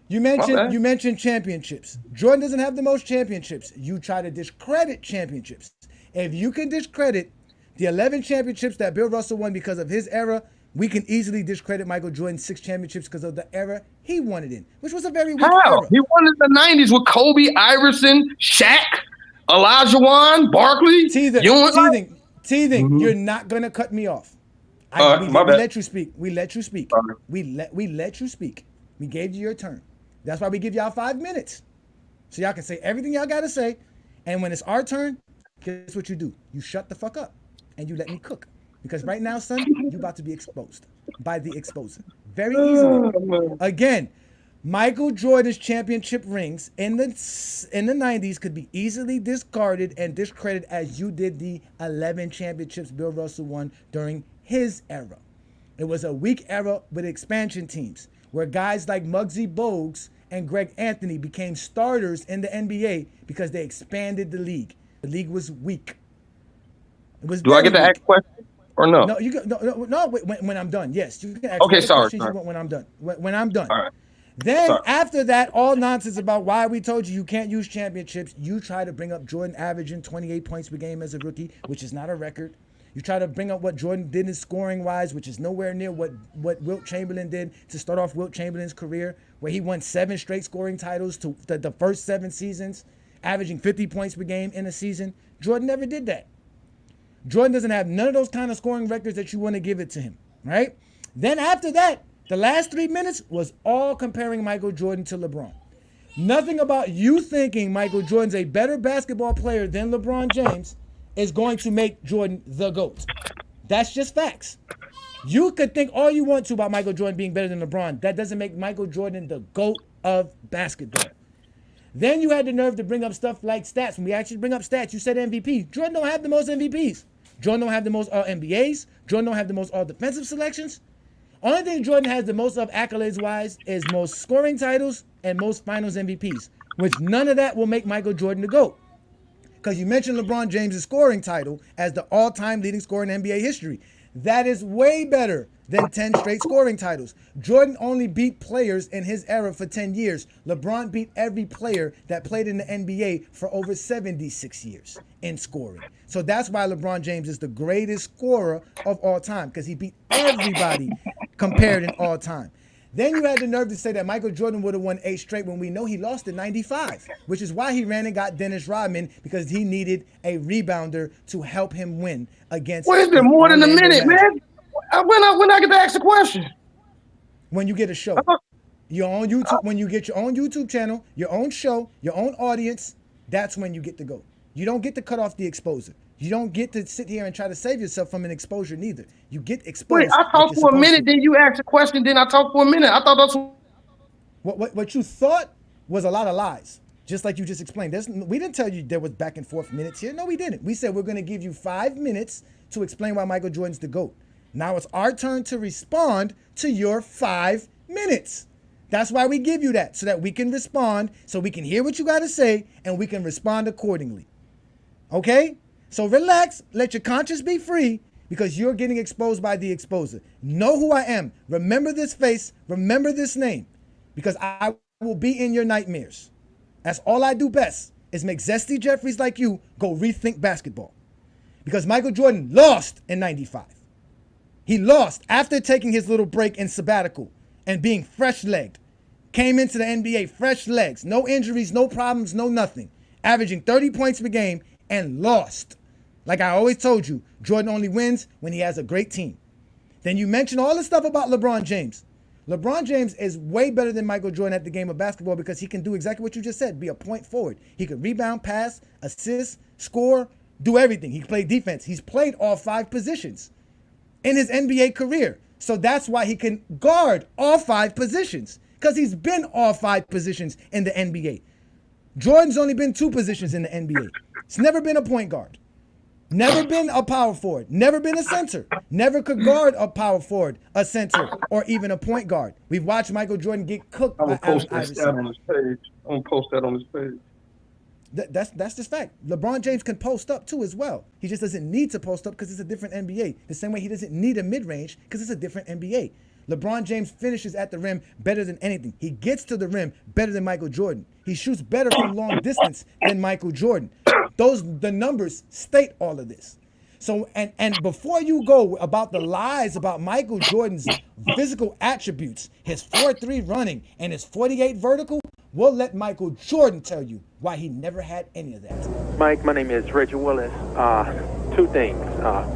you mentioned championships. Jordan doesn't have the most championships. You try to discredit championships. If you can discredit the 11 championships that Bill Russell won because of his era, we can easily discredit Michael Jordan's 6 championships because of the era he won it in, which was a very weak era. He won in the 90s with Kobe, Iverson, Shaq, Olajuwon, Barkley. Teething, you're not going to cut me off. We let you speak. We let you speak. We let you speak. We gave you your turn. That's why we give y'all 5 minutes. So y'all can say everything y'all got to say. And when it's our turn, guess what you do? You shut the fuck up and you let me cook. Because right now, son, you about to be exposed by the exposer. Very easily. Again, Michael Jordan's championship rings in the 90s could be easily discarded and discredited as you did the 11 championships Bill Russell won during his era. It was a weak era with expansion teams where guys like Muggsy Bogues and Greg Anthony became starters in the NBA because they expanded the league. The league was weak. It was. Do I get to ask a question or no? No, you go, no. When I'm done, yes, you can ask. Okay, sorry. When I'm done. When I'm done. All right. Then after that, all nonsense about why we told you can't use championships. You try to bring up Jordan averaging 28 points per game as a rookie, which is not a record. You try to bring up what Jordan did in scoring wise, which is nowhere near what Wilt Chamberlain did to start off Wilt Chamberlain's career, where he won 7 straight scoring titles to the first 7 seasons, averaging 50 points per game in a season. Jordan never did that. Jordan doesn't have none of those kind of scoring records that you want to give it to him, right? Then after that, the last 3 minutes was all comparing Michael Jordan to LeBron. Nothing about you thinking Michael Jordan's a better basketball player than LeBron James is going to make Jordan the GOAT. That's just facts. You could think all you want to about Michael Jordan being better than LeBron. That doesn't make Michael Jordan the GOAT of basketball. Then you had the nerve to bring up stuff like stats. When we actually bring up stats, you said MVP. Jordan don't have the most MVPs. Jordan don't have the most All-NBAs. Jordan don't have the most All-Defensive selections. Only thing Jordan has the most of accolades-wise is most scoring titles and most finals MVPs, which none of that will make Michael Jordan the GOAT. because you mentioned LeBron James' scoring title as the all-time leading scorer in NBA history. That is way better than 10 straight scoring titles. Jordan only beat players in his era for 10 years. LeBron beat every player that played in the NBA for over 76 years in scoring. So that's why LeBron James is the greatest scorer of all time, because he beat everybody compared in all time. Then you had the nerve to say that Michael Jordan would have won 8 straight when we know he lost in 95, which is why he ran and got Dennis Rodman, because he needed a rebounder to help him win against. What is it? More than a minute, man. When I get to ask the question. When you get a show. Your own YouTube, when you get your own YouTube channel, your own show, your own audience, that's when you get to go. You don't get to cut off the exposure. You don't get to sit here and try to save yourself from an exposure neither. You get exposed. Wait, I talked for a minute, then you asked a question, then I talked for a minute. I thought that's what you thought was a lot of lies, just like you just explained. We didn't tell you there was back and forth minutes here. No, we didn't. We said we're going to give you 5 minutes to explain why Michael Jordan's the GOAT. Now it's our turn to respond to your 5 minutes. That's why we give you that, so that we can respond, so we can hear what you got to say, and we can respond accordingly. Okay? So relax, let your conscience be free, because you're getting exposed by the exposer. Know who I am. Remember this face. Remember this name, because I will be in your nightmares. That's all I do best, is make zesty Jeffries like you go rethink basketball. Because Michael Jordan lost in 95. He lost after taking his little break in sabbatical and being fresh-legged. Came into the NBA fresh legs, no injuries, no problems, no nothing. Averaging 30 points per game and lost. Like I always told you, Jordan only wins when he has a great team. Then you mentioned all the stuff about LeBron James. LeBron James is way better than Michael Jordan at the game of basketball, because he can do exactly what you just said, be a point forward. He could rebound, pass, assist, score, do everything. He played defense. He's played all 5 positions in his NBA career. So that's why he can guard all 5 positions, because he's been all 5 positions in the NBA. Jordan's only been 2 positions in the NBA. It's never been a point guard. Never been a power forward. Never been a center. Never could guard a power forward, a center, or even a point guard. We've watched Michael Jordan get cooked by Allen Iverson. on his page. I'm going to post that on his page. That's just fact. LeBron James can post up too as well. He just doesn't need to post up because it's a different NBA. The same way he doesn't need a mid-range because it's a different NBA. LeBron James finishes at the rim better than anything. He gets to the rim better than Michael Jordan. He shoots better from long distance than Michael Jordan. The numbers state all of this. So, and before you go about the lies about Michael Jordan's physical attributes, his 4.3 running and his 48 vertical, we'll let Michael Jordan tell you why he never had any of that. Mike, my name is Reggie Willis. 2 things.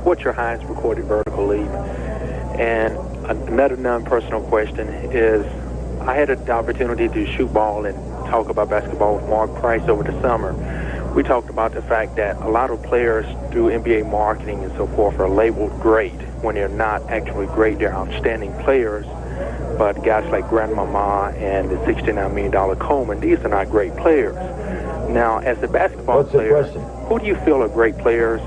What's your highest recorded vertical leap? And another non-personal question is, I had the opportunity to shoot ball and talk about basketball with Mark Price over the summer. We talked about the fact that a lot of players through NBA marketing and so forth are labeled great when they're not actually great. They're outstanding players. But guys like Grandmama and the $69 million Coleman, these are not great players. Now, as a basketball player, who do you feel are great players?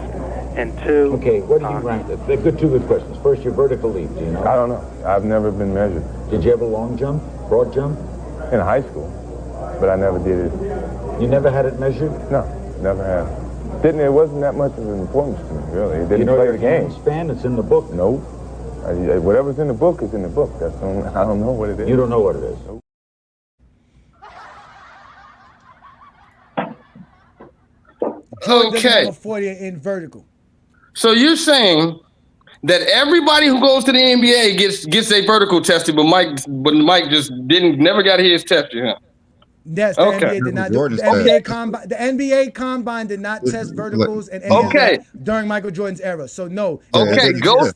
And 2... Okay, what do you rank them? They're two good questions. First, your vertical leap, do you know? I don't know. I've never been measured. Did you ever long jump, broad jump? In high school, but I never did it. You never had it measured? No, never have. It wasn't that much of an importance to me, really. It didn't play the game. Span, it's in the book. No. Whatever's in the book is in the book. I don't know what it is. You don't know what it is. Okay. 48 in vertical. So you're saying that everybody who goes to the NBA gets a vertical tested, but Mike just never got his tested, huh? Yes, the NBA did not do the NBA combine did not test verticals and any of that during Michael Jordan's era. So no. Okay, go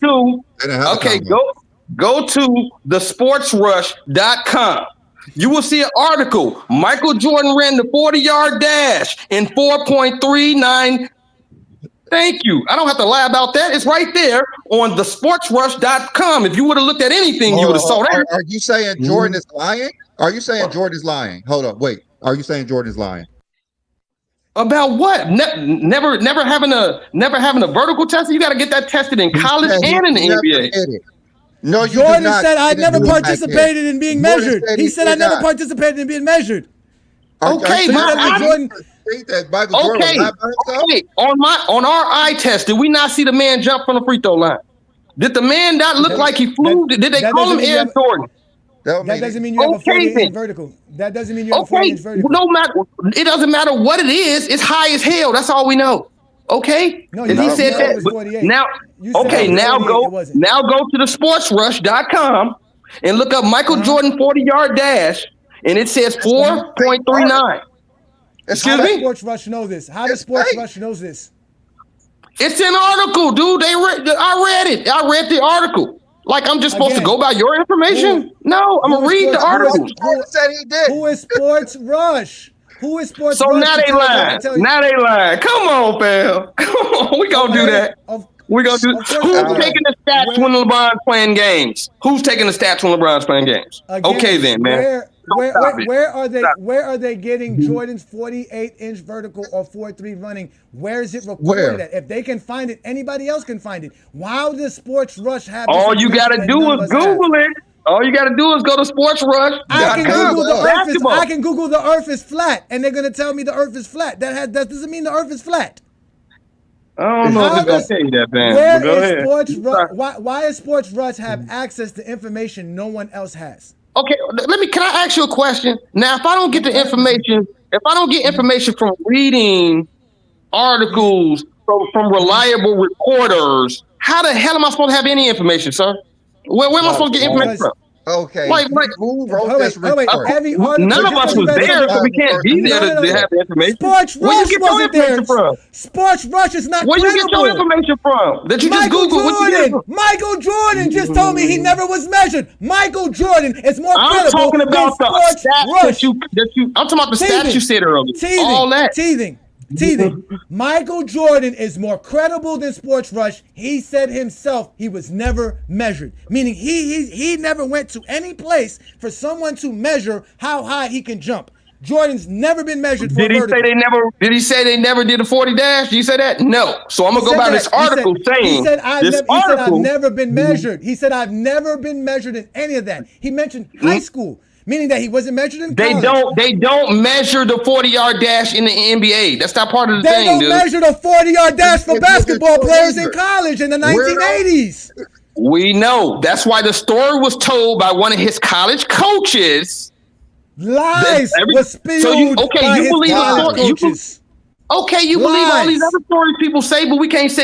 to thesportsrush.com. You will see an article. Michael Jordan ran the 40-yard dash in 4.39. Thank you. I don't have to lie about that. It's right there on thesportsrush.com. If you would have looked at anything, you would have saw that. Are you saying Jordan is lying? Are you saying Jordan is lying? Hold on, wait. Are you saying Jordan is lying? About what? Never having a vertical test. You got to get that tested in college and in the NBA. No, you Jordan said I never participated in being measured. He said I never participated in being measured. Okay, Jordan. That Michael Jordan was not by himself. Okay. On our eye test, did we not see the man jump from the free throw line? Did the man not look like he flew? Did they call him Air Jordan? That doesn't mean you have a 48-inch vertical. That doesn't mean you have a 48-inch vertical. No matter, it doesn't matter what it is. It's high as hell. That's all we know. Okay. No, and he said that. Now, okay. Now go to the sportsrush.com and look up Michael Jordan 40-yard dash, and it says 4.39. Excuse me. Sports Rush know this? How does Sports Rush knows this? It's an article, dude. I read it. I read the article. Like I'm just supposed to go by your information? No, I'm gonna read the article. Who is Sports Rush? Who is Sports Rush? So now they lying. Now they lying. Come on, fam. Come on. We gonna do that. We gonna do. Who's taking the stats when LeBron's playing games? Who's taking the stats when LeBron's playing games? Okay, then, man. Where are they? Where are they getting Jordan's 48-inch vertical or 4.3 running? Where is it recorded at? If they can find it, anybody else can find it. Why does Sports Rush have? All you gotta do is Google it. All you gotta do is go to Sports Rush. I can Google the Earth is flat, and they're gonna tell me the Earth is flat. That doesn't mean the Earth is flat. I don't know if it's gonna tell you that, man. Where is Sports Rush? Why does Sports Rush have access to information no one else has? Okay, can I ask you a question? Now, if I don't get the information, from reading articles from reliable reporters, how the hell am I supposed to have any information, sir? Where am I supposed to get information from? Okay. Who wrote this report? None of us was there, so we can't be there to have the information. Sports Rush wasn't there. Sports Rush is not credible. Where you get your information from? That you just Googled? Michael Jordan just told me he never was measured. Michael Jordan is more credible. I'm talking about the stats Rush. that you. I'm talking about the stats you said earlier. All that. Teething. Michael Jordan is more credible than Sports Rush. He said himself he was never measured, meaning he never went to any place for someone to measure how high he can jump. Jordan's never been measured for vertical. Did he say they never did a 40 dash? Did you say that? No. So I'm gonna go by this article saying he said I've never been measured. He said I've never been measured in any of that. He mentioned high school. Meaning that he wasn't measured in college. They don't measure the 40-yard dash in the NBA. That's not part of the thing, dude. They don't measure the 40-yard dash for basketball players in college in the 1980s. We know. That's why the story was told by one of his college coaches. Lies was spilled by his college coaches. You believe all these other stories people say, but we can't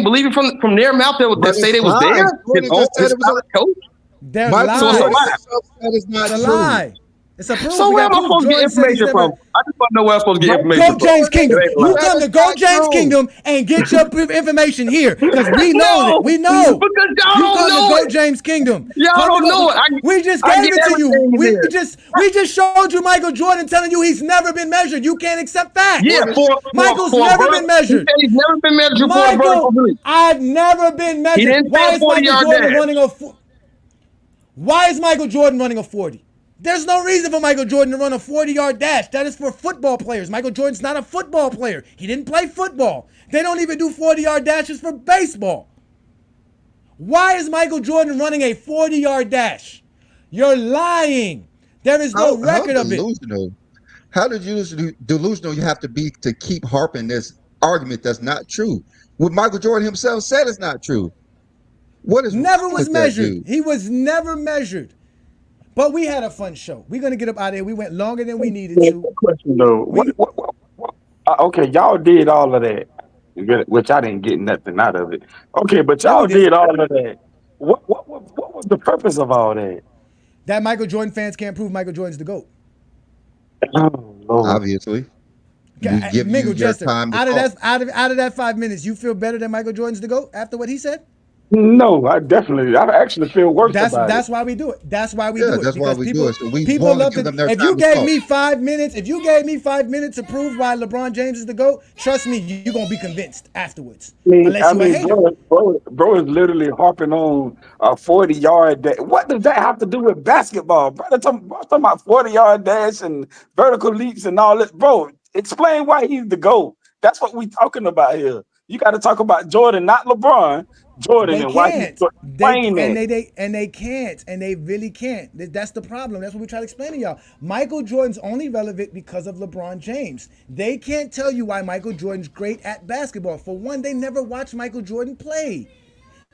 believe it from their mouth that say they was there. His college coach. They're lies. It's not a lie. It's a proof. So where am I supposed to get information from? I just want to know where I'm supposed to get information from. Go James Kingdom. You come to Go James Kingdom and get your information here because we know it. We know. Because y'all don't know it. Go James Kingdom. Y'all don't know it. We just gave it to you. We just showed you Michael Jordan telling you he's never been measured. You can't accept facts. Yeah, Michael's never been measured. He's never been measured. Michael, I've never been measured. He didn't say 40-yard dash. Why is Michael Jordan running a 40? There's no reason for Michael Jordan to run a 40-yard dash. That is for football players. Michael Jordan's not a football player. He didn't play football. They don't even do 40-yard dashes for baseball. Why is Michael Jordan running a 40-yard dash? You're lying. There is no record of it. How delusional you have to be to keep harping this argument that's not true? What Michael Jordan himself said is not true. What is never was measured. He was never measured. But we had a fun show. We're gonna get up out of here. We went longer than we needed to. Question though. Okay, y'all did all of that, which I didn't get nothing out of it. Okay, but y'all did all of that. What was the purpose of all that? That Michael Jordan fans can't prove Michael Jordan's the GOAT. Oh, Lord. Obviously. Mingle Jester, out of that 5 minutes, you feel better than Michael Jordan's the GOAT after what he said? No, I actually feel worse about it. That's why we do it. That's why we do it. That's why we do it. So people love to. If you gave me 5 minutes, to prove why LeBron James is the GOAT, trust me, you're gonna be convinced afterwards. Bro is literally harping on a 40-yard dash. What does that have to do with basketball, bro? Talking about 40-yard dash and vertical leaps and all that, bro. Explain why he's the GOAT. That's what we talking about here. You got to talk about Jordan, not LeBron. Jordan They and why he's can't. playing that. They can't, and they really can't. That's the problem. That's what we try to explain to y'all. Michael Jordan's only relevant because of LeBron James. They can't tell you why Michael Jordan's great at basketball. For one, they never watched Michael Jordan play.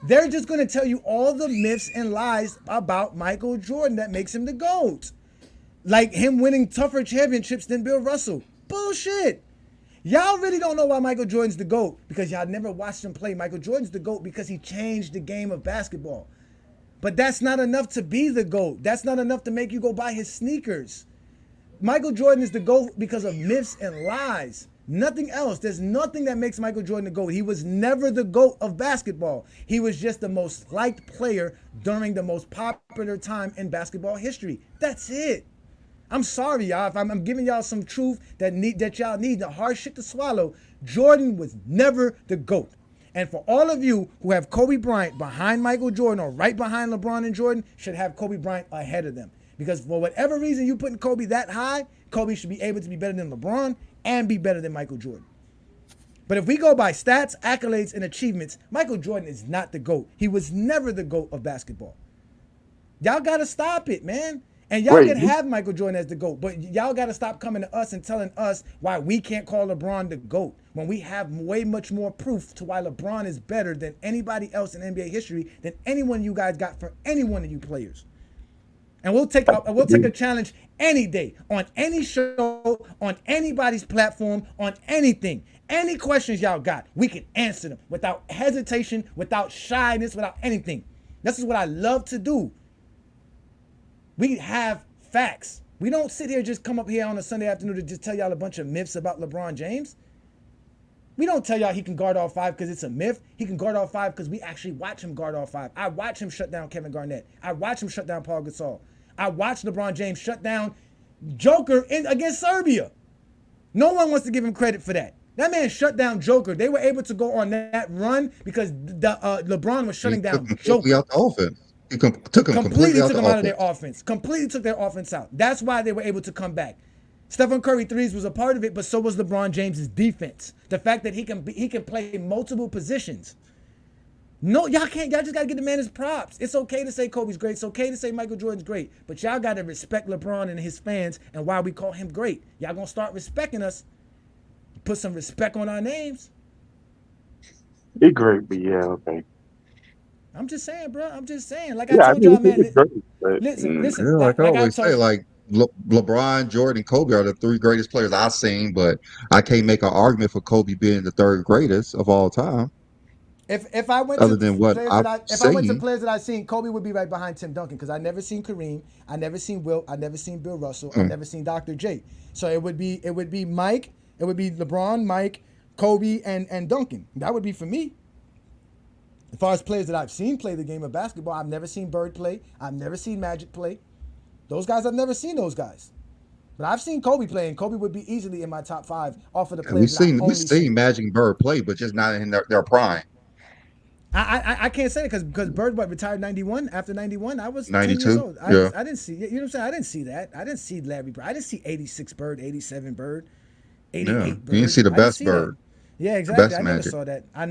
They're just going to tell you all the myths and lies about Michael Jordan that makes him the GOAT. Like him winning tougher championships than Bill Russell. Bullshit. Y'all really don't know why Michael Jordan's the GOAT because y'all never watched him play. Michael Jordan's the GOAT because he changed the game of basketball. But that's not enough to be the GOAT. That's not enough to make you go buy his sneakers. Michael Jordan is the GOAT because of myths and lies. Nothing else. There's nothing that makes Michael Jordan the GOAT. He was never the GOAT of basketball. He was just the most liked player during the most popular time in basketball history. That's it. I'm sorry, y'all. If I'm giving y'all some truth that y'all need, the hard shit to swallow, Jordan was never the GOAT. And for all of you who have Kobe Bryant behind Michael Jordan or right behind LeBron and Jordan, should have Kobe Bryant ahead of them. Because for whatever reason you putting Kobe that high, Kobe should be able to be better than LeBron and be better than Michael Jordan. But if we go by stats, accolades, and achievements, Michael Jordan is not the GOAT. He was never the GOAT of basketball. Y'all got to stop it, man. And y'all can have Michael Jordan as the GOAT, but y'all got to stop coming to us and telling us why we can't call LeBron the GOAT when we have way much more proof to why LeBron is better than anybody else in NBA history than anyone you guys got for any one of you players. And we'll take a challenge any day on any show, on anybody's platform, on anything. Any questions y'all got, we can answer them without hesitation, without shyness, without anything. This is what I love to do. We have facts. We don't sit here just come up here on a Sunday afternoon to just tell y'all a bunch of myths about LeBron James. We don't tell y'all he can guard all five because it's a myth. He can guard all five because we actually watch him guard all five. I watch him shut down Kevin Garnett. I watch him shut down Paul Gasol. I watched LeBron James shut down Joker against Serbia. No one wants to give him credit for that. That man shut down Joker. They were able to go on that run because LeBron was shutting down Joker. Out the offense. He took him completely out of their offense. Completely took their offense out. That's why they were able to come back. Stephen Curry threes was a part of it, but so was LeBron James's defense. The fact that he can play multiple positions. No, y'all just gotta give the man his props. It's okay to say Kobe's great. It's okay to say Michael Jordan's great. But y'all gotta respect LeBron and his fans and why we call him great. Y'all gonna start respecting us. Put some respect on our names. He great, but yeah, okay. I'm just saying, bro. I'm just saying. Like I told y'all, man. Listen. Yeah, like I always say, like LeBron, Jordan, Kobe are the three greatest players I've seen, but I can't make an argument for Kobe being the third greatest of all time. If I went Other to than what I went to players that I've seen, Kobe would be right behind Tim Duncan because I never seen Kareem, I never seen Wilt, I never seen Bill Russell, I never seen Dr. J. So it would be Mike, it would be LeBron, Mike, Kobe, and Duncan. That would be for me. As far as players that I've seen play the game of basketball, I've never seen Bird play. I've never seen Magic play. Those guys, I've never seen those guys. But I've seen Kobe play, and Kobe would be easily in my top 5 off of the players we've seen Magic and Bird play, but just not in their prime. I can't say it because Bird retired 91. After 91, I was 92. 10 years old. Yeah. I didn't see, you know what I'm saying? I didn't see that. I didn't see Larry Bird. I didn't see 86 Bird, 87 Bird, 88 Bird. You didn't see the best Bird. Yeah, exactly. I never saw that. I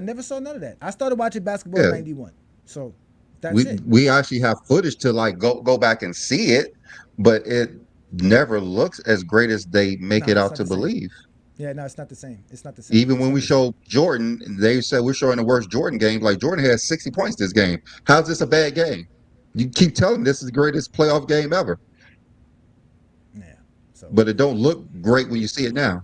never saw none of that. I started watching basketball in 91. So that's it. We actually have footage to like go back and see it, but it never looks as great as they make it out to believe. Yeah, no, it's not the same. It's not the same. Even when we show Jordan, they said we're showing the worst Jordan game. Like Jordan has 60 points this game. How's this a bad game? You keep telling me this is the greatest playoff game ever. Yeah. So, but it don't look great when you see it now.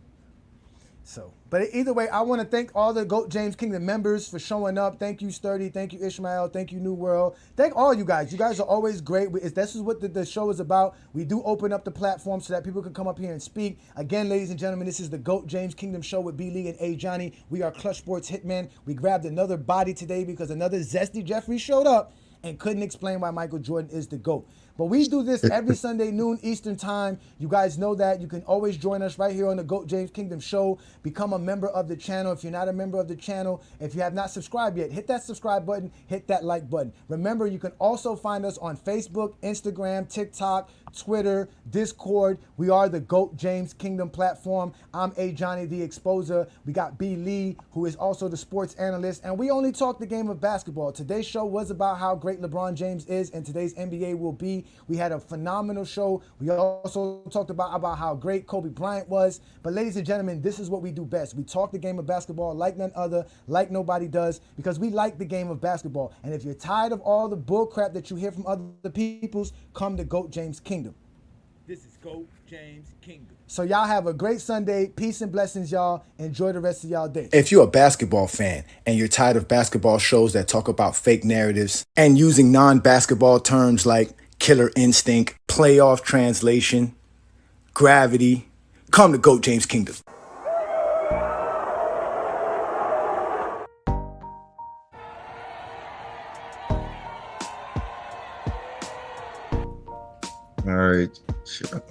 So, but either way, I want to thank all the GOAT James Kingdom members for showing up. Thank you, Sturdy. Thank you, Ishmael. Thank you, New World. Thank all you guys. You guys are always great. This is what the show is about. We do open up the platform so that people can come up here and speak. Again, ladies and gentlemen, this is the GOAT James Kingdom show with B. Lee and A. Johnny. We are Clutch Sports Hitmen. We grabbed another body today because another Zesty Jeffrey showed up and couldn't explain why Michael Jordan is the GOAT. But we do this every Sunday noon Eastern time. You guys know that. You can always join us right here on the GOAT James Kingdom Show. Become a member of the channel. If you're not a member of the channel, if you have not subscribed yet, hit that subscribe button, hit that like button. Remember, you can also find us on Facebook, Instagram, TikTok, Twitter, Discord. We are the GOAT James Kingdom platform. I'm A. Johnny the Exposer. We got B. Lee, who is also the sports analyst. And we only talk the game of basketball. Today's show was about how great LeBron James is and today's NBA will be. We had a phenomenal show. We also talked about how great Kobe Bryant was. But ladies and gentlemen, this is what we do best. We talk the game of basketball like none other, like nobody does, because we like the game of basketball. And if you're tired of all the bull crap that you hear from other peoples, come to GOAT James Kingdom. This is GOAT James Kingdom. So y'all have a great Sunday. Peace and blessings, y'all. Enjoy the rest of y'all day. If you're a basketball fan and you're tired of basketball shows that talk about fake narratives and using non-basketball terms like killer instinct, playoff translation, gravity, come to GOAT James Kingdom. All right. Sure.